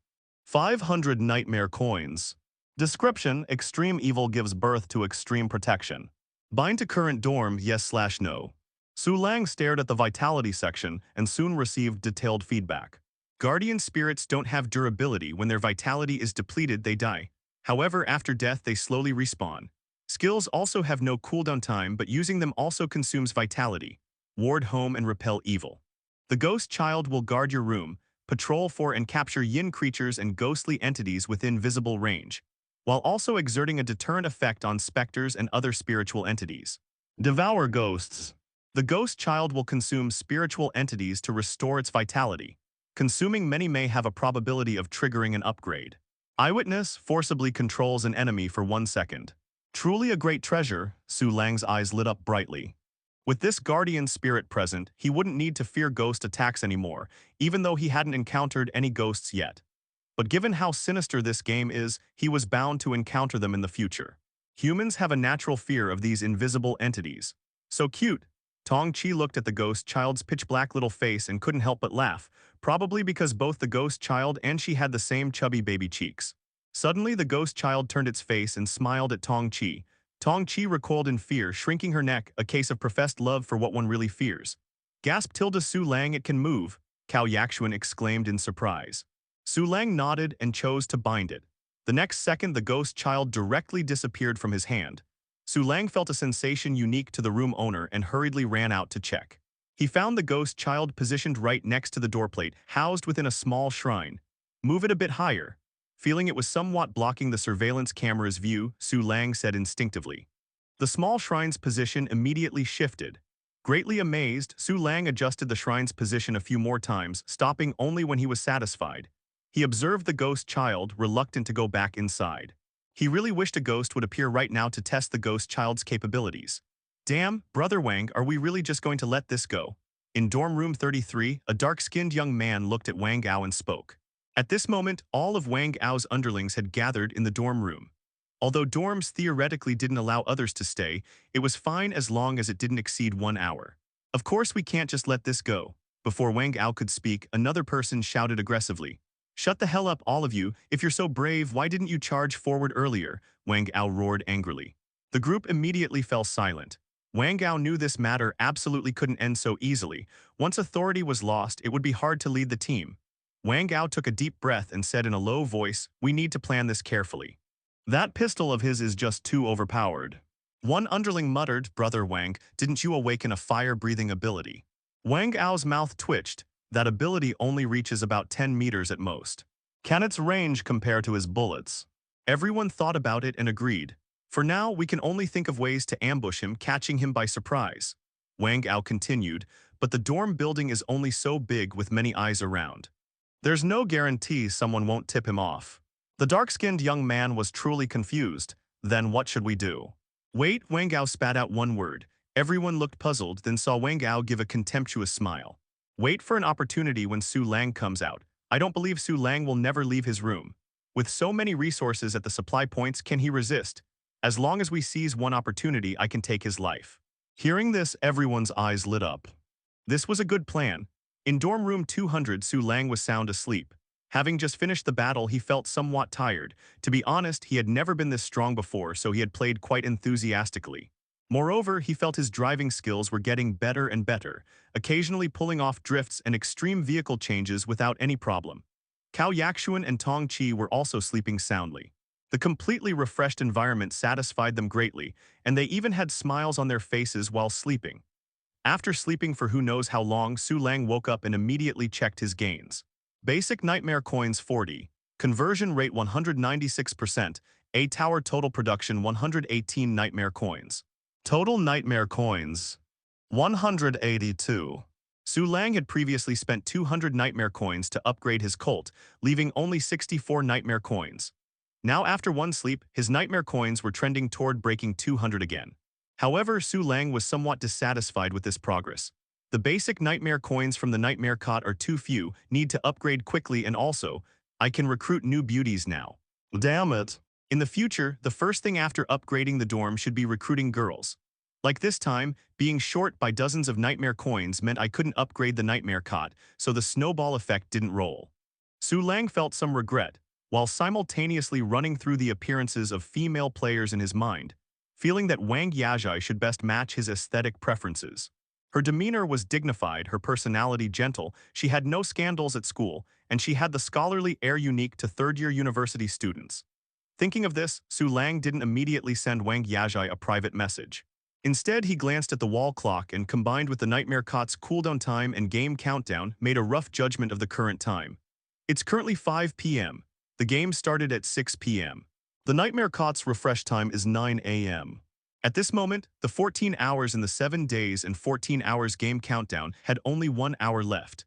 500 nightmare coins. Description: extreme evil gives birth to extreme protection. Bind to current dorm, yes/no. Su Lang stared at the vitality section and soon received detailed feedback. Guardian spirits don't have durability. When their vitality is depleted, they die. However, after death, they slowly respawn. Skills also have no cooldown time, but using them also consumes vitality. Ward home and repel evil. The ghost child will guard your room, patrol for and capture yin creatures and ghostly entities within visible range, while also exerting a deterrent effect on specters and other spiritual entities. Devour ghosts. The ghost child will consume spiritual entities to restore its vitality. Consuming many may have a probability of triggering an upgrade. Eyewitness forcibly controls an enemy for 1 second. Truly a great treasure, Su Lang's eyes lit up brightly. With this guardian spirit present, he wouldn't need to fear ghost attacks anymore, even though he hadn't encountered any ghosts yet. But given how sinister this game is, he was bound to encounter them in the future. Humans have a natural fear of these invisible entities. So cute. Tong Chi looked at the ghost child's pitch-black little face and couldn't help but laugh, probably because both the ghost child and she had the same chubby baby cheeks. Suddenly, the ghost child turned its face and smiled at Tong Chi. Tong Chi recoiled in fear, shrinking her neck, a case of professed love for what one really fears. Gasp Tilda Su Lang, it can move, Cao Yakshuan exclaimed in surprise. Su Lang nodded and chose to bind it. The next second, the ghost child directly disappeared from his hand. Su Lang felt a sensation unique to the room owner and hurriedly ran out to check. He found the ghost child positioned right next to the doorplate, housed within a small shrine. Move it a bit higher. Feeling it was somewhat blocking the surveillance camera's view, Su Lang said instinctively. The small shrine's position immediately shifted. Greatly amazed, Su Lang adjusted the shrine's position a few more times, stopping only when he was satisfied. He observed the ghost child, reluctant to go back inside. He really wished a ghost would appear right now to test the ghost child's capabilities. Damn, Brother Wang, are we really just going to let this go? In dorm room 33, a dark-skinned young man looked at Wang Ao and spoke. At this moment, all of Wang Ao's underlings had gathered in the dorm room. Although dorms theoretically didn't allow others to stay, it was fine as long as it didn't exceed 1 hour. Of course we can't just let this go. Before Wang Ao could speak, another person shouted aggressively. Shut the hell up, all of you. If you're so brave, why didn't you charge forward earlier? Wang Ao roared angrily. The group immediately fell silent. Wang Ao knew this matter absolutely couldn't end so easily. Once authority was lost, it would be hard to lead the team. Wang Ao took a deep breath and said in a low voice, "We need to plan this carefully. That pistol of his is just too overpowered." One underling muttered, "Brother Wang, didn't you awaken a fire-breathing ability?" Wang Ao's mouth twitched. That ability only reaches about 10 meters at most. Can its range compare to his bullets? Everyone thought about it and agreed. For now, we can only think of ways to ambush him, catching him by surprise. Wang Ao continued, but the dorm building is only so big with many eyes around. There's no guarantee someone won't tip him off. The dark-skinned young man was truly confused. Then what should we do? Wait, Wang Ao spat out one word. Everyone looked puzzled, then saw Wang Ao give a contemptuous smile. Wait for an opportunity when Su Lang comes out. I don't believe Su Lang will never leave his room. With so many resources at the supply points, can he resist? As long as we seize one opportunity, I can take his life. Hearing this, everyone's eyes lit up. This was a good plan. In dorm room 200, Su Lang was sound asleep. Having just finished the battle, he felt somewhat tired. To be honest, he had never been this strong before, so he had played quite enthusiastically. Moreover, he felt his driving skills were getting better and better, occasionally pulling off drifts and extreme vehicle changes without any problem. Cao Yakshuan and Tong Chi were also sleeping soundly. The completely refreshed environment satisfied them greatly, and they even had smiles on their faces while sleeping. After sleeping for who knows how long, Su Lang woke up and immediately checked his gains. Basic Nightmare Coins 40, Conversion Rate 196%, A-Tower Total Production 118 Nightmare Coins. Total Nightmare Coins 182. Su Lang had previously spent 200 Nightmare Coins to upgrade his Colt, leaving only 64 Nightmare Coins. Now after one sleep, his Nightmare Coins were trending toward breaking 200 again. However, Su Lang was somewhat dissatisfied with this progress. The basic Nightmare Coins from the Nightmare Cot are too few, need to upgrade quickly, and also, I can recruit new beauties now. Damn it. In the future, the first thing after upgrading the dorm should be recruiting girls. Like this time, being short by dozens of Nightmare Coins meant I couldn't upgrade the Nightmare Cot, so the snowball effect didn't roll. Su Lang felt some regret, while simultaneously running through the appearances of female players in his mind, feeling that Wang Yajai should best match his aesthetic preferences. Her demeanor was dignified, her personality gentle, she had no scandals at school, and she had the scholarly air unique to third-year university students. Thinking of this, Su Lang didn't immediately send Wang Yajai a private message. Instead, he glanced at the wall clock and, combined with the Nightmare Cot's cooldown time and game countdown, made a rough judgment of the current time. It's currently 5 p.m. The game started at 6 p.m. The Nightmare Cot's refresh time is 9 a.m. At this moment, the 14 hours in the 7 days and 14 hours game countdown had only 1 hour left.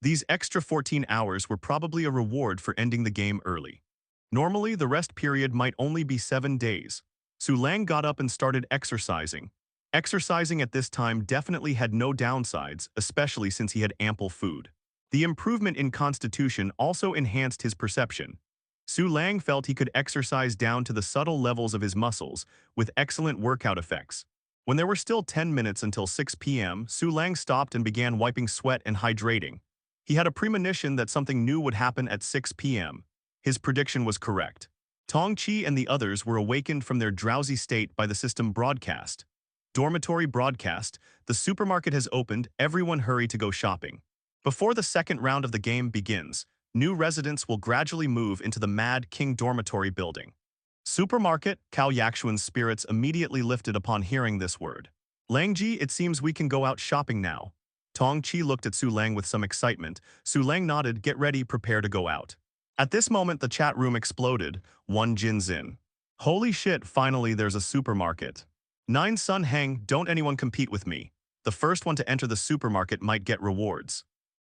These extra 14 hours were probably a reward for ending the game early. Normally, the rest period might only be 7 days. Su Lang got up and started exercising. Exercising at this time definitely had no downsides, especially since he had ample food. The improvement in constitution also enhanced his perception. Su Lang felt he could exercise down to the subtle levels of his muscles, with excellent workout effects. When there were still 10 minutes until 6 p.m., Su Lang stopped and began wiping sweat and hydrating. He had a premonition that something new would happen at 6 p.m. His prediction was correct. Tong Chi and the others were awakened from their drowsy state by the system broadcast. Dormitory broadcast, the supermarket has opened, everyone hurry to go shopping. Before the second round of the game begins, new residents will gradually move into the Mad King Dormitory building. Supermarket, Cao Yakshuan's spirits immediately lifted upon hearing this word. Langji, it seems we can go out shopping now. Tong Chi looked at Su Lang with some excitement. Su Lang nodded, get ready, prepare to go out. At this moment, the chat room exploded. One Jinzin. Holy shit, finally there's a supermarket. 9 Sun Heng, don't anyone compete with me. The first one to enter the supermarket might get rewards.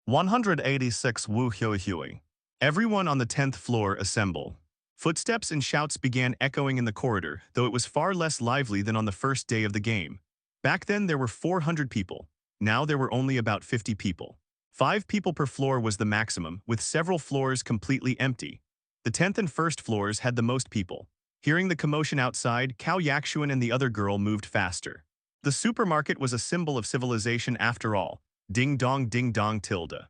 186 Wu Hui Hui. Everyone on the 10th floor assemble. Footsteps and shouts began echoing in the corridor, though it was far less lively than on the first day of the game. Back then there were 400 people. Now there were only about 50 people. 5 people per floor was the maximum, with several floors completely empty. The 10th and 1st floors had the most people. Hearing the commotion outside, Cao Yakshuan and the other girl moved faster. The supermarket was a symbol of civilization after all. Ding dong tilde.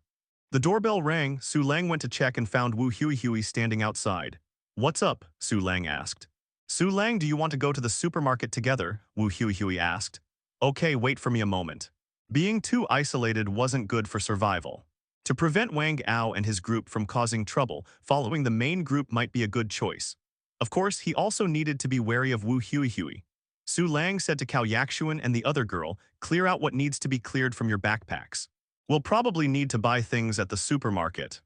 The doorbell rang. Su Lang went to check and found Wu Hui standing outside. What's up? Su Lang asked. Su Lang, do you want to go to the supermarket together? Wu Hui asked. Okay, wait for me a moment. Being too isolated wasn't good for survival. To prevent Wang Ao and his group from causing trouble, following the main group might be a good choice. Of course, he also needed to be wary of Wu Hui. Su Lang said to Cao Yakshuan and the other girl, clear out what needs to be cleared from your backpacks. We'll probably need to buy things at the supermarket.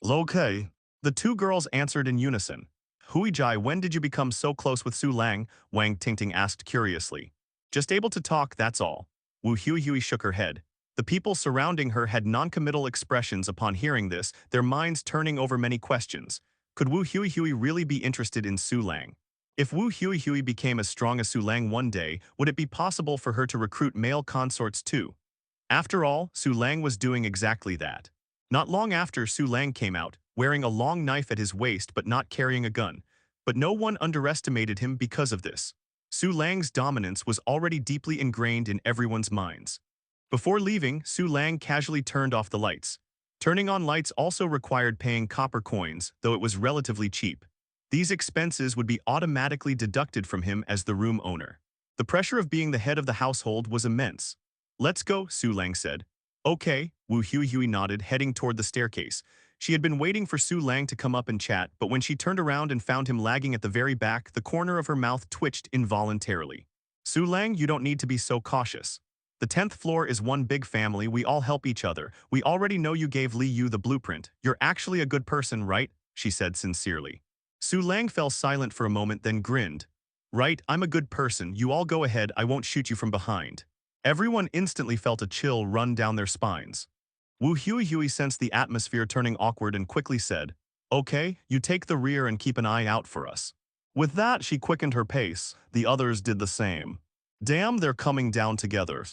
Okay. The 2 girls answered in unison. Huijai, when did you become so close with Su Lang? Wang Tingting asked curiously. Just able to talk, that's all. Wu Hui shook her head. The people surrounding her had non-committal expressions upon hearing this, their minds turning over many questions. Could Wu Hui really be interested in Su Lang? If Wu Hui became as strong as Su Lang one day, would it be possible for her to recruit male consorts too? After all, Su Lang was doing exactly that. Not long after, Su Lang came out, wearing a long knife at his waist but not carrying a gun. But no one underestimated him because of this. Su Lang's dominance was already deeply ingrained in everyone's minds. Before leaving, Su Lang casually turned off the lights. Turning on lights also required paying copper coins, though it was relatively cheap. These expenses would be automatically deducted from him as the room owner. The pressure of being the head of the household was immense. Let's go, Su Lang said. Okay, Wu Hui nodded, heading toward the staircase. She had been waiting for Su Lang to come up and chat, but when she turned around and found him lagging at the very back, the corner of her mouth twitched involuntarily. Su Lang, you don't need to be so cautious. The 10th floor is one big family, we all help each other. We already know you gave Li Yu the blueprint. You're actually a good person, right? She said sincerely. Su Lang fell silent for a moment, then grinned. Right, I'm a good person, you all go ahead, I won't shoot you from behind. Everyone instantly felt a chill run down their spines. Wu Hui sensed the atmosphere turning awkward and quickly said, Okay, you take the rear and keep an eye out for us. With that, she quickened her pace. The others did the same. Damn, they're coming down together.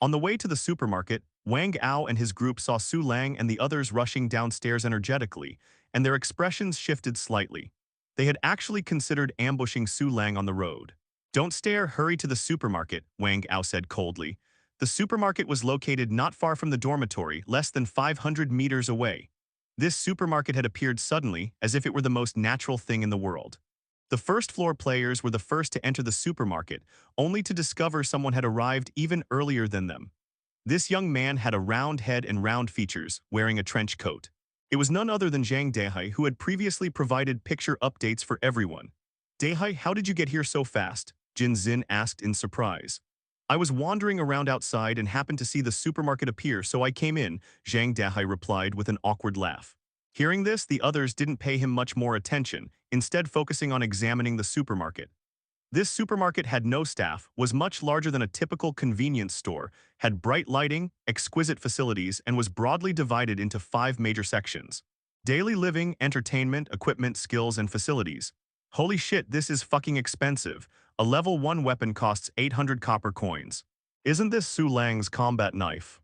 On the way to the supermarket, Wang Ao and his group saw Su Lang and the others rushing downstairs energetically, and their expressions shifted slightly. They had actually considered ambushing Su Lang on the road. Don't stare, hurry to the supermarket, Wang Ao said coldly. The supermarket was located not far from the dormitory, less than 500 meters away. This supermarket had appeared suddenly, as if it were the most natural thing in the world. The first-floor players were the first to enter the supermarket, only to discover someone had arrived even earlier than them. This young man had a round head and round features, wearing a trench coat. It was none other than Zhang Dehai, who had previously provided picture updates for everyone. Dehai, how did you get here so fast? Jin Xin asked in surprise. I was wandering around outside and happened to see the supermarket appear, so I came in, Zhang Dehai replied with an awkward laugh. Hearing this, the others didn't pay him much more attention, instead focusing on examining the supermarket. This supermarket had no staff, was much larger than a typical convenience store, had bright lighting, exquisite facilities, and was broadly divided into 5 major sections. Daily living, entertainment, equipment, skills, and facilities. Holy shit, this is fucking expensive. A level 1 weapon costs 800 copper coins. Isn't this Su Lang's combat knife?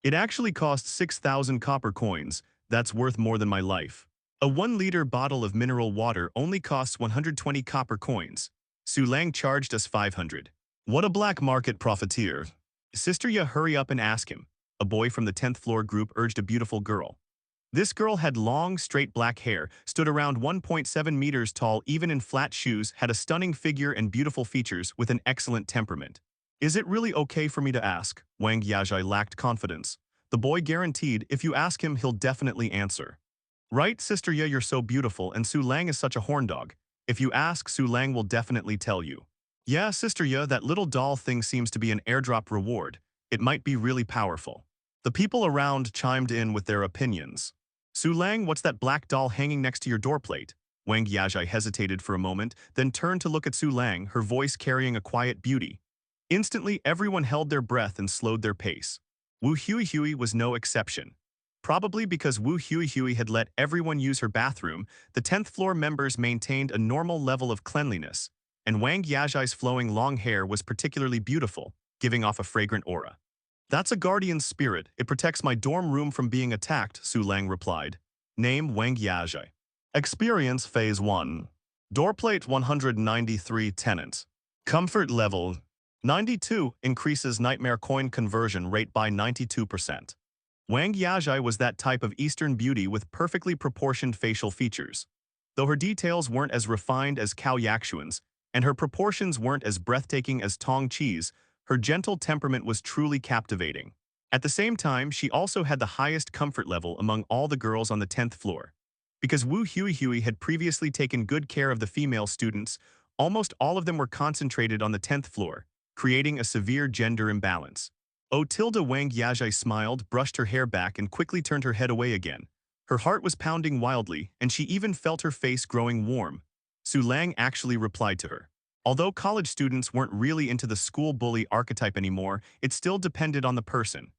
It actually costs 6,000 copper coins. That's worth more than my life. A 1-liter bottle of mineral water only costs 120 copper coins. Su Lang charged us 500. What a black market profiteer. Sister Ya, hurry up and ask him. A boy from the 10th floor group urged a beautiful girl. This girl had long, straight black hair, stood around 1.7 meters tall even in flat shoes, had a stunning figure and beautiful features with an excellent temperament. Is it really okay for me to ask? Wang Yajai lacked confidence. The boy guaranteed if you ask him, he'll definitely answer. Right, Sister Ye, you're so beautiful and Su Lang is such a horn dog. If you ask, Su Lang will definitely tell you. Yeah, Sister Ye, that little doll thing seems to be an airdrop reward. It might be really powerful. The people around chimed in with their opinions. Su Lang, what's that black doll hanging next to your doorplate? Wang Yajai hesitated for a moment, then turned to look at Su Lang, her voice carrying a quiet beauty. Instantly, everyone held their breath and slowed their pace. Wu Hui was no exception. Probably because Wu Hui had let everyone use her bathroom, the 10th floor members maintained a normal level of cleanliness, and Wang Yajai's flowing long hair was particularly beautiful, giving off a fragrant aura. That's a guardian's spirit. It protects my dorm room from being attacked, Su Lang replied. Name Wang Yajai. Experience Phase 1. Doorplate 193 tenants. Comfort level 92 increases nightmare coin conversion rate by 92%. Wang Yajai was that type of Eastern beauty with perfectly proportioned facial features. Though her details weren't as refined as Cao Yaxuan's, and her proportions weren't as breathtaking as Tong Chi's, her gentle temperament was truly captivating. At the same time, she also had the highest comfort level among all the girls on the 10th floor. Because Wu Hui had previously taken good care of the female students, almost all of them were concentrated on the 10th floor, creating a severe gender imbalance. Wang Yajai smiled, brushed her hair back, and quickly turned her head away again. Her heart was pounding wildly, and she even felt her face growing warm. Su Lang actually replied to her. Although college students weren't really into the school bully archetype anymore, it still depended on the person.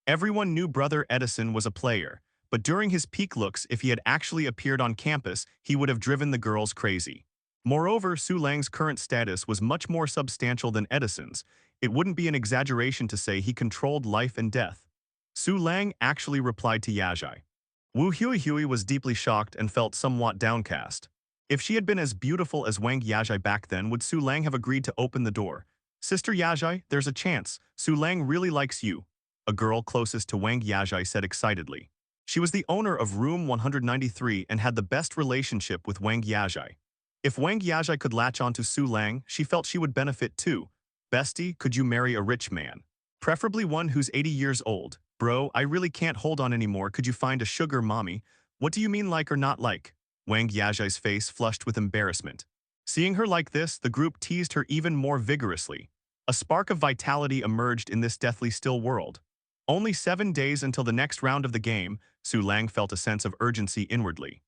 Everyone knew Brother Edison was a player, but during his peak looks, if he had actually appeared on campus, he would have driven the girls crazy. Moreover, Su Lang's current status was much more substantial than Edison's. It wouldn't be an exaggeration to say he controlled life and death. Su Lang actually replied to Yajai. Wu Hui was deeply shocked and felt somewhat downcast. If she had been as beautiful as Wang Yajai back then, would Su Lang have agreed to open the door? Sister Yajai, there's a chance. Su Lang really likes you. A girl closest to Wang Yajai said excitedly. She was the owner of room 193 and had the best relationship with Wang Yajai. If Wang Yajai could latch onto Su Lang, she felt she would benefit too. Bestie, could you marry a rich man? Preferably one who's 80 years old. Bro, I really can't hold on anymore. Could you find a sugar mommy? What do you mean like or not like? Wang Yajai's face flushed with embarrassment. Seeing her like this, the group teased her even more vigorously. A spark of vitality emerged in this deathly still world. Only 7 days until the next round of the game, Su Lang felt a sense of urgency inwardly.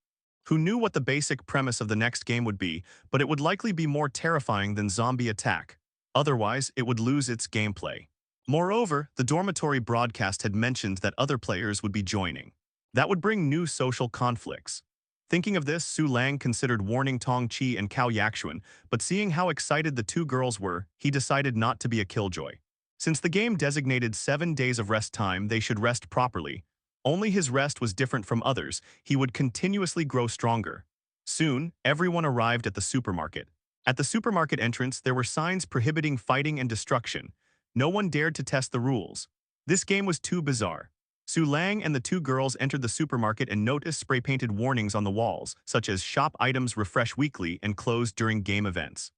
Who knew what the basic premise of the next game would be, but it would likely be more terrifying than zombie attack. Otherwise, it would lose its gameplay. Moreover, the dormitory broadcast had mentioned that other players would be joining. That would bring new social conflicts. Thinking of this, Su Lang considered warning Tong Chi and Cao Yaxuan, but seeing how excited the two girls were, he decided not to be a killjoy. Since the game designated 7 days of rest time, they should rest properly. Only his rest was different from others. He would continuously grow stronger. Soon, everyone arrived at the supermarket. At the supermarket entrance, there were signs prohibiting fighting and destruction. No one dared to test the rules. This game was too bizarre. Su Lang and the two girls entered the supermarket and noticed spray-painted warnings on the walls, such as shop items refresh weekly and closed during game events.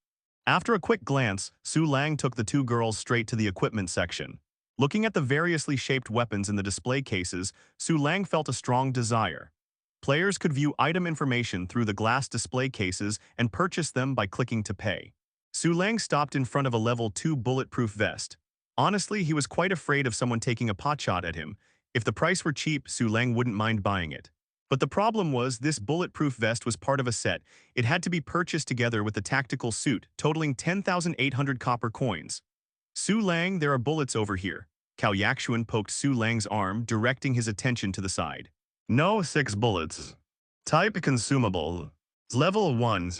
After a quick glance, Su Lang took the two girls straight to the equipment section. Looking at the variously shaped weapons in the display cases, Su Lang felt a strong desire. Players could view item information through the glass display cases and purchase them by clicking to pay. Su Lang stopped in front of a level 2 bulletproof vest. Honestly, he was quite afraid of someone taking a potshot at him. If the price were cheap, Su Lang wouldn't mind buying it. But the problem was this bulletproof vest was part of a set. It had to be purchased together with the tactical suit, totaling 10,800 copper coins. Su Lang, there are bullets over here. Cao Yaxuan poked Su Lang's arm, directing his attention to the side. No, 6 bullets. Type consumable. Level 1.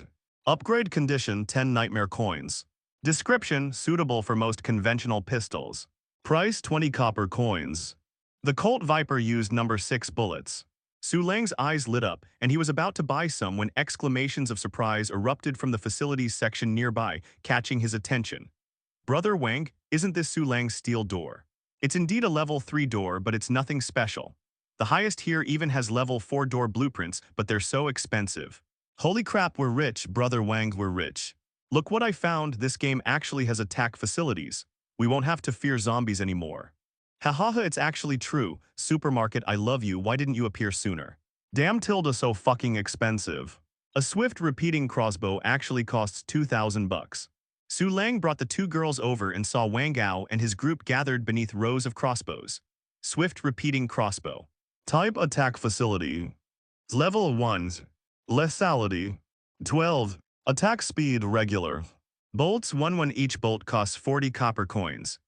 Upgrade condition 10 nightmare coins. Description suitable for most conventional pistols. Price 20 copper coins. The Colt Viper used number 6 bullets. Su Lang's eyes lit up, and he was about to buy some when exclamations of surprise erupted from the facilities section nearby, catching his attention. Brother Wang, isn't this Su Lang's steel door? It's indeed a level 3 door, but it's nothing special. The highest here even has level 4 door blueprints, but they're so expensive. Holy crap, we're rich, Brother Wang, we're rich. Look what I found, this game actually has attack facilities. We won't have to fear zombies anymore. Hahaha, it's actually true. Supermarket, I love you, why didn't you appear sooner? Damn tilde, so fucking expensive. A swift repeating crossbow actually costs 2,000 bucks. Su Lang brought the two girls over and saw Wang Ao and his group gathered beneath rows of crossbows. Swift repeating crossbow. Type attack facility. Level 1. Lethality. 12. Attack speed regular. Bolts 1 each bolt costs 40 copper coins.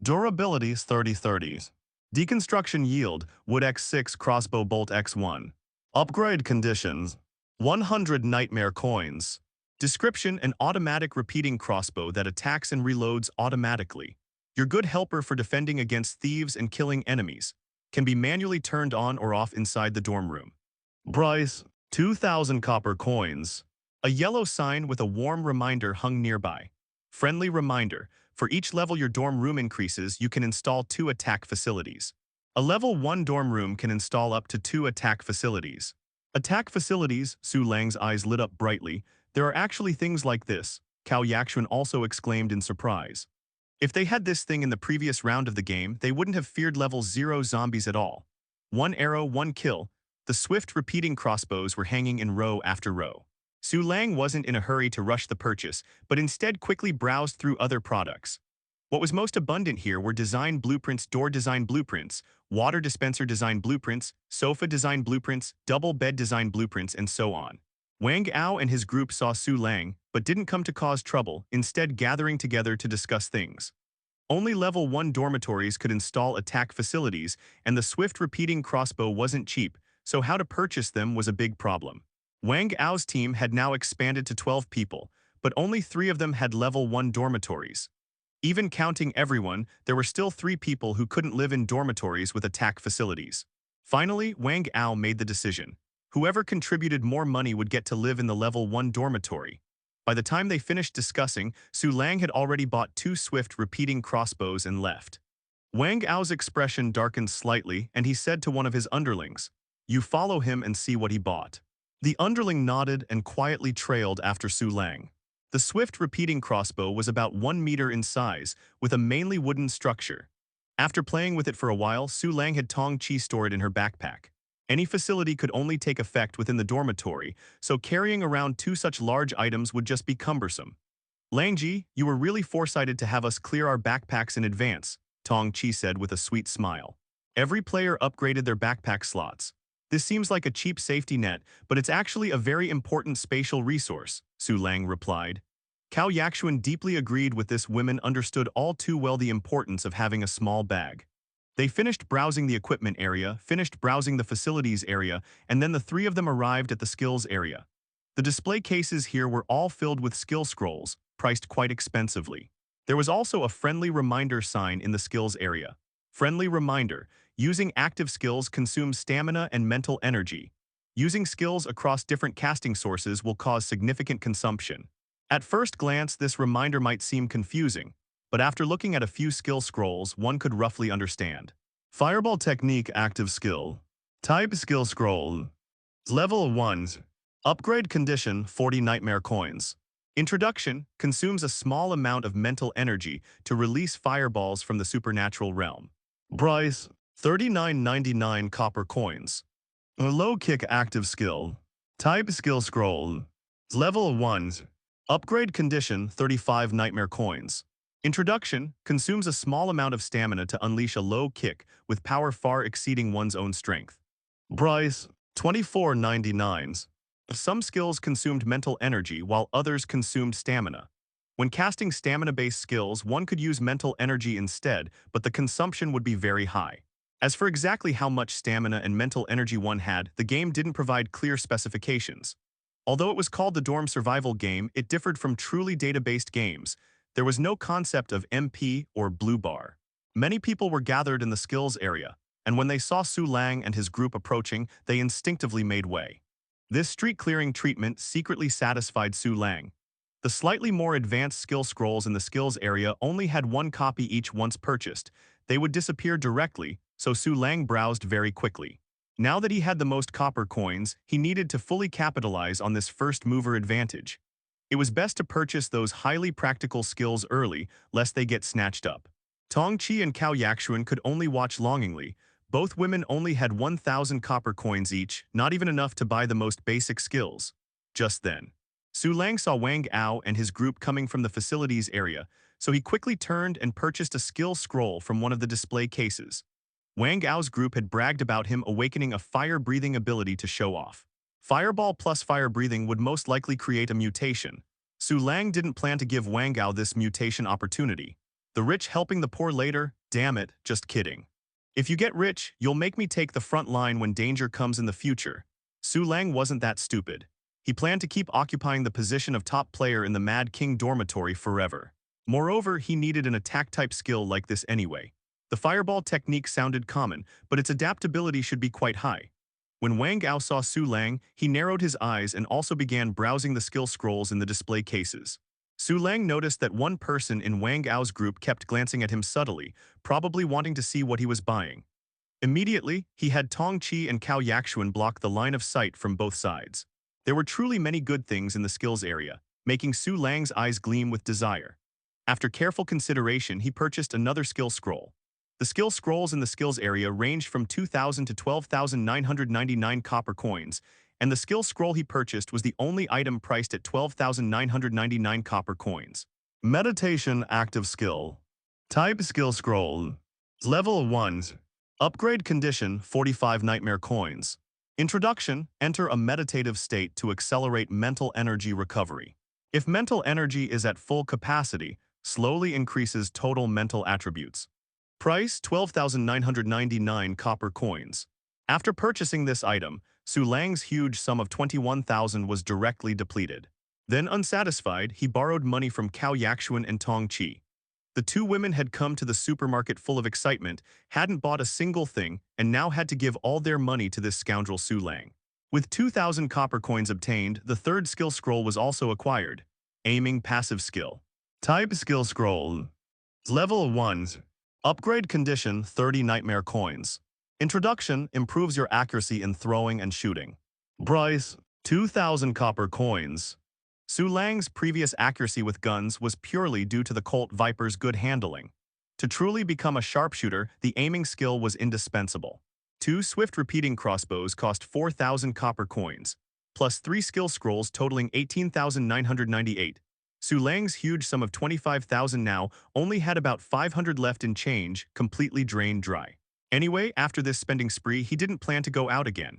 Durabilities 30/30. Deconstruction yield, wood x6 crossbow bolt x1. Upgrade conditions. 100 nightmare coins. Description, an automatic repeating crossbow that attacks and reloads automatically. Your good helper for defending against thieves and killing enemies. Can be manually turned on or off inside the dorm room. Price, 2,000 copper coins. A yellow sign with a warm reminder hung nearby. Friendly reminder, for each level your dorm room increases, you can install 2 attack facilities. A level 1 dorm room can install up to 2 attack facilities. Attack facilities, Su Lang's eyes lit up brightly. There are actually things like this, Cao Yaxuan also exclaimed in surprise. If they had this thing in the previous round of the game, they wouldn't have feared level 0 zombies at all. 1 arrow, 1 kill. The swift repeating crossbows were hanging in row after row. Su Lang wasn't in a hurry to rush the purchase, but instead quickly browsed through other products. What was most abundant here were design blueprints, door design blueprints, water dispenser design blueprints, sofa design blueprints, double bed design blueprints, and so on. Wang Ao and his group saw Su Lang, but didn't come to cause trouble, instead gathering together to discuss things. Only level 1 dormitories could install attack facilities, and the swift repeating crossbow wasn't cheap, so how to purchase them was a big problem. Wang Ao's team had now expanded to 12 people, but only 3 of them had level 1 dormitories. Even counting everyone, there were still 3 people who couldn't live in dormitories with attack facilities. Finally, Wang Ao made the decision. Whoever contributed more money would get to live in the level 1 dormitory. By the time they finished discussing, Su Lang had already bought 2 swift repeating crossbows and left. Wang Ao's expression darkened slightly, and he said to one of his underlings, "You follow him and see what he bought." The underling nodded and quietly trailed after Su Lang. The swift repeating crossbow was about 1 meter in size, with a mainly wooden structure. After playing with it for a while, Su Lang had Tong Chi stored in her backpack. Any facility could only take effect within the dormitory, so carrying around 2 such large items would just be cumbersome. "Langji, you were really foresighted to have us clear our backpacks in advance," Tong Chi said with a sweet smile. Every player upgraded their backpack slots. "This seems like a cheap safety net, but it's actually a very important spatial resource," Su Lang replied. Cao Yaxuan deeply agreed with this. Women understood all too well the importance of having a small bag. They finished browsing the equipment area, finished browsing the facilities area, and then the 3 of them arrived at the skills area. The display cases here were all filled with skill scrolls, priced quite expensively. There was also a friendly reminder sign in the skills area. Friendly reminder. Using active skills consumes stamina and mental energy. Using skills across different casting sources will cause significant consumption. At first glance, this reminder might seem confusing, but after looking at a few skill scrolls, one could roughly understand. Fireball technique active skill. Type skill scroll. Level 1. Upgrade condition 40 nightmare coins. Introduction consumes a small amount of mental energy to release fireballs from the supernatural realm. Price 39.99 copper coins. A low kick active skill. Type skill scroll. Level 1. Upgrade condition 35 nightmare coins. Introduction consumes a small amount of stamina to unleash a low kick with power far exceeding one's own strength. Price 24.99. Some skills consumed mental energy while others consumed stamina. When casting stamina-based skills, one could use mental energy instead, but the consumption would be very high. As for exactly how much stamina and mental energy one had, the game didn't provide clear specifications. Although it was called the dorm survival game, it differed from truly data-based games. There was no concept of MP or blue bar. Many people were gathered in the skills area, and when they saw Su Lang and his group approaching, they instinctively made way. This street-clearing treatment secretly satisfied Su Lang. The slightly more advanced skill scrolls in the skills area only had one copy each once purchased. They would disappear directly, so Su Lang browsed very quickly. Now that he had the most copper coins, he needed to fully capitalize on this first-mover advantage. It was best to purchase those highly practical skills early, lest they get snatched up. Tong Chi and Cao Yaxuan could only watch longingly. Both women only had 1,000 copper coins each, not even enough to buy the most basic skills. Just then, Su Lang saw Wang Ao and his group coming from the facilities area, so he quickly turned and purchased a skill scroll from one of the display cases. Wang Ao's group had bragged about him awakening a fire-breathing ability to show off. Fireball plus fire-breathing would most likely create a mutation. Su Lang didn't plan to give Wang Ao this mutation opportunity. The rich helping the poor later? Damn it, just kidding. If you get rich, you'll make me take the front line when danger comes in the future. Su Lang wasn't that stupid. He planned to keep occupying the position of top player in the Mad King dormitory forever. Moreover, he needed an attack-type skill like this anyway. The fireball technique sounded common, but its adaptability should be quite high. When Wang Ao saw Su Lang, he narrowed his eyes and also began browsing the skill scrolls in the display cases. Su Lang noticed that one person in Wang Ao's group kept glancing at him subtly, probably wanting to see what he was buying. Immediately, he had Tong Chi and Cao Yaxuan block the line of sight from both sides. There were truly many good things in the skills area, making Su Lang's eyes gleam with desire. After careful consideration, he purchased another skill scroll. The skill scrolls in the skills area ranged from 2,000 to 12,999 copper coins, and the skill scroll he purchased was the only item priced at 12,999 copper coins. Meditation Active Skill. Type Skill Scroll. Level 1. Upgrade Condition 45 Nightmare Coins. Introduction. Enter a meditative state to accelerate mental energy recovery. If mental energy is at full capacity, slowly increases total mental attributes. Price 12,999 copper coins. After purchasing this item, Su Lang's huge sum of 21,000 was directly depleted. Then, unsatisfied, he borrowed money from Cao Yaxuan and Tong Chi. The two women had come to the supermarket full of excitement, hadn't bought a single thing, and now had to give all their money to this scoundrel Su Lang. With 2,000 copper coins obtained, the third skill scroll was also acquired. Aiming Passive Skill. Type Skill Scroll. Level 1. Upgrade Condition 30 Nightmare Coins. Introduction improves your accuracy in throwing and shooting. Price 2,000 copper coins. Su Lang's previous accuracy with guns was purely due to the Colt Viper's good handling. To truly become a sharpshooter, the aiming skill was indispensable. 2 swift repeating crossbows cost 4,000 copper coins, plus 3 skill scrolls totaling 18,998. Su Lang's huge sum of 25,000 now only had about 500 left in change, completely drained dry. Anyway, after this spending spree, he didn't plan to go out again.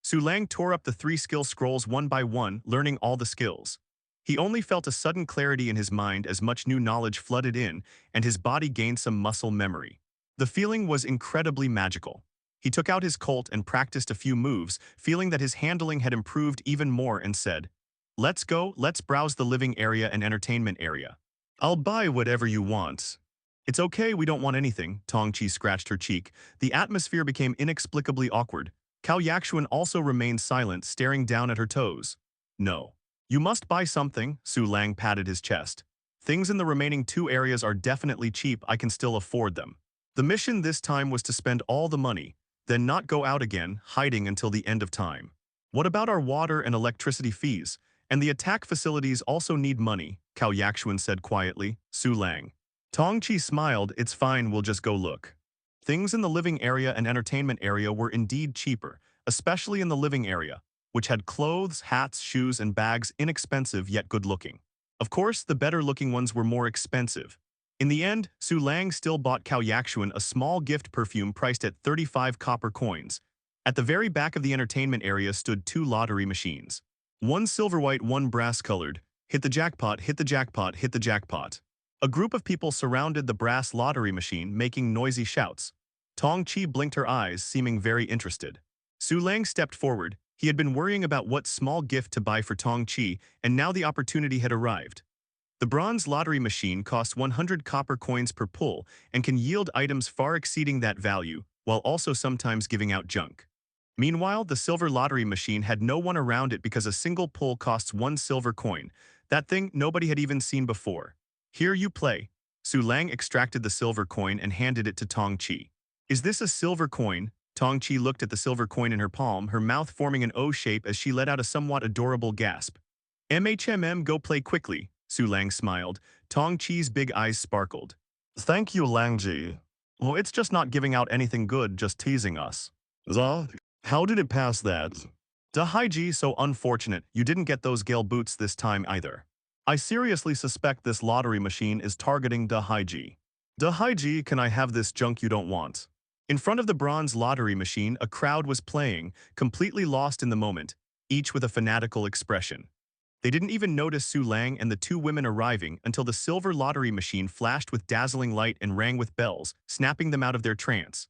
Su Lang tore up the 3 skill scrolls one by one, learning all the skills. He only felt a sudden clarity in his mind as much new knowledge flooded in, and his body gained some muscle memory. The feeling was incredibly magical. He took out his Colt and practiced a few moves, feeling that his handling had improved even more, and said, "Let's go, let's browse the living area and entertainment area. I'll buy whatever you want." "It's okay, we don't want anything," Tong Chi scratched her cheek. The atmosphere became inexplicably awkward. Cao Yaxuan also remained silent, staring down at her toes. "No. You must buy something," Su Lang patted his chest. "Things in the remaining 2 areas are definitely cheap, I can still afford them." The mission this time was to spend all the money, then not go out again, hiding until the end of time. "What about our water and electricity fees? And the attack facilities also need money," Cao Yaxuan said quietly. Su Lang. Tong Chi smiled. "It's fine, we'll just go look." Things in the living area and entertainment area were indeed cheaper, especially in the living area, which had clothes, hats, shoes, and bags, inexpensive yet good-looking. Of course, the better-looking ones were more expensive. In the end, Su Lang still bought Cao Yaxuan a small gift perfume priced at 35 copper coins. At the very back of the entertainment area stood 2 lottery machines. One silver-white, one brass-colored. Hit the jackpot, hit the jackpot, hit the jackpot. A group of people surrounded the brass lottery machine, making noisy shouts. Tong Chi blinked her eyes, seeming very interested. Su Lang stepped forward. He had been worrying about what small gift to buy for Tong Chi, and now the opportunity had arrived. The bronze lottery machine costs 100 copper coins per pull and can yield items far exceeding that value, while also sometimes giving out junk. Meanwhile, the silver lottery machine had no one around it because a single pull costs 1 silver coin, that thing nobody had even seen before. Here you play. Su Lang extracted the silver coin and handed it to Tong Chi. Is this a silver coin? Tong Chi looked at the silver coin in her palm, her mouth forming an O shape as she let out a somewhat adorable gasp. Go play quickly, Su Lang smiled. Tong Chi's big eyes sparkled. Thank you, Langji. Well, it's just not giving out anything good, just teasing us. How did it pass that? Da Haiji, so unfortunate, you didn't get those Gale boots this time either. I seriously suspect this lottery machine is targeting Da Haiji. Da Haiji, can I have this junk you don't want? In front of the bronze lottery machine, a crowd was playing, completely lost in the moment, each with a fanatical expression. They didn't even notice Su Lang and the two women arriving until the silver lottery machine flashed with dazzling light and rang with bells, snapping them out of their trance.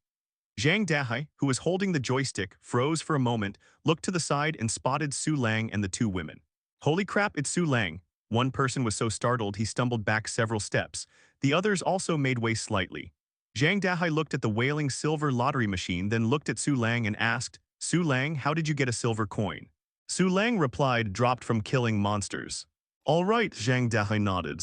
Zhang Dahai, who was holding the joystick, froze for a moment, looked to the side and spotted Su Lang and the two women. Holy crap, it's Su Lang. One person was so startled he stumbled back several steps. The others also made way slightly. Zhang Dahai looked at the wailing silver lottery machine, then looked at Su Lang and asked, Su Lang, how did you get a silver coin? Su Lang replied, dropped from killing monsters. All right, Zhang Dahai nodded.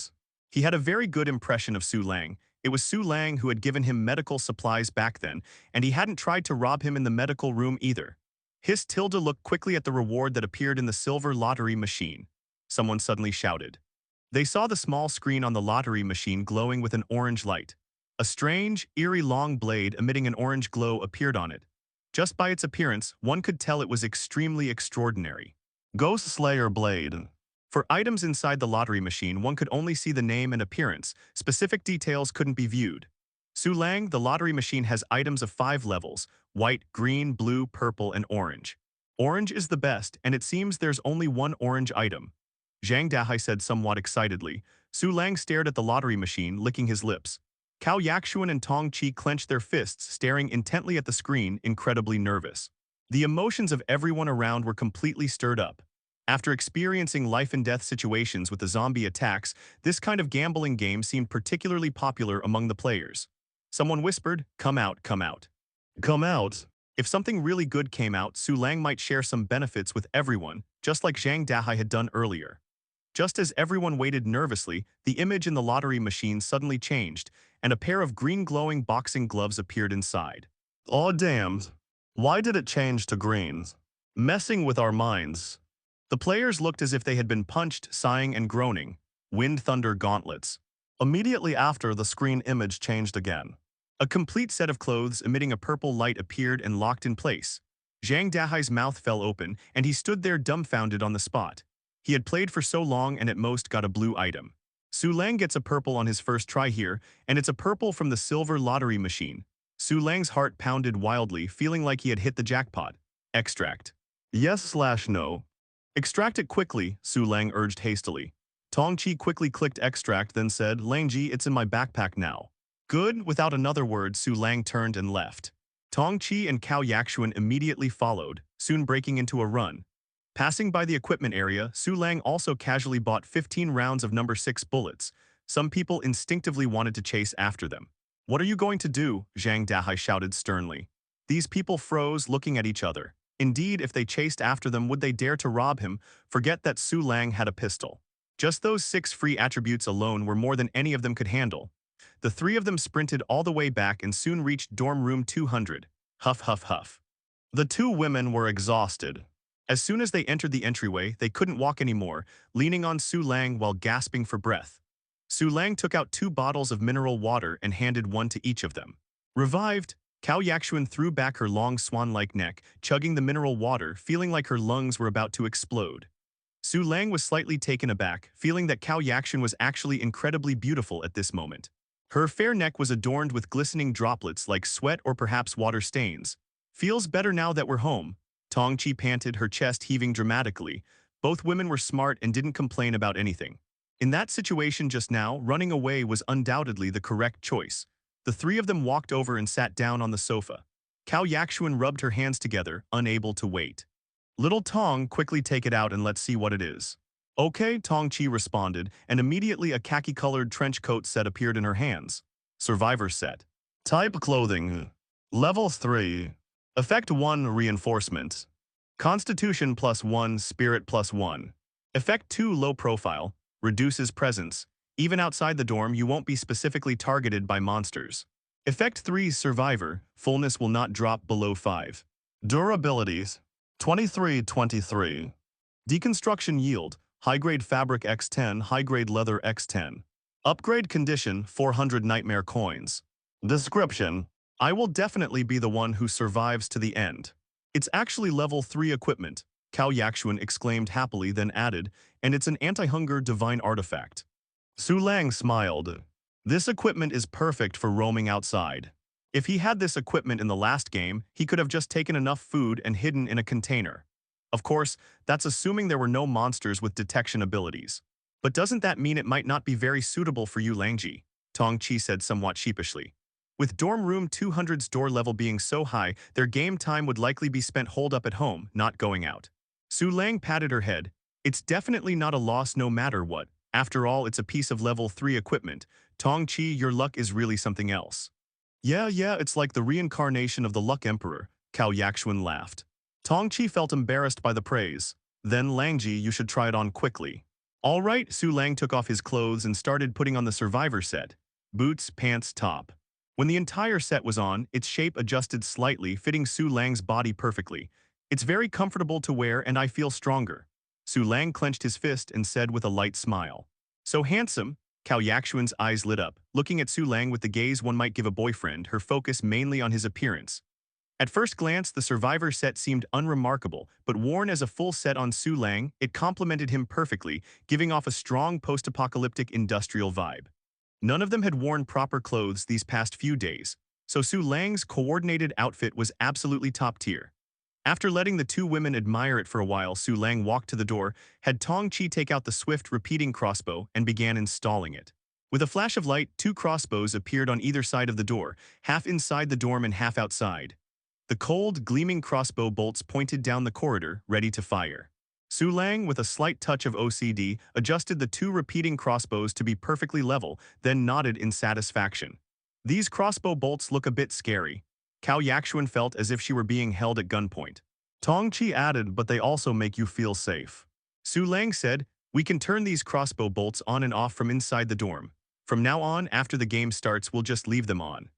He had a very good impression of Su Lang. It was Su Lang who had given him medical supplies back then, and he hadn't tried to rob him in the medical room either. His Tilda looked quickly at the reward that appeared in the silver lottery machine. Someone suddenly shouted. They saw the small screen on the lottery machine glowing with an orange light. A strange, eerie long blade emitting an orange glow appeared on it. Just by its appearance, one could tell it was extremely extraordinary. Ghost Slayer Blade. For items inside the lottery machine, one could only see the name and appearance. Specific details couldn't be viewed. Su Lang, the lottery machine has items of 5 levels: white, green, blue, purple, and orange. Orange is the best, and it seems there's only one orange item. Zhang Dahai said somewhat excitedly. Su Lang stared at the lottery machine, licking his lips. Cao Yakshuan and Tong Chi clenched their fists, staring intently at the screen, incredibly nervous. The emotions of everyone around were completely stirred up. After experiencing life-and-death situations with the zombie attacks, this kind of gambling game seemed particularly popular among the players. Someone whispered, come out, come out. Come out? If something really good came out, Su Lang might share some benefits with everyone, just like Zhang Dahai had done earlier. Just as everyone waited nervously, the image in the lottery machine suddenly changed, and a pair of green glowing boxing gloves appeared inside. Aw damn. Why did it change to green? Messing with our minds. The players looked as if they had been punched, sighing and groaning. Wind Thunder gauntlets. Immediately after, the screen image changed again. A complete set of clothes emitting a purple light appeared and locked in place. Zhang Dahai's mouth fell open, and he stood there dumbfounded on the spot. He had played for so long and at most got a blue item. Su Lang gets a purple on his first try here, and it's a purple from the silver lottery machine. Su Lang's heart pounded wildly, feeling like he had hit the jackpot. Extract. Yes/no. Extract it quickly, Su Lang urged hastily. Tong Chi quickly clicked extract, then said, Langji, it's in my backpack now. Good. Without another word, Su Lang turned and left. Tong Chi and Cao Yakshuan immediately followed, soon breaking into a run. Passing by the equipment area, Su Lang also casually bought 15 rounds of number 6 bullets. Some people instinctively wanted to chase after them. What are you going to do? Zhang Dahai shouted sternly. These people froze, looking at each other. Indeed, if they chased after them, would they dare to rob him? Forget that Su Lang had a pistol. Just those 6 free attributes alone were more than any of them could handle. The 3 of them sprinted all the way back and soon reached dorm room 200. Huff, huff, huff. The 2 women were exhausted. As soon as they entered the entryway, they couldn't walk anymore, leaning on Su Lang while gasping for breath. Su Lang took out 2 bottles of mineral water and handed one to each of them. Revived, Cao Yakshuan threw back her long swan-like neck, chugging the mineral water, feeling like her lungs were about to explode. Su Lang was slightly taken aback, feeling that Cao Yakshuan was actually incredibly beautiful at this moment. Her fair neck was adorned with glistening droplets like sweat or perhaps water stains. Feels better now that we're home, Tong Chi panted, her chest heaving dramatically. Both women were smart and didn't complain about anything. In that situation just now, running away was undoubtedly the correct choice. The three of them walked over and sat down on the sofa. Cao Yakshuan rubbed her hands together, unable to wait. Little Tong, quickly take it out and let's see what it is. Okay, Tong Chi responded, and immediately a khaki-colored trench coat set appeared in her hands. Survivor set. Type clothing. Level 3. Effect 1 reinforcement. Constitution +1, Spirit +1. Effect 2 low profile, reduces presence. Even outside the dorm, you won't be specifically targeted by monsters. Effect 3 Survivor, fullness will not drop below 5. Durabilities 23-23. Deconstruction yield, high-grade fabric X10, high-grade leather X10. Upgrade condition 400 nightmare coins. Description: I will definitely be the one who survives to the end. It's actually level 3 equipment, Cao Yakshuan exclaimed happily, then added, and it's an anti-hunger divine artifact. Su Lang smiled. This equipment is perfect for roaming outside. If he had this equipment in the last game, he could have just taken enough food and hidden in a container. Of course, that's assuming there were no monsters with detection abilities. But doesn't that mean it might not be very suitable for you, Langji? Tong Chi said somewhat sheepishly. With dorm room 200's door level being so high, their game time would likely be spent holed up at home, not going out. Su Lang patted her head. It's definitely not a loss no matter what. After all, it's a piece of level 3 equipment. Tong Chi, your luck is really something else. Yeah, it's like the reincarnation of the Luck Emperor, Cao Yakshuan laughed. Tong Chi felt embarrassed by the praise. Then Langji, you should try it on quickly. All right, Su Lang took off his clothes and started putting on the survivor set. Boots, pants, top. When the entire set was on, its shape adjusted slightly, fitting Su Lang's body perfectly. It's very comfortable to wear and I feel stronger. Su Lang clenched his fist and said with a light smile. So handsome. Cao Yakshuan's eyes lit up, looking at Su Lang with the gaze one might give a boyfriend, her focus mainly on his appearance. At first glance, the survivor set seemed unremarkable, but worn as a full set on Su Lang, it complemented him perfectly, giving off a strong post-apocalyptic industrial vibe. None of them had worn proper clothes these past few days, so Su Lang's coordinated outfit was absolutely top tier. After letting the two women admire it for a while, Su Lang walked to the door, had Tong Chi take out the swift repeating crossbow, and began installing it. With a flash of light, 2 crossbows appeared on either side of the door, half inside the dorm and half outside. The cold, gleaming crossbow bolts pointed down the corridor, ready to fire. Su Lang, with a slight touch of OCD, adjusted the 2 repeating crossbows to be perfectly level, then nodded in satisfaction. These crossbow bolts look a bit scary. Cao Yakshuan felt as if she were being held at gunpoint. Tong Chi added, but they also make you feel safe. Su Lang said, we can turn these crossbow bolts on and off from inside the dorm. From now on, after the game starts, we'll just leave them on.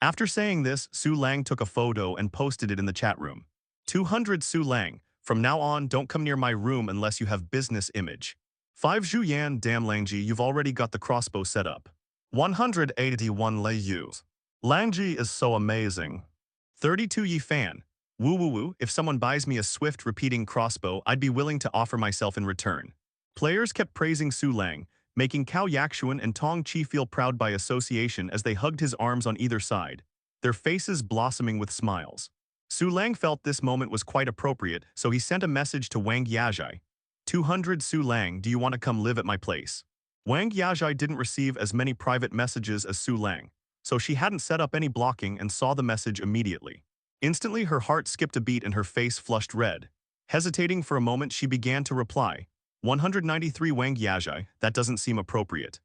After saying this, Su Lang took a photo and posted it in the chat room. 200 Su Lang, from now on, don't come near my room unless you have business image. 5 Zhu Yan, damn Langji, you've already got the crossbow set up. 181 Lei Yu. Langji is so amazing. 32 Yi Fan. Woo, if someone buys me a swift repeating crossbow, I'd be willing to offer myself in return. Players kept praising Su Lang, making Cao Yakshuan and Tong Chi feel proud by association as they hugged his arms on either side, their faces blossoming with smiles. Su Lang felt this moment was quite appropriate, so he sent a message to Wang Yazhai. 200 Su Lang, do you want to come live at my place? Wang Yazhai didn't receive as many private messages as Su Lang, so she hadn't set up any blocking and saw the message immediately. Instantly, her heart skipped a beat and her face flushed red. Hesitating for a moment, she began to reply. 193 Wang Yazhai, that doesn't seem appropriate.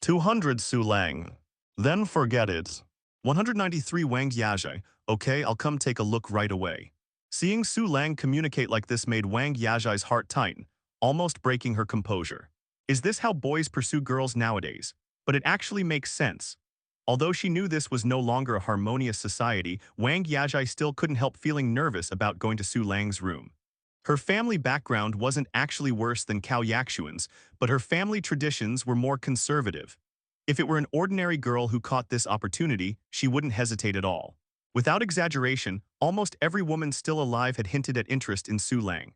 200 Su Lang. Then forget it. 193 Wang Yazhai, okay, I'll come take a look right away. Seeing Su Lang communicate like this made Wang Yazhai's heart tighten, almost breaking her composure. Is this how boys pursue girls nowadays? But it actually makes sense. Although she knew this was no longer a harmonious society, Wang Yazhai still couldn't help feeling nervous about going to Su Lang's room. Her family background wasn't actually worse than Cao Yakshuan's, but her family traditions were more conservative. If it were an ordinary girl who caught this opportunity, she wouldn't hesitate at all. Without exaggeration, almost every woman still alive had hinted at interest in Su Lang.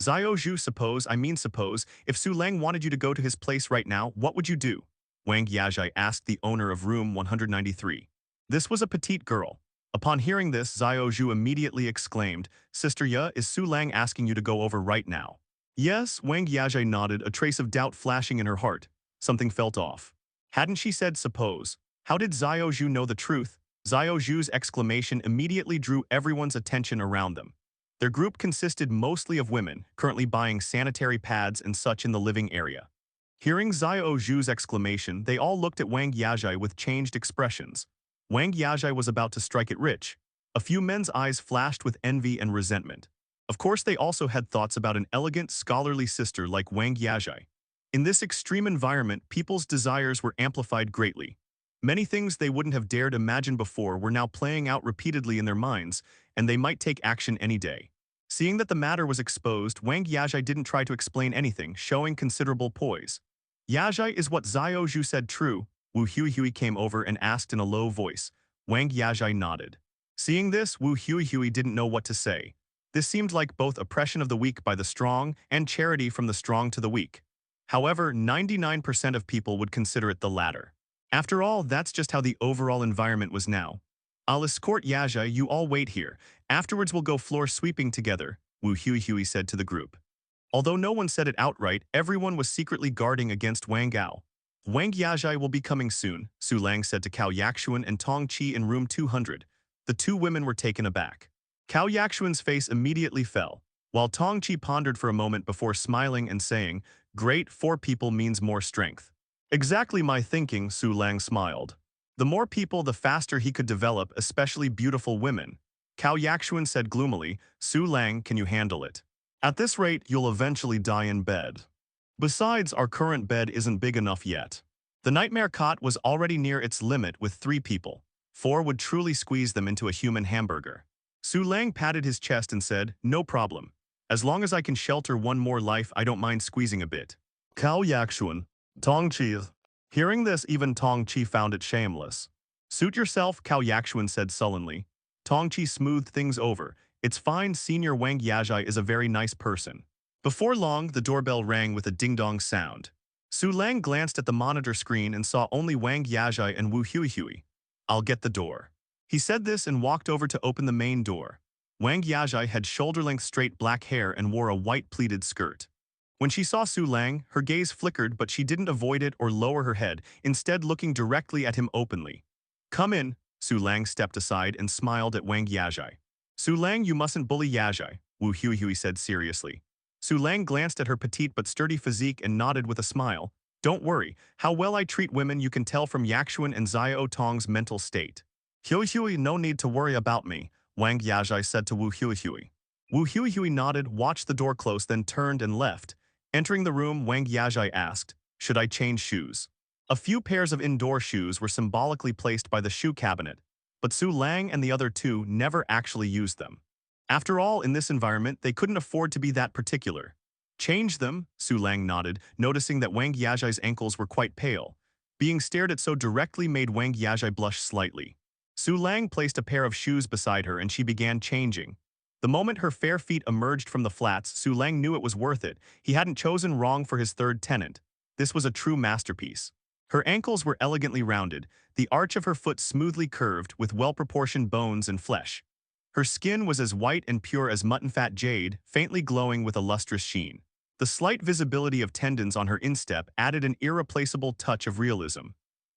Xiao Zhu, suppose, if Su Lang wanted you to go to his place right now, what would you do? Wang Yazhai asked the owner of room 193. This was a petite girl. Upon hearing this, Xiao Zhu immediately exclaimed, Sister Ya, is Su Lang asking you to go over right now? Yes, Wang Yazhai nodded, a trace of doubt flashing in her heart. Something felt off. Hadn't she said suppose? How did Xiao Zhu know the truth? Xiao Zhu's exclamation immediately drew everyone's attention around them. Their group consisted mostly of women, currently buying sanitary pads and such in the living area. Hearing Xiao Zhu's exclamation, they all looked at Wang Yazhai with changed expressions. Wang Yazhai was about to strike it rich. A few men's eyes flashed with envy and resentment. Of course, they also had thoughts about an elegant, scholarly sister like Wang Yazhai. In this extreme environment, people's desires were amplified greatly. Many things they wouldn't have dared imagine before were now playing out repeatedly in their minds, and they might take action any day. Seeing that the matter was exposed, Wang Yazhai didn't try to explain anything, showing considerable poise. Yazhai, is what Xiao Zhu said true? Wu Huihui came over and asked in a low voice. Wang Yazhai nodded. Seeing this, Wu Huihui didn't know what to say. This seemed like both oppression of the weak by the strong and charity from the strong to the weak. However, 99% of people would consider it the latter. After all, that's just how the overall environment was now. I'll escort Yazhai, you all wait here. Afterwards we'll go floor sweeping together, Wu Huihui said to the group. Although no one said it outright, everyone was secretly guarding against Wang Gao. Wang Yazhai will be coming soon, Su Lang said to Cao Yaxuan and Tong Qi in room 200. The two women were taken aback. Cao Yaxuan's face immediately fell, while Tong Qi pondered for a moment before smiling and saying, "Great, 4 people means more strength." Exactly my thinking, Su Lang smiled. The more people, the faster he could develop, especially beautiful women. Cao Yaxuan said gloomily, "Su Lang, can you handle it? At this rate, you'll eventually die in bed. Besides, our current bed isn't big enough yet." The nightmare cot was already near its limit with 3 people. 4 would truly squeeze them into a human hamburger. Su Lang patted his chest and said, "No problem. As long as I can shelter one more life, I don't mind squeezing a bit." Cao Yaxuan, Tong Qi. Hearing this, even Tong Qi found it shameless. "Suit yourself," Cao Yaxuan said sullenly. Tong Qi smoothed things over. "It's fine, Senior Wang Yazhai is a very nice person." Before long, the doorbell rang with a ding-dong sound. Su Lang glanced at the monitor screen and saw only Wang Yazhai and Wu Huihui. "I'll get the door." He said this and walked over to open the main door. Wang Yazhai had shoulder-length straight black hair and wore a white pleated skirt. When she saw Su Lang, her gaze flickered, but she didn't avoid it or lower her head, instead looking directly at him openly. "Come in." Su Lang stepped aside and smiled at Wang Yazhai. "Su Lang, you mustn't bully Yazhai," Wu Huihui said seriously. Su Lang glanced at her petite but sturdy physique and nodded with a smile. "Don't worry, how well I treat women you can tell from Yaxuan and Xiao Tong's mental state." "Huihui, no need to worry about me," Wang Yazhai said to Wu Huihui. Wu Huihui nodded, watched the door close, then turned and left. Entering the room, Wang Yazhai asked, "Should I change shoes?" A few pairs of indoor shoes were symbolically placed by the shoe cabinet, but Su Lang and the other 2 never actually used them. After all, in this environment, they couldn't afford to be that particular. "Change them," Su Lang nodded, noticing that Wang Yazhai's ankles were quite pale. Being stared at so directly made Wang Yazhai blush slightly. Su Lang placed a pair of shoes beside her and she began changing. The moment her fair feet emerged from the flats, Su Lang knew it was worth it. He hadn't chosen wrong for his third tenant. This was a true masterpiece. Her ankles were elegantly rounded, the arch of her foot smoothly curved with well-proportioned bones and flesh. Her skin was as white and pure as mutton-fat jade, faintly glowing with a lustrous sheen. The slight visibility of tendons on her instep added an irreplaceable touch of realism.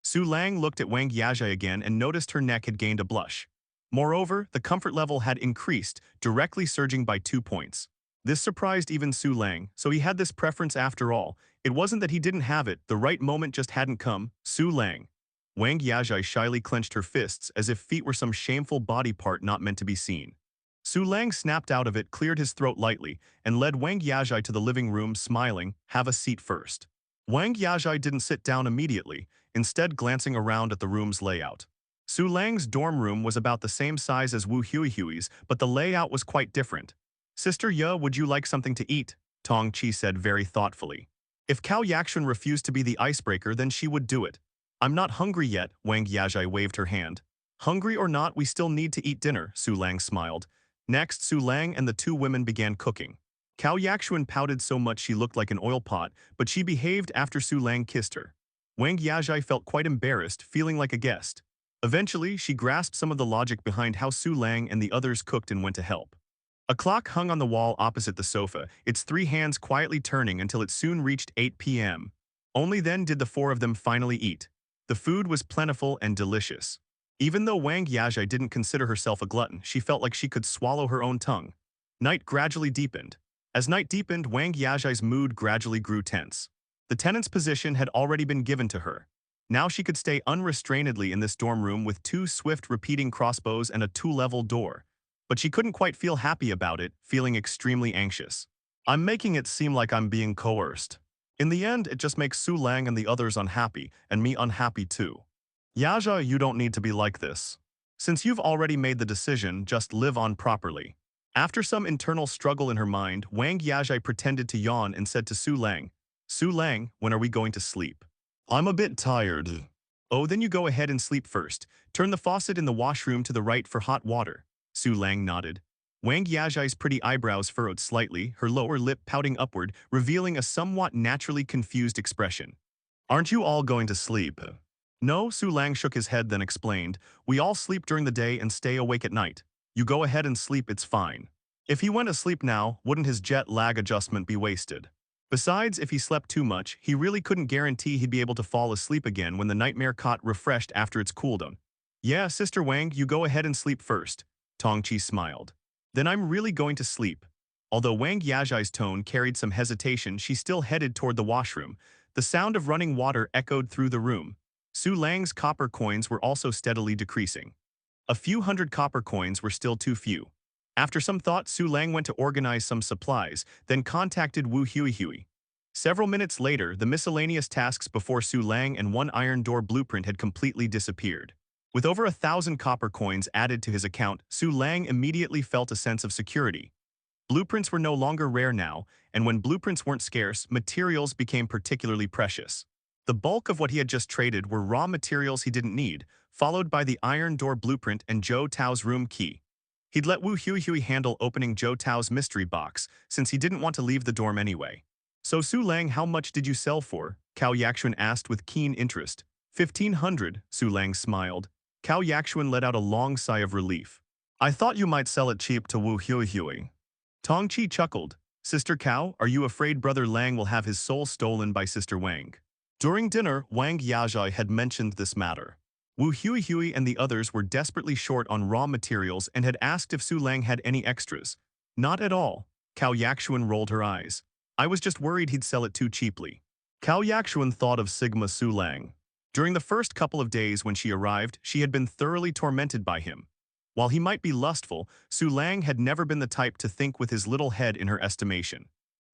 Su Lang looked at Wang Yazhai again and noticed her neck had gained a blush. Moreover, the comfort level had increased, directly surging by 2 points. This surprised even Su Lang, so he had this preference after all. It wasn't that he didn't have it, the right moment just hadn't come. Su Lang. Wang Yazhai shyly clenched her fists as if feet were some shameful body part not meant to be seen. Su Lang snapped out of it, cleared his throat lightly, and led Wang Yazhai to the living room, smiling, "Have a seat first." Wang Yazhai didn't sit down immediately, instead glancing around at the room's layout. Su Lang's dorm room was about the same size as Wu Huihui's, but the layout was quite different. "Sister Ye, would you like something to eat?" Tong Qi said very thoughtfully. If Cao Yaxuan refused to be the icebreaker, then she would do it. "I'm not hungry yet," Wang Yazhai waved her hand. "Hungry or not, we still need to eat dinner," Su Lang smiled. Next, Su Lang and the 2 women began cooking. Cao Yaxuan pouted so much she looked like an oil pot, but she behaved after Su Lang kissed her. Wang Yazhai felt quite embarrassed, feeling like a guest. Eventually, she grasped some of the logic behind how Su Lang and the others cooked and went to help. A clock hung on the wall opposite the sofa, its 3 hands quietly turning until it soon reached 8 p.m. Only then did the 4 of them finally eat. The food was plentiful and delicious. Even though Wang Yajai didn't consider herself a glutton, she felt like she could swallow her own tongue. Night gradually deepened. As night deepened, Wang Yajai's mood gradually grew tense. The tenant's position had already been given to her. Now she could stay unrestrainedly in this dorm room with two swift repeating crossbows and a two-level door. But she couldn't quite feel happy about it, feeling extremely anxious. I'm making it seem like I'm being coerced. In the end, it just makes Su Lang and the others unhappy, and me unhappy too. Yaja, you don't need to be like this. Since you've already made the decision, just live on properly. After some internal struggle in her mind, Wang Yajai pretended to yawn and said to Su Lang, when are we going to sleep? I'm a bit tired. Oh, then you go ahead and sleep first. Turn the faucet in the washroom to the right for hot water. Su Lang nodded. Wang Yajai's pretty eyebrows furrowed slightly, her lower lip pouting upward, revealing a somewhat naturally confused expression. Aren't you all going to sleep? No, Su Lang shook his head then explained. We all sleep during the day and stay awake at night. You go ahead and sleep, it's fine. If he went to sleep now, wouldn't his jet lag adjustment be wasted? Besides, if he slept too much, he really couldn't guarantee he'd be able to fall asleep again when the nightmare cot refreshed after its cooldown. Yeah, Sister Wang, you go ahead and sleep first. Tongqi smiled. Then I'm really going to sleep. Although Wang Yajai's tone carried some hesitation, she still headed toward the washroom. The sound of running water echoed through the room. Su Lang's copper coins were also steadily decreasing. A few hundred copper coins were still too few. After some thought, Su Lang went to organize some supplies, then contacted Wu Huihui. Several minutes later, the miscellaneous tasks before Su Lang and one iron door blueprint had completely disappeared. With over 1,000 copper coins added to his account, Su Lang immediately felt a sense of security. Blueprints were no longer rare now, and when blueprints weren't scarce, materials became particularly precious. The bulk of what he had just traded were raw materials he didn't need, followed by the iron door blueprint and Zhou Tao's room key. He'd let Wu Huihui handle opening Zhou Tao's mystery box, since he didn't want to leave the dorm anyway. So Su Lang, how much did you sell for? Cao Yaxuan asked with keen interest. 1,500, Su Lang smiled. Cao Yaxuan let out a long sigh of relief. I thought you might sell it cheap to Wu Huihui. Tongqi chuckled. Sister Cao, are you afraid Brother Lang will have his soul stolen by Sister Wang? During dinner, Wang Yajai had mentioned this matter. Wu Huihui and the others were desperately short on raw materials and had asked if Su Lang had any extras. Not at all. Cao Yaxuan rolled her eyes. I was just worried he'd sell it too cheaply. Cao Yaxuan thought of Sigma Su Lang. During the first couple of days when she arrived, she had been thoroughly tormented by him. While he might be lustful, Su Lang had never been the type to think with his little head in her estimation.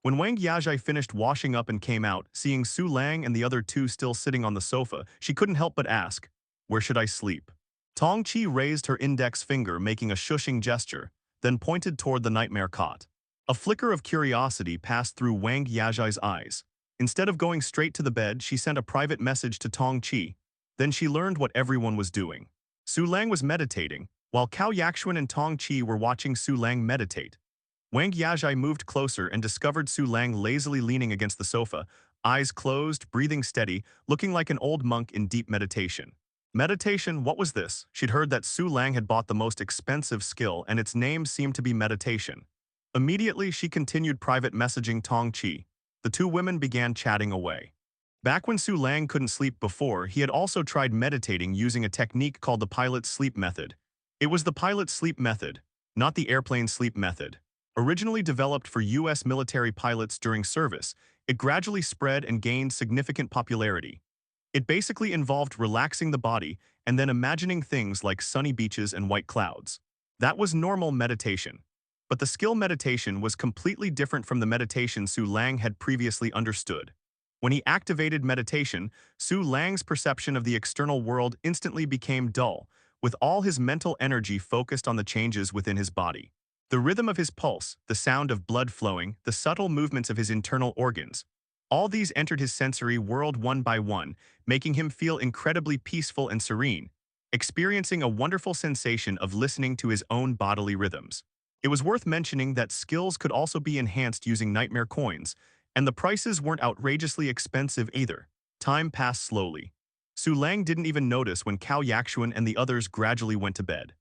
When Wang Yajai finished washing up and came out, seeing Su Lang and the other two still sitting on the sofa, she couldn't help but ask, where should I sleep? Tongqi raised her index finger, making a shushing gesture, then pointed toward the nightmare cot. A flicker of curiosity passed through Wang Yajai's eyes. Instead of going straight to the bed, she sent a private message to Tongqi. Then she learned what everyone was doing. Su Lang was meditating, while Cao Yaxuan and Tongqi were watching Su Lang meditate. Wang Yajai moved closer and discovered Su Lang lazily leaning against the sofa, eyes closed, breathing steady, looking like an old monk in deep meditation. Meditation, what was this? She'd heard that Su Lang had bought the most expensive skill, and its name seemed to be meditation. Immediately, she continued private messaging Tongqi. The two women began chatting away. Back when Su Lang couldn't sleep before, he had also tried meditating using a technique called the pilot sleep method. It was the pilot sleep method, not the airplane sleep method. Originally developed for U.S. military pilots during service, it gradually spread and gained significant popularity. It basically involved relaxing the body and then imagining things like sunny beaches and white clouds. That was normal meditation. But the skill meditation was completely different from the meditation Su Lang had previously understood. When he activated meditation, Su Lang's perception of the external world instantly became dull, with all his mental energy focused on the changes within his body. The rhythm of his pulse, the sound of blood flowing, the subtle movements of his internal organs, all these entered his sensory world one by one, making him feel incredibly peaceful and serene, experiencing a wonderful sensation of listening to his own bodily rhythms. It was worth mentioning that skills could also be enhanced using nightmare coins, and the prices weren't outrageously expensive either. Time passed slowly. Su Lang didn't even notice when Cao Yaxuan and the others gradually went to bed.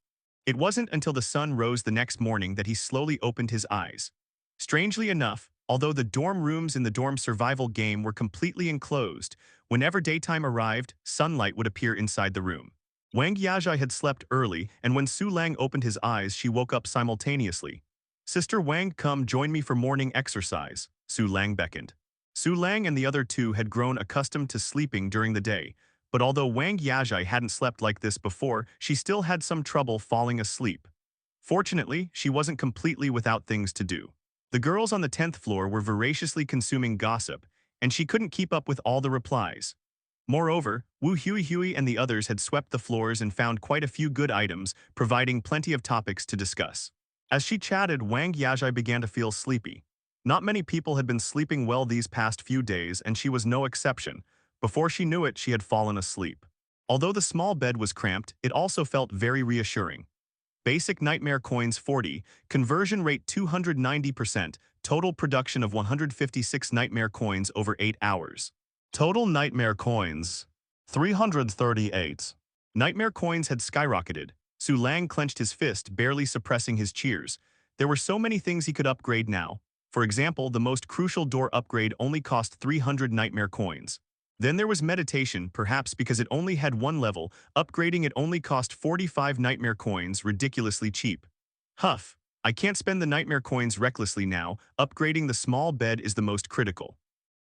It wasn't until the sun rose the next morning that he slowly opened his eyes. Strangely enough, although the dorm rooms in the dorm survival game were completely enclosed, Whenever daytime arrived, sunlight would appear inside the room. Wang Yajai had slept early, and when Su Lang opened his eyes, she woke up simultaneously. "Sister Wang, come join me for morning exercise," Su Lang beckoned. Su Lang and the other two had grown accustomed to sleeping during the day, but although Wang Yajai hadn't slept like this before, she still had some trouble falling asleep. Fortunately, she wasn't completely without things to do. The girls on the 10th floor were voraciously consuming gossip, and she couldn't keep up with all the replies. Moreover, Wu Hui and the others had swept the floors and found quite a few good items, providing plenty of topics to discuss. As she chatted, Wang Yajai began to feel sleepy. Not many people had been sleeping well these past few days, and she was no exception. Before she knew it, she had fallen asleep. Although the small bed was cramped, it also felt very reassuring. Basic Nightmare Coins 40, conversion rate 290%, total production of 156 Nightmare Coins over 8 hours. Total Nightmare Coins 338. Nightmare Coins had skyrocketed. Su Lang clenched his fist, barely suppressing his cheers. There were so many things he could upgrade now. For example, the most crucial door upgrade only cost 300 Nightmare Coins. Then there was meditation, perhaps because it only had one level, upgrading it only cost 45 Nightmare Coins, ridiculously cheap. Huff, I can't spend the Nightmare Coins recklessly now, upgrading the small bed is the most critical.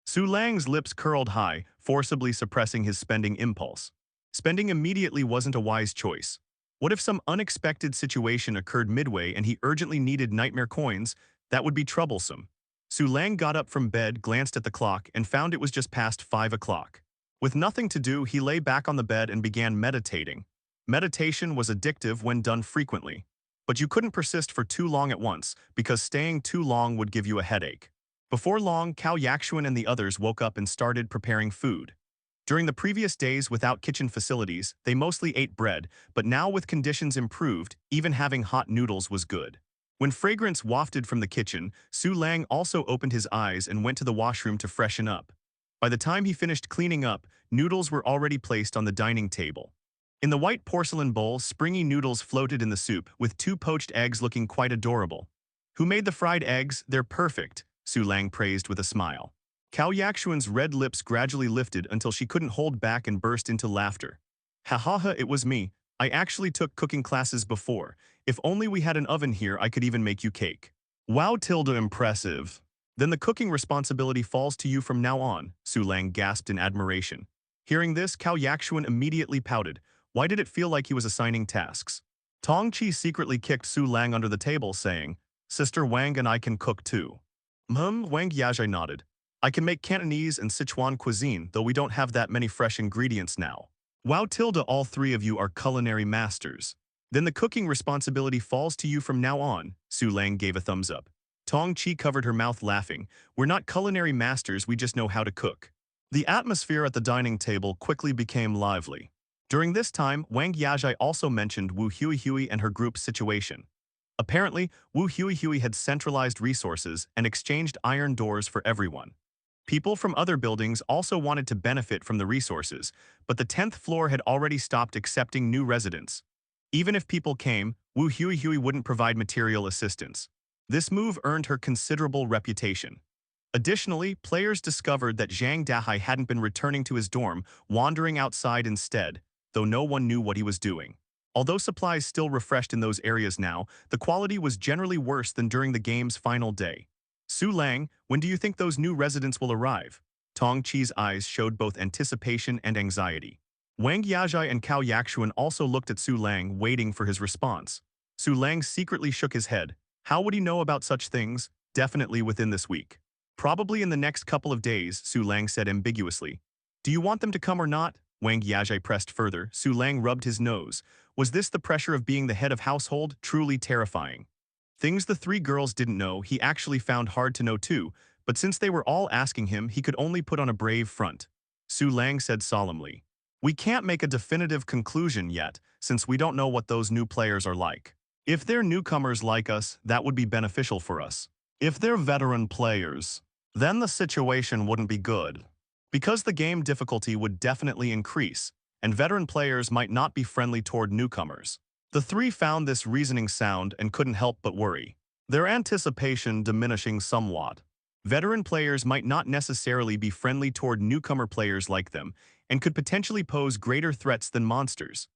Su Lang's lips curled high, forcibly suppressing his spending impulse. Spending immediately wasn't a wise choice. What if some unexpected situation occurred midway and he urgently needed Nightmare Coins? That would be troublesome. Su Lang got up from bed, glanced at the clock, and found it was just past 5 o'clock. With nothing to do, he lay back on the bed and began meditating. Meditation was addictive when done frequently. But you couldn't persist for too long at once, because staying too long would give you a headache. Before long, Cao Yakshuan and the others woke up and started preparing food. During the previous days without kitchen facilities, they mostly ate bread, but now with conditions improved, even having hot noodles was good. When fragrance wafted from the kitchen, Su Lang also opened his eyes and went to the washroom to freshen up. By the time he finished cleaning up, noodles were already placed on the dining table. In the white porcelain bowl, springy noodles floated in the soup, with 2 poached eggs looking quite adorable. "Who made the fried eggs? They're perfect," Su Lang praised with a smile. Cao Yakshuan's red lips gradually lifted until she couldn't hold back and burst into laughter. "Ha ha ha, it was me. I actually took cooking classes before. If only we had an oven here, I could even make you cake." "Wow, impressive. Then the cooking responsibility falls to you from now on," Su Lang gasped in admiration. Hearing this, Cao Yakshuan immediately pouted. Why did it feel like he was assigning tasks? Tong Chi secretly kicked Su Lang under the table, saying, "Sister Wang and I can cook too." Wang Yajai nodded. "I can make Cantonese and Sichuan cuisine, though we don't have that many fresh ingredients now." "Wow, all 3 of you are culinary masters. Then the cooking responsibility falls to you from now on," Su Lang gave a thumbs up. Tong Chi covered her mouth laughing. "We're not culinary masters, we just know how to cook." The atmosphere at the dining table quickly became lively. During this time, Wang Yajai also mentioned Wu Hui and her group's situation. Apparently, Wu Hui had centralized resources and exchanged iron doors for everyone. People from other buildings also wanted to benefit from the resources, but the 10th floor had already stopped accepting new residents. Even if people came, Wu Hui wouldn't provide material assistance. This move earned her considerable reputation. Additionally, players discovered that Zhang Dahai hadn't been returning to his dorm, wandering outside instead, though no one knew what he was doing. Although supplies still refreshed in those areas now, the quality was generally worse than during the game's final day. "Su Lang, when do you think those new residents will arrive?" Tong Chi's eyes showed both anticipation and anxiety. Wang Yajai and Cao Yakshuan also looked at Su Lang, waiting for his response. Su Lang secretly shook his head. How would he know about such things? Definitely within this week. "Probably in the next couple of days," Su Lang said ambiguously. "Do you want them to come or not?" Wang Yajai pressed further. Su Lang rubbed his nose. Was this the pressure of being the head of household? Truly terrifying. Things the 3 girls didn't know, he actually found hard to know too, but since they were all asking him, he could only put on a brave front. Su Lang said solemnly, "We can't make a definitive conclusion yet, since we don't know what those new players are like. If they're newcomers like us, that would be beneficial for us. If they're veteran players, then the situation wouldn't be good. Because the game difficulty would definitely increase, and veteran players might not be friendly toward newcomers." The 3 found this reasoning sound and couldn't help but worry, their anticipation diminishing somewhat. Veteran players might not necessarily be friendly toward newcomer players like them, and could potentially pose greater threats than monsters.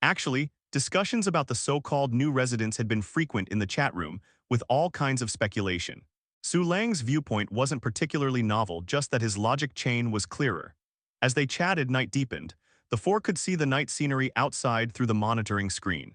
Actually, discussions about the so-called new residents had been frequent in the chat room, with all kinds of speculation. Su Lang's viewpoint wasn't particularly novel, just that his logic chain was clearer. As they chatted, night deepened. The four could see the night scenery outside through the monitoring screen.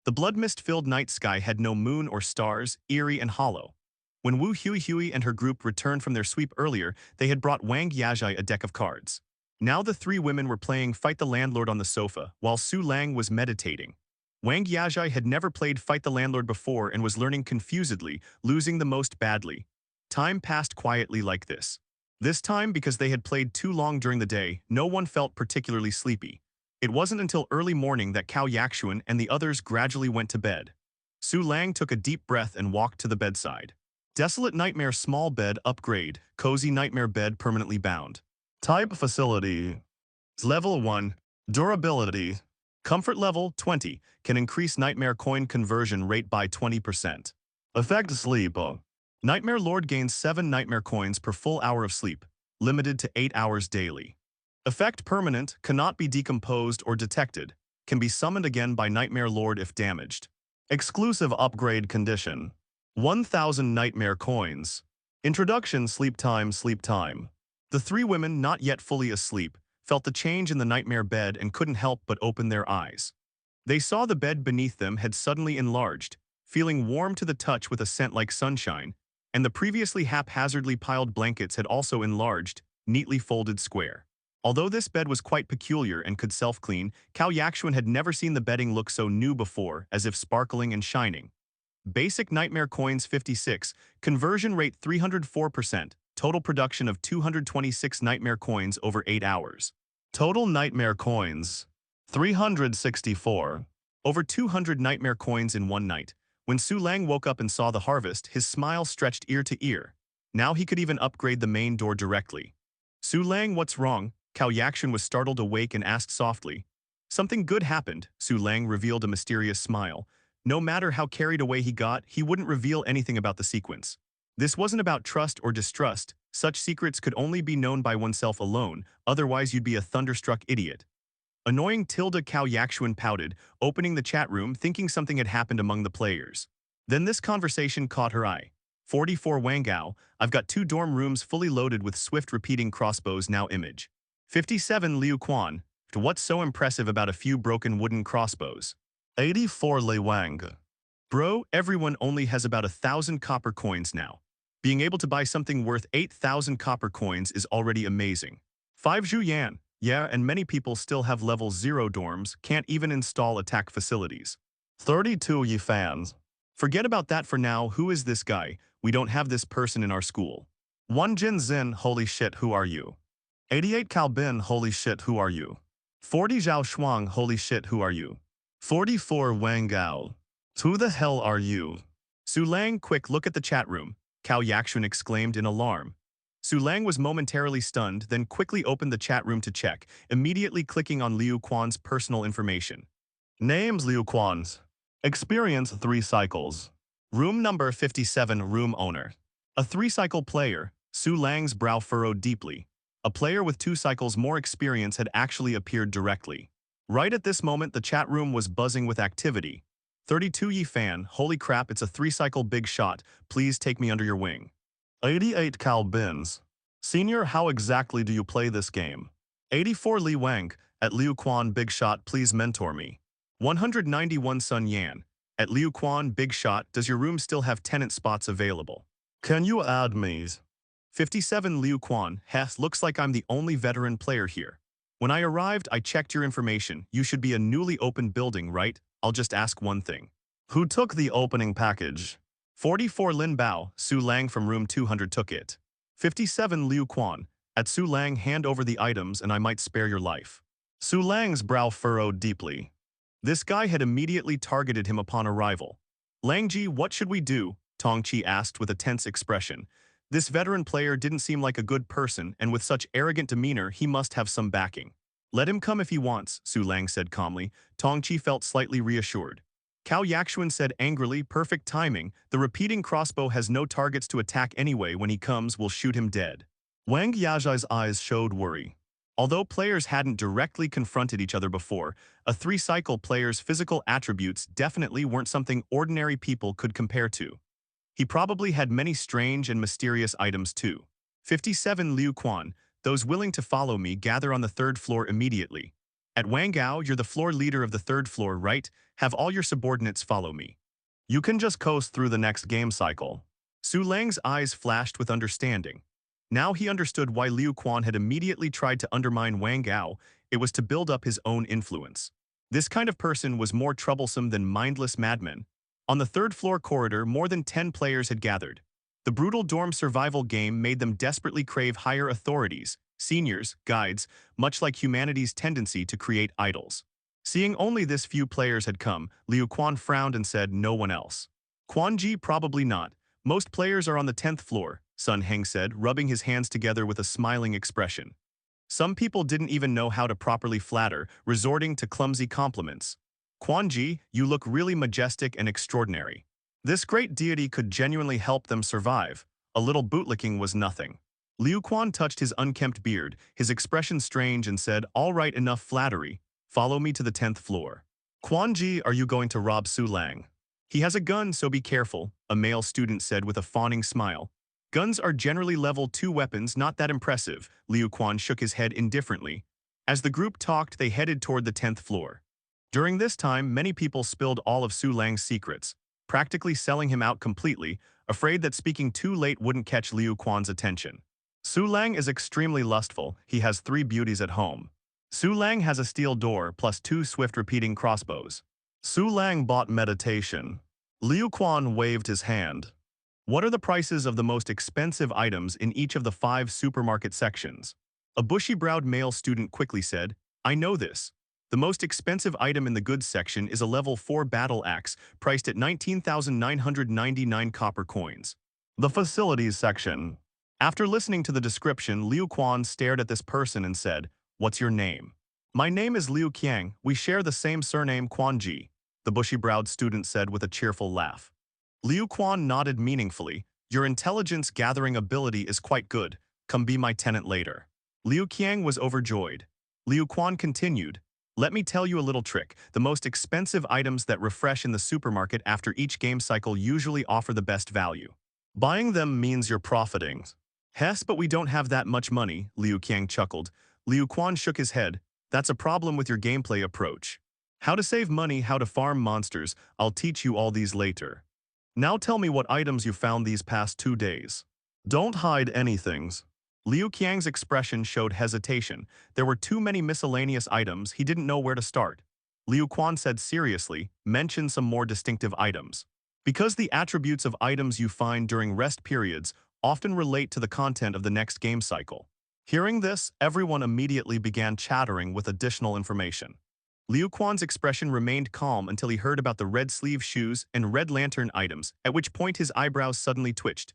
The blood mist-filled night sky had no moon or stars, eerie and hollow. When Wu Hui and her group returned from their sweep earlier, they had brought Wang Yajai a deck of cards. Now the three women were playing Fight the Landlord on the sofa, while Su Lang was meditating. Wang Yajai had never played Fight the Landlord before and was learning confusedly, losing the most badly. Time passed quietly like this. This time, because they had played too long during the day, no one felt particularly sleepy. It wasn't until early morning that Cao Yaxuan and the others gradually went to bed. Su Lang took a deep breath and walked to the bedside. Desolate Nightmare Small Bed Upgrade, Cozy Nightmare Bed Permanently Bound. Type Facility. Level 1. Durability. Comfort Level 20, can increase Nightmare Coin conversion rate by 20%. Effect Sleep. Nightmare Lord gains 7 Nightmare Coins per full hour of sleep, limited to 8 hours daily. Effect Permanent, cannot be decomposed or detected, can be summoned again by Nightmare Lord if damaged. Exclusive Upgrade Condition. 1000 Nightmare Coins. Introduction. Sleep time. The three women, not yet fully asleep, felt the change in the nightmare bed and couldn't help but open their eyes. They saw the bed beneath them had suddenly enlarged, feeling warm to the touch with a scent like sunshine, and the previously haphazardly piled blankets had also enlarged, neatly folded square. Although this bed was quite peculiar and could self-clean, Cao Yaxuan had never seen the bedding look so new before, as if sparkling and shining. Basic Nightmare Coins 56, conversion rate 304%, total production of 226 Nightmare Coins over 8 hours. Total Nightmare Coins 364. Over 200 Nightmare Coins in one night. When Su Lang woke up and saw the harvest, his smile stretched ear to ear. Now he could even upgrade the main door directly. Su Lang, what's wrong? Cao Yaxuan was startled awake and asked softly. Something good happened, Su Lang revealed a mysterious smile. No matter how carried away he got, he wouldn't reveal anything about the sequence. This wasn't about trust or distrust. Such secrets could only be known by oneself alone, otherwise you'd be a thunderstruck idiot. Annoying Tilda. Cao Yaxuan pouted, opening the chat room thinking something had happened among the players. Then this conversation caught her eye. 44 Wang Gao, I've got 2 dorm rooms fully loaded with swift repeating crossbows now image. 57 Liu Quan, what's so impressive about a few broken wooden crossbows? 84 Lei Wang. Bro, everyone only has about 1,000 copper coins now. Being able to buy something worth 8,000 copper coins is already amazing. 5 Zhu Yan. Yeah, and many people still have level 0 dorms, can't even install attack facilities. 32 Yi fans. Forget about that for now. Who is this guy? We don't have this person in our school. 1 Jin Zin, holy shit, who are you? 88 Cao Bin, holy shit, who are you? 40 Zhao Shuang, holy shit, who are you? 44 Wang Gao. Who the hell are you? Su Lang, quick, look at the chat room, Cao Yaxuan exclaimed in alarm. Su Lang was momentarily stunned, then quickly opened the chat room to check, immediately clicking on Liu Quan's personal information. Names Liu Quan's. Experience 3 cycles. Room number 57, room owner. A 3-cycle player. Su Lang's brow furrowed deeply. A player with 2 cycles more experience had actually appeared directly. Right at this moment, the chat room was buzzing with activity. 32 Yi fan, holy crap, it's a 3-cycle big shot, please take me under your wing. 88 Cao Bins. Senior, how exactly do you play this game? 84 Li Wang, at Liu Quan big shot, please mentor me. 191 Sun Yan. At Liu Quan big shot, does your room still have tenant spots available? Can you add me? 57 Liu Quan, heh, looks like I'm the only veteran player here. When I arrived, I checked your information. You should be a newly opened building, right? I'll just ask one thing. Who took the opening package? 44 Lin Bao, Su Lang from room 200 took it. 57 Liu Quan, at Su Lang, hand over the items and I might spare your life. Su Lang's brow furrowed deeply. This guy had immediately targeted him upon arrival. Langji, what should we do? Tongqi asked with a tense expression. This veteran player didn't seem like a good person, and with such arrogant demeanor, he must have some backing. Let him come if he wants, Su Lang said calmly. Tongqi felt slightly reassured. Cao Yaxuan said angrily, perfect timing. The repeating crossbow has no targets to attack anyway. When he comes, we'll shoot him dead. Wang Yazai's eyes showed worry. Although players hadn't directly confronted each other before, a three-cycle player's physical attributes definitely weren't something ordinary people could compare to. He probably had many strange and mysterious items too. 57 Liu Quan, those willing to follow me gather on the third floor immediately. At Wangao, you're the floor leader of the third floor, right? Have all your subordinates follow me. You can just coast through the next game cycle. Su Lang's eyes flashed with understanding. Now he understood why Liu Quan had immediately tried to undermine Wang Gao. It was to build up his own influence. This kind of person was more troublesome than mindless madmen. On the third floor corridor, more than 10 players had gathered. The brutal dorm survival game made them desperately crave higher authorities, seniors, guides, much like humanity's tendency to create idols. Seeing only this few players had come, Liu Quan frowned and said no one else. Quan Ji, probably not. Most players are on the 10th floor, Sun Heng said, rubbing his hands together with a smiling expression. Some people didn't even know how to properly flatter, resorting to clumsy compliments. Quan Ji, you look really majestic and extraordinary. This great deity could genuinely help them survive. A little bootlicking was nothing. Liu Quan touched his unkempt beard, his expression strange, and said, all right, enough flattery. Follow me to the 10th floor. Quan Ji, are you going to rob Su Lang? He has a gun, so be careful, a male student said with a fawning smile. Guns are generally level 2 weapons, not that impressive. Liu Quan shook his head indifferently. As the group talked, they headed toward the 10th floor. During this time, many people spilled all of Su Lang's secrets, practically selling him out completely, afraid that speaking too late wouldn't catch Liu Quan's attention. Su Lang is extremely lustful. He has 3 beauties at home. Su Lang has a steel door plus 2 swift repeating crossbows. Su Lang bought meditation. Liu Quan waved his hand. What are the prices of the most expensive items in each of the 5 supermarket sections? A bushy-browed male student quickly said, I know this. The most expensive item in the goods section is a level 4 battle axe, priced at 19,999 copper coins. The facilities section. After listening to the description, Liu Quan stared at this person and said, what's your name? My name is Liu Qiang. We share the same surname, Quan Ji, the bushy-browed student said with a cheerful laugh. Liu Quan nodded meaningfully. Your intelligence-gathering ability is quite good. Come be my tenant later. Liu Qiang was overjoyed. Liu Quan continued, let me tell you a little trick. The most expensive items that refresh in the supermarket after each game cycle usually offer the best value. Buying them means you're profiting. Hess, but we don't have that much money, Liu Qiang chuckled. Liu Quan shook his head. That's a problem with your gameplay approach. How to save money, how to farm monsters, I'll teach you all these later. Now tell me what items you found these past 2 days. Don't hide anything. Liu Qiang's expression showed hesitation. There were too many miscellaneous items, he didn't know where to start. Liu Quan said seriously, mention some more distinctive items. Because the attributes of items you find during rest periods often relate to the content of the next game cycle. Hearing this, everyone immediately began chattering with additional information. Liu Quan's expression remained calm until he heard about the red sleeve shoes and red lantern items, at which point his eyebrows suddenly twitched.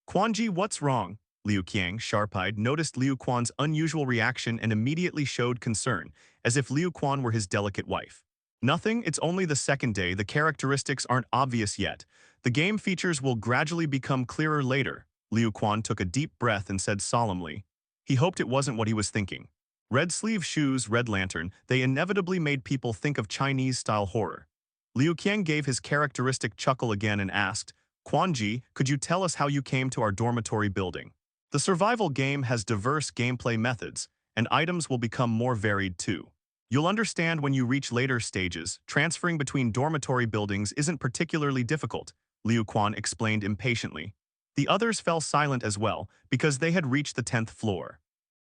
Quan Ji, what's wrong? Liu Qiang, sharp-eyed, noticed Liu Quan's unusual reaction and immediately showed concern, as if Liu Quan were his delicate wife. Nothing, it's only the second day, the characteristics aren't obvious yet. The game features will gradually become clearer later. Liu Quan took a deep breath and said solemnly. He hoped it wasn't what he was thinking. Red sleeve shoes, red lantern, they inevitably made people think of Chinese-style horror. Liu Qiang gave his characteristic chuckle again and asked, Quan Ji, could you tell us how you came to our dormitory building? The survival game has diverse gameplay methods, and items will become more varied too. You'll understand when you reach later stages, transferring between dormitory buildings isn't particularly difficult, Liu Quan explained impatiently. The others fell silent as well, because they had reached the 10th floor.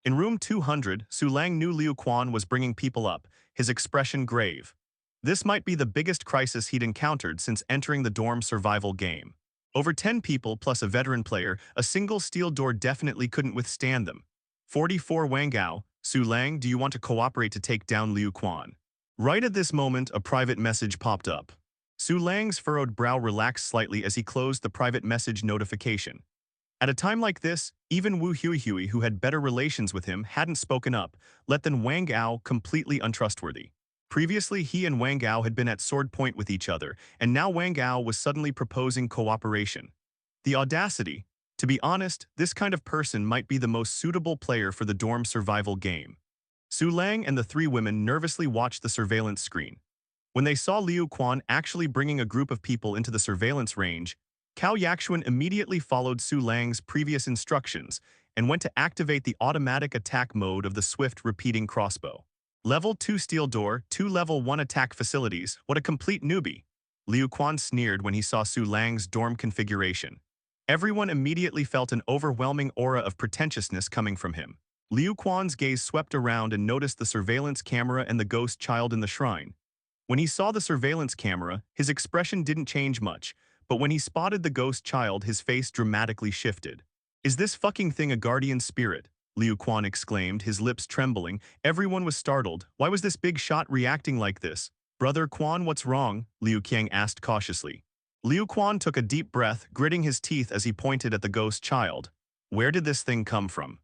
In room 200, Su Lang knew Liu Quan was bringing people up, his expression grave. This might be the biggest crisis he'd encountered since entering the dorm survival game. Over 10 people plus a veteran player, a single steel door definitely couldn't withstand them. 44 Wangao, Su Lang, do you want to cooperate to take down Liu Quan? Right at this moment, a private message popped up. Su Lang's furrowed brow relaxed slightly as he closed the private message notification. At a time like this, even Wu Huihui, who had better relations with him, hadn't spoken up, let than Wang Ao completely untrustworthy. Previously, he and Wang Gao had been at sword point with each other, and now Wang Gao was suddenly proposing cooperation. The audacity. To be honest, this kind of person might be the most suitable player for the dorm survival game. Su Lang and the three women nervously watched the surveillance screen. When they saw Liu Quan actually bringing a group of people into the surveillance range, Cao Yaxuan immediately followed Su Lang's previous instructions and went to activate the automatic attack mode of the swift repeating crossbow. Level 2 steel door, 2 level 1 attack facilities, what a complete newbie. Liu Quan sneered when he saw Su Lang's dorm configuration. Everyone immediately felt an overwhelming aura of pretentiousness coming from him. Liu Quan's gaze swept around and noticed the surveillance camera and the ghost child in the shrine. When he saw the surveillance camera, his expression didn't change much, but when he spotted the ghost child, his face dramatically shifted. "Is this fucking thing a guardian spirit?" Liu Quan exclaimed, his lips trembling. Everyone was startled. Why was this big shot reacting like this? "Brother Quan, what's wrong?" Liu Qiang asked cautiously. Liu Quan took a deep breath, gritting his teeth as he pointed at the ghost child. "Where did this thing come from?"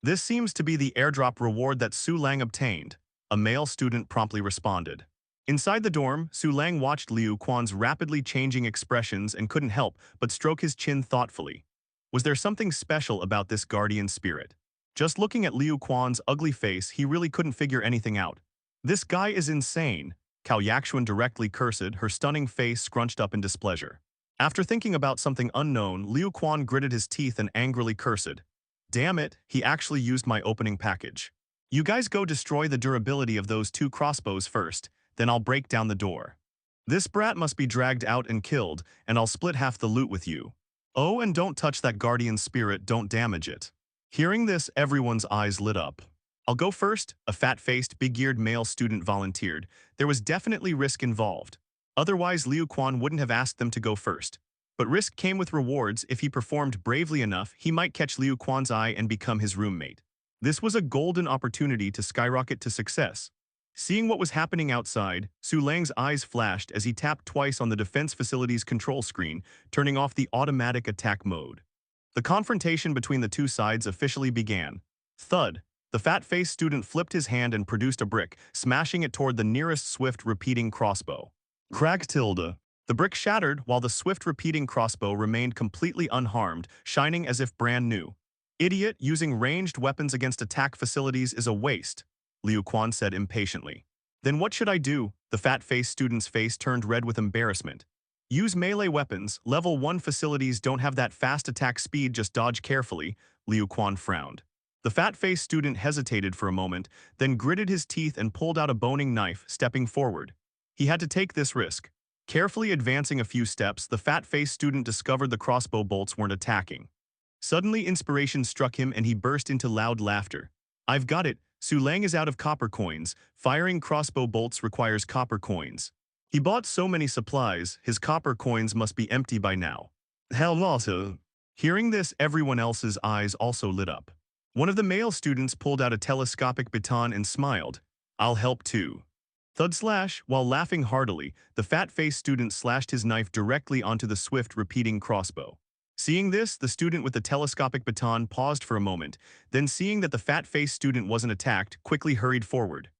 "This seems to be the airdrop reward that Su Lang obtained," a male student promptly responded. Inside the dorm, Su Lang watched Liu Quan's rapidly changing expressions and couldn't help but stroke his chin thoughtfully. Was there something special about this guardian spirit? Just looking at Liu Quan's ugly face, he really couldn't figure anything out. "This guy is insane," Cao Yaxuan directly cursed, her stunning face scrunched up in displeasure. After thinking about something unknown, Liu Quan gritted his teeth and angrily cursed. "Damn it, he actually used my opening package. You guys go destroy the durability of those 2 crossbows first, then I'll break down the door. This brat must be dragged out and killed, and I'll split half the loot with you. Oh, and don't touch that guardian spirit, don't damage it." Hearing this, everyone's eyes lit up. "I'll go first," a fat-faced, big-eared male student volunteered. There was definitely risk involved. Otherwise, Liu Quan wouldn't have asked them to go first. But risk came with rewards. If he performed bravely enough, he might catch Liu Quan's eye and become his roommate. This was a golden opportunity to skyrocket to success. Seeing what was happening outside, Su Lang's eyes flashed as he tapped twice on the defense facility's control screen, turning off the automatic attack mode. The confrontation between the two sides officially began. Thud. The fat-faced student flipped his hand and produced a brick, smashing it toward the nearest swift repeating crossbow. Crack tilde. The brick shattered while the swift repeating crossbow remained completely unharmed, shining as if brand new. "Idiot, using ranged weapons against attack facilities is a waste," Liu Quan said impatiently. "Then what should I do?" The fat-faced student's face turned red with embarrassment. "Use melee weapons. Level 1 facilities don't have that fast attack speed, just dodge carefully," Liu Quan frowned. The fat-faced student hesitated for a moment, then gritted his teeth and pulled out a boning knife, stepping forward. He had to take this risk. Carefully advancing a few steps, the fat-faced student discovered the crossbow bolts weren't attacking. Suddenly, inspiration struck him and he burst into loud laughter. "I've got it. Su Lang is out of copper coins. Firing crossbow bolts requires copper coins. He bought so many supplies, his copper coins must be empty by now." "Hell also." Hearing this, everyone else's eyes also lit up. One of the male students pulled out a telescopic baton and smiled. "I'll help too." Thud slash, while laughing heartily, the fat-faced student slashed his knife directly onto the swift repeating crossbow. Seeing this, the student with the telescopic baton paused for a moment, then seeing that the fat-faced student wasn't attacked, quickly hurried forward.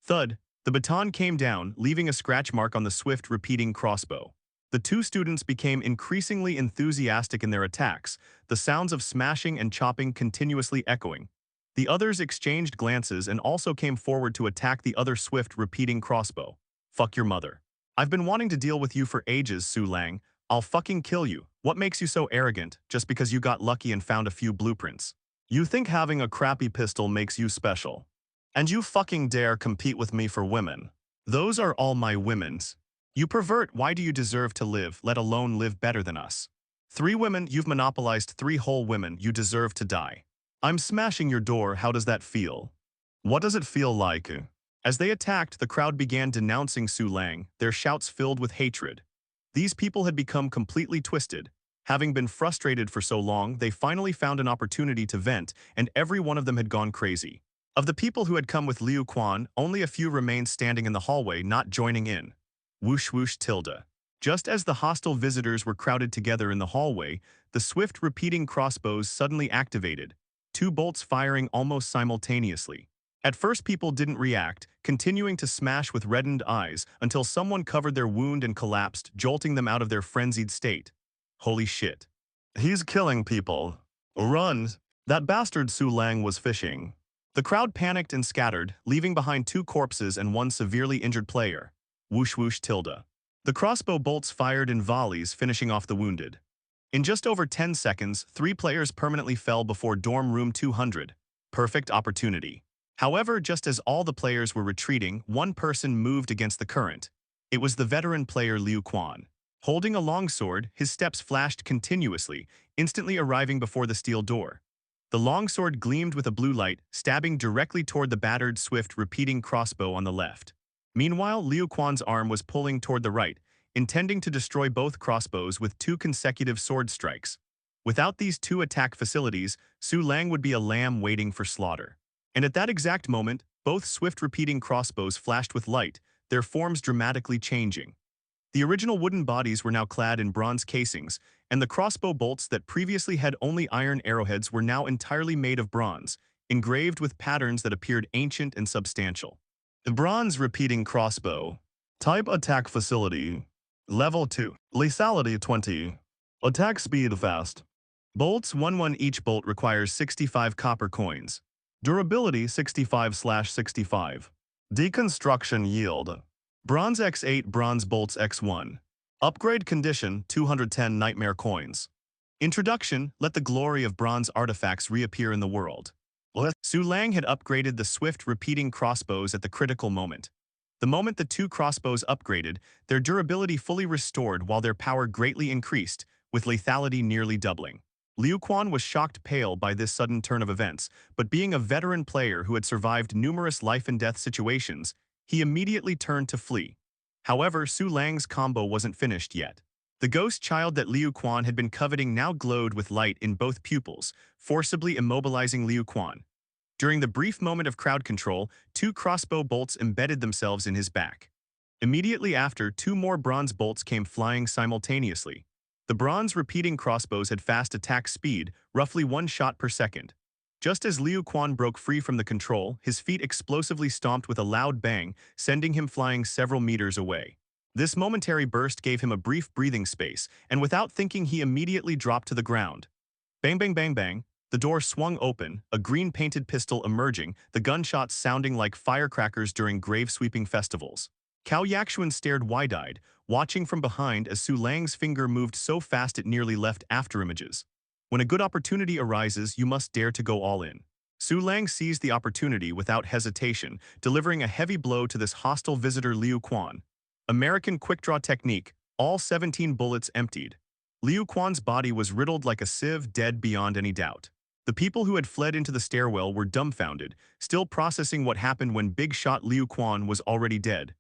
Thud. The baton came down, leaving a scratch mark on the swift repeating crossbow. The two students became increasingly enthusiastic in their attacks, the sounds of smashing and chopping continuously echoing. The others exchanged glances and also came forward to attack the other swift repeating crossbow. "Fuck your mother. I've been wanting to deal with you for ages, Su Lang. I'll fucking kill you. What makes you so arrogant, just because you got lucky and found a few blueprints? You think having a crappy pistol makes you special? And you fucking dare compete with me for women? Those are all my women's. You pervert, why do you deserve to live, let alone live better than us? 3 women, you've monopolized 3 whole women, you deserve to die. I'm smashing your door, how does that feel? What does it feel like?" As they attacked, the crowd began denouncing Su Lang, their shouts filled with hatred. These people had become completely twisted. Having been frustrated for so long, they finally found an opportunity to vent, and every one of them had gone crazy. Of the people who had come with Liu Quan, only a few remained standing in the hallway, not joining in. Whoosh whoosh tilde. Just as the hostile visitors were crowded together in the hallway, the swift repeating crossbows suddenly activated, 2 bolts firing almost simultaneously. At first people didn't react, continuing to smash with reddened eyes until someone covered their wound and collapsed, jolting them out of their frenzied state. Holy shit. He's killing people. Run! That bastard Su Lang was fishing. The crowd panicked and scattered, leaving behind 2 corpses and 1 severely injured player. Whoosh whoosh tilde. The crossbow bolts fired in volleys, finishing off the wounded. In just over 10 seconds, 3 players permanently fell before dorm room 200. Perfect opportunity. However, just as all the players were retreating, 1 person moved against the current. It was the veteran player Liu Quan. Holding a longsword, his steps flashed continuously, instantly arriving before the steel door. The longsword gleamed with a blue light, stabbing directly toward the battered swift repeating crossbow on the left. Meanwhile, Liu Quan's arm was pulling toward the right, intending to destroy both crossbows with 2 consecutive sword strikes. Without these 2 attack facilities, Su Lang would be a lamb waiting for slaughter. And at that exact moment, both swift repeating crossbows flashed with light, their forms dramatically changing. The original wooden bodies were now clad in bronze casings, and the crossbow bolts that previously had only iron arrowheads were now entirely made of bronze, engraved with patterns that appeared ancient and substantial. The bronze repeating crossbow. Type attack facility. Level 2. Lethality 20. Attack speed fast. Bolts 1-1 each bolt requires 65 copper coins. Durability 65/65. Deconstruction yield. Bronze X8 bronze bolts X1. Upgrade condition 210 nightmare coins. Introduction, let the glory of bronze artifacts reappear in the world. Su Lang had upgraded the swift repeating crossbows at the critical moment. The moment the 2 crossbows upgraded, their durability fully restored while their power greatly increased, with lethality nearly doubling. Liu Quan was shocked pale by this sudden turn of events, but being a veteran player who had survived numerous life-and-death situations, he immediately turned to flee. However, Su Lang's combo wasn't finished yet. The ghost child that Liu Quan had been coveting now glowed with light in both pupils, forcibly immobilizing Liu Quan. During the brief moment of crowd control, 2 crossbow bolts embedded themselves in his back. Immediately after, 2 more bronze bolts came flying simultaneously. The bronze repeating crossbows had fast attack speed, roughly 1 shot per second. Just as Liu Quan broke free from the control, his feet explosively stomped with a loud bang, sending him flying several meters away. This momentary burst gave him a brief breathing space, and without thinking he immediately dropped to the ground. Bang bang bang bang, the door swung open, a green-painted pistol emerging, the gunshots sounding like firecrackers during grave-sweeping festivals. Cao Yaxuan stared wide-eyed, watching from behind as Su Lang's finger moved so fast it nearly left afterimages. When a good opportunity arises, you must dare to go all in. Su Lang seized the opportunity without hesitation, delivering a heavy blow to this hostile visitor Liu Quan. American quick-draw technique, all 17 bullets emptied. Liu Quan's body was riddled like a sieve, dead beyond any doubt. The people who had fled into the stairwell were dumbfounded, still processing what happened when big shot Liu Quan was already dead.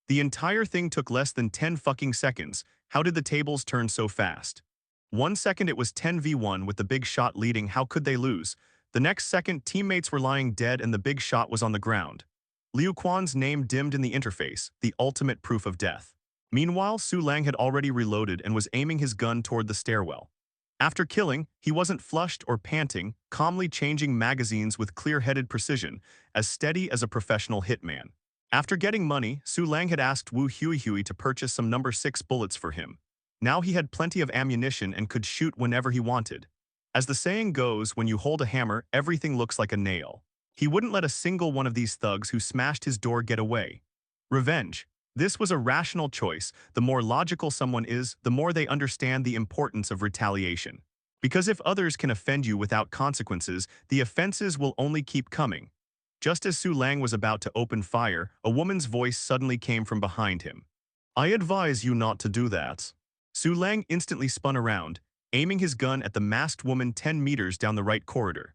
The entire thing took less than 10 fucking seconds. How did the tables turn so fast? 1 second it was 10v1 with the big shot leading, how could they lose? The next second, teammates were lying dead and the big shot was on the ground. Liu Quan's name dimmed in the interface, the ultimate proof of death. Meanwhile, Su Lang had already reloaded and was aiming his gun toward the stairwell. After killing, he wasn't flushed or panting, calmly changing magazines with clear-headed precision, as steady as a professional hitman. After getting money, Su Lang had asked Wu Huihui to purchase some number 6 bullets for him. Now he had plenty of ammunition and could shoot whenever he wanted. As the saying goes, when you hold a hammer, everything looks like a nail. He wouldn't let a single one of these thugs who smashed his door get away. Revenge. This was a rational choice. The more logical someone is, the more they understand the importance of retaliation. Because if others can offend you without consequences, the offenses will only keep coming. Just as Su Lang was about to open fire, a woman's voice suddenly came from behind him. I advise you not to do that. Su Lang instantly spun around, aiming his gun at the masked woman 10 meters down the right corridor.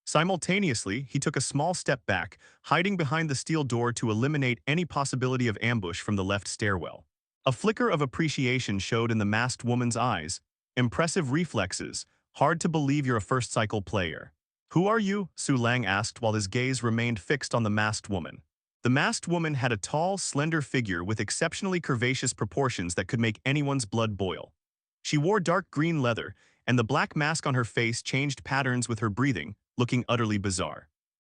Simultaneously, he took a small step back, hiding behind the steel door to eliminate any possibility of ambush from the left stairwell. A flicker of appreciation showed in the masked woman's eyes. Impressive reflexes. Hard to believe you're a first-cycle player. Who are you? Su Lang asked while his gaze remained fixed on the masked woman. The masked woman had a tall, slender figure with exceptionally curvaceous proportions that could make anyone's blood boil. She wore dark green leather, and the black mask on her face changed patterns with her breathing, looking utterly bizarre.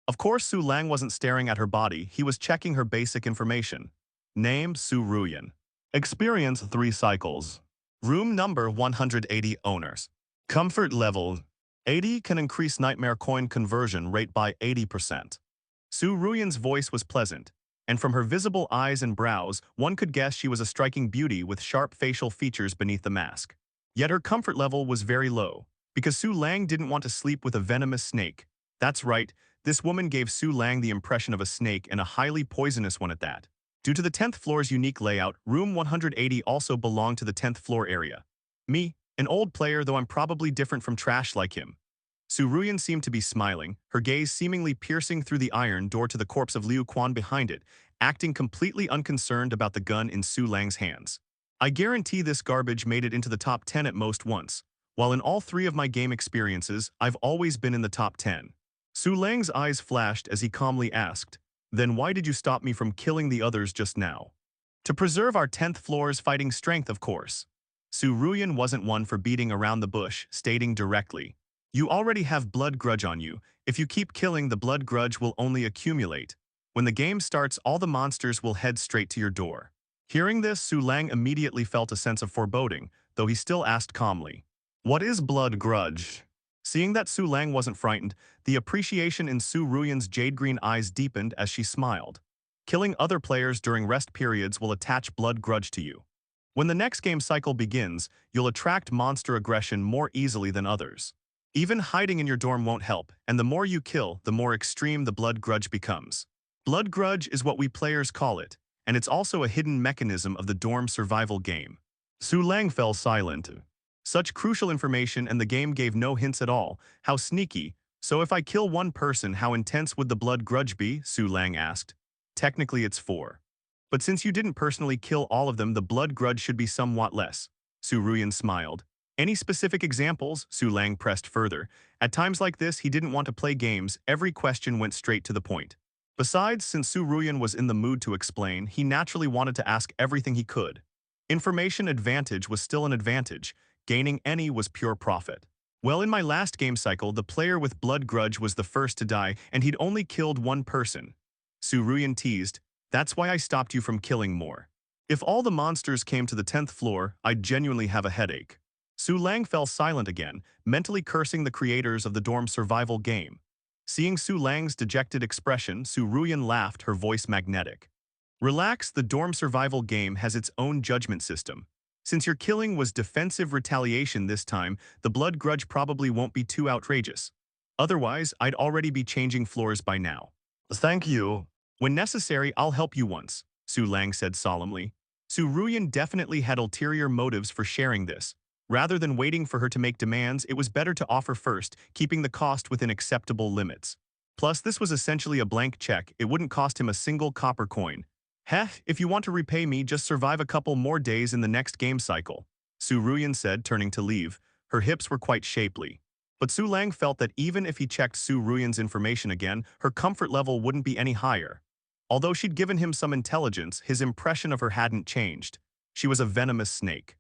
Of course, Su Lang wasn't staring at her body, he was checking her basic information. Name, Su Ruyan. Experience 3 cycles. Room number 180 owners. Comfort level 80 can increase nightmare coin conversion rate by 80%. Su Ruyan's voice was pleasant, and from her visible eyes and brows, one could guess she was a striking beauty with sharp facial features beneath the mask. Yet her comfort level was very low, because Su Lang didn't want to sleep with a venomous snake. That's right, this woman gave Su Lang the impression of a snake and a highly poisonous one at that. Due to the 10th floor's unique layout, room 180 also belonged to the 10th floor area. Me, an old player, though I'm probably different from trash like him. Su Ruyan seemed to be smiling, her gaze seemingly piercing through the iron door to the corpse of Liu Quan behind it, acting completely unconcerned about the gun in Su Lang's hands. I guarantee this garbage made it into the top 10 at most once, while in all 3 of my game experiences, I've always been in the top 10. Su Lang's eyes flashed as he calmly asked, "Then why did you stop me from killing the others just now?" "To preserve our 10th floor's fighting strength, of course." Su Ruyan wasn't one for beating around the bush, stating directly, "You already have blood grudge on you. If you keep killing, the blood grudge will only accumulate. When the game starts, all the monsters will head straight to your door." Hearing this, Su Lang immediately felt a sense of foreboding, though he still asked calmly, "What is blood grudge?" Seeing that Su Lang wasn't frightened, the appreciation in Su Ruyan's jade-green eyes deepened as she smiled. "Killing other players during rest periods will attach blood grudge to you. When the next game cycle begins, you'll attract monster aggression more easily than others. Even hiding in your dorm won't help, and the more you kill, the more extreme the blood grudge becomes. Blood grudge is what we players call it, and it's also a hidden mechanism of the dorm survival game." Su Lang fell silent. Such crucial information, and the game gave no hints at all. How sneaky. "So if I kill one person, how intense would the blood grudge be?" Su Lang asked. "Technically it's 4. But since you didn't personally kill all of them, the blood grudge should be somewhat less." Su Ruyan smiled. "Any specific examples?" Su Lang pressed further. At times like this, he didn't want to play games, every question went straight to the point. Besides, since Su Ruyan was in the mood to explain, he naturally wanted to ask everything he could. Information advantage was still an advantage. Gaining any was pure profit. "Well, in my last game cycle, the player with blood grudge was the first to die, and he'd only killed one person." Su Ruyan teased, "That's why I stopped you from killing more. If all the monsters came to the 10th floor, I'd genuinely have a headache." Su Lang fell silent again, mentally cursing the creators of the dorm survival game. Seeing Su Lang's dejected expression, Su Ruyan laughed, her voice magnetic. "Relax, the dorm survival game has its own judgment system. Since your killing was defensive retaliation this time, the blood grudge probably won't be too outrageous. Otherwise, I'd already be changing floors by now." "Thank you. When necessary, I'll help you once," Su Lang said solemnly. Su Ruyan definitely had ulterior motives for sharing this. Rather than waiting for her to make demands, it was better to offer first, keeping the cost within acceptable limits. Plus, this was essentially a blank check. It wouldn't cost him a single copper coin. "Heh, if you want to repay me, just survive a couple more days in the next game cycle," Su Ruyan said, turning to leave. Her hips were quite shapely. But Su Lang felt that even if he checked Su Ruyan's information again, her comfort level wouldn't be any higher. Although she'd given him some intelligence, his impression of her hadn't changed. She was a venomous snake.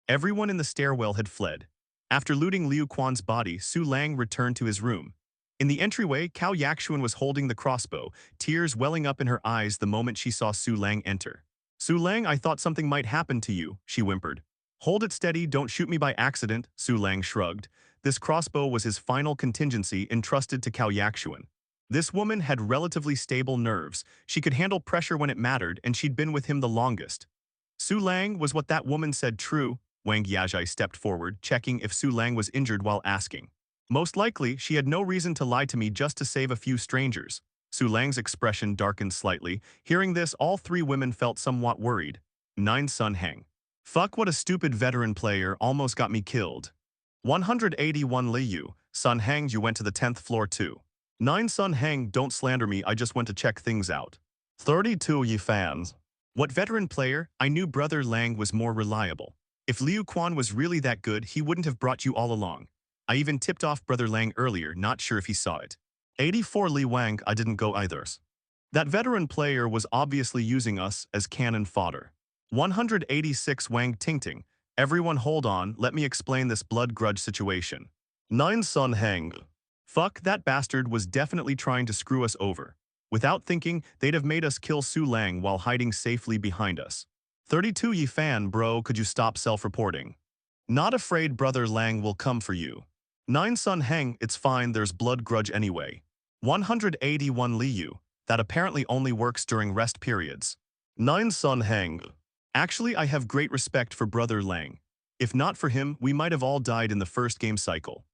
Everyone in the stairwell had fled. After looting Liu Quan's body, Su Lang returned to his room. In the entryway, Cao Yaxuan was holding the crossbow, tears welling up in her eyes the moment she saw Su Lang enter. "Su Lang, I thought something might happen to you," she whimpered. "Hold it steady, don't shoot me by accident," Su Lang shrugged. This crossbow was his final contingency entrusted to Cao Yaxuan. This woman had relatively stable nerves. She could handle pressure when it mattered, and she'd been with him the longest. "Su Lang, was what that woman said true?" Wang Yajai stepped forward, checking if Su Lang was injured while asking. "Most likely, she had no reason to lie to me just to save a few strangers." Su Lang's expression darkened slightly. Hearing this, all 3 women felt somewhat worried. Nine Sun Heng. "Fuck, what a stupid veteran player, almost got me killed." 181 Liu. "Sun Heng, you went to the 10th floor too." Nine Sun Heng, "Don't slander me, I just went to check things out." 32 Yi fans. "What veteran player? I knew Brother Lang was more reliable. If Liu Quan was really that good, he wouldn't have brought you all along. I even tipped off Brother Lang earlier, not sure if he saw it." 84 Li Wang, "I didn't go either. That veteran player was obviously using us as cannon fodder." 186 Wang Tingting. "Everyone hold on, let me explain this blood grudge situation." Nine Sun Heng. Fuck, that bastard was definitely trying to screw us over. Without thinking, they'd have made us kill Su Lang while hiding safely behind us. 32 Yi fan, bro, could you stop self-reporting? Not afraid brother Lang will come for you. 9 Sun Heng, it's fine, there's blood grudge anyway. 181 Liu, that apparently only works during rest periods. 9 Sun Heng. Actually, I have great respect for brother Lang. If not for him, we might have all died in the first game cycle.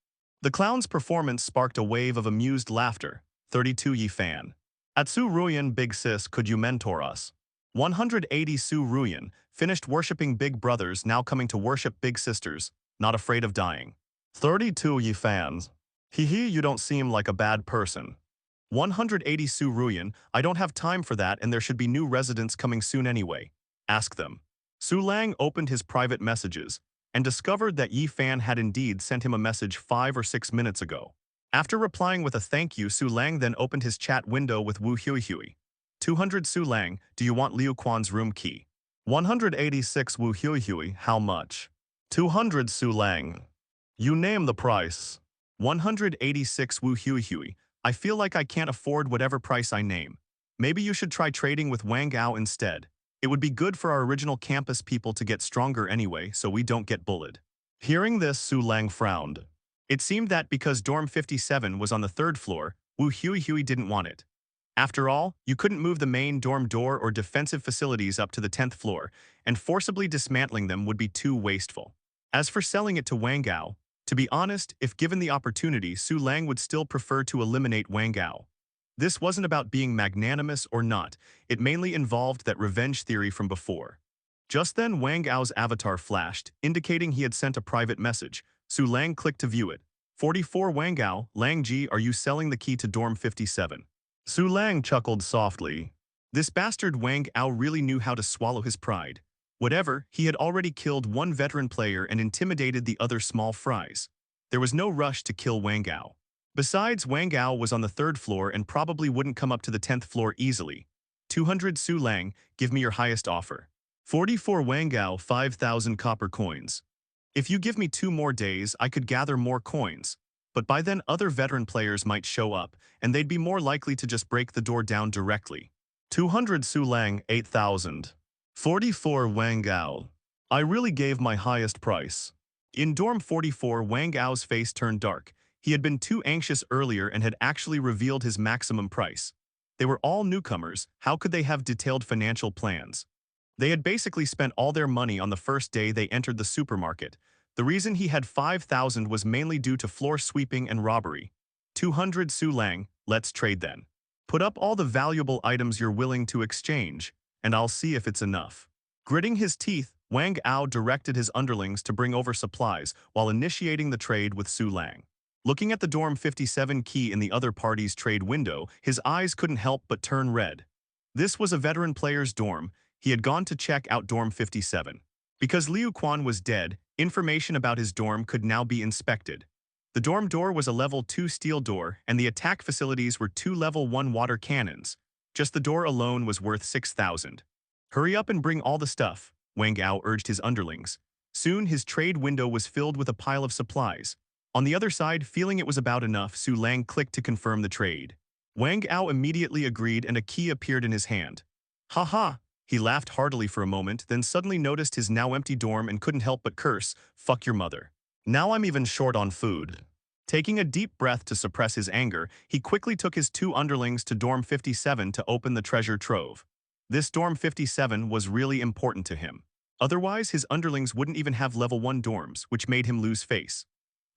The clown's performance sparked a wave of amused laughter. 32 Yi fan. At Su Ruyan, big sis, could you mentor us? 180 Su Ruyan, finished worshipping big brothers, now coming to worship big sisters, not afraid of dying. 32 Yi fans. Hee hee, you don't seem like a bad person. 180 Su Ruyan, I don't have time for that and there should be new residents coming soon anyway. Ask them. Su Lang opened his private messages and discovered that Yi Fan had indeed sent him a message 5 or 6 minutes ago. After replying with a thank you, Su Lang then opened his chat window with Wu Hui Hui. 200 Su Lang, do you want Liu Quan's room key? 186 Wu Hui Hui, how much? 200 Su Lang. You name the price. 186 Wu Hui Hui, I feel like I can't afford whatever price I name. Maybe you should try trading with Wang Gao instead. It would be good for our original campus people to get stronger anyway, so we don't get bullied. Hearing this, Su Lang frowned. It seemed that because Dorm 57 was on the 3rd floor, Wu Hui Hui didn't want it. After all, you couldn't move the main dorm door or defensive facilities up to the 10th floor, and forcibly dismantling them would be too wasteful. As for selling it to Wang Gao, to be honest, if given the opportunity, Su Lang would still prefer to eliminate Wang Gao. This wasn't about being magnanimous or not, it mainly involved that revenge theory from before. Just then Wang Gao's avatar flashed, indicating he had sent a private message. Su Lang clicked to view it. 44 Wang Gao, Lang Ji, are you selling the key to Dorm 57? Su Lang chuckled softly. This bastard Wang Gao really knew how to swallow his pride. Whatever, he had already killed one veteran player and intimidated the other small fries. There was no rush to kill Wang Gao. Besides, Wang Gao was on the 3rd floor and probably wouldn't come up to the 10th floor easily. 200 Su Lang, give me your highest offer. 44 Wang Gao, 5,000 copper coins. If you give me 2 more days, I could gather more coins. But by then other veteran players might show up, and they'd be more likely to just break the door down directly. 200 Su Lang, 8,000. 44 Wang Gao. I really gave my highest price. In Dorm 44, Wang Gao's face turned dark. He had been too anxious earlier and had actually revealed his maximum price. They were all newcomers, how could they have detailed financial plans? They had basically spent all their money on the first day they entered the supermarket. The reason he had 5,000 was mainly due to floor sweeping and robbery. 200 Su Lang, let's trade then. Put up all the valuable items you're willing to exchange, and I'll see if it's enough. Gritting his teeth, Wang Gao directed his underlings to bring over supplies while initiating the trade with Su Lang. Looking at the Dorm 57 key in the other party's trade window, his eyes couldn't help but turn red. This was a veteran player's dorm. He had gone to check out Dorm 57. Because Liu Quan was dead, information about his dorm could now be inspected. The dorm door was a level 2 steel door, and the attack facilities were 2 level 1 water cannons. Just the door alone was worth 6,000. Hurry up and bring all the stuff, Wang Gao urged his underlings. Soon his trade window was filled with a pile of supplies. On the other side, feeling it was about enough, Su Lang clicked to confirm the trade. Wang Gao immediately agreed and a key appeared in his hand. Ha ha! He laughed heartily for a moment, then suddenly noticed his now empty dorm and couldn't help but curse, fuck your mother. Now I'm even short on food. Taking a deep breath to suppress his anger, he quickly took his 2 underlings to Dorm 57 to open the treasure trove. This Dorm 57 was really important to him. Otherwise, his underlings wouldn't even have level 1 dorms, which made him lose face.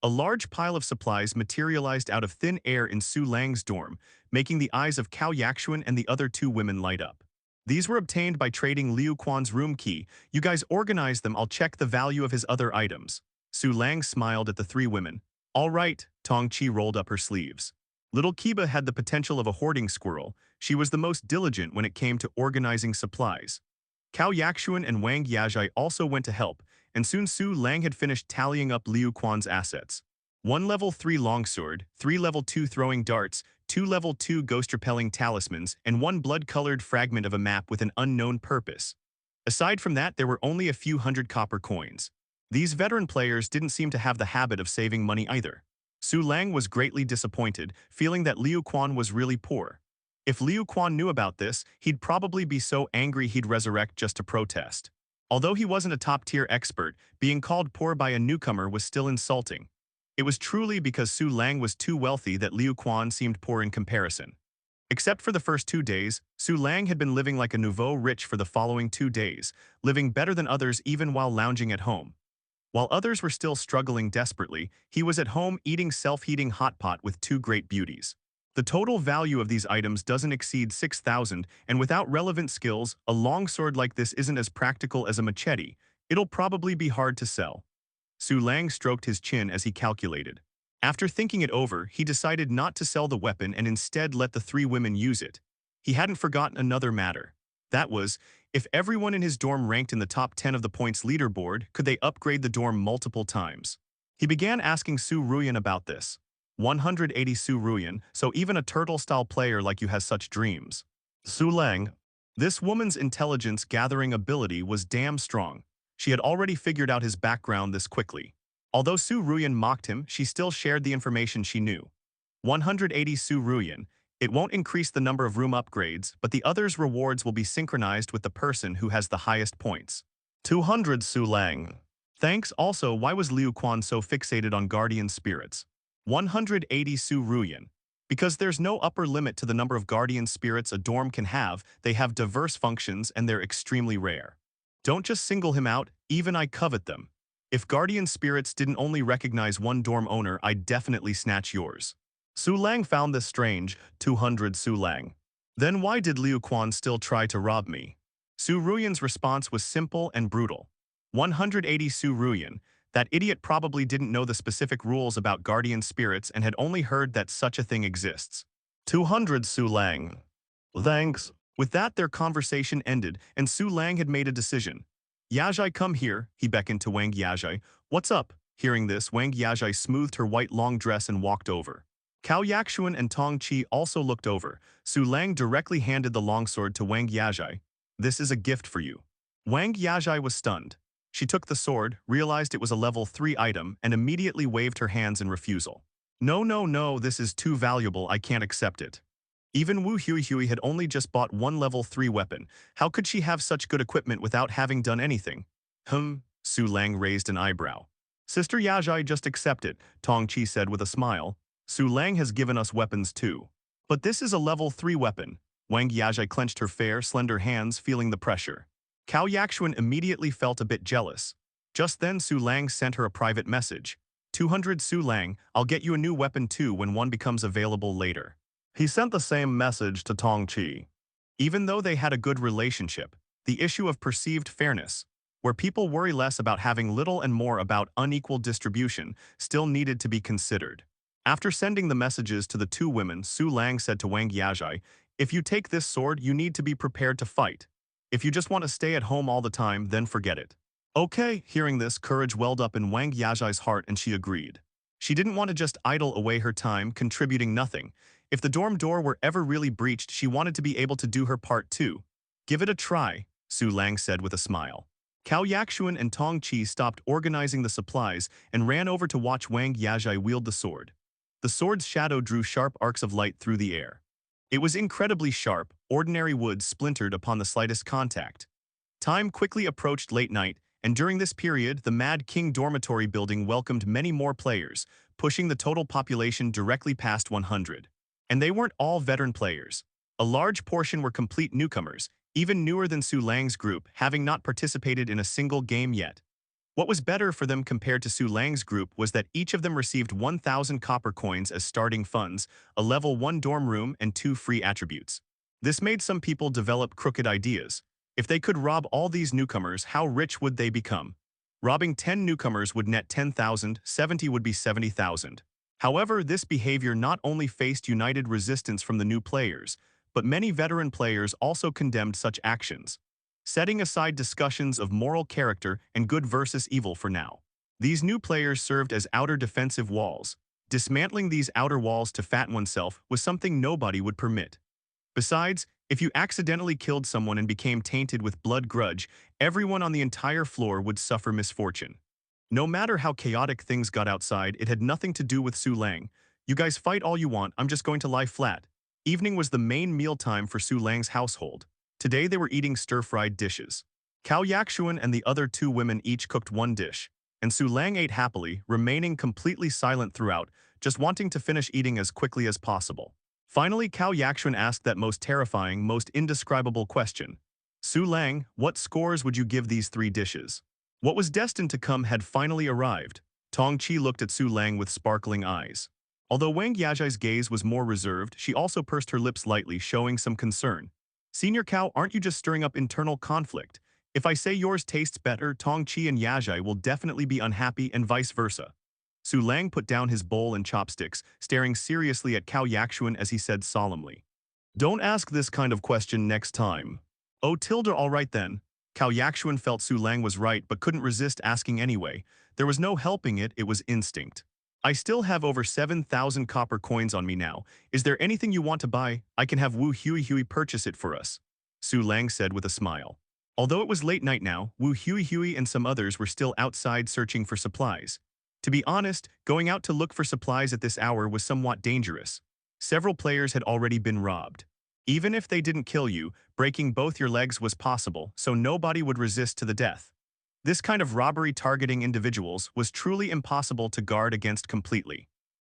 A large pile of supplies materialized out of thin air in Su Lang's dorm, making the eyes of Cao Yaxuan and the other 2 women light up. These were obtained by trading Liu Quan's room key. You guys organize them, I'll check the value of his other items. Su Lang smiled at the 3 women. All right, Tong Chi rolled up her sleeves. Little Kiba had the potential of a hoarding squirrel. She was the most diligent when it came to organizing supplies. Cao Yaxuan and Wang Yajai also went to help, and soon Su Lang had finished tallying up Liu Quan's assets. 1 level 3 longsword, 3 level 2 throwing darts, 2 level 2 ghost-repelling talismans, and 1 blood-colored fragment of a map with an unknown purpose. Aside from that, there were only a few hundred copper coins. These veteran players didn't seem to have the habit of saving money either. Su Lang was greatly disappointed, feeling that Liu Quan was really poor. If Liu Quan knew about this, he'd probably be so angry he'd resurrect just to protest. Although he wasn't a top-tier expert, being called poor by a newcomer was still insulting. It was truly because Su Lang was too wealthy that Liu Quan seemed poor in comparison. Except for the first 2 days, Su Lang had been living like a nouveau rich for the following 2 days, living better than others even while lounging at home. While others were still struggling desperately, he was at home eating self-heating hot pot with two great beauties. The total value of these items doesn't exceed 6,000, and without relevant skills, a longsword like this isn't as practical as a machete. It'll probably be hard to sell. Su Lang stroked his chin as he calculated. After thinking it over, he decided not to sell the weapon and instead let the three women use it. He hadn't forgotten another matter. That was, if everyone in his dorm ranked in the top 10 of the points leaderboard, could they upgrade the dorm multiple times? He began asking Su Ruyan about this. 180 Su Ruyan, so even a turtle-style player like you has such dreams. Su Lang. This woman's intelligence-gathering ability was damn strong. She had already figured out his background this quickly. Although Su Ruyan mocked him, she still shared the information she knew. 180 Su Ruyan. It won't increase the number of room upgrades, but the others' rewards will be synchronized with the person who has the highest points. 200 Su Lang. Thanks. Also, why was Liu Quan so fixated on guardian spirits? 180 Su Ruyan. Because there's no upper limit to the number of guardian spirits a dorm can have, they have diverse functions and they're extremely rare. Don't just single him out, even I covet them. If guardian spirits didn't only recognize one dorm owner, I'd definitely snatch yours. Su Lang found this strange. 200 Su Lang. Then why did Liu Quan still try to rob me? Su Ruyan's response was simple and brutal. 180 Su Ruyan. That idiot probably didn't know the specific rules about guardian spirits and had only heard that such a thing exists. 200 Su Lang. Thanks. With that, their conversation ended, and Su Lang had made a decision. Yajai, come here, he beckoned to Wang Yajai. What's up? Hearing this, Wang Yajai smoothed her white long dress and walked over. Cao Yakshuan and Tong Qi also looked over. Su Lang directly handed the longsword to Wang Yajai. This is a gift for you. Wang Yajai was stunned. She took the sword, realized it was a level 3 item, and immediately waved her hands in refusal. No, this is too valuable, I can't accept it. Even Wu Huihui had only just bought one level 3 weapon. How could she have such good equipment without having done anything? Su Lang raised an eyebrow. Sister Yajai, just accept it, Tong Qi said with a smile. Su Lang has given us weapons too. But this is a level 3 weapon. Wang Yajai clenched her fair, slender hands, feeling the pressure. Cao Yakshuan immediately felt a bit jealous. Just then Su Lang sent her a private message. 200 Su Lang, I'll get you a new weapon too when one becomes available later. He sent the same message to Tong Qi. Even though they had a good relationship, the issue of perceived fairness, where people worry less about having little and more about unequal distribution, still needed to be considered. After sending the messages to the two women, Su Lang said to Wang Yajai, if you take this sword, you need to be prepared to fight. If you just want to stay at home all the time, then forget it. Okay, hearing this, courage welled up in Wang Yajai's heart and she agreed. She didn't want to just idle away her time, contributing nothing. If the dorm door were ever really breached, she wanted to be able to do her part too. Give it a try, Su Lang said with a smile. Cao Yakshuan and Tong Qi stopped organizing the supplies and ran over to watch Wang Yajai wield the sword. The sword's shadow drew sharp arcs of light through the air. It was incredibly sharp, ordinary wood splintered upon the slightest contact. Time quickly approached late night, and during this period, the Mad King dormitory building welcomed many more players, pushing the total population directly past 100. And they weren't all veteran players. A large portion were complete newcomers, even newer than Su Lang's group, having not participated in a single game yet. What was better for them compared to Su Lang's group was that each of them received 1,000 copper coins as starting funds, a level 1 dorm room, and 2 free attributes. This made some people develop crooked ideas. If they could rob all these newcomers, how rich would they become? Robbing 10 newcomers would net 10,000, 70 would be 70,000. However, this behavior not only faced united resistance from the new players, but many veteran players also condemned such actions. Setting aside discussions of moral character and good versus evil for now, these new players served as outer defensive walls. Dismantling these outer walls to fatten oneself was something nobody would permit. Besides, if you accidentally killed someone and became tainted with blood grudge, everyone on the entire floor would suffer misfortune. No matter how chaotic things got outside, it had nothing to do with Su Lang. You guys fight all you want, I'm just going to lie flat. Evening was the main mealtime for Su Lang's household. Today they were eating stir-fried dishes. Cao Yakshuan and the other two women each cooked one dish, and Su Lang ate happily, remaining completely silent throughout, just wanting to finish eating as quickly as possible. Finally, Cao Yakshuan asked that most terrifying, most indescribable question. Su Lang, what scores would you give these three dishes? What was destined to come had finally arrived. Tong Chi looked at Su Lang with sparkling eyes. Although Wang Yajai's gaze was more reserved, she also pursed her lips lightly, showing some concern. Senior Cao, aren't you just stirring up internal conflict? If I say yours tastes better, Tong Chi and Yajai will definitely be unhappy and vice versa. Su Lang put down his bowl and chopsticks, staring seriously at Cao Yakshuan as he said solemnly, "Don't ask this kind of question next time." Oh, Tilda, all right then. Cao Yakshuan felt Su Lang was right but couldn't resist asking anyway. There was no helping it, it was instinct. I still have over 7,000 copper coins on me now. Is there anything you want to buy? I can have Wu Hui purchase it for us. Su Lang said with a smile. Although it was late night now, Wu Hui and some others were still outside searching for supplies. To be honest, going out to look for supplies at this hour was somewhat dangerous. Several players had already been robbed. Even if they didn't kill you, breaking both your legs was possible, so nobody would resist to the death. This kind of robbery targeting individuals was truly impossible to guard against completely.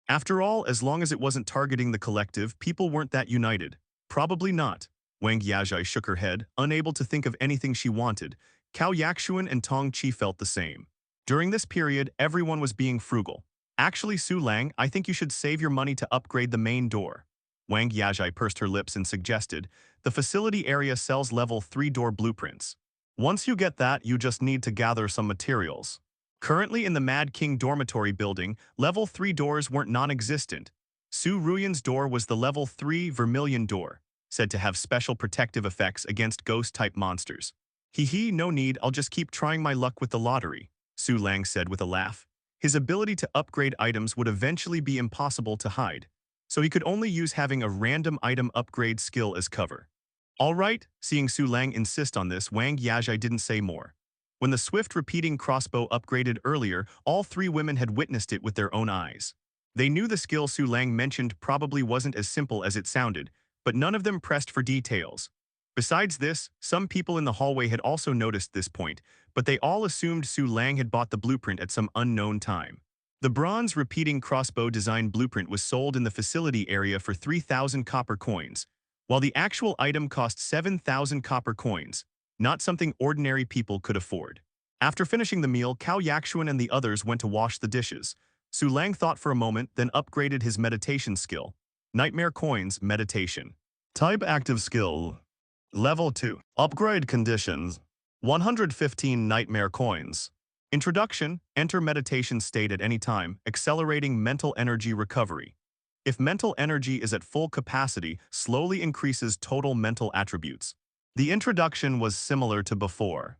After all, as long as it wasn't targeting the collective, people weren't that united. Probably not. Wang Yajai shook her head, unable to think of anything she wanted. Cao Yakshuan and Tong Chi felt the same. During this period, everyone was being frugal. Actually, Su Lang, I think you should save your money to upgrade the main door. Wang Yajai pursed her lips and suggested, the facility area sells level 3 door blueprints. Once you get that, you just need to gather some materials. Currently in the Mad King dormitory building, level 3 doors weren't non-existent. Su Ruyan's door was the level 3 vermilion door, said to have special protective effects against ghost-type monsters. Hee, no need, I'll just keep trying my luck with the lottery, Su Lang said with a laugh. His ability to upgrade items would eventually be impossible to hide, so he could only use having a random item upgrade skill as cover. All right, seeing Su Lang insist on this, Wang Yajai didn't say more. When the swift repeating crossbow upgraded earlier, all three women had witnessed it with their own eyes. They knew the skill Su Lang mentioned probably wasn't as simple as it sounded, but none of them pressed for details. Besides this, some people in the hallway had also noticed this point, but they all assumed Su Lang had bought the blueprint at some unknown time. The bronze repeating crossbow design blueprint was sold in the facility area for 3,000 copper coins, while the actual item cost 7,000 copper coins, not something ordinary people could afford. After finishing the meal, Cao Yakshuan and the others went to wash the dishes. Su Lang thought for a moment, then upgraded his meditation skill. Nightmare coins, meditation. Type active skill. Level 2. Upgrade conditions. 115 nightmare coins. Introduction, enter meditation state at any time, accelerating mental energy recovery. If mental energy is at full capacity, slowly increases total mental attributes. The introduction was similar to before.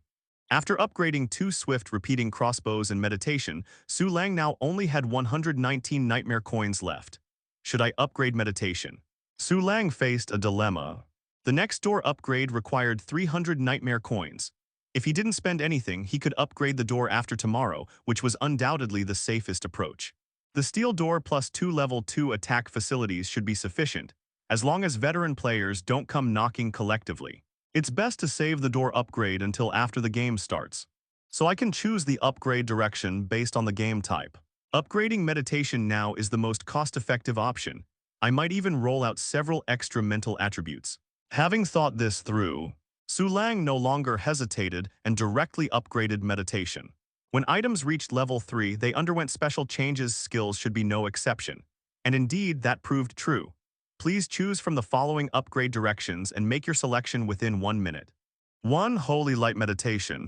After upgrading 2 swift repeating crossbows and meditation, Su Lang now only had 119 nightmare coins left. Should I upgrade meditation? Su Lang faced a dilemma. The next door upgrade required 300 nightmare coins. If he didn't spend anything, he could upgrade the door after tomorrow, which was undoubtedly the safest approach. The steel door plus 2 level 2 attack facilities should be sufficient, as long as veteran players don't come knocking collectively. It's best to save the door upgrade until after the game starts, so I can choose the upgrade direction based on the game type. Upgrading meditation now is the most cost-effective option. I might even roll out several extra mental attributes. Having thought this through, Su Lang no longer hesitated and directly upgraded meditation. When items reached level 3, they underwent special changes. Skills should be no exception. And indeed, that proved true. Please choose from the following upgrade directions and make your selection within 1 minute. 1. Holy Light Meditation.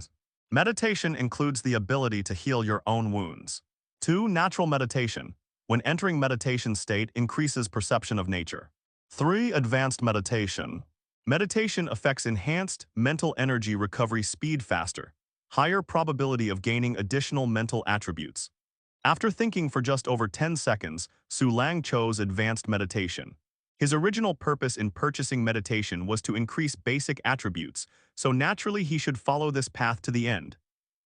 Meditation includes the ability to heal your own wounds. 2. Natural Meditation. When entering meditation state, increases perception of nature. 3. Advanced Meditation. Meditation affects enhanced mental energy recovery speed faster. Higher probability of gaining additional mental attributes. After thinking for just over 10 seconds, Su Lang chose Advanced Meditation. His original purpose in purchasing meditation was to increase basic attributes, so naturally he should follow this path to the end.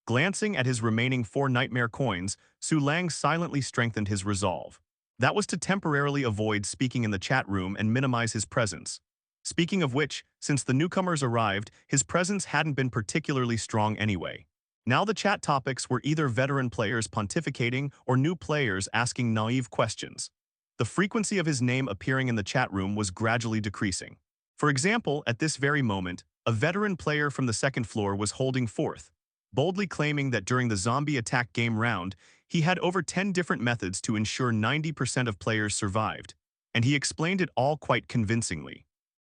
Glancing at his remaining 4 nightmare coins, Su Lang silently strengthened his resolve. That was to temporarily avoid speaking in the chat room and minimize his presence. Speaking of which, since the newcomers arrived, his presence hadn't been particularly strong anyway. Now the chat topics were either veteran players pontificating or new players asking naive questions. The frequency of his name appearing in the chat room was gradually decreasing. For example, at this very moment, a veteran player from the second floor was holding forth, boldly claiming that during the zombie attack game round, he had over 10 different methods to ensure 90% of players survived, and he explained it all quite convincingly.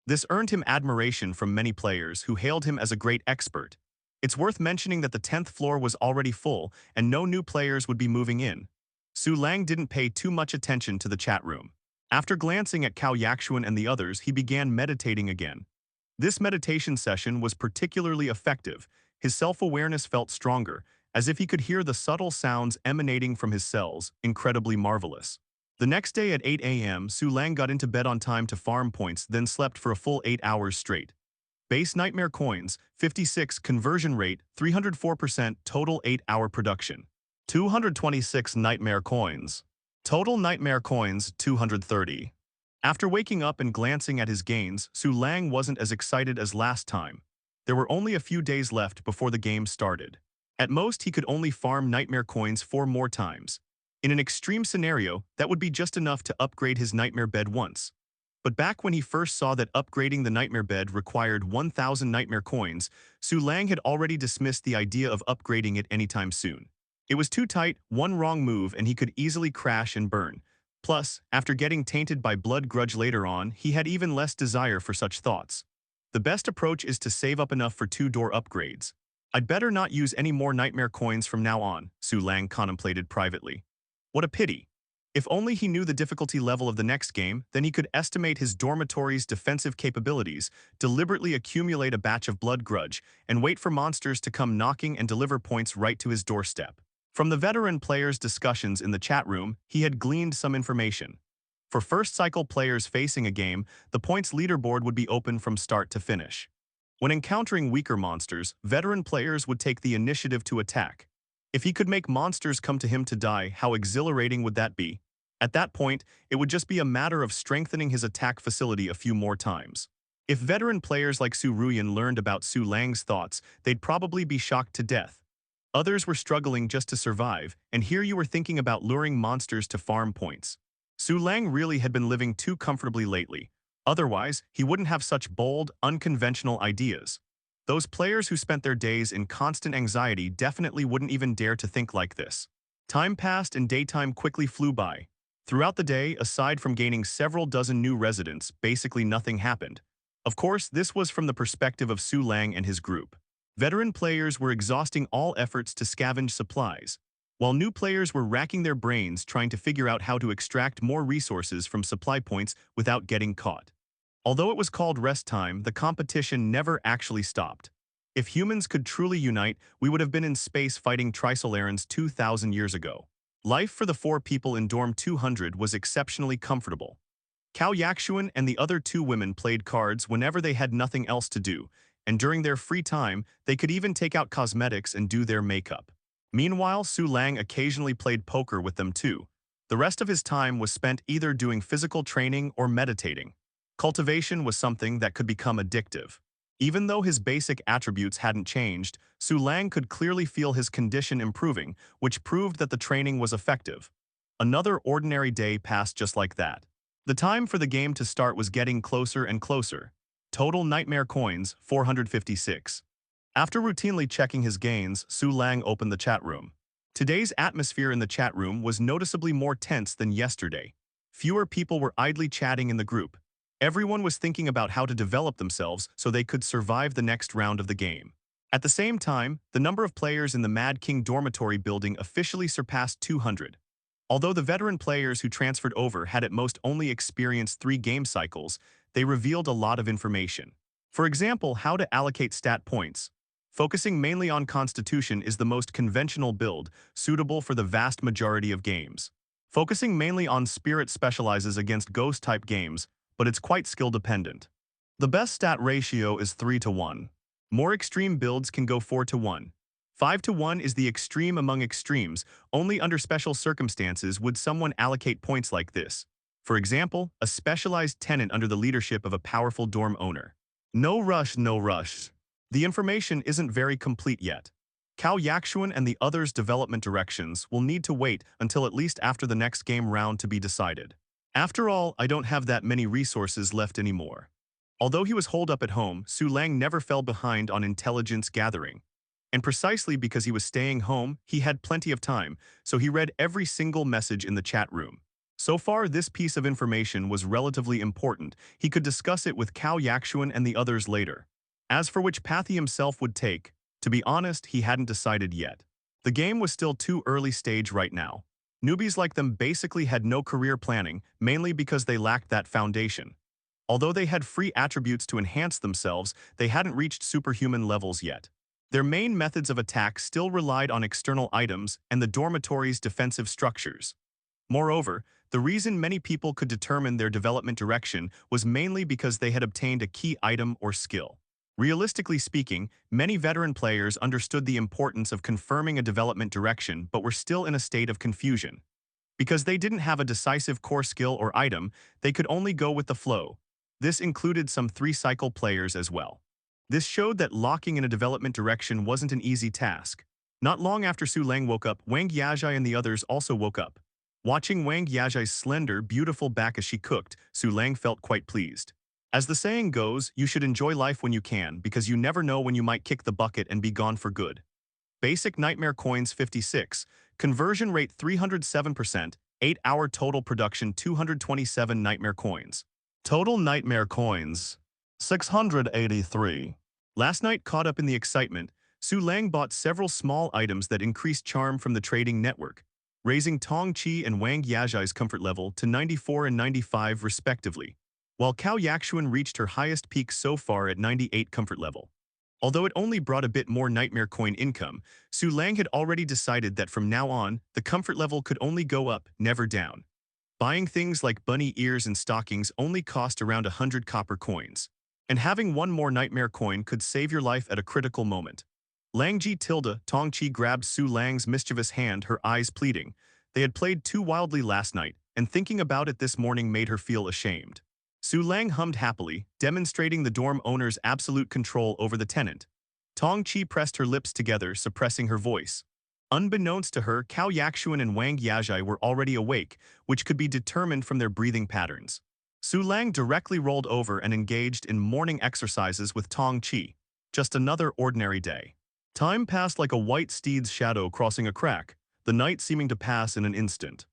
This earned him admiration from many players who hailed him as a great expert. It's worth mentioning that the 10th floor was already full and no new players would be moving in. Su Lang didn't pay too much attention to the chat room. After glancing at Cao Yakshuan and the others, he began meditating again. This meditation session was particularly effective. His self-awareness felt stronger, as if he could hear the subtle sounds emanating from his cells, incredibly marvelous. The next day at 8 a.m., Su Lang got into bed on time to farm points, then slept for a full 8 hours straight. Base nightmare coins, 56, conversion rate, 304%, total 8-hour production. 226 nightmare coins. Total nightmare coins, 230. After waking up and glancing at his gains, Su Lang wasn't as excited as last time. There were only a few days left before the game started. At most, he could only farm nightmare coins 4 more times. In an extreme scenario, that would be just enough to upgrade his nightmare bed once. But back when he first saw that upgrading the nightmare bed required 1,000 nightmare coins, Su Lang had already dismissed the idea of upgrading it anytime soon. It was too tight, one wrong move, and he could easily crash and burn. Plus, after getting tainted by blood grudge later on, he had even less desire for such thoughts. The best approach is to save up enough for 2-door upgrades. I'd better not use any more nightmare coins from now on, Su Lang contemplated privately. What a pity. If only he knew the difficulty level of the next game, then he could estimate his dormitory's defensive capabilities, deliberately accumulate a batch of blood grudge, and wait for monsters to come knocking and deliver points right to his doorstep. From the veteran players' discussions in the chat room, he had gleaned some information. For first-cycle players facing a game, the points leaderboard would be open from start to finish. When encountering weaker monsters, veteran players would take the initiative to attack. If he could make monsters come to him to die, how exhilarating would that be? At that point, it would just be a matter of strengthening his attack facility a few more times. If veteran players like Su Ruyan learned about Su Lang's thoughts, they'd probably be shocked to death. Others were struggling just to survive, and here you were thinking about luring monsters to farm points. Su Lang really had been living too comfortably lately. Otherwise, he wouldn't have such bold, unconventional ideas. Those players who spent their days in constant anxiety definitely wouldn't even dare to think like this. Time passed and daytime quickly flew by. Throughout the day, aside from gaining several dozen new residents, basically nothing happened. Of course, this was from the perspective of Su Lang and his group. Veteran players were exhausting all efforts to scavenge supplies, while new players were racking their brains trying to figure out how to extract more resources from supply points without getting caught. Although it was called rest time, the competition never actually stopped. If humans could truly unite, we would have been in space fighting Trisolarans 2,000 years ago. Life for the 4 people in Dorm 200 was exceptionally comfortable. Cao Yakshuan and the other 2 women played cards whenever they had nothing else to do, and during their free time, they could even take out cosmetics and do their makeup. Meanwhile, Su Lang occasionally played poker with them too. The rest of his time was spent either doing physical training or meditating. Cultivation was something that could become addictive. Even though his basic attributes hadn't changed, Su Lang could clearly feel his condition improving, which proved that the training was effective. Another ordinary day passed just like that. The time for the game to start was getting closer and closer. Total nightmare coins, 456. After routinely checking his gains, Su Lang opened the chat room. Today's atmosphere in the chat room was noticeably more tense than yesterday. Fewer people were idly chatting in the group. Everyone was thinking about how to develop themselves so they could survive the next round of the game. At the same time, the number of players in the Mad King dormitory building officially surpassed 200. Although the veteran players who transferred over had at most only experienced 3 game cycles, they revealed a lot of information. For example, how to allocate stat points. Focusing mainly on Constitution is the most conventional build, suitable for the vast majority of games. Focusing mainly on Spirit specializes against Ghost-type games, but it's quite skill-dependent. The best stat ratio is 3 to 1. More extreme builds can go 4 to 1. 5 to 1 is the extreme among extremes. Only under special circumstances would someone allocate points like this. For example, a specialized tenant under the leadership of a powerful dorm owner. No rush, no rush. The information isn't very complete yet. Cao Yakshuan and the others' development directions will need to wait until at least after the next game round to be decided. After all, I don't have that many resources left anymore. Although he was holed up at home, Su Lang never fell behind on intelligence gathering. And precisely because he was staying home, he had plenty of time, so he read every single message in the chat room. So far, this piece of information was relatively important. He could discuss it with Cao Yakshuan and the others later. As for which path he himself would take, to be honest, he hadn't decided yet. The game was still too early stage right now. Newbies like them basically had no career planning, mainly because they lacked that foundation. Although they had free attributes to enhance themselves, they hadn't reached superhuman levels yet. Their main methods of attack still relied on external items and the dormitory's defensive structures. Moreover, the reason many people could determine their development direction was mainly because they had obtained a key item or skill. Realistically speaking, many veteran players understood the importance of confirming a development direction but were still in a state of confusion. Because they didn't have a decisive core skill or item, they could only go with the flow. This included some 3-cycle players as well. This showed that locking in a development direction wasn't an easy task. Not long after Su Lang woke up, Wang Yajai and the others also woke up. Watching Wang Yajai's slender, beautiful back as she cooked, Su Lang felt quite pleased. As the saying goes, you should enjoy life when you can, because you never know when you might kick the bucket and be gone for good. Basic Nightmare Coins 56, conversion rate 307%, 8-hour total production 227 Nightmare Coins. Total Nightmare Coins 683. Last night, caught up in the excitement, Su Lang bought several small items that increased charm from the trading network, raising Tong Qi and Wang Yajai's comfort level to 94 and 95 respectively, while Cao Yakshuan reached her highest peak so far at 98 comfort level. Although it only brought a bit more Nightmare Coin income, Su Lang had already decided that from now on, the comfort level could only go up, never down. Buying things like bunny ears and stockings only cost around 100 copper coins. And having one more Nightmare Coin could save your life at a critical moment. Langji tilde Tong Qi grabbed Su Lang's mischievous hand, her eyes pleading. They had played too wildly last night, and thinking about it this morning made her feel ashamed. Su Lang hummed happily, demonstrating the dorm owner's absolute control over the tenant. Tong Qi pressed her lips together, suppressing her voice. Unbeknownst to her, Cao Yakshuan and Wang Yajai were already awake, which could be determined from their breathing patterns. Su Lang directly rolled over and engaged in morning exercises with Tong Qi. Just another ordinary day. Time passed like a white steed's shadow crossing a crack, the night seeming to pass in an instant.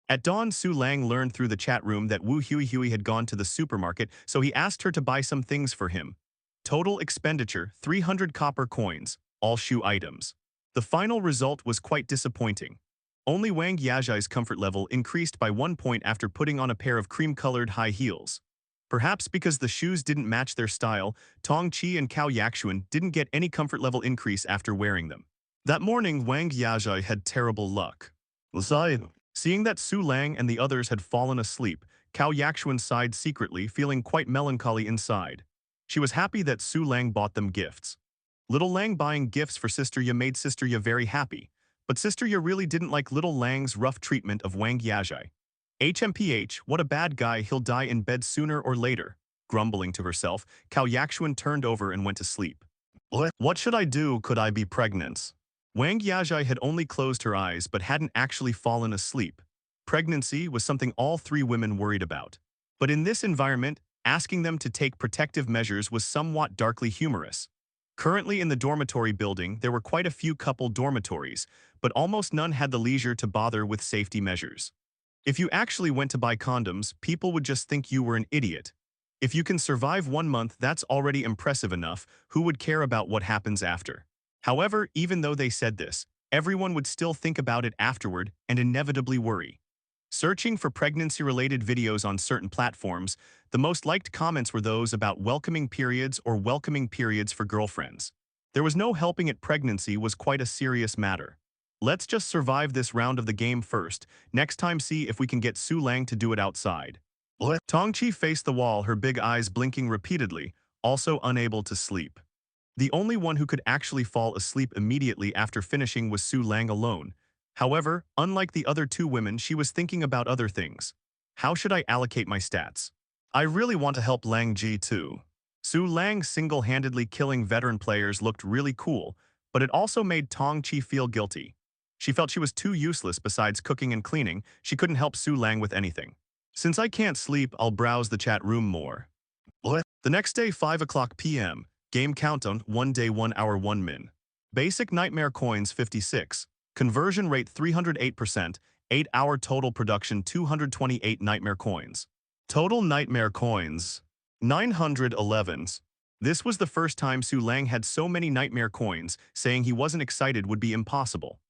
At dawn, Su Lang learned through the chat room that Wu Hui had gone to the supermarket, so he asked her to buy some things for him. Total expenditure, 300 copper coins, all shoe items. The final result was quite disappointing. Only Wang Yajai's comfort level increased by 1 point after putting on a pair of cream-colored high heels. Perhaps because the shoes didn't match their style, Tong Qi and Cao Yakshuan didn't get any comfort level increase after wearing them. That morning, Wang Yajai had terrible luck. Seeing that Su Lang and the others had fallen asleep, Cao Yakshuan sighed secretly, feeling quite melancholy inside. She was happy that Su Lang bought them gifts. Little Lang buying gifts for Sister Ya made Sister Ya very happy, but Sister Ya really didn't like Little Lang's rough treatment of Wang Yajai. HMPH, what a bad guy, he'll die in bed sooner or later. Grumbling to herself, Cao Yakshuan turned over and went to sleep. What should I do? Could I be pregnant? Wang Yajai had only closed her eyes but hadn't actually fallen asleep. Pregnancy was something all 3 women worried about. But in this environment, asking them to take protective measures was somewhat darkly humorous. Currently in the dormitory building, there were quite a few couple dormitories, but almost none had the leisure to bother with safety measures. If you actually went to buy condoms, people would just think you were an idiot. If you can survive 1 month, that's already impressive enough. Who would care about what happens after? However, even though they said this, everyone would still think about it afterward and inevitably worry. Searching for pregnancy-related videos on certain platforms, the most liked comments were those about welcoming periods or welcoming periods for girlfriends. There was no helping it. Pregnancy was quite a serious matter. Let's just survive this round of the game first. Next time see if we can get Su Lang to do it outside. Tong Qi faced the wall, her big eyes blinking repeatedly, also unable to sleep. The only one who could actually fall asleep immediately after finishing was Su Lang alone. However, unlike the other two women, she was thinking about other things. How should I allocate my stats? I really want to help Lang Ji too. Su Lang single-handedly killing veteran players looked really cool, but it also made Tong Chi feel guilty. She felt she was too useless. Besides cooking and cleaning, she couldn't help Su Lang with anything. Since I can't sleep, I'll browse the chat room more. What? The next day, 5 o'clock p.m. Game countdown, 1 day, 1 hour, 1 min. Basic nightmare coins, 56. Conversion rate, 308%. 8-hour total production, 228 nightmare coins. Total nightmare coins, 911. This was the first time Su Lang had so many nightmare coins. Saying he wasn't excited would be impossible.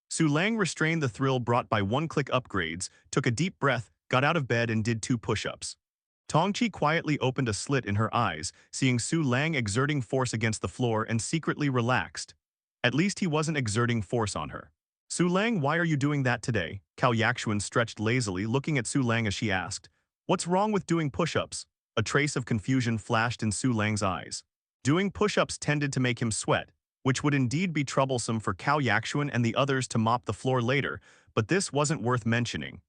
Su Lang restrained the thrill brought by one-click upgrades, took a deep breath, got out of bed and did 2 push-ups. Tongchi quietly opened a slit in her eyes, seeing Su Lang exerting force against the floor and secretly relaxed. At least he wasn't exerting force on her. Su Lang, why are you doing that today? Cao Yaxuan stretched lazily, looking at Su Lang as she asked. What's wrong with doing push-ups? A trace of confusion flashed in Su Lang's eyes. Doing push-ups tended to make him sweat, which would indeed be troublesome for Cao Yaxuan and the others to mop the floor later, but this wasn't worth mentioning.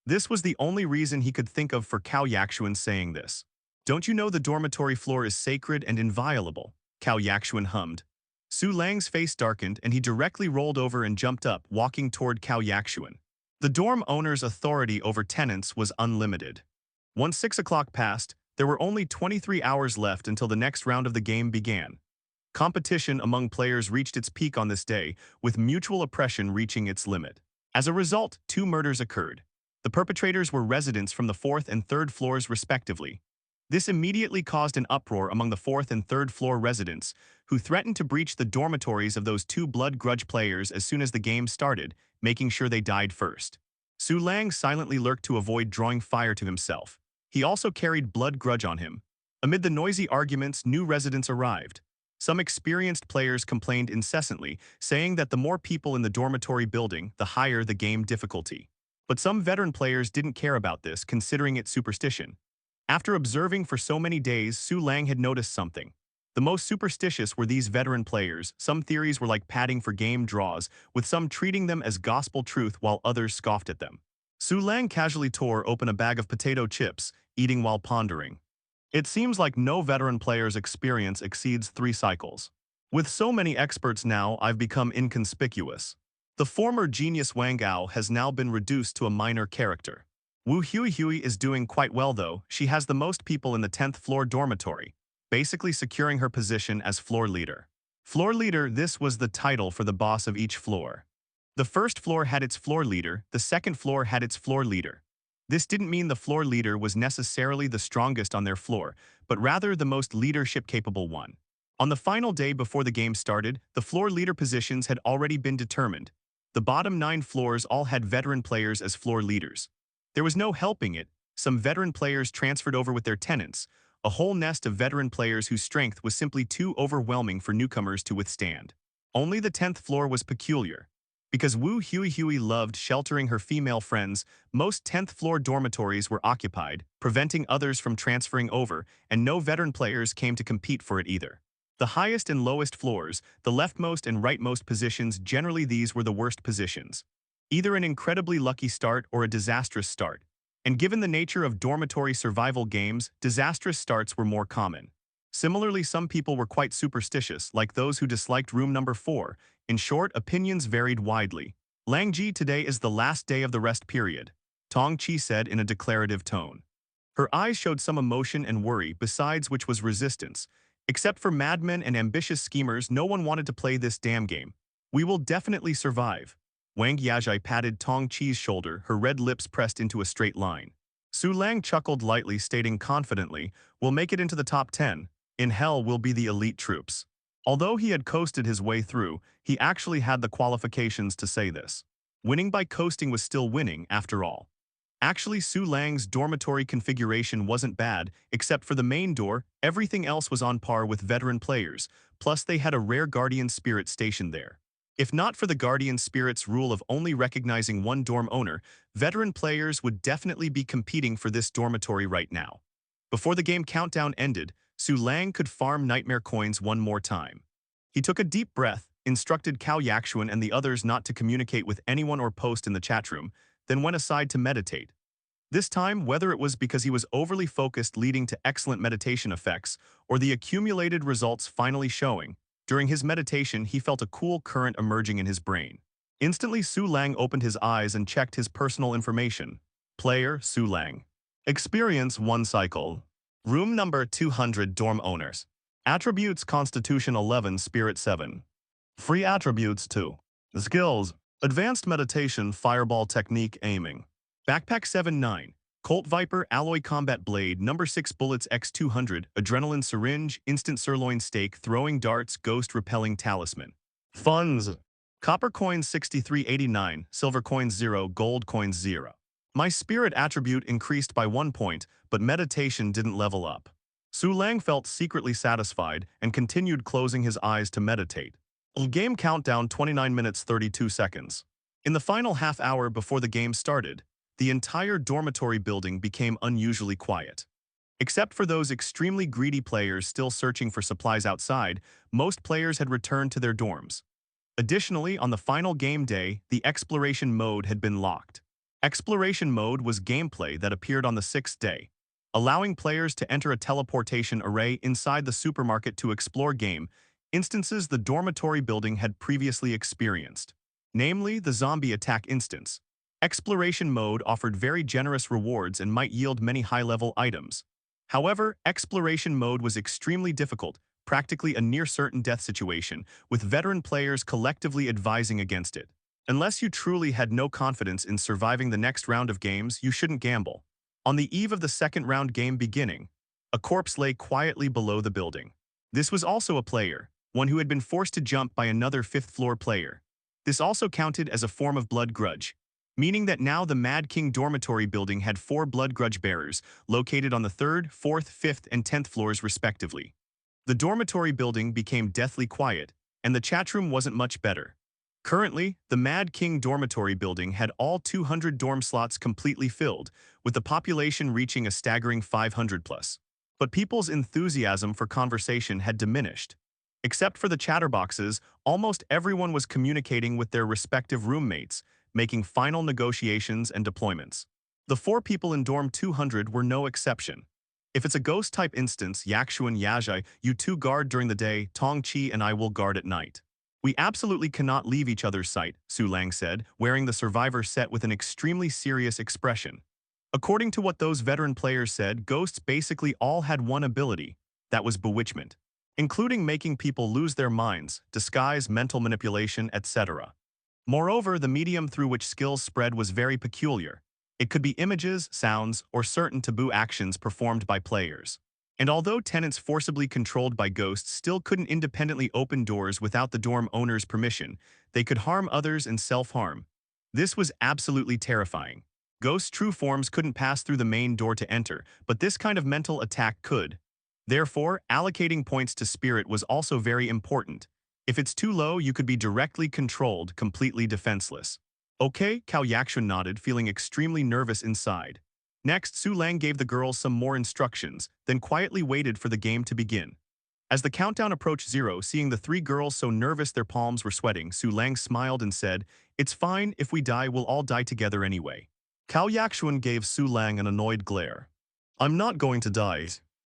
This was the only reason he could think of for Cao Yaxuan saying this. Don't you know the dormitory floor is sacred and inviolable? Cao Yaxuan hummed. Su Lang's face darkened and he directly rolled over and jumped up, walking toward Cao Yaxuan. The dorm owner's authority over tenants was unlimited. Once 6 o'clock passed, there were only 23 hours left until the next round of the game began. Competition among players reached its peak on this day, with mutual oppression reaching its limit. As a result, 2 murders occurred. The perpetrators were residents from the 4th and 3rd floors respectively. This immediately caused an uproar among the 4th and 3rd floor residents, who threatened to breach the dormitories of those 2 blood grudge players as soon as the game started, making sure they died first. Su Lang silently lurked to avoid drawing fire to himself. He also carried blood grudge on him. Amid the noisy arguments, new residents arrived. Some experienced players complained incessantly, saying that the more people in the dormitory building, the higher the game difficulty. But some veteran players didn't care about this, considering it superstition. After observing for so many days, Su Lang had noticed something. The most superstitious were these veteran players. Some theories were like padding for game draws, with some treating them as gospel truth while others scoffed at them. Su Lang casually tore open a bag of potato chips, eating while pondering. It seems like no veteran player's experience exceeds 3 cycles. With so many experts now, I've become inconspicuous. The former genius Wang Ao has now been reduced to a minor character. Wu Hui is doing quite well though. She has the most people in the 10th floor dormitory, basically securing her position as floor leader. Floor leader, this was the title for the boss of each floor. The first floor had its floor leader, the second floor had its floor leader. This didn't mean the floor leader was necessarily the strongest on their floor, but rather the most leadership-capable one. On the final day before the game started, the floor leader positions had already been determined. The bottom 9 floors all had veteran players as floor leaders. There was no helping it. Some veteran players transferred over with their tenants, a whole nest of veteran players whose strength was simply too overwhelming for newcomers to withstand. Only the 10th floor was peculiar. Because Wu Hui loved sheltering her female friends, most 10th floor dormitories were occupied, preventing others from transferring over, and no veteran players came to compete for it either. The highest and lowest floors, the leftmost and rightmost positions, generally these were the worst positions. Either an incredibly lucky start or a disastrous start. And given the nature of dormitory survival games, disastrous starts were more common. Similarly, some people were quite superstitious, like those who disliked room number 4. In short, opinions varied widely. Lang Ji, today is the last day of the rest period, Tong Chi said in a declarative tone. Her eyes showed some emotion and worry, besides which was resistance. Except for madmen and ambitious schemers, no one wanted to play this damn game. We will definitely survive. Wang Yajai patted Tong Chi's shoulder, her red lips pressed into a straight line. Su Lang chuckled lightly, stating confidently, we'll make it into the top 10. In hell we'll be the elite troops. Although he had coasted his way through, he actually had the qualifications to say this. Winning by coasting was still winning, after all. Actually, Su Lang's dormitory configuration wasn't bad, except for the main door. Everything else was on par with veteran players, plus they had a rare guardian spirit stationed there. If not for the guardian spirit's rule of only recognizing one dorm owner, veteran players would definitely be competing for this dormitory right now. Before the game countdown ended, Su Lang could farm nightmare coins one more time. He took a deep breath, instructed Cao Yaxuan and the others not to communicate with anyone or post in the chat room, then went aside to meditate. This time, whether it was because he was overly focused leading to excellent meditation effects, or the accumulated results finally showing, during his meditation he felt a cool current emerging in his brain. Instantly, Su Lang opened his eyes and checked his personal information. Player, Su Lang. Experience 1 cycle. Room number 200 dorm owners. Attributes Constitution 11 Spirit 7. Free attributes 2. Skills. Advanced Meditation Fireball Technique Aiming. Backpack 7-9. Colt Viper Alloy Combat Blade Number 6 Bullets X200 Adrenaline Syringe Instant Sirloin Steak Throwing Darts Ghost Repelling Talisman. Funds. Copper coins 63.89, silver coins 0, gold coins 0. My spirit attribute increased by 1 point, but meditation didn't level up. Su Lang felt secretly satisfied and continued closing his eyes to meditate. Game countdown 29 minutes 32 seconds. In the final half hour before the game started, the entire dormitory building became unusually quiet. Except for those extremely greedy players still searching for supplies outside, most players had returned to their dorms. Additionally, on the final game day, the exploration mode had been locked. Exploration mode was gameplay that appeared on the 6th day, allowing players to enter a teleportation array inside the supermarket to explore game instances the dormitory building had previously experienced, namely the zombie attack instance. Exploration mode offered very generous rewards and might yield many high-level items. However, exploration mode was extremely difficult, practically a near-certain death situation, with veteran players collectively advising against it. Unless you truly had no confidence in surviving the next round of games, you shouldn't gamble. On the eve of the second round game beginning, a corpse lay quietly below the building. This was also a player, one who had been forced to jump by another 5th-floor player. This also counted as a form of blood grudge, meaning that now the Mad King dormitory building had 4 blood grudge bearers, located on the 3rd, 4th, 5th, and 10th floors respectively. The dormitory building became deathly quiet, and the chatroom wasn't much better. Currently, the Mad King dormitory building had all 200 dorm slots completely filled, with the population reaching a staggering 500 plus. But people's enthusiasm for conversation had diminished. Except for the chatterboxes, almost everyone was communicating with their respective roommates, making final negotiations and deployments. The 4 people in dorm 200 were no exception. If it's a ghost-type instance, Yakshu and Yajai, you 2 guard during the day, Tong Chi and I will guard at night. We absolutely cannot leave each other's sight, Su Lang said, wearing the survivor set with an extremely serious expression. According to what those veteran players said, ghosts basically all had one ability, that was bewitchment, including making people lose their minds, disguise, mental manipulation, etc. Moreover, the medium through which skills spread was very peculiar. It could be images, sounds, or certain taboo actions performed by players. And although tenants forcibly controlled by ghosts still couldn't independently open doors without the dorm owner's permission, they could harm others and self-harm. This was absolutely terrifying. Ghosts' true forms couldn't pass through the main door to enter, but this kind of mental attack could. Therefore, allocating points to spirit was also very important. If it's too low, you could be directly controlled, completely defenseless. Okay, Cao Yaxuan nodded, feeling extremely nervous inside. Next, Su Lang gave the girls some more instructions, then quietly waited for the game to begin. As the countdown approached 0, seeing the 3 girls so nervous their palms were sweating, Su Lang smiled and said, "It's fine, if we die, we'll all die together anyway." Cao Yaxuan gave Su Lang an annoyed glare. "I'm not going to die."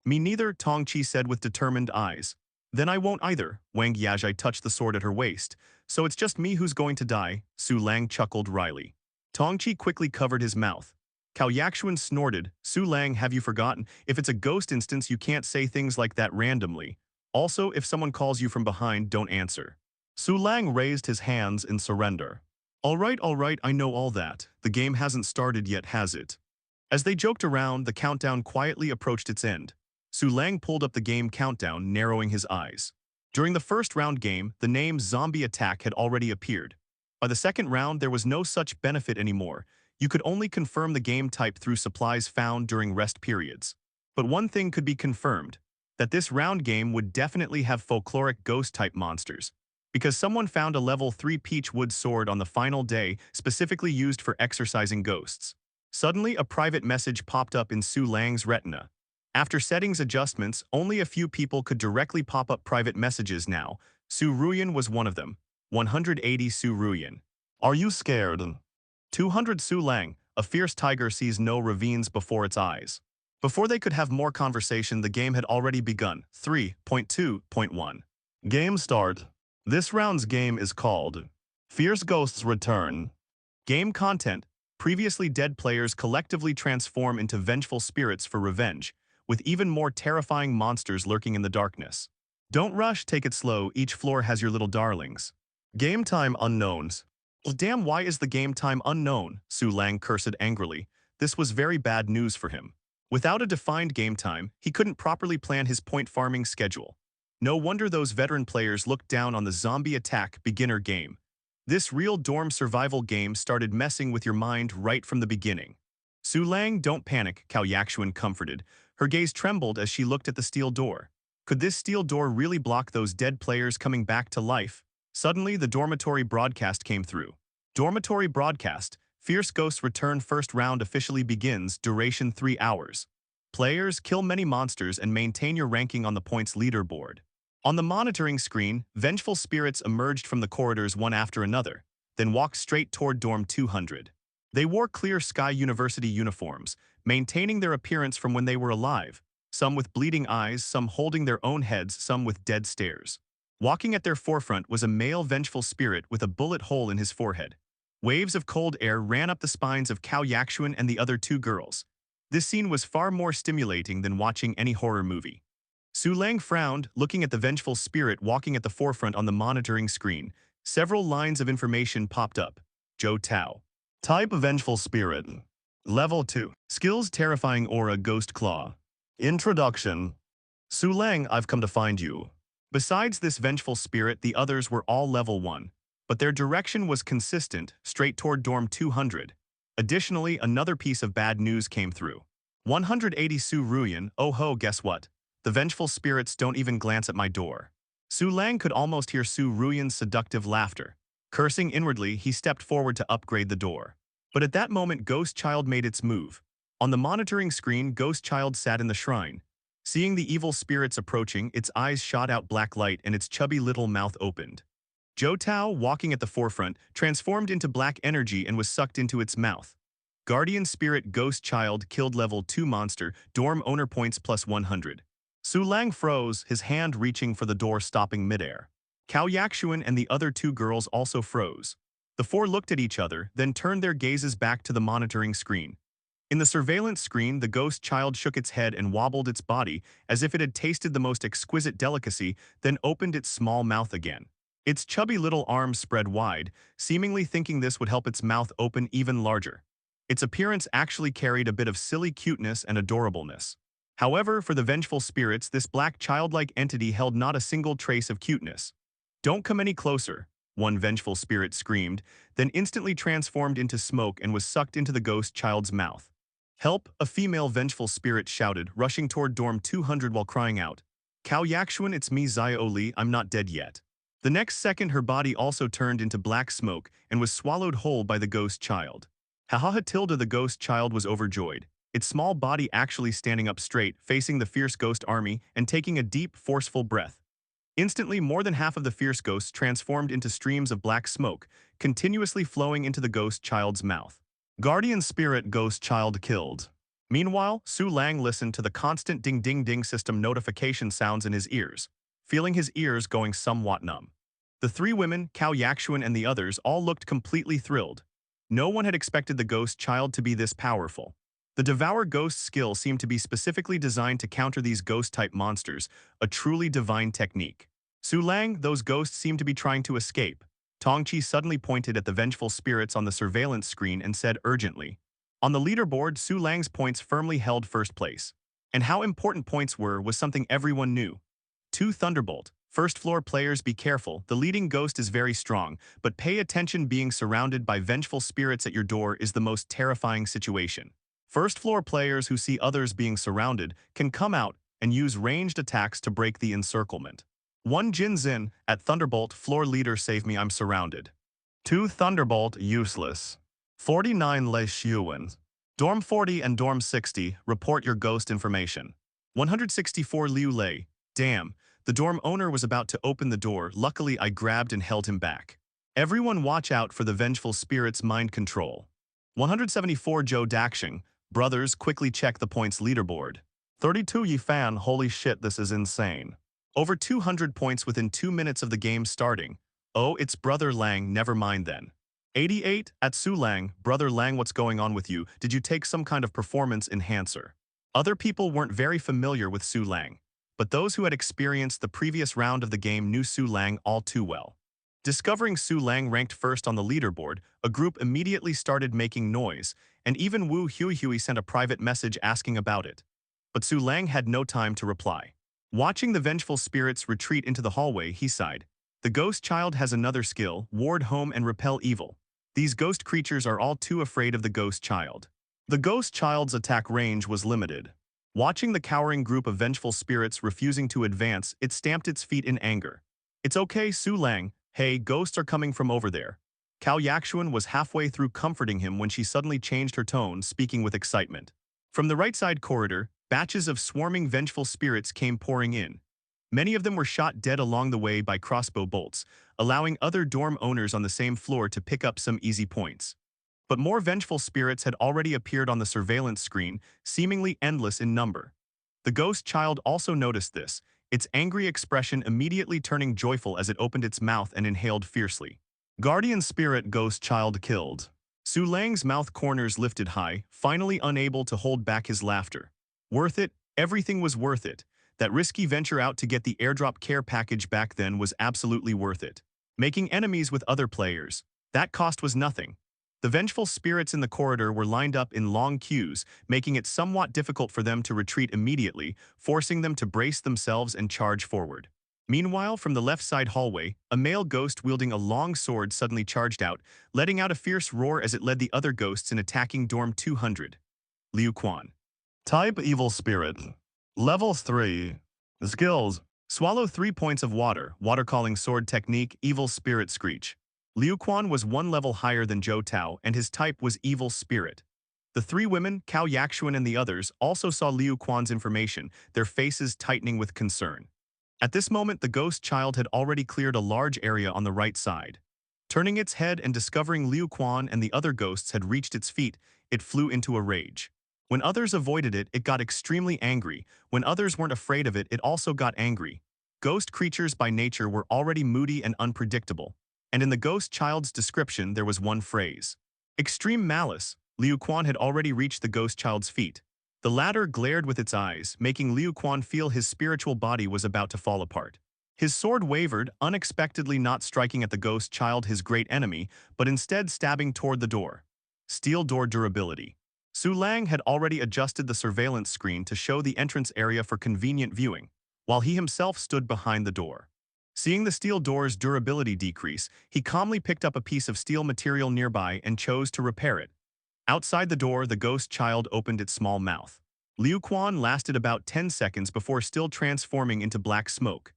"Me neither," Tong Chi said with determined eyes. "Then I won't either." Wang Yajai touched the sword at her waist. "So it's just me who's going to die," Su Lang chuckled wryly. Tong Chi quickly covered his mouth. Cao Yaxuan snorted, "Su Lang, have you forgotten? If it's a ghost instance, you can't say things like that randomly. Also, if someone calls you from behind, don't answer." Su Lang raised his hands in surrender. All right, I know all that. The game hasn't started yet, has it?" As they joked around, the countdown quietly approached its end. Su Lang pulled up the game countdown, narrowing his eyes. During the first round game, the name Zombie Attack had already appeared. By the second round, there was no such benefit anymore. You could only confirm the game type through supplies found during rest periods. But one thing could be confirmed, that this round game would definitely have folkloric ghost-type monsters, because someone found a level 3 peach wood sword on the final day specifically used for exorcising ghosts. Suddenly, a private message popped up in Su Lang's retina. After settings adjustments, only a few people could directly pop up private messages now. Su Ruyan was one of them. 180 Su Ruyan. Are you scared? 200 Su Lang, a fierce tiger sees no ravines before its eyes. Before they could have more conversation, the game had already begun. 3.2.1. Game start. This round's game is called Fierce Ghosts Return. Game content. Previously dead players collectively transform into vengeful spirits for revenge, with even more terrifying monsters lurking in the darkness. Don't rush, take it slow, each floor has your little darlings. Game time unknowns. Well, damn, why is the game time unknown? Su Lang cursed angrily. This was very bad news for him. Without a defined game time, he couldn't properly plan his point farming schedule. No wonder those veteran players looked down on the zombie attack beginner game. This real dorm survival game started messing with your mind right from the beginning. Su Lang, don't panic, Cao Yaxuan comforted. Her gaze trembled as she looked at the steel door. Could this steel door really block those dead players coming back to life? Suddenly, the dormitory broadcast came through. Dormitory broadcast. Fierce Ghosts Return first round officially begins, duration 3 hours. Players, kill many monsters and maintain your ranking on the points leaderboard. On the monitoring screen, vengeful spirits emerged from the corridors one after another, then walked straight toward Dorm 200. They wore Clear Sky University uniforms, maintaining their appearance from when they were alive, some with bleeding eyes, some holding their own heads, some with dead stares. Walking at their forefront was a male vengeful spirit with a bullet hole in his forehead. Waves of cold air ran up the spines of Cao Yaxuan and the other two girls. This scene was far more stimulating than watching any horror movie. Su Lang frowned, looking at the vengeful spirit walking at the forefront on the monitoring screen. Several lines of information popped up. Zhou Tao. Type of vengeful spirit. Level 2. Skills terrifying aura ghost claw. Introduction. Su Lang, I've come to find you. Besides this vengeful spirit, the others were all level 1. But their direction was consistent, straight toward Dorm 200. Additionally, another piece of bad news came through. 180 Su Ruyan, oh ho, guess what? The vengeful spirits don't even glance at my door. Su Lang could almost hear Su Ruyan's seductive laughter. Cursing inwardly, he stepped forward to upgrade the door. But at that moment, Ghost Child made its move. On the monitoring screen, Ghost Child sat in the shrine. Seeing the evil spirits approaching, its eyes shot out black light and its chubby little mouth opened. Zhou Tao, walking at the forefront, transformed into black energy and was sucked into its mouth. Guardian Spirit Ghost Child killed level 2 monster, dorm owner points plus 100. Su Lang froze, his hand reaching for the door stopping midair. Cao Yaxuan and the other two girls also froze. The four looked at each other, then turned their gazes back to the monitoring screen. In the surveillance screen, the ghost child shook its head and wobbled its body as if it had tasted the most exquisite delicacy, then opened its small mouth again. Its chubby little arms spread wide, seemingly thinking this would help its mouth open even larger. Its appearance actually carried a bit of silly cuteness and adorableness. However, for the vengeful spirits, this black childlike entity held not a single trace of cuteness. Don't come any closer, one vengeful spirit screamed, then instantly transformed into smoke and was sucked into the ghost child's mouth. Help, a female vengeful spirit shouted, rushing toward Dorm 200 while crying out. Cao Yaxuan, it's me Zia Li, I'm not dead yet. The next second her body also turned into black smoke and was swallowed whole by the ghost child. Hahaha Tilda, the ghost child was overjoyed, its small body actually standing up straight, facing the fierce ghost army and taking a deep, forceful breath. Instantly, more than half of the fierce ghosts transformed into streams of black smoke, continuously flowing into the ghost child's mouth. Guardian Spirit Ghost Child killed. Meanwhile, Su Lang listened to the constant ding-ding-ding system notification sounds in his ears, feeling his ears going somewhat numb. The three women, Cao Yaxuan and the others, all looked completely thrilled. No one had expected the ghost child to be this powerful. The Devour Ghost skill seemed to be specifically designed to counter these ghost-type monsters, a truly divine technique. Su Lang, those ghosts seem to be trying to escape. Tongqi suddenly pointed at the vengeful spirits on the surveillance screen and said urgently. On the leaderboard, Su Lang's points firmly held first place. And how important points were was something everyone knew. 2 Thunderbolt. First floor players, be careful, the leading ghost is very strong, but pay attention, being surrounded by vengeful spirits at your door is the most terrifying situation. First floor players who see others being surrounded can come out and use ranged attacks to break the encirclement. 1 Jin Zin, at Thunderbolt, floor leader save me, I'm surrounded. 2 Thunderbolt, useless. 49 Le Xuan. Dorm 40 and Dorm 60, report your ghost information. 164 Liu Lei, damn, The dorm owner was about to open the door. Luckily, I grabbed and held him back. Everyone watch out for the vengeful spirit's mind control. 174 Joe Dakshing, brothers quickly check the points leaderboard. 32 Yi Fan, holy shit, this is insane. Over 200 points within 2 minutes of the game starting. Oh, it's Brother Lang, never mind then. 88 at Su Lang, Brother Lang, what's going on with you? Did you take some kind of performance enhancer? Other people weren't very familiar with Su Lang, but those who had experienced the previous round of the game knew Su Lang all too well. Discovering Su Lang ranked first on the leaderboard, a group immediately started making noise, and even Wu Huihui sent a private message asking about it. But Su Lang had no time to reply. Watching the vengeful spirits retreat into the hallway, he sighed. The ghost child has another skill, ward home and repel evil. These ghost creatures are all too afraid of the ghost child. The ghost child's attack range was limited. Watching the cowering group of vengeful spirits refusing to advance, it stamped its feet in anger. It's okay, Su Lang. Hey, ghosts are coming from over there. Cao Yaxuan was halfway through comforting him when she suddenly changed her tone, speaking with excitement. From the right side corridor, batches of swarming vengeful spirits came pouring in. Many of them were shot dead along the way by crossbow bolts, allowing other dorm owners on the same floor to pick up some easy points. But more vengeful spirits had already appeared on the surveillance screen, seemingly endless in number. The ghost child also noticed this, its angry expression immediately turning joyful as it opened its mouth and inhaled fiercely. Guardian spirit ghost child killed. Su Lang's mouth corners lifted high, finally unable to hold back his laughter. Worth it, everything was worth it. That risky venture out to get the airdrop care package back then was absolutely worth it. Making enemies with other players, that cost was nothing. The vengeful spirits in the corridor were lined up in long queues, making it somewhat difficult for them to retreat immediately, forcing them to brace themselves and charge forward. Meanwhile, from the left side hallway, a male ghost wielding a long sword suddenly charged out, letting out a fierce roar as it led the other ghosts in attacking Dorm 200. Liu Quan. Type Evil Spirit. Level 3. Skills. Swallow 3 points of water, water calling sword technique, Evil Spirit Screech. Liu Quan was 1 level higher than Zhou Tao, and his type was Evil Spirit. The 3 women, Cao Yaxuan and the others, also saw Liu Quan's information, their faces tightening with concern. At this moment, the ghost child had already cleared a large area on the right side. Turning its head and discovering Liu Quan and the other ghosts had reached its feet, it flew into a rage. When others avoided it, it got extremely angry. When others weren't afraid of it, it also got angry. Ghost creatures by nature were already moody and unpredictable. And in the ghost child's description, there was one phrase. Extreme malice. Liu Quan had already reached the ghost child's feet. The latter glared with its eyes, making Liu Quan feel his spiritual body was about to fall apart. His sword wavered, unexpectedly not striking at the ghost child, his great enemy, but instead stabbing toward the door. Steel door durability. Su Lang had already adjusted the surveillance screen to show the entrance area for convenient viewing, while he himself stood behind the door. Seeing the steel door's durability decrease, he calmly picked up a piece of steel material nearby and chose to repair it. Outside the door, the ghost child opened its small mouth. Liu Quan lasted about 10 seconds before still transforming into black smoke.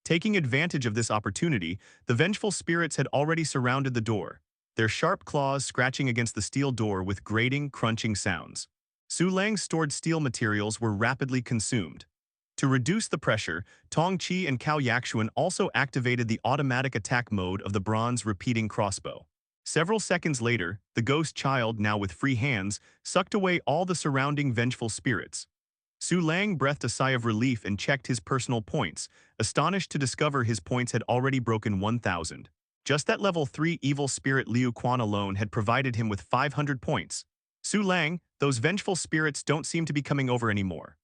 Taking advantage of this opportunity, the vengeful spirits had already surrounded the door, their sharp claws scratching against the steel door with grating, crunching sounds. Su Lang's stored steel materials were rapidly consumed. To reduce the pressure, Tong Qi and Cao Yaxuan also activated the automatic attack mode of the bronze repeating crossbow. Several seconds later, the ghost child, now with free hands, sucked away all the surrounding vengeful spirits. Su Lang breathed a sigh of relief and checked his personal points, astonished to discover his points had already broken 1,000. Just that level 3 evil spirit Liu Quan alone had provided him with 500 points. Su Lang, those vengeful spirits don't seem to be coming over anymore.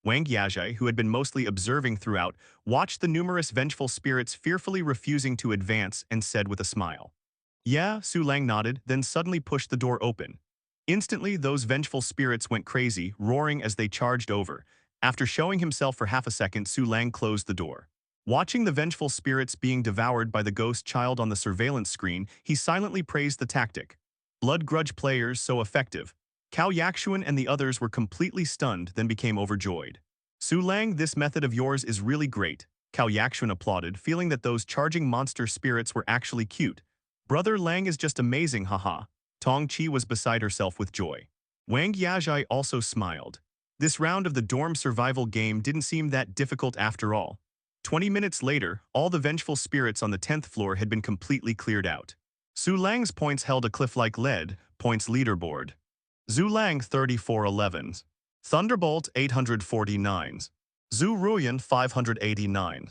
Wang Yazhai, who had been mostly observing throughout, watched the numerous vengeful spirits fearfully refusing to advance and said with a smile. Yeah, Su Lang nodded, then suddenly pushed the door open. Instantly, those vengeful spirits went crazy, roaring as they charged over. After showing himself for half a second, Su Lang closed the door. Watching the vengeful spirits being devoured by the ghost child on the surveillance screen, he silently praised the tactic. Blood grudge players so effective. Cao Yaxuan and the others were completely stunned, then became overjoyed. Su Lang, this method of yours is really great. Cao Yaxuan applauded, feeling that those charging monster spirits were actually cute. Brother Lang is just amazing, haha. Tong Qi was beside herself with joy. Wang Yazhai also smiled. This round of the dorm survival game didn't seem that difficult after all. 20 minutes later, all the vengeful spirits on the 10th floor had been completely cleared out. Su Lang's points held a cliff-like lead, points leaderboard. Zhu Lang 3411. Thunderbolt 849. Zhu Ruyan 589.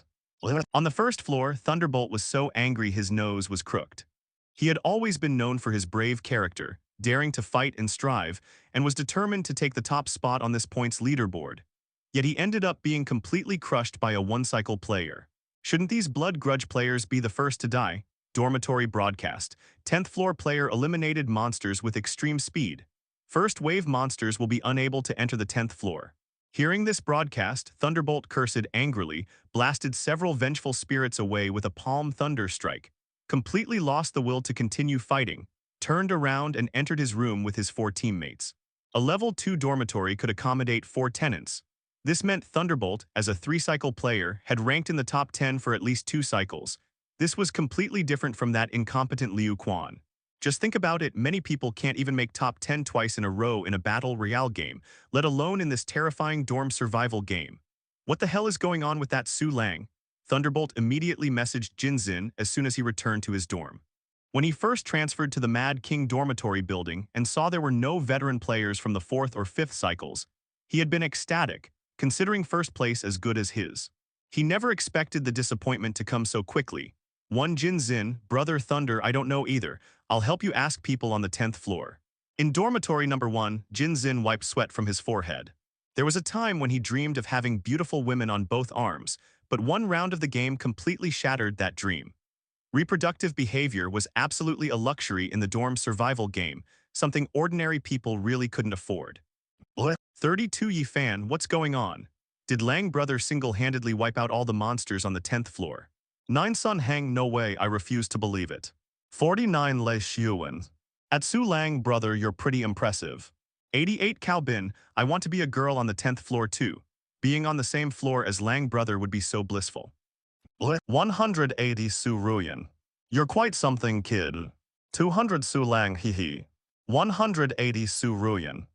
On the first floor, Thunderbolt was so angry his nose was crooked. He had always been known for his brave character, daring to fight and strive, and was determined to take the top spot on this points leaderboard. Yet he ended up being completely crushed by a one-cycle player. Shouldn't these blood grudge players be the first to die? Dormitory broadcast. 10th floor player eliminated monsters with extreme speed. First wave monsters will be unable to enter the 10th floor. Hearing this broadcast, Thunderbolt cursed angrily, blasted several vengeful spirits away with a palm thunder strike, completely lost the will to continue fighting, turned around and entered his room with his 4 teammates. A level 2 dormitory could accommodate 4 tenants. This meant Thunderbolt, as a 3-cycle player, had ranked in the top 10 for at least 2 cycles. This was completely different from that incompetent Liu Quan. Just think about it, many people can't even make top 10 twice in a row in a battle royale game, let alone in this terrifying dorm survival game. What the hell is going on with that Su Lang? Thunderbolt immediately messaged Jinzin as soon as he returned to his dorm. When he first transferred to the Mad King dormitory building and saw there were no veteran players from the 4th or 5th cycles, he had been ecstatic, considering first place as good as his. He never expected the disappointment to come so quickly. One Jinzin, brother Thunder, I don't know either. I'll help you ask people on the 10th floor. In dormitory number 1, Jinzin wiped sweat from his forehead. There was a time when he dreamed of having beautiful women on both arms, but one round of the game completely shattered that dream. Reproductive behavior was absolutely a luxury in the dorm survival game, something ordinary people really couldn't afford. What? 32 Yi Fan, what's going on? Did Lang brother single-handedly wipe out all the monsters on the 10th floor? 9 Sun Hang, no way, I refuse to believe it. 49 Lei Xuan. At Su Lang brother, you're pretty impressive. 88 Cao Bin, I want to be a girl on the 10th floor too. Being on the same floor as Lang brother would be so blissful. 180 Su Ruyan. You're quite something, kid. 200 Su Lang, hee hee. 180 Su Ruyan.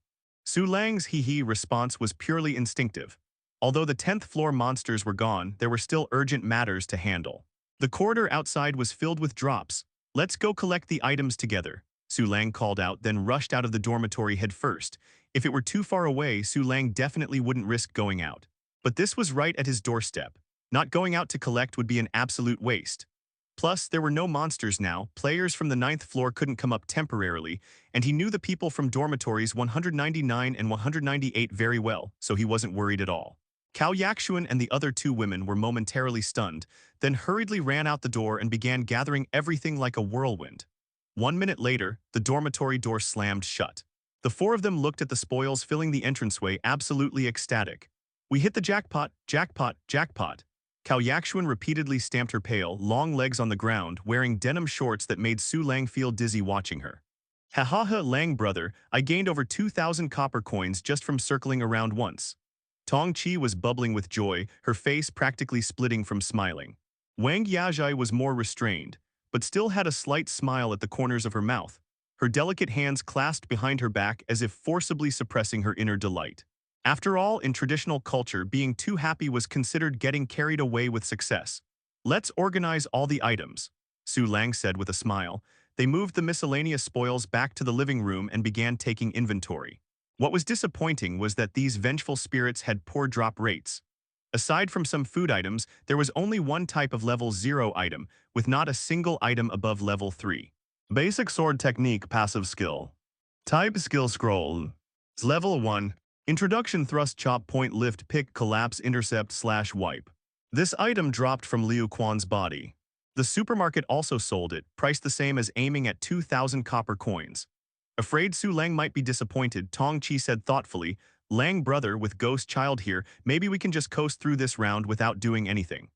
Su Lang's hee hee response was purely instinctive. Although the 10th floor monsters were gone, there were still urgent matters to handle. The corridor outside was filled with drops. Let's go collect the items together, Su Lang called out, then rushed out of the dormitory head first. If it were too far away, Su Lang definitely wouldn't risk going out. But this was right at his doorstep. Not going out to collect would be an absolute waste. Plus, there were no monsters now, players from the 9th floor couldn't come up temporarily, and he knew the people from dormitories 199 and 198 very well, so he wasn't worried at all. Cao Yaxuan and the other 2 women were momentarily stunned, then hurriedly ran out the door and began gathering everything like a whirlwind. 1 minute later, the dormitory door slammed shut. The 4 of them looked at the spoils filling the entranceway, absolutely ecstatic. We hit the jackpot, jackpot, jackpot. Cao Yaxuan repeatedly stamped her pale, long legs on the ground, wearing denim shorts that made Su Lang feel dizzy watching her. Ha ha ha, Lang brother, I gained over 2,000 copper coins just from circling around once. Tong Chi was bubbling with joy, her face practically splitting from smiling. Wang Yajai was more restrained, but still had a slight smile at the corners of her mouth, her delicate hands clasped behind her back as if forcibly suppressing her inner delight. After all, in traditional culture, being too happy was considered getting carried away with success. Let's organize all the items, Su Lang said with a smile. They moved the miscellaneous spoils back to the living room and began taking inventory. What was disappointing was that these vengeful spirits had poor drop rates. Aside from some food items, there was only one type of level 0 item, with not a single item above level 3. Basic sword technique passive skill. Type skill scroll. Level 1. Introduction thrust chop point lift pick collapse intercept slash wipe. This item dropped from Liu Quan's body. The supermarket also sold it, priced the same as aiming at 2,000 copper coins. Afraid Su Lang might be disappointed, Tong Chi said thoughtfully, Lang brother, with Ghost Child here, maybe we can just coast through this round without doing anything.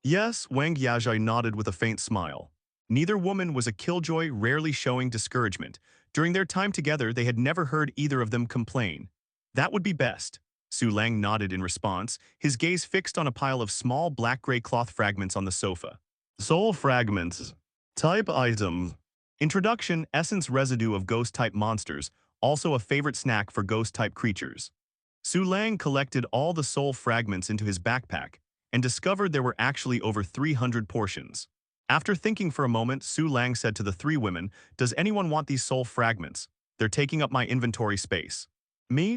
Yes, Wang Yajai nodded with a faint smile. Neither woman was a killjoy, rarely showing discouragement. During their time together, they had never heard either of them complain. That would be best. Su Lang nodded in response, his gaze fixed on a pile of small black-gray cloth fragments on the sofa. Soul fragments. Type item. Introduction, essence residue of ghost-type monsters, also a favorite snack for ghost-type creatures. Su Lang collected all the soul fragments into his backpack, and discovered there were actually over 300 portions. After thinking for a moment, Su Lang said to the three women, "Does anyone want these soul fragments? They're taking up my inventory space."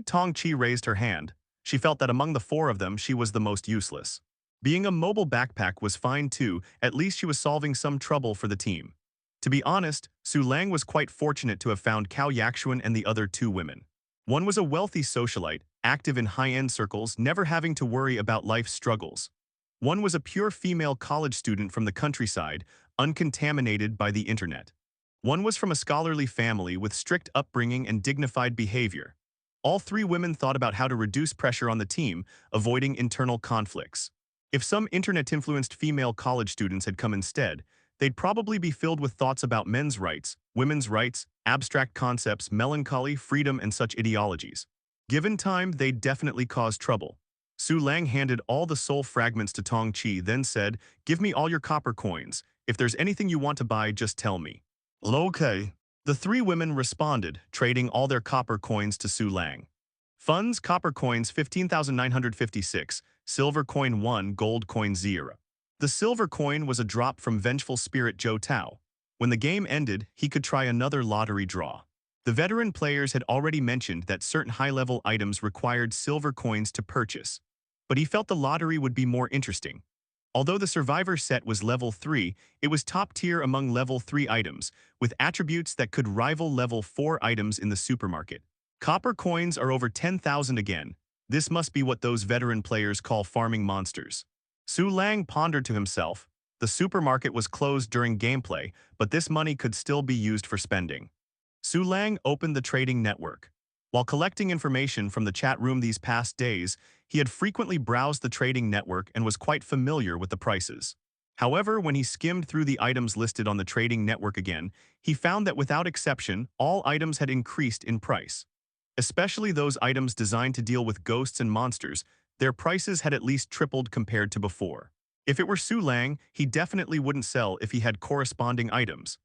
Tong Chi raised her hand. She felt that among the four of them, she was the most useless. Being a mobile backpack was fine too, at least she was solving some trouble for the team. To be honest, Su Lang was quite fortunate to have found Cao Yaxuan and the other two women. One was a wealthy socialite, active in high-end circles, never having to worry about life's struggles. One was a pure female college student from the countryside, uncontaminated by the internet. One was from a scholarly family with strict upbringing and dignified behavior. All three women thought about how to reduce pressure on the team, avoiding internal conflicts. If some internet-influenced female college students had come instead, they'd probably be filled with thoughts about men's rights, women's rights, abstract concepts, melancholy, freedom, and such ideologies. Given time, they'd definitely cause trouble. Su Lang handed all the soul fragments to Tong Chi, then said, "Give me all your copper coins. If there's anything you want to buy, just tell me." "Okay." The three women responded, trading all their copper coins to Su Lang. Funds: copper coins 15,956, silver coin 1, gold coin 0. The silver coin was a drop from vengeful spirit Zhou Tao. When the game ended, he could try another lottery draw. The veteran players had already mentioned that certain high-level items required silver coins to purchase, but he felt the lottery would be more interesting. Although the Survivor set was level 3, it was top tier among level 3 items, with attributes that could rival level 4 items in the supermarket. Copper coins are over 10,000 again. This must be what those veteran players call farming monsters. Su Lang pondered to himself. The supermarket was closed during gameplay, but this money could still be used for spending. Su Lang opened the trading network. While collecting information from the chat room these past days, he had frequently browsed the trading network and was quite familiar with the prices. However, when he skimmed through the items listed on the trading network again, he found that without exception, all items had increased in price. Especially those items designed to deal with ghosts and monsters, their prices had at least tripled compared to before. If it were Su Lang, he definitely wouldn't sell if he had corresponding items.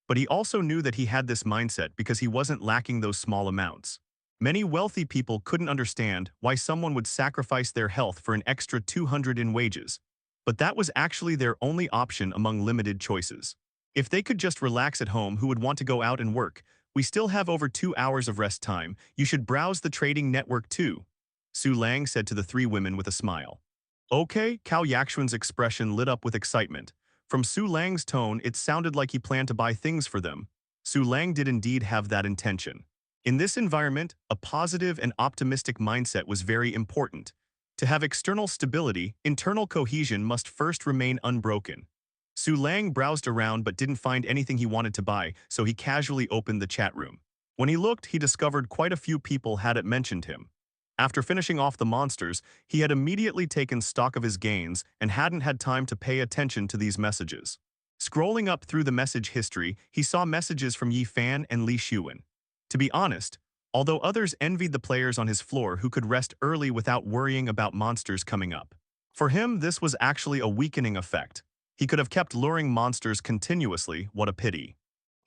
But he also knew that he had this mindset because he wasn't lacking those small amounts. Many wealthy people couldn't understand why someone would sacrifice their health for an extra 200 in wages. But that was actually their only option among limited choices. If they could just relax at home, who would want to go out and work? "We still have over 2 hours of rest time. You should browse the trading network too," Su Lang said to the three women with a smile. "Okay," Cao Yaxuan's expression lit up with excitement. From Su Lang's tone, it sounded like he planned to buy things for them. Su Lang did indeed have that intention. In this environment, a positive and optimistic mindset was very important. To have external stability, internal cohesion must first remain unbroken. Su Lang browsed around but didn't find anything he wanted to buy, so he casually opened the chat room. When he looked, he discovered quite a few people hadn't mentioned him. After finishing off the monsters, he had immediately taken stock of his gains and hadn't had time to pay attention to these messages. Scrolling up through the message history, he saw messages from Yi Fan and Li Xuan. To be honest, although others envied the players on his floor who could rest early without worrying about monsters coming up, for him this was actually a weakening effect. He could have kept luring monsters continuously, what a pity.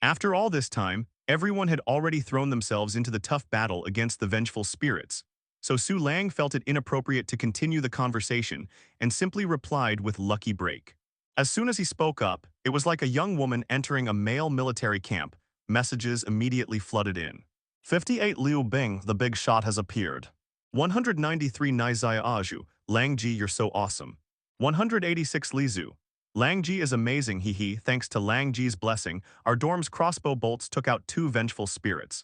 After all this time, everyone had already thrown themselves into the tough battle against the vengeful spirits, so Su Lang felt it inappropriate to continue the conversation and simply replied with lucky break. As soon as he spoke up, it was like a young woman entering a male military camp. Messages immediately flooded in. 58 Liu Bing, the big shot has appeared. 193 Nizaya Aju, Lang Ji, you're so awesome. 186 Li Zhu. Lang Ji is amazing, hee. Thanks to Lang Ji's blessing, our dorm's crossbow bolts took out 2 vengeful spirits.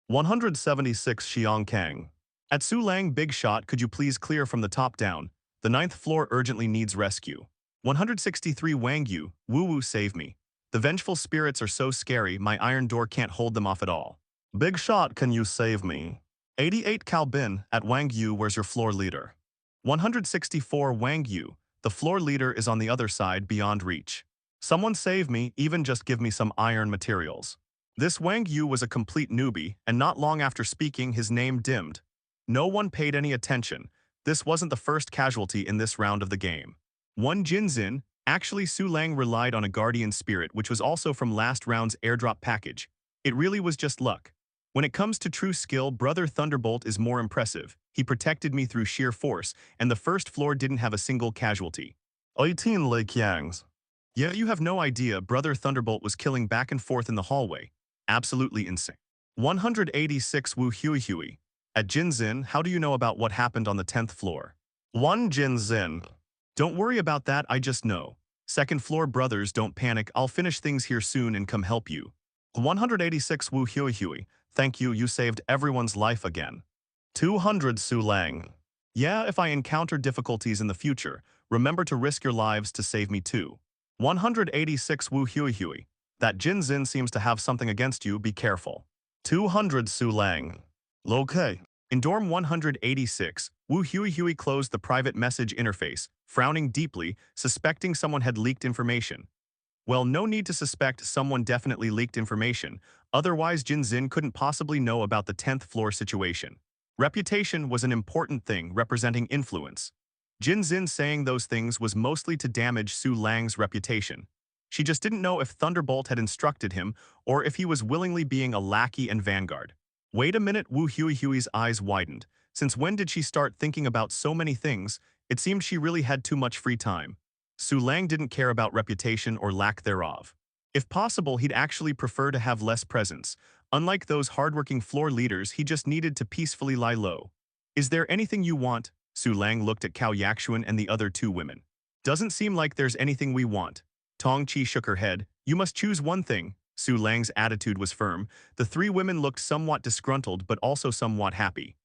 176 Xiang Kang. At Su Lang, big shot, could you please clear from the top down? The 9th floor urgently needs rescue. 163 Wang Yu, woo woo, save me. The vengeful spirits are so scary, my iron door can't hold them off at all. Big shot, can you save me? 88 Cao Bin, at Wang Yu, where's your floor leader? 164 Wang Yu, the floor leader is on the other side, beyond reach. Someone save me, even just give me some iron materials. This Wang Yu was a complete newbie, and not long after speaking, his name dimmed. No one paid any attention. This wasn't the first casualty in this round of the game. One Jinzin. Actually, Su Lang relied on a guardian spirit, which was also from last round's airdrop package. It really was just luck. When it comes to true skill, Brother Thunderbolt is more impressive. He protected me through sheer force, and the first floor didn't have a single casualty. 18 Lake Yangs. Yeah, you have no idea. Brother Thunderbolt was killing back and forth in the hallway. Absolutely insane. 186 Wu Hui Hui. At Jinzin, how do you know about what happened on the 10th floor? 1 Jinzin. Don't worry about that, I just know. Second floor brothers, don't panic, I'll finish things here soon and come help you. 186 Wu Hui Hui. Thank you, you saved everyone's life again. 200 Su Lang. Yeah, if I encounter difficulties in the future, remember to risk your lives to save me too. 186 Wu Hui Hui. That Jinzin seems to have something against you, be careful. 200 Su Lang. Okay. In dorm 186, Wu Hui Hui closed the private message interface, frowning deeply, suspecting someone had leaked information. Well, no need to suspect, someone definitely leaked information, otherwise Jinzin couldn't possibly know about the 10th floor situation. Reputation was an important thing, representing influence. Jinzin saying those things was mostly to damage Su Lang's reputation. She just didn't know if Thunderbolt had instructed him or if he was willingly being a lackey and vanguard. Wait a minute, Wu Hui Hui's eyes widened. Since when did she start thinking about so many things? It seemed she really had too much free time. Su Lang didn't care about reputation or lack thereof. If possible, he'd actually prefer to have less presence. Unlike those hardworking floor leaders, he just needed to peacefully lie low. Is there anything you want? Su Lang looked at Cao Yaxuan and the other two women. Doesn't seem like there's anything we want. Tong Chi shook her head. You must choose one thing. Su Lang's attitude was firm. The three women looked somewhat disgruntled but also somewhat happy.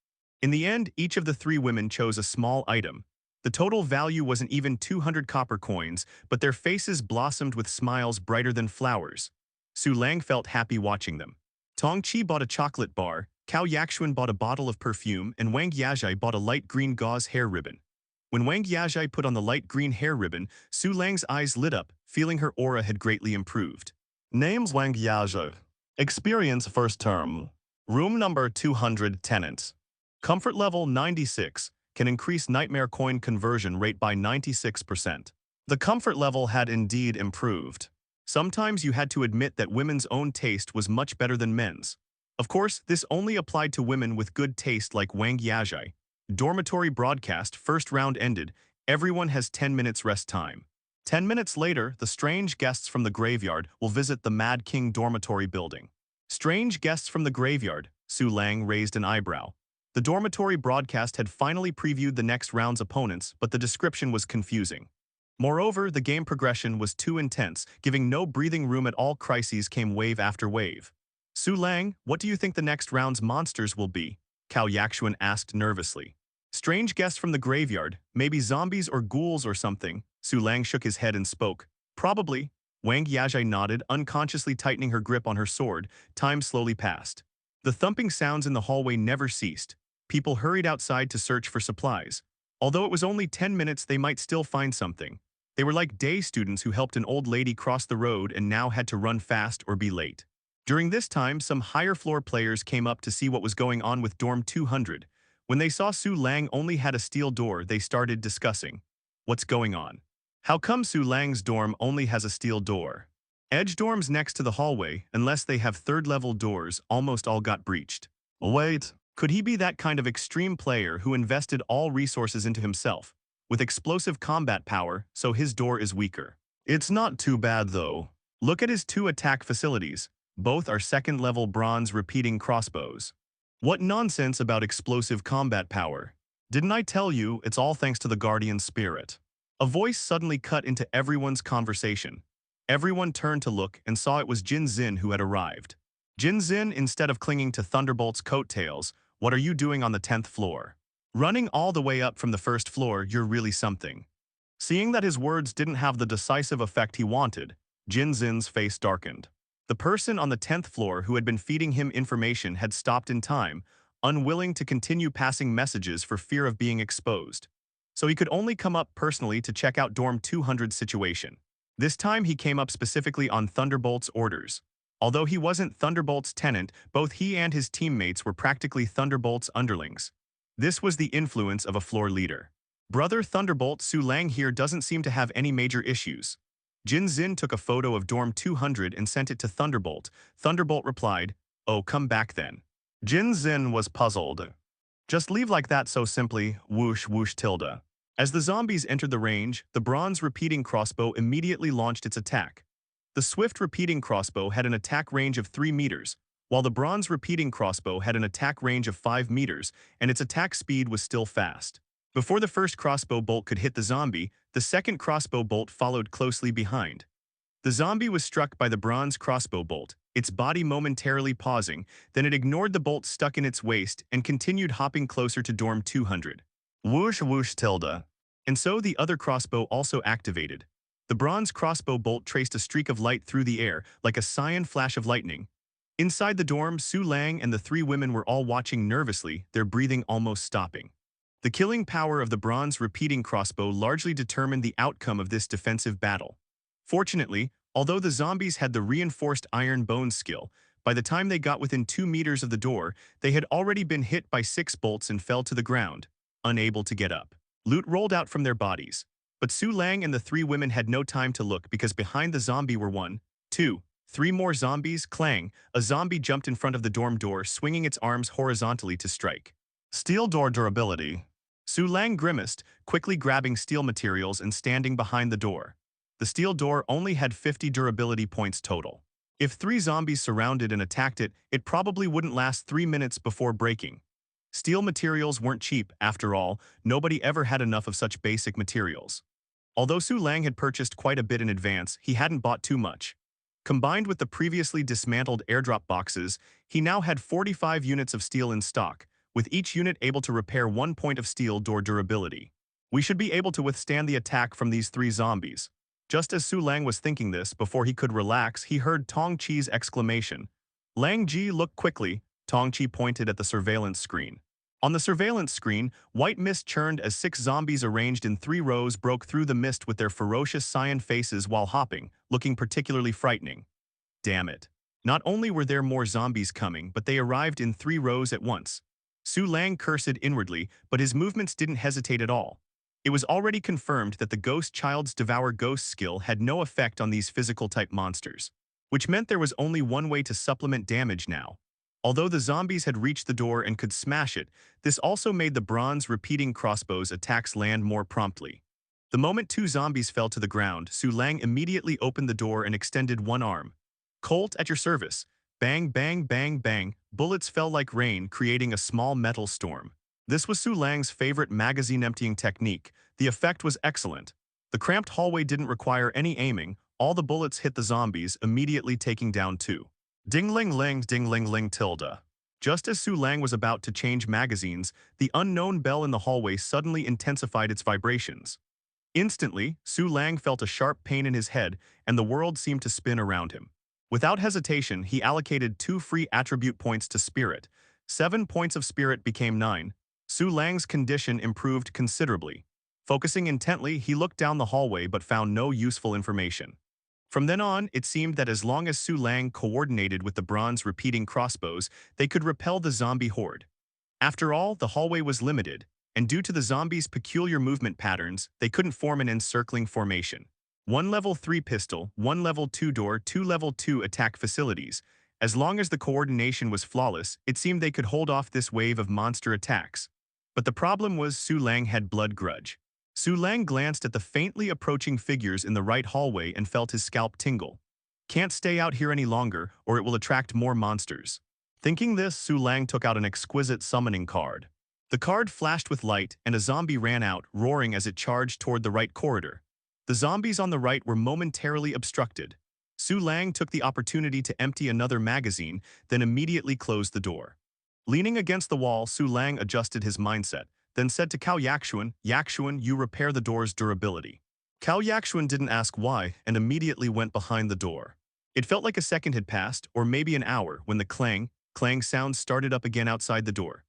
In the end, each of the three women chose a small item. The total value wasn't even 200 copper coins, but their faces blossomed with smiles brighter than flowers. Su Lang felt happy watching them. Tong Chi bought a chocolate bar, Cao Yaxuan bought a bottle of perfume, and Wang Yazhai bought a light green gauze hair ribbon. When Wang Yazhai put on the light green hair ribbon, Su Lang's eyes lit up, feeling her aura had greatly improved. Name's Wang Yazhai. Experience first term. Room number 200 tenants. Comfort level 96. Can increase nightmare coin conversion rate by 96%. The comfort level had indeed improved. Sometimes you had to admit that women's own taste was much better than men's. Of course, this only applied to women with good taste like Wang Yazhai. Dormitory broadcast, first round ended. Everyone has 10 minutes rest time. 10 minutes later, the strange guests from the graveyard will visit the Mad King dormitory building. Strange guests from the graveyard, Su Lang raised an eyebrow. The dormitory broadcast had finally previewed the next round's opponents, but the description was confusing. Moreover, the game progression was too intense, giving no breathing room at all. Crises came wave after wave. Su Lang, what do you think the next round's monsters will be? Cao Yaxuan asked nervously. Strange guests from the graveyard, maybe zombies or ghouls or something. Su Lang shook his head and spoke. Probably. Wang Yazhai nodded, unconsciously tightening her grip on her sword. Time slowly passed. The thumping sounds in the hallway never ceased. People hurried outside to search for supplies. Although it was only 10 minutes, they might still find something. They were like day students who helped an old lady cross the road and now had to run fast or be late. During this time, some higher floor players came up to see what was going on with Dorm 200. When they saw Su Lang only had a steel door, they started discussing. What's going on? How come Su Lang's dorm only has a steel door? Edge dorms next to the hallway, unless they have third-level doors, almost all got breached. Wait, could he be that kind of extreme player who invested all resources into himself, with explosive combat power, so his door is weaker? It's not too bad though. Look at his two attack facilities. Both are second-level bronze repeating crossbows. What nonsense about explosive combat power? Didn't I tell you it's all thanks to the guardian spirit? A voice suddenly cut into everyone's conversation. Everyone turned to look and saw it was Jin Zin who had arrived. Jin Zin, instead of clinging to Thunderbolt's coattails, what are you doing on the 10th floor? Running all the way up from the first floor, you're really something. Seeing that his words didn't have the decisive effect he wanted, Jin Zin's face darkened. The person on the 10th floor who had been feeding him information had stopped in time, unwilling to continue passing messages for fear of being exposed. So he could only come up personally to check out Dorm 200's situation. This time he came up specifically on Thunderbolt's orders. Although he wasn't Thunderbolt's tenant, both he and his teammates were practically Thunderbolt's underlings. This was the influence of a floor leader. Brother Thunderbolt Su Lang here doesn't seem to have any major issues. Jin Zin took a photo of Dorm 200 and sent it to Thunderbolt. Thunderbolt replied, "Oh, come back then." Jin Zin was puzzled. Just leave like that so simply, whoosh whoosh tilde. As the zombies entered the range, the bronze repeating crossbow immediately launched its attack. The swift repeating crossbow had an attack range of 3 meters, while the bronze repeating crossbow had an attack range of 5 meters, and its attack speed was still fast. Before the first crossbow bolt could hit the zombie, the second crossbow bolt followed closely behind. The zombie was struck by the bronze crossbow bolt, its body momentarily pausing, then it ignored the bolt stuck in its waist and continued hopping closer to Dorm 200. Whoosh whoosh tilde. And so the other crossbow also activated. The bronze crossbow bolt traced a streak of light through the air, like a cyan flash of lightning. Inside the dorm, Su Lang and the 3 women were all watching nervously, their breathing almost stopping. The killing power of the bronze repeating crossbow largely determined the outcome of this defensive battle. Fortunately, although the zombies had the reinforced iron bone skill, by the time they got within 2 meters of the door, they had already been hit by 6 bolts and fell to the ground, unable to get up. Loot rolled out from their bodies. But Su Lang and the 3 women had no time to look because behind the zombie were 1, 2, 3 more zombies. Clang, a zombie jumped in front of the dorm door, swinging its arms horizontally to strike. Steel door durability. Su Lang grimaced, quickly grabbing steel materials and standing behind the door. The steel door only had 50 durability points total. If 3 zombies surrounded and attacked it, it probably wouldn't last 3 minutes before breaking. Steel materials weren't cheap, after all, nobody ever had enough of such basic materials. Although Su Lang had purchased quite a bit in advance, he hadn't bought too much. Combined with the previously dismantled airdrop boxes, he now had 45 units of steel in stock, with each unit able to repair 1 point of steel door durability. We should be able to withstand the attack from these 3 zombies. Just as Su Lang was thinking this, before he could relax, he heard Tong Chi's exclamation. Lang Ji looked quickly. Tong Chi pointed at the surveillance screen. On the surveillance screen, white mist churned as 6 zombies arranged in 3 rows broke through the mist with their ferocious cyan faces while hopping, looking particularly frightening. Damn it. Not only were there more zombies coming, but they arrived in 3 rows at once. Su Lang cursed inwardly, but his movements didn't hesitate at all. It was already confirmed that the Ghost Child's Devour Ghost skill had no effect on these physical-type monsters, which meant there was only one way to supplement damage now. Although the zombies had reached the door and could smash it, this also made the bronze repeating crossbow's attacks land more promptly. The moment 2 zombies fell to the ground, Su Lang immediately opened the door and extended one arm. Colt, at your service. Bang, bang, bang, bang. Bullets fell like rain, creating a small metal storm. This was Su Lang's favorite magazine emptying technique. The effect was excellent. The cramped hallway didn't require any aiming. All the bullets hit the zombies, immediately taking down 2. Ding-ling-ling tilde. Just as Su Lang was about to change magazines, the unknown bell in the hallway suddenly intensified its vibrations. Instantly, Su Lang felt a sharp pain in his head, and the world seemed to spin around him. Without hesitation, he allocated 2 free attribute points to Spirit. 7 points of Spirit became 9. Su Lang's condition improved considerably. Focusing intently, he looked down the hallway but found no useful information. From then on, it seemed that as long as Su Lang coordinated with the bronze repeating crossbows, they could repel the zombie horde. After all, the hallway was limited, and due to the zombies' peculiar movement patterns, they couldn't form an encircling formation. 1 level 3 pistol, 1 level 2 door, 2 level 2 attack facilities. As long as the coordination was flawless, it seemed they could hold off this wave of monster attacks. But the problem was Su Lang had blood grudge. Su Lang glanced at the faintly approaching figures in the right hallway and felt his scalp tingle. Can't stay out here any longer, or it will attract more monsters. Thinking this, Su Lang took out an exquisite summoning card. The card flashed with light, and a zombie ran out, roaring as it charged toward the right corridor. The zombies on the right were momentarily obstructed. Su Lang took the opportunity to empty another magazine, then immediately closed the door. Leaning against the wall, Su Lang adjusted his mindset, then said to Cao Yaxuan, Yaxuan, you repair the door's durability. Cao Yaxuan didn't ask why and immediately went behind the door. It felt like a second had passed, or maybe an hour, when the clang, clang sound started up again outside the door.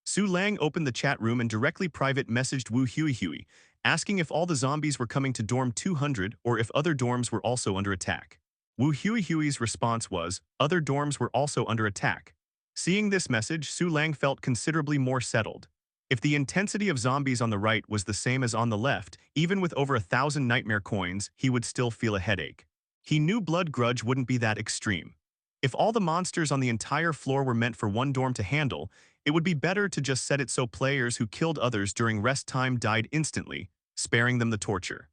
Su Lang opened the chat room and directly private messaged Wu Hui, asking if all the zombies were coming to dorm 200 or if other dorms were also under attack. Wu Hui's response was, other dorms were also under attack. Seeing this message, Su Lang felt considerably more settled. If the intensity of zombies on the right was the same as on the left, even with over 1,000 nightmare coins, he would still feel a headache. He knew blood grudge wouldn't be that extreme. If all the monsters on the entire floor were meant for one dorm to handle, It would be better to just set it so players who killed others during rest time died instantly, sparing them the torture.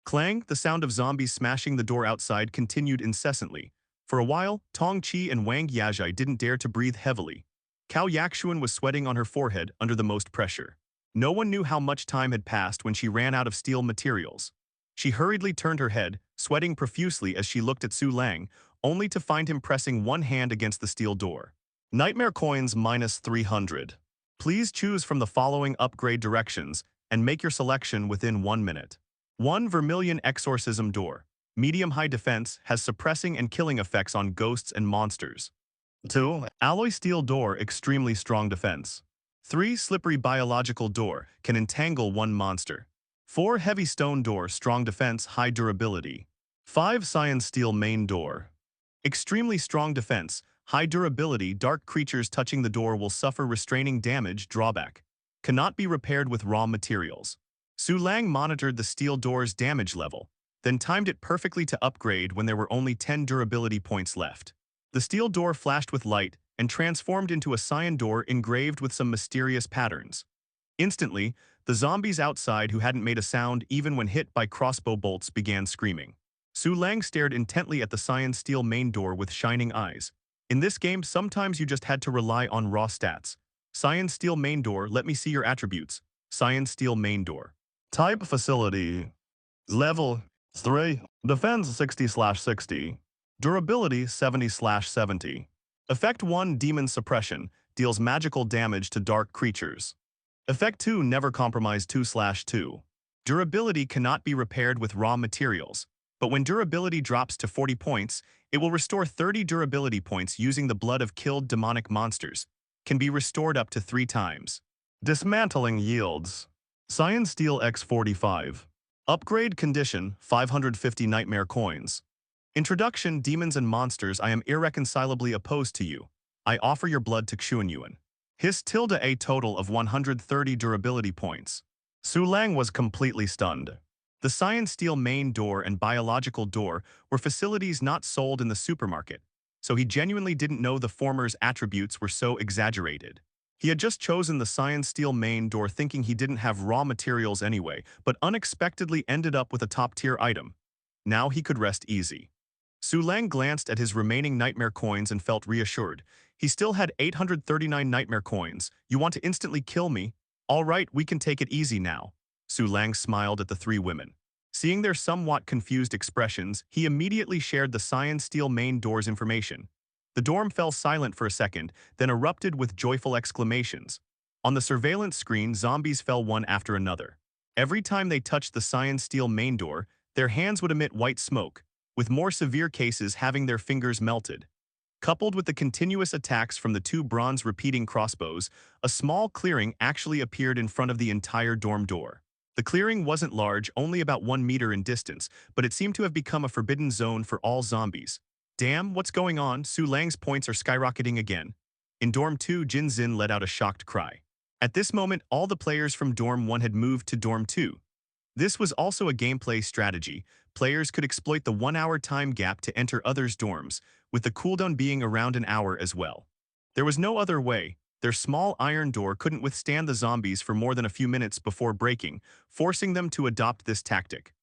Clang, the sound of zombies smashing the door outside continued incessantly. For a while, Tong Chi and Wang Yajai didn't dare to breathe heavily. Cao Yakshuan was sweating on her forehead under the most pressure. No one knew how much time had passed when she ran out of steel materials. She hurriedly turned her head, sweating profusely as she looked at Su Lang, only to find him pressing one hand against the steel door. Nightmare coins minus 300. Please choose from the following upgrade directions and make your selection within 1 minute. 1. Vermilion Exorcism Door. Medium-high defense, has suppressing and killing effects on ghosts and monsters. 2. Alloy Steel Door, extremely strong defense. 3. Slippery Biological Door, can entangle one monster. 4. Heavy Stone Door, strong defense, high durability. 5. Cyan Steel Main Door. Extremely strong defense, high durability, dark creatures touching the door will suffer restraining damage, drawback. Cannot be repaired with raw materials. Su Lang monitored the steel door's damage level, then timed it perfectly to upgrade when there were only 10 durability points left. The steel door flashed with light and transformed into a cyan door engraved with some mysterious patterns. Instantly, the zombies outside who hadn't made a sound even when hit by crossbow bolts began screaming. Su Lang stared intently at the cyan steel main door with shining eyes. In this game, sometimes you just had to rely on raw stats. Cyan steel main door, let me see your attributes. Cyan steel main door. Type facility. Level 3. Defense 60/60. Durability 70/70. Effect 1 Demon Suppression, deals magical damage to dark creatures. Effect 2 Never Compromise 2/2. Durability cannot be repaired with raw materials, but when durability drops to 40 points, it will restore 30 durability points using the blood of killed demonic monsters. Can be restored up to 3 times. Dismantling yields. Cyan Steel X45. Upgrade condition 550 Nightmare Coins. Introduction. Demons and monsters, I am irreconcilably opposed to you. I offer your blood to Xuanyuan. His tilde a total of 130 durability points. Su Lang was completely stunned. The Cyan Steel Main Door and Biological Door were facilities not sold in the supermarket, so he genuinely didn't know the former's attributes were so exaggerated. He had just chosen the Cyan Steel Main Door thinking he didn't have raw materials anyway, but unexpectedly ended up with a top-tier item. Now he could rest easy. Su Lang glanced at his remaining Nightmare coins and felt reassured. He still had 839 Nightmare coins. You want to instantly kill me? All right, we can take it easy now. Su Lang smiled at the 3 women. Seeing their somewhat confused expressions, he immediately shared the Cyan Steel Main Door's information. The dorm fell silent for a second, then erupted with joyful exclamations. On the surveillance screen, zombies fell one after another. Every time they touched the Cyan Steel Main Door, their hands would emit white smoke, with more severe cases having their fingers melted. Coupled with the continuous attacks from the 2 bronze repeating crossbows, a small clearing actually appeared in front of the entire dorm door. The clearing wasn't large, only about 1 meter in distance, but it seemed to have become a forbidden zone for all zombies. Damn, what's going on? Su Lang's points are skyrocketing again. In Dorm 2, Jin Xin let out a shocked cry. At this moment, all the players from Dorm 1 had moved to Dorm 2. This was also a gameplay strategy. Players could exploit the 1-hour time gap to enter others' dorms, with the cooldown being around an hour as well. There was no other way. Their small iron door couldn't withstand the zombies for more than a few minutes before breaking, forcing them to adopt this tactic.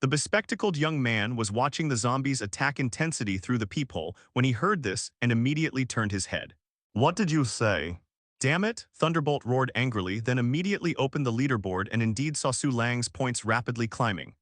The bespectacled young man was watching the zombies' attack intensity through the peephole when he heard this and immediately turned his head. What did you say? Damn it, Thunderbolt roared angrily, then immediately opened the leaderboard and indeed saw Su Lang's points rapidly climbing.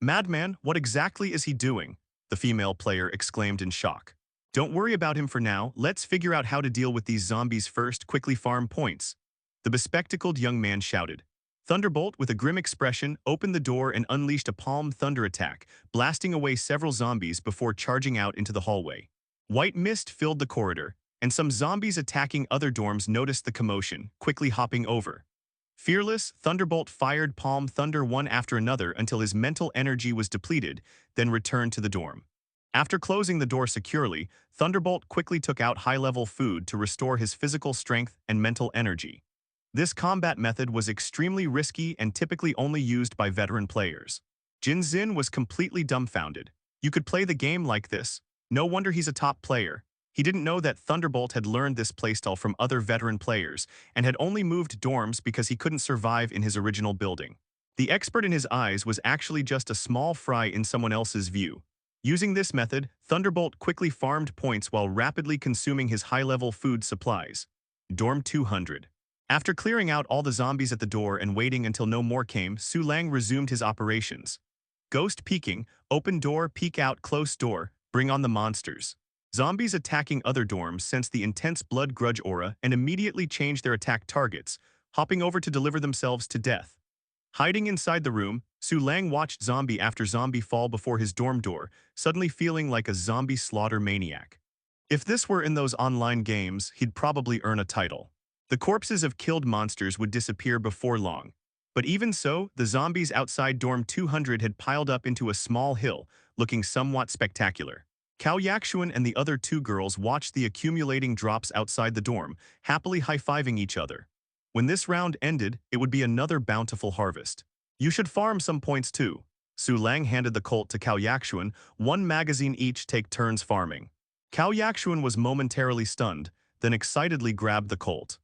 Madman, what exactly is he doing? The female player exclaimed in shock. Don't worry about him for now, let's figure out how to deal with these zombies first, quickly farm points. The bespectacled young man shouted. Thunderbolt, with a grim expression, opened the door and unleashed a palm thunder attack, blasting away several zombies before charging out into the hallway. White mist filled the corridor, and some zombies attacking other dorms noticed the commotion, quickly hopping over. Fearless, Thunderbolt fired palm thunder one after another until his mental energy was depleted, then returned to the dorm. After closing the door securely, Thunderbolt quickly took out high-level food to restore his physical strength and mental energy. This combat method was extremely risky and typically only used by veteran players. Jin Xin was completely dumbfounded. You could play the game like this? No wonder he's a top player. He didn't know that Thunderbolt had learned this playstyle from other veteran players and had only moved dorms because he couldn't survive in his original building. The expert in his eyes was actually just a small fry in someone else's view. Using this method, Thunderbolt quickly farmed points while rapidly consuming his high-level food supplies. Dorm 200. After clearing out all the zombies at the door and waiting until no more came, Su Lang resumed his operations. Ghost peeking, open door, peek out, close door, bring on the monsters. Zombies attacking other dorms sense the intense blood grudge aura and immediately change their attack targets, hopping over to deliver themselves to death. Hiding inside the room, Su Lang watched zombie after zombie fall before his dorm door, suddenly feeling like a zombie slaughter maniac. If this were in those online games, he'd probably earn a title. The corpses of killed monsters would disappear before long. But even so, the zombies outside dorm 200 had piled up into a small hill, looking somewhat spectacular. Cao Yakshuan and the other two girls watched the accumulating drops outside the dorm, happily high-fiving each other. When this round ended, it would be another bountiful harvest. You should farm some points too. Su Lang handed the colt to Cao Yakshuan, one magazine each, take turns farming. Cao Yakshuan was momentarily stunned, then excitedly grabbed the colt.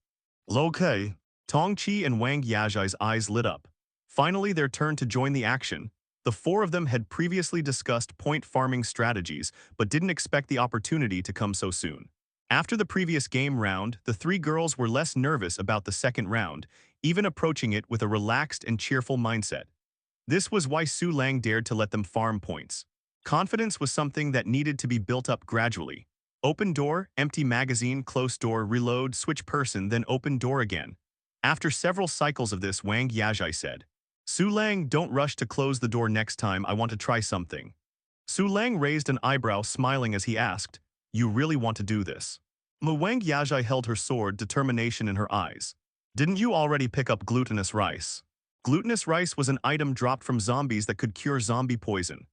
Okay. Tong Chi and Wang Yajai's eyes lit up. Finally, their turn to join the action. The four of them had previously discussed point farming strategies, but didn't expect the opportunity to come so soon. After the previous game round, the three girls were less nervous about the second round, even approaching it with a relaxed and cheerful mindset. This was why Su Lang dared to let them farm points. Confidence was something that needed to be built up gradually. Open door, empty magazine, close door, reload, switch person, then open door again. After several cycles of this, Wang Yajai said, Su Lang, don't rush to close the door next time, I want to try something. Su Lang raised an eyebrow, smiling as he asked, you really want to do this? Wang Yajai held her sword, determination in her eyes. Didn't you already pick up glutinous rice? Glutinous rice was an item dropped from zombies that could cure zombie poison.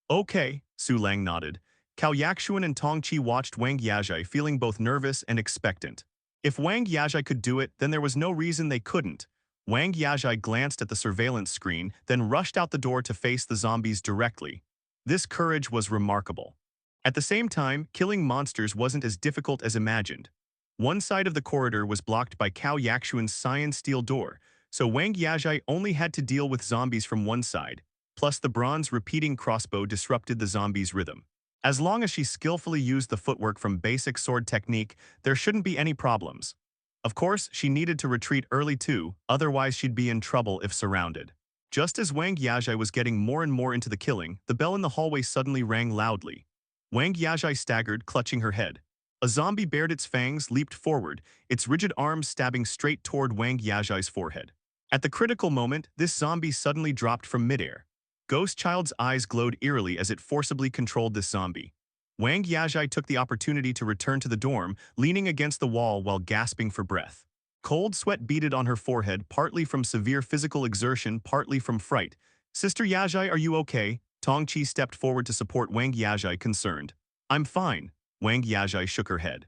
Okay, Su Lang nodded. Cao Yakshuan and Tong Chi watched Wang Yajai, feeling both nervous and expectant. If Wang Yajai could do it, then there was no reason they couldn't. Wang Yajai glanced at the surveillance screen, then rushed out the door to face the zombies directly. This courage was remarkable. At the same time, killing monsters wasn't as difficult as imagined. One side of the corridor was blocked by Cao Yakshuan's cyan steel door, so Wang Yajai only had to deal with zombies from one side, plus the bronze repeating crossbow disrupted the zombies' rhythm. As long as she skillfully used the footwork from basic sword technique, there shouldn't be any problems. Of course, she needed to retreat early too, otherwise she'd be in trouble if surrounded. Just as Wang Yajai was getting more and more into the killing, the bell in the hallway suddenly rang loudly. Wang Yajai staggered, clutching her head. A zombie bared its fangs, leaped forward, its rigid arms stabbing straight toward Wang Yajai's forehead. At the critical moment, this zombie suddenly dropped from midair. Ghost Child's eyes glowed eerily as it forcibly controlled this zombie. Wang Yajai took the opportunity to return to the dorm, leaning against the wall while gasping for breath. Cold sweat beaded on her forehead, partly from severe physical exertion, partly from fright. Sister Yajai, are you okay? Tong Chi stepped forward to support Wang Yajai, concerned. I'm fine. Wang Yajai shook her head.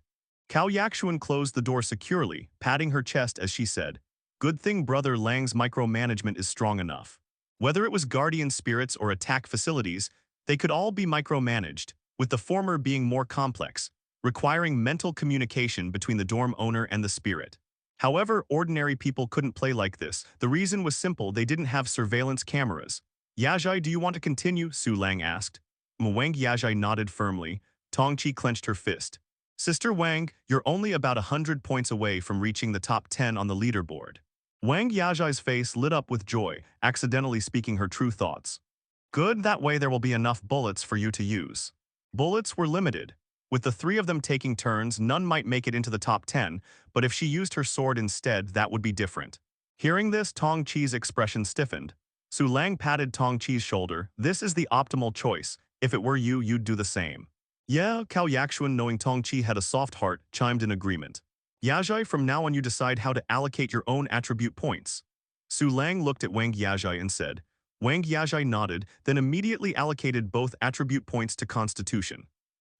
Cao Yakshuan closed the door securely, patting her chest as she said, good thing Brother Lang's micromanagement is strong enough. Whether it was guardian spirits or attack facilities, they could all be micromanaged, with the former being more complex, requiring mental communication between the dorm owner and the spirit. However, ordinary people couldn't play like this. The reason was simple, they didn't have surveillance cameras. Yajai, do you want to continue? Su Lang asked. Wang Yajai nodded firmly. Tong Chi clenched her fist. Sister Wang, you're only about 100 points away from reaching the top 10 on the leaderboard. Wang Yajai's face lit up with joy, accidentally speaking her true thoughts. Good, that way there will be enough bullets for you to use. Bullets were limited. With the three of them taking turns, none might make it into the top 10, but if she used her sword instead, that would be different. Hearing this, Tong Chi's expression stiffened. Su Lang patted Tong Chi's shoulder. This is the optimal choice. If it were you, you'd do the same. Yeah, Cao Yakshuan, knowing Tong Chi had a soft heart, chimed in agreement. Yajai, from now on you decide how to allocate your own attribute points. Su Lang looked at Wang Yajai and said. Wang Yajai nodded, then immediately allocated both attribute points to Constitution.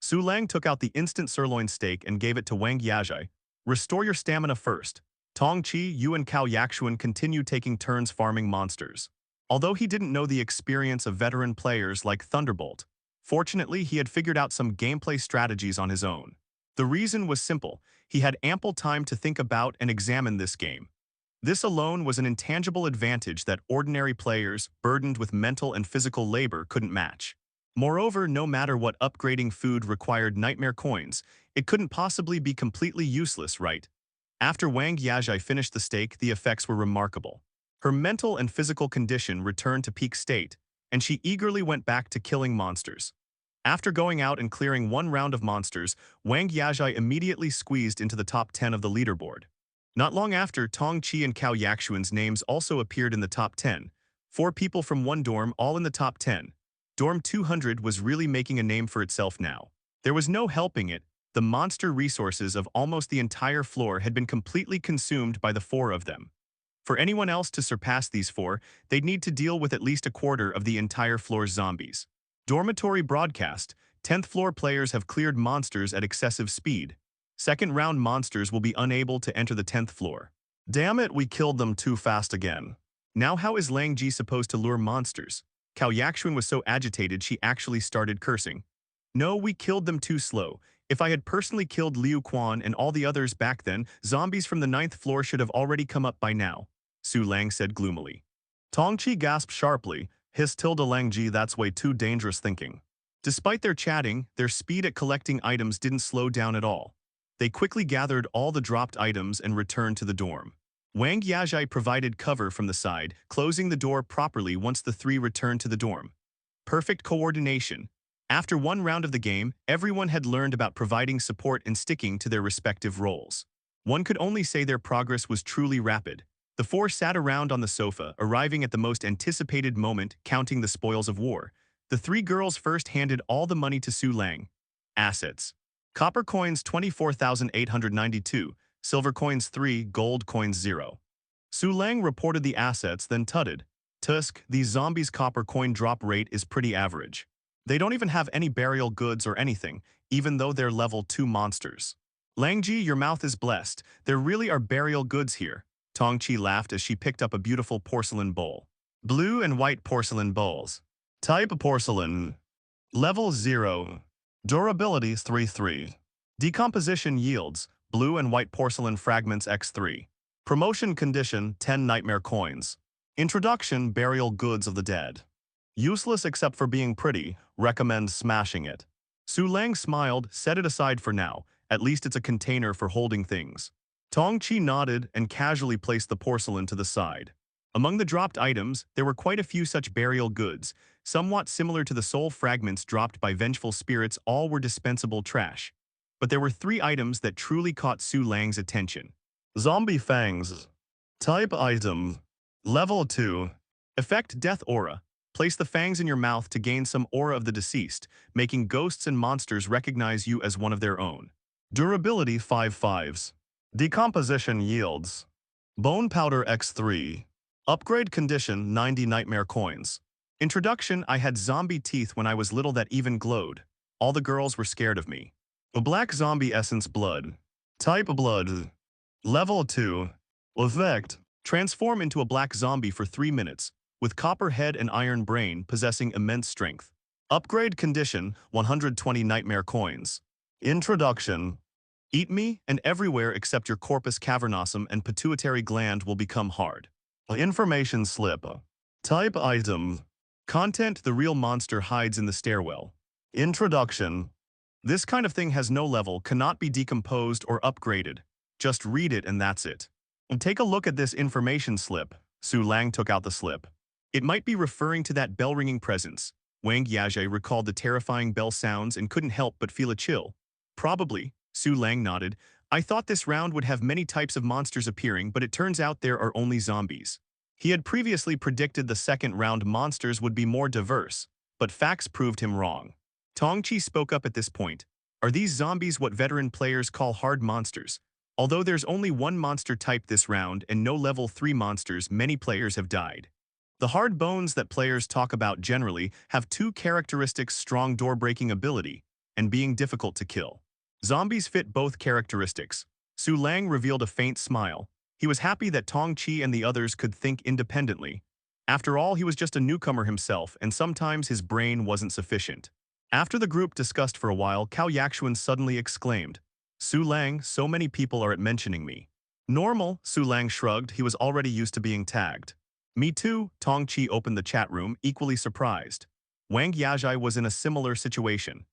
Su Lang took out the instant sirloin steak and gave it to Wang Yajai. Restore your stamina first. Tong Chi, you and Cao Yakshuan continue taking turns farming monsters. Although he didn't know the experience of veteran players like Thunderbolt, fortunately he had figured out some gameplay strategies on his own. The reason was simple. He had ample time to think about and examine this game. This alone was an intangible advantage that ordinary players, burdened with mental and physical labor, couldn't match. Moreover, no matter what upgrading food required nightmare coins, it couldn't possibly be completely useless, right? After Wang Yajai finished the steak, the effects were remarkable. Her mental and physical condition returned to peak state, and she eagerly went back to killing monsters. After going out and clearing one round of monsters, Wang Yajai immediately squeezed into the top 10 of the leaderboard. Not long after, Tong Chi and Cao Yaxuan's names also appeared in the top 10. 4 people from one dorm, all in the top 10. Dorm 200 was really making a name for itself now. There was no helping it. The monster resources of almost the entire floor had been completely consumed by the 4 of them. For anyone else to surpass these 4, they'd need to deal with at least a quarter of the entire floor's zombies. Dormitory broadcast: 10th floor players have cleared monsters at excessive speed. Second round monsters will be unable to enter the 10th floor. Damn it, we killed them too fast again. Now how is Lang Ji supposed to lure monsters? Cao Yaxuan was so agitated she actually started cursing. No, we killed them too slow. If I had personally killed Liu Quan and all the others back then, zombies from the 9th floor should have already come up by now, Su Lang said gloomily. Tong Chi gasped sharply, hissed Lang Ji, that's way too dangerous thinking. Despite their chatting, their speed at collecting items didn't slow down at all. They quickly gathered all the dropped items and returned to the dorm. Wang Yajai provided cover from the side, closing the door properly once the 3 returned to the dorm. Perfect coordination. After one round of the game, everyone had learned about providing support and sticking to their respective roles. One could only say their progress was truly rapid. The 4 sat around on the sofa, arriving at the most anticipated moment, counting the spoils of war. The 3 girls first handed all the money to Su Lang. Assets: copper coins 24,892, silver coins 3, gold coins 0. Su Lang reported the assets, then tutted. Tusk, these zombies' copper coin drop rate is pretty average. They don't even have any burial goods or anything, even though they're level 2 monsters. Lang Ji, your mouth is blessed. There really are burial goods here. Tong Chi laughed as she picked up a beautiful porcelain bowl. Blue and white porcelain bowls. Type porcelain. Level 0. Durability 3-3. Decomposition yields blue and white porcelain fragments x3. Promotion condition 10 nightmare coins. Introduction: burial goods of the dead. Useless except for being pretty, recommend smashing it. Su Lang smiled, set it aside for now, at least it's a container for holding things. Tong Chi nodded and casually placed the porcelain to the side. Among the dropped items, there were quite a few such burial goods, somewhat similar to the soul fragments dropped by vengeful spirits. All were dispensable trash. But there were 3 items that truly caught Su Lang's attention. Zombie fangs. Type item. Level 2. Effect: death aura. Place the fangs in your mouth to gain some aura of the deceased, making ghosts and monsters recognize you as one of their own. Durability 5/5. Decomposition yields bone powder x3. Upgrade condition 90 nightmare coins. Introduction: I had zombie teeth when I was little that even glowed. All the girls were scared of me. A black zombie essence blood. Type blood. Level 2. Effect: transform into a black zombie for 3 minutes, with copper head and iron brain, possessing immense strength. Upgrade condition 120 nightmare coins. Introduction: eat me, and everywhere except your corpus cavernosum and pituitary gland will become hard. Information slip. Type item. Content: the real monster hides in the stairwell. Introduction: this kind of thing has no level, cannot be decomposed or upgraded. Just read it and that's it. Take a look at this information slip. Su Lang took out the slip. It might be referring to that bell-ringing presence. Wang Yajai recalled the terrifying bell sounds and couldn't help but feel a chill. Probably, Su Lang nodded. I thought this round would have many types of monsters appearing, but it turns out there are only zombies. He had previously predicted the second round monsters would be more diverse, but facts proved him wrong. Tong Chi spoke up at this point. Are these zombies what veteran players call hard monsters? Although there's only one monster type this round and no level 3 monsters, many players have died. The hard bones that players talk about generally have 2 characteristics: strong door-breaking ability and being difficult to kill. Zombies fit both characteristics. Su Lang revealed a faint smile. He was happy that Tong Chi and the others could think independently. After all, he was just a newcomer himself, and sometimes his brain wasn't sufficient. After the group discussed for a while, Cao Yaxuan suddenly exclaimed, Su Lang, so many people are at mentioning me. Normal, Su Lang shrugged, he was already used to being tagged. Me too, Tong Chi opened the chat room, equally surprised. Wang Yajai was in a similar situation.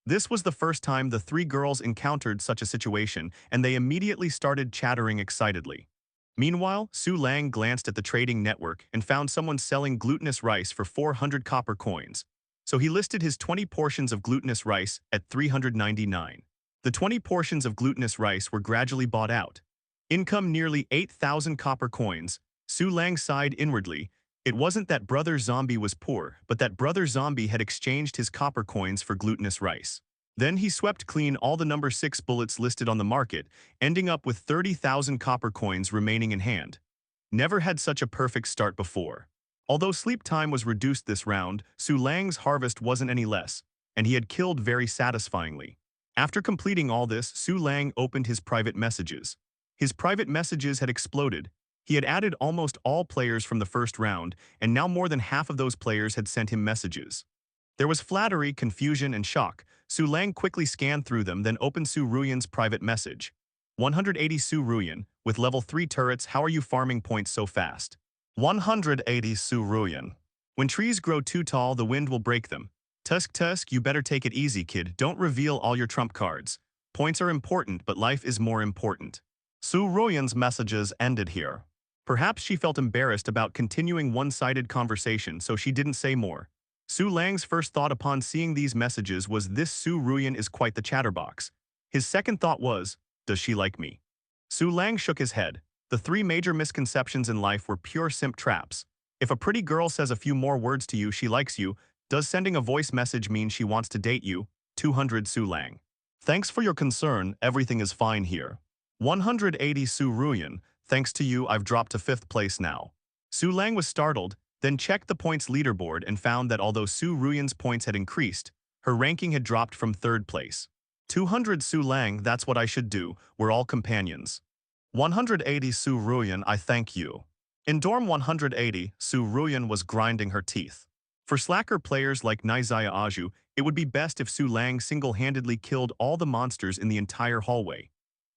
This was the first time the three girls encountered such a situation, and they immediately started chattering excitedly. Meanwhile, Su Lang glanced at the trading network and found someone selling glutinous rice for 400 copper coins. So he listed his 20 portions of glutinous rice at 399. The 20 portions of glutinous rice were gradually bought out. Income nearly 8,000 copper coins. Su Lang sighed inwardly. It wasn't that Brother Zombie was poor, but that Brother Zombie had exchanged his copper coins for glutinous rice. Then he swept clean all the number 6 bullets listed on the market, ending up with 30,000 copper coins remaining in hand. Never had such a perfect start before. Although sleep time was reduced this round, Su Lang's harvest wasn't any less, and he had killed very satisfyingly. After completing all this, Su Lang opened his private messages. His private messages had exploded. He had added almost all players from the first round, and now more than half of those players had sent him messages. There was flattery, confusion, and shock. Su Lang quickly scanned through them, then opened Su Ruyan's private message. 180 Su Ruyan, with level 3 turrets, how are you farming points so fast? 180 Su Ruyan. When trees grow too tall, the wind will break them. Tusk Tusk, you better take it easy, kid. Don't reveal all your trump cards. Points are important, but life is more important. Su Ruyan's messages ended here. Perhaps she felt embarrassed about continuing one-sided conversation, so she didn't say more. Su Lang's first thought upon seeing these messages was this Su Ruyan is quite the chatterbox. His second thought was, does she like me? Su Lang shook his head. The 3 major misconceptions in life were pure simp traps. If a pretty girl says a few more words to you, she likes you. Does sending a voice message mean she wants to date you? 200 Su Lang. Thanks for your concern, everything is fine here. 180 Su Ruyan, thanks to you I've dropped to 5th place now. Su Lang was startled, then checked the points leaderboard and found that although Su Ruyan's points had increased, her ranking had dropped from 3rd place. 200 Su Lang, that's what I should do, we're all companions. 180 Su Ruyan, I thank you. In dorm 180, Su Ruyan was grinding her teeth. For slacker players like Nizaya Aju, it would be best if Su Lang single-handedly killed all the monsters in the entire hallway.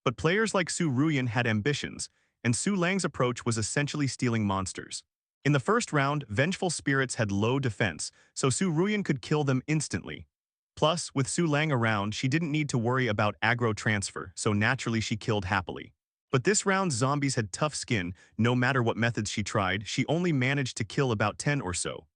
But players like Su Ruyan had ambitions, and Su Lang's approach was essentially stealing monsters. In the first round, vengeful spirits had low defense, so Su Ruyan could kill them instantly. Plus, with Su Lang around, she didn't need to worry about aggro transfer, so naturally she killed happily. But this round's zombies had tough skin. No matter what methods she tried, she only managed to kill about 10 or so.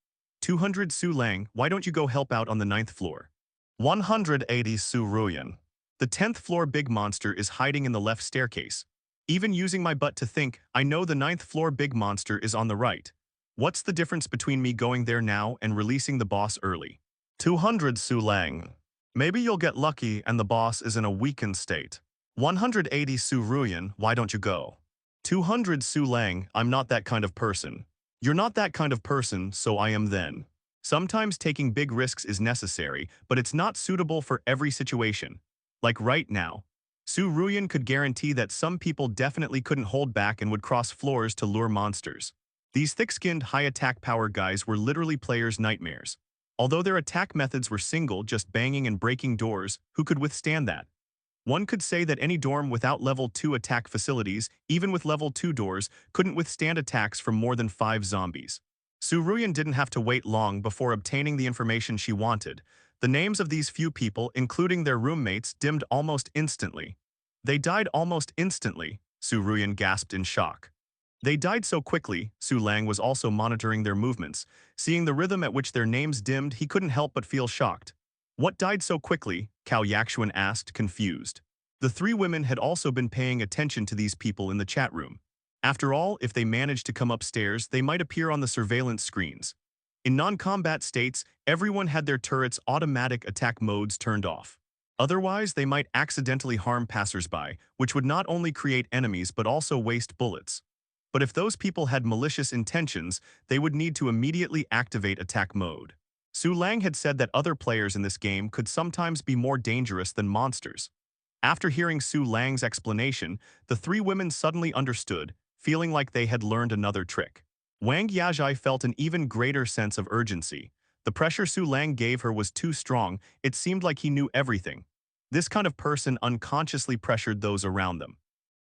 200 Su Lang, why don't you go help out on the 9th floor? 180 Su Ruyan. The 10th floor big monster is hiding in the left staircase. Even using my butt to think, I know the 9th floor big monster is on the right. What's the difference between me going there now and releasing the boss early? 200 Su Lang. Maybe you'll get lucky and the boss is in a weakened state. 180 Su Ruyan, why don't you go? 200 Su Lang, I'm not that kind of person. You're not that kind of person, so I am then. Sometimes taking big risks is necessary, but it's not suitable for every situation. Like right now. Su Ruyan could guarantee that some people definitely couldn't hold back and would cross floors to lure monsters. These thick-skinned, high-attack power guys were literally players' nightmares. Although their attack methods were single, just banging and breaking doors, who could withstand that? One could say that any dorm without level 2 attack facilities, even with level 2 doors, couldn't withstand attacks from more than 5 zombies. Su Ruyan didn't have to wait long before obtaining the information she wanted. The names of these few people, including their roommates, dimmed almost instantly. They died almost instantly, Su Ruyan gasped in shock. They died so quickly, Su Lang was also monitoring their movements. Seeing the rhythm at which their names dimmed, he couldn't help but feel shocked. What died so quickly? Cao Yaxuan asked, confused. The 3 women had also been paying attention to these people in the chat room. After all, if they managed to come upstairs, they might appear on the surveillance screens. In non-combat states, everyone had their turrets' automatic attack modes turned off. Otherwise, they might accidentally harm passersby, which would not only create enemies but also waste bullets. But if those people had malicious intentions, they would need to immediately activate attack mode. Su Lang had said that other players in this game could sometimes be more dangerous than monsters. After hearing Su Lang's explanation, the 3 women suddenly understood, feeling like they had learned another trick. Wang Yajai felt an even greater sense of urgency. The pressure Su Lang gave her was too strong, it seemed like he knew everything. This kind of person unconsciously pressured those around them,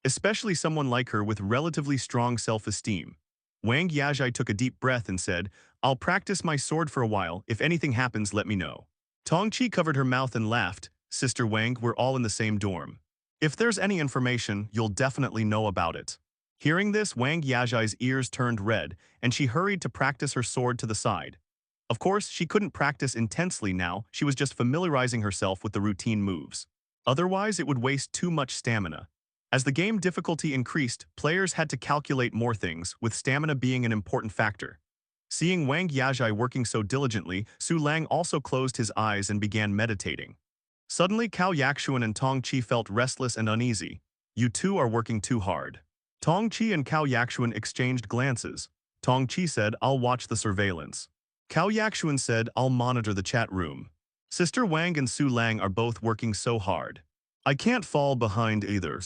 especially someone like her with relatively strong self-esteem. Wang Yajai took a deep breath and said, "I'll practice my sword for a while. If anything happens, let me know." Tongqi covered her mouth and laughed. "Sister Wang, we're all in the same dorm. If there's any information, you'll definitely know about it." Hearing this, Wang Yajai's ears turned red, and she hurried to practice her sword to the side. Of course, she couldn't practice intensely now, she was just familiarizing herself with the routine moves. Otherwise, it would waste too much stamina. As the game difficulty increased, players had to calculate more things, with stamina being an important factor. Seeing Wang Yajai working so diligently, Su Lang also closed his eyes and began meditating. Suddenly, Cao Yakshuan and Tong Qi felt restless and uneasy. "You two are working too hard." Tong Qi and Cao Yakshuan exchanged glances. Tong Qi said, "I'll watch the surveillance." Cao Yakshuan said, "I'll monitor the chat room." Sister Wang and Su Lang are both working so hard. "I can't fall behind either."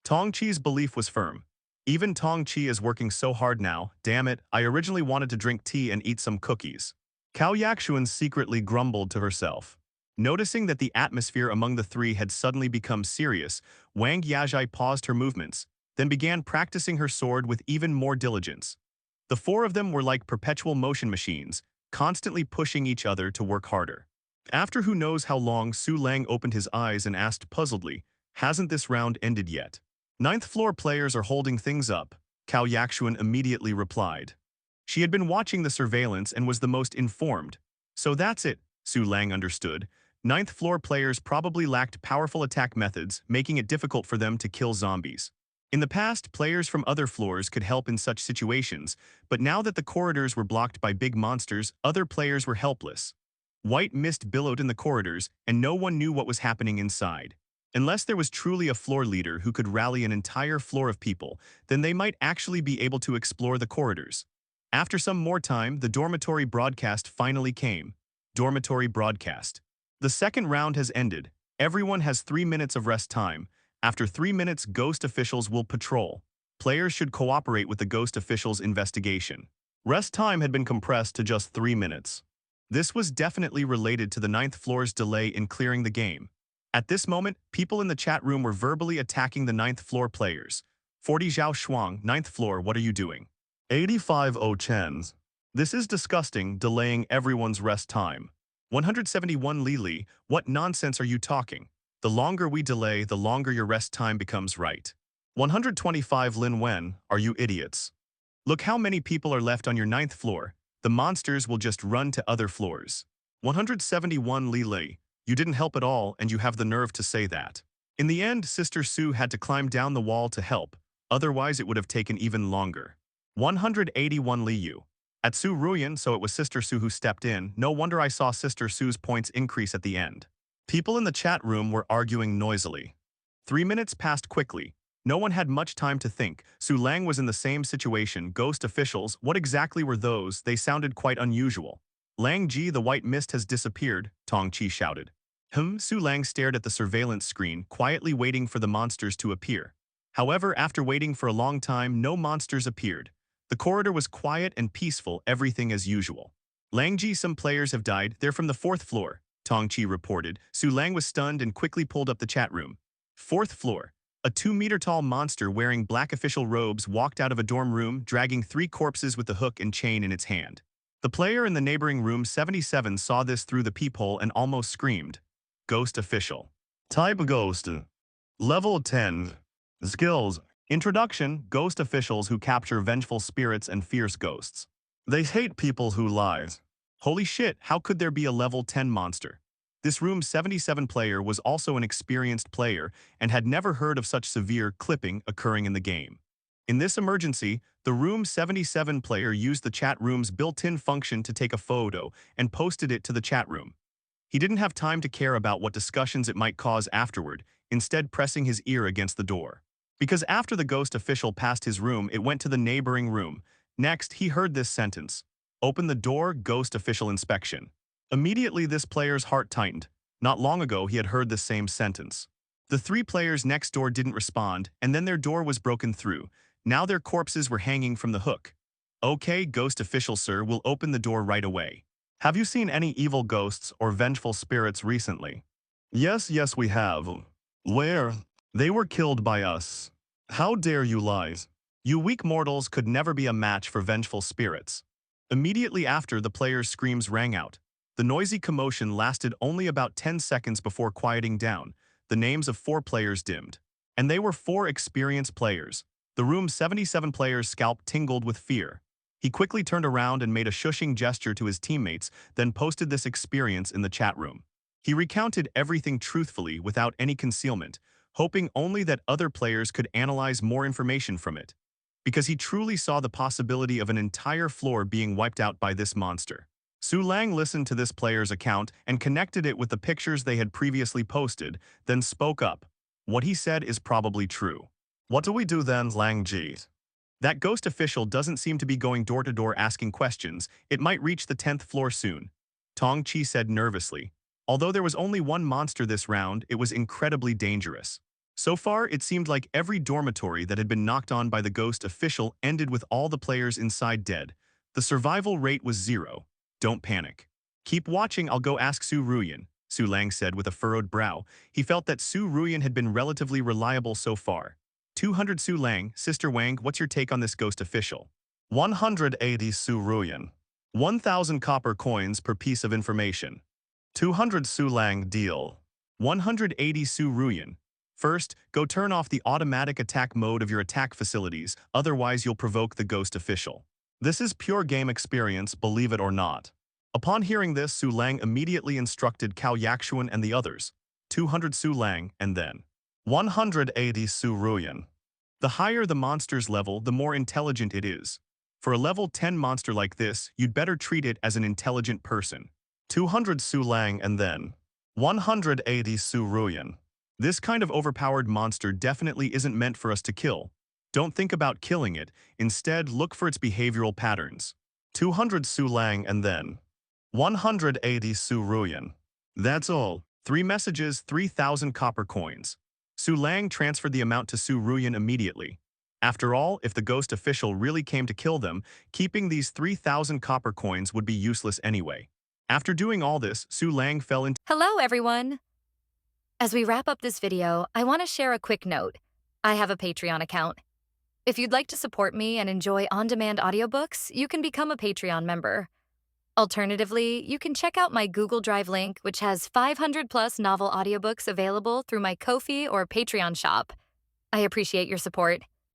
Tong Chi's belief was firm. Even Tong Chi is working so hard now, damn it, I originally wanted to drink tea and eat some cookies. Cao Yakshuan secretly grumbled to herself. Noticing that the atmosphere among the three had suddenly become serious, Wang Yajai paused her movements, then began practicing her sword with even more diligence. The four of them were like perpetual motion machines, constantly pushing each other to work harder. After who knows how long, Su Lang opened his eyes and asked puzzledly, "Hasn't this round ended yet?" "Ninth floor players are holding things up," Cao Yakshuan immediately replied. She had been watching the surveillance and was the most informed. "So that's it," Su Lang understood. Ninth floor players probably lacked powerful attack methods, making it difficult for them to kill zombies. In the past, players from other floors could help in such situations, but now that the corridors were blocked by big monsters, other players were helpless. White mist billowed in the corridors, and no one knew what was happening inside. Unless there was truly a floor leader who could rally an entire floor of people, then they might actually be able to explore the corridors. After some more time, the dormitory broadcast finally came. Dormitory broadcast. The second round has ended. Everyone has 3 minutes of rest time. After 3 minutes, ghost officials will patrol. Players should cooperate with the ghost officials' investigation. Rest time had been compressed to just 3 minutes. This was definitely related to the ninth floor's delay in clearing the game. At this moment, people in the chat room were verbally attacking the ninth floor players. 40 Zhao Shuang, ninth floor, what are you doing? 85 O Chens. This is disgusting, delaying everyone's rest time. 171 Li Li, what nonsense are you talking? The longer we delay, the longer your rest time becomes right. 125 Lin Wen, are you idiots? Look how many people are left on your ninth floor. The monsters will just run to other floors. 171 Li Li, you didn't help at all and you have the nerve to say that. In the end, Sister Su had to climb down the wall to help, otherwise it would have taken even longer. 181 Li Yu. At Su Ruyan, so it was Sister Su who stepped in, no wonder I saw Sister Su's points increase at the end. People in the chat room were arguing noisily. 3 minutes passed quickly. No one had much time to think. Su Lang was in the same situation. Ghost officials, what exactly were those? They sounded quite unusual. Lang Ji, the white mist has disappeared, Tong Qi shouted. Su Lang stared at the surveillance screen, quietly waiting for the monsters to appear. However, after waiting for a long time, no monsters appeared. The corridor was quiet and peaceful, everything as usual. Lang Ji, some players have died, they're from the 4th floor, Tong Qi reported. Su Lang was stunned and quickly pulled up the chat room. 4th floor. A 2-meter-tall monster wearing black official robes walked out of a dorm room, dragging 3 corpses with a hook and chain in its hand. The player in the neighboring room 77 saw this through the peephole and almost screamed. Ghost official. Type Ghost. Level 10. Skills. Introduction, ghost officials who capture vengeful spirits and fierce ghosts. They hate people who lie. Holy shit, how could there be a level 10 monster? This room 77 player was also an experienced player and had never heard of such severe clipping occurring in the game. In this emergency, the room 77 player used the chat room's built-in function to take a photo and posted it to the chat room. He didn't have time to care about what discussions it might cause afterward, instead pressing his ear against the door. Because after the ghost official passed his room, it went to the neighboring room. Next, he heard this sentence. Open the door, ghost official inspection. Immediately, this player's heart tightened. Not long ago, he had heard the same sentence. The 3 players next door didn't respond, and then their door was broken through. Now their corpses were hanging from the hook. Okay, ghost official sir, we'll open the door right away. Have you seen any evil ghosts or vengeful spirits recently? Yes, we have. Where? They were killed by us. How dare you lies? You weak mortals could never be a match for vengeful spirits. Immediately after, the players' screams rang out. The noisy commotion lasted only about 10 seconds before quieting down. The names of 4 players dimmed. And they were 4 experienced players. The room's 77 players' scalp tingled with fear. He quickly turned around and made a shushing gesture to his teammates, then posted this experience in the chat room. He recounted everything truthfully without any concealment, hoping only that other players could analyze more information from it, because he truly saw the possibility of an entire floor being wiped out by this monster. Su Lang listened to this player's account and connected it with the pictures they had previously posted, then spoke up. What he said is probably true. What do we do then, Lang Ji? That ghost official doesn't seem to be going door to door asking questions. It might reach the 10th floor soon. Tong Chi said nervously. Although there was only one monster this round, it was incredibly dangerous. So far, it seemed like every dormitory that had been knocked on by the ghost official ended with all the players inside dead. The survival rate was 0. Don't panic. Keep watching, I'll go ask Su Ruyan, Su Lang said with a furrowed brow. He felt that Su Ruyan had been relatively reliable so far. 200 Su Lang, Sister Wang, what's your take on this ghost official? 180 Su Ruyan. 1,000 copper coins per piece of information. 200 Su Lang deal. 180 Su Ruyan. First, go turn off the automatic attack mode of your attack facilities, otherwise you'll provoke the ghost official. This is pure game experience, believe it or not. Upon hearing this, Su Lang immediately instructed Cao Yakshuan and the others. 200 Su Lang, and then 180 Su Ruyan. The higher the monster's level, the more intelligent it is. For a level 10 monster like this, you'd better treat it as an intelligent person. 200 Su Lang and then 180 Su Ruyan. This kind of overpowered monster definitely isn't meant for us to kill. Don't think about killing it, instead look for its behavioral patterns. 200 Su Lang and then 180 Su Ruyan. That's all. 3 messages, 3,000 copper coins. Su Lang transferred the amount to Su Ruyan immediately. After all, if the ghost official really came to kill them, keeping these 3,000 copper coins would be useless anyway. After doing all this, Su Lang fell into— Hello, everyone. As we wrap up this video, I want to share a quick note. I have a Patreon account. If you'd like to support me and enjoy on-demand audiobooks, you can become a Patreon member. Alternatively, you can check out my Google Drive link, which has 500-plus novel audiobooks available through my Ko-fi or Patreon shop. I appreciate your support.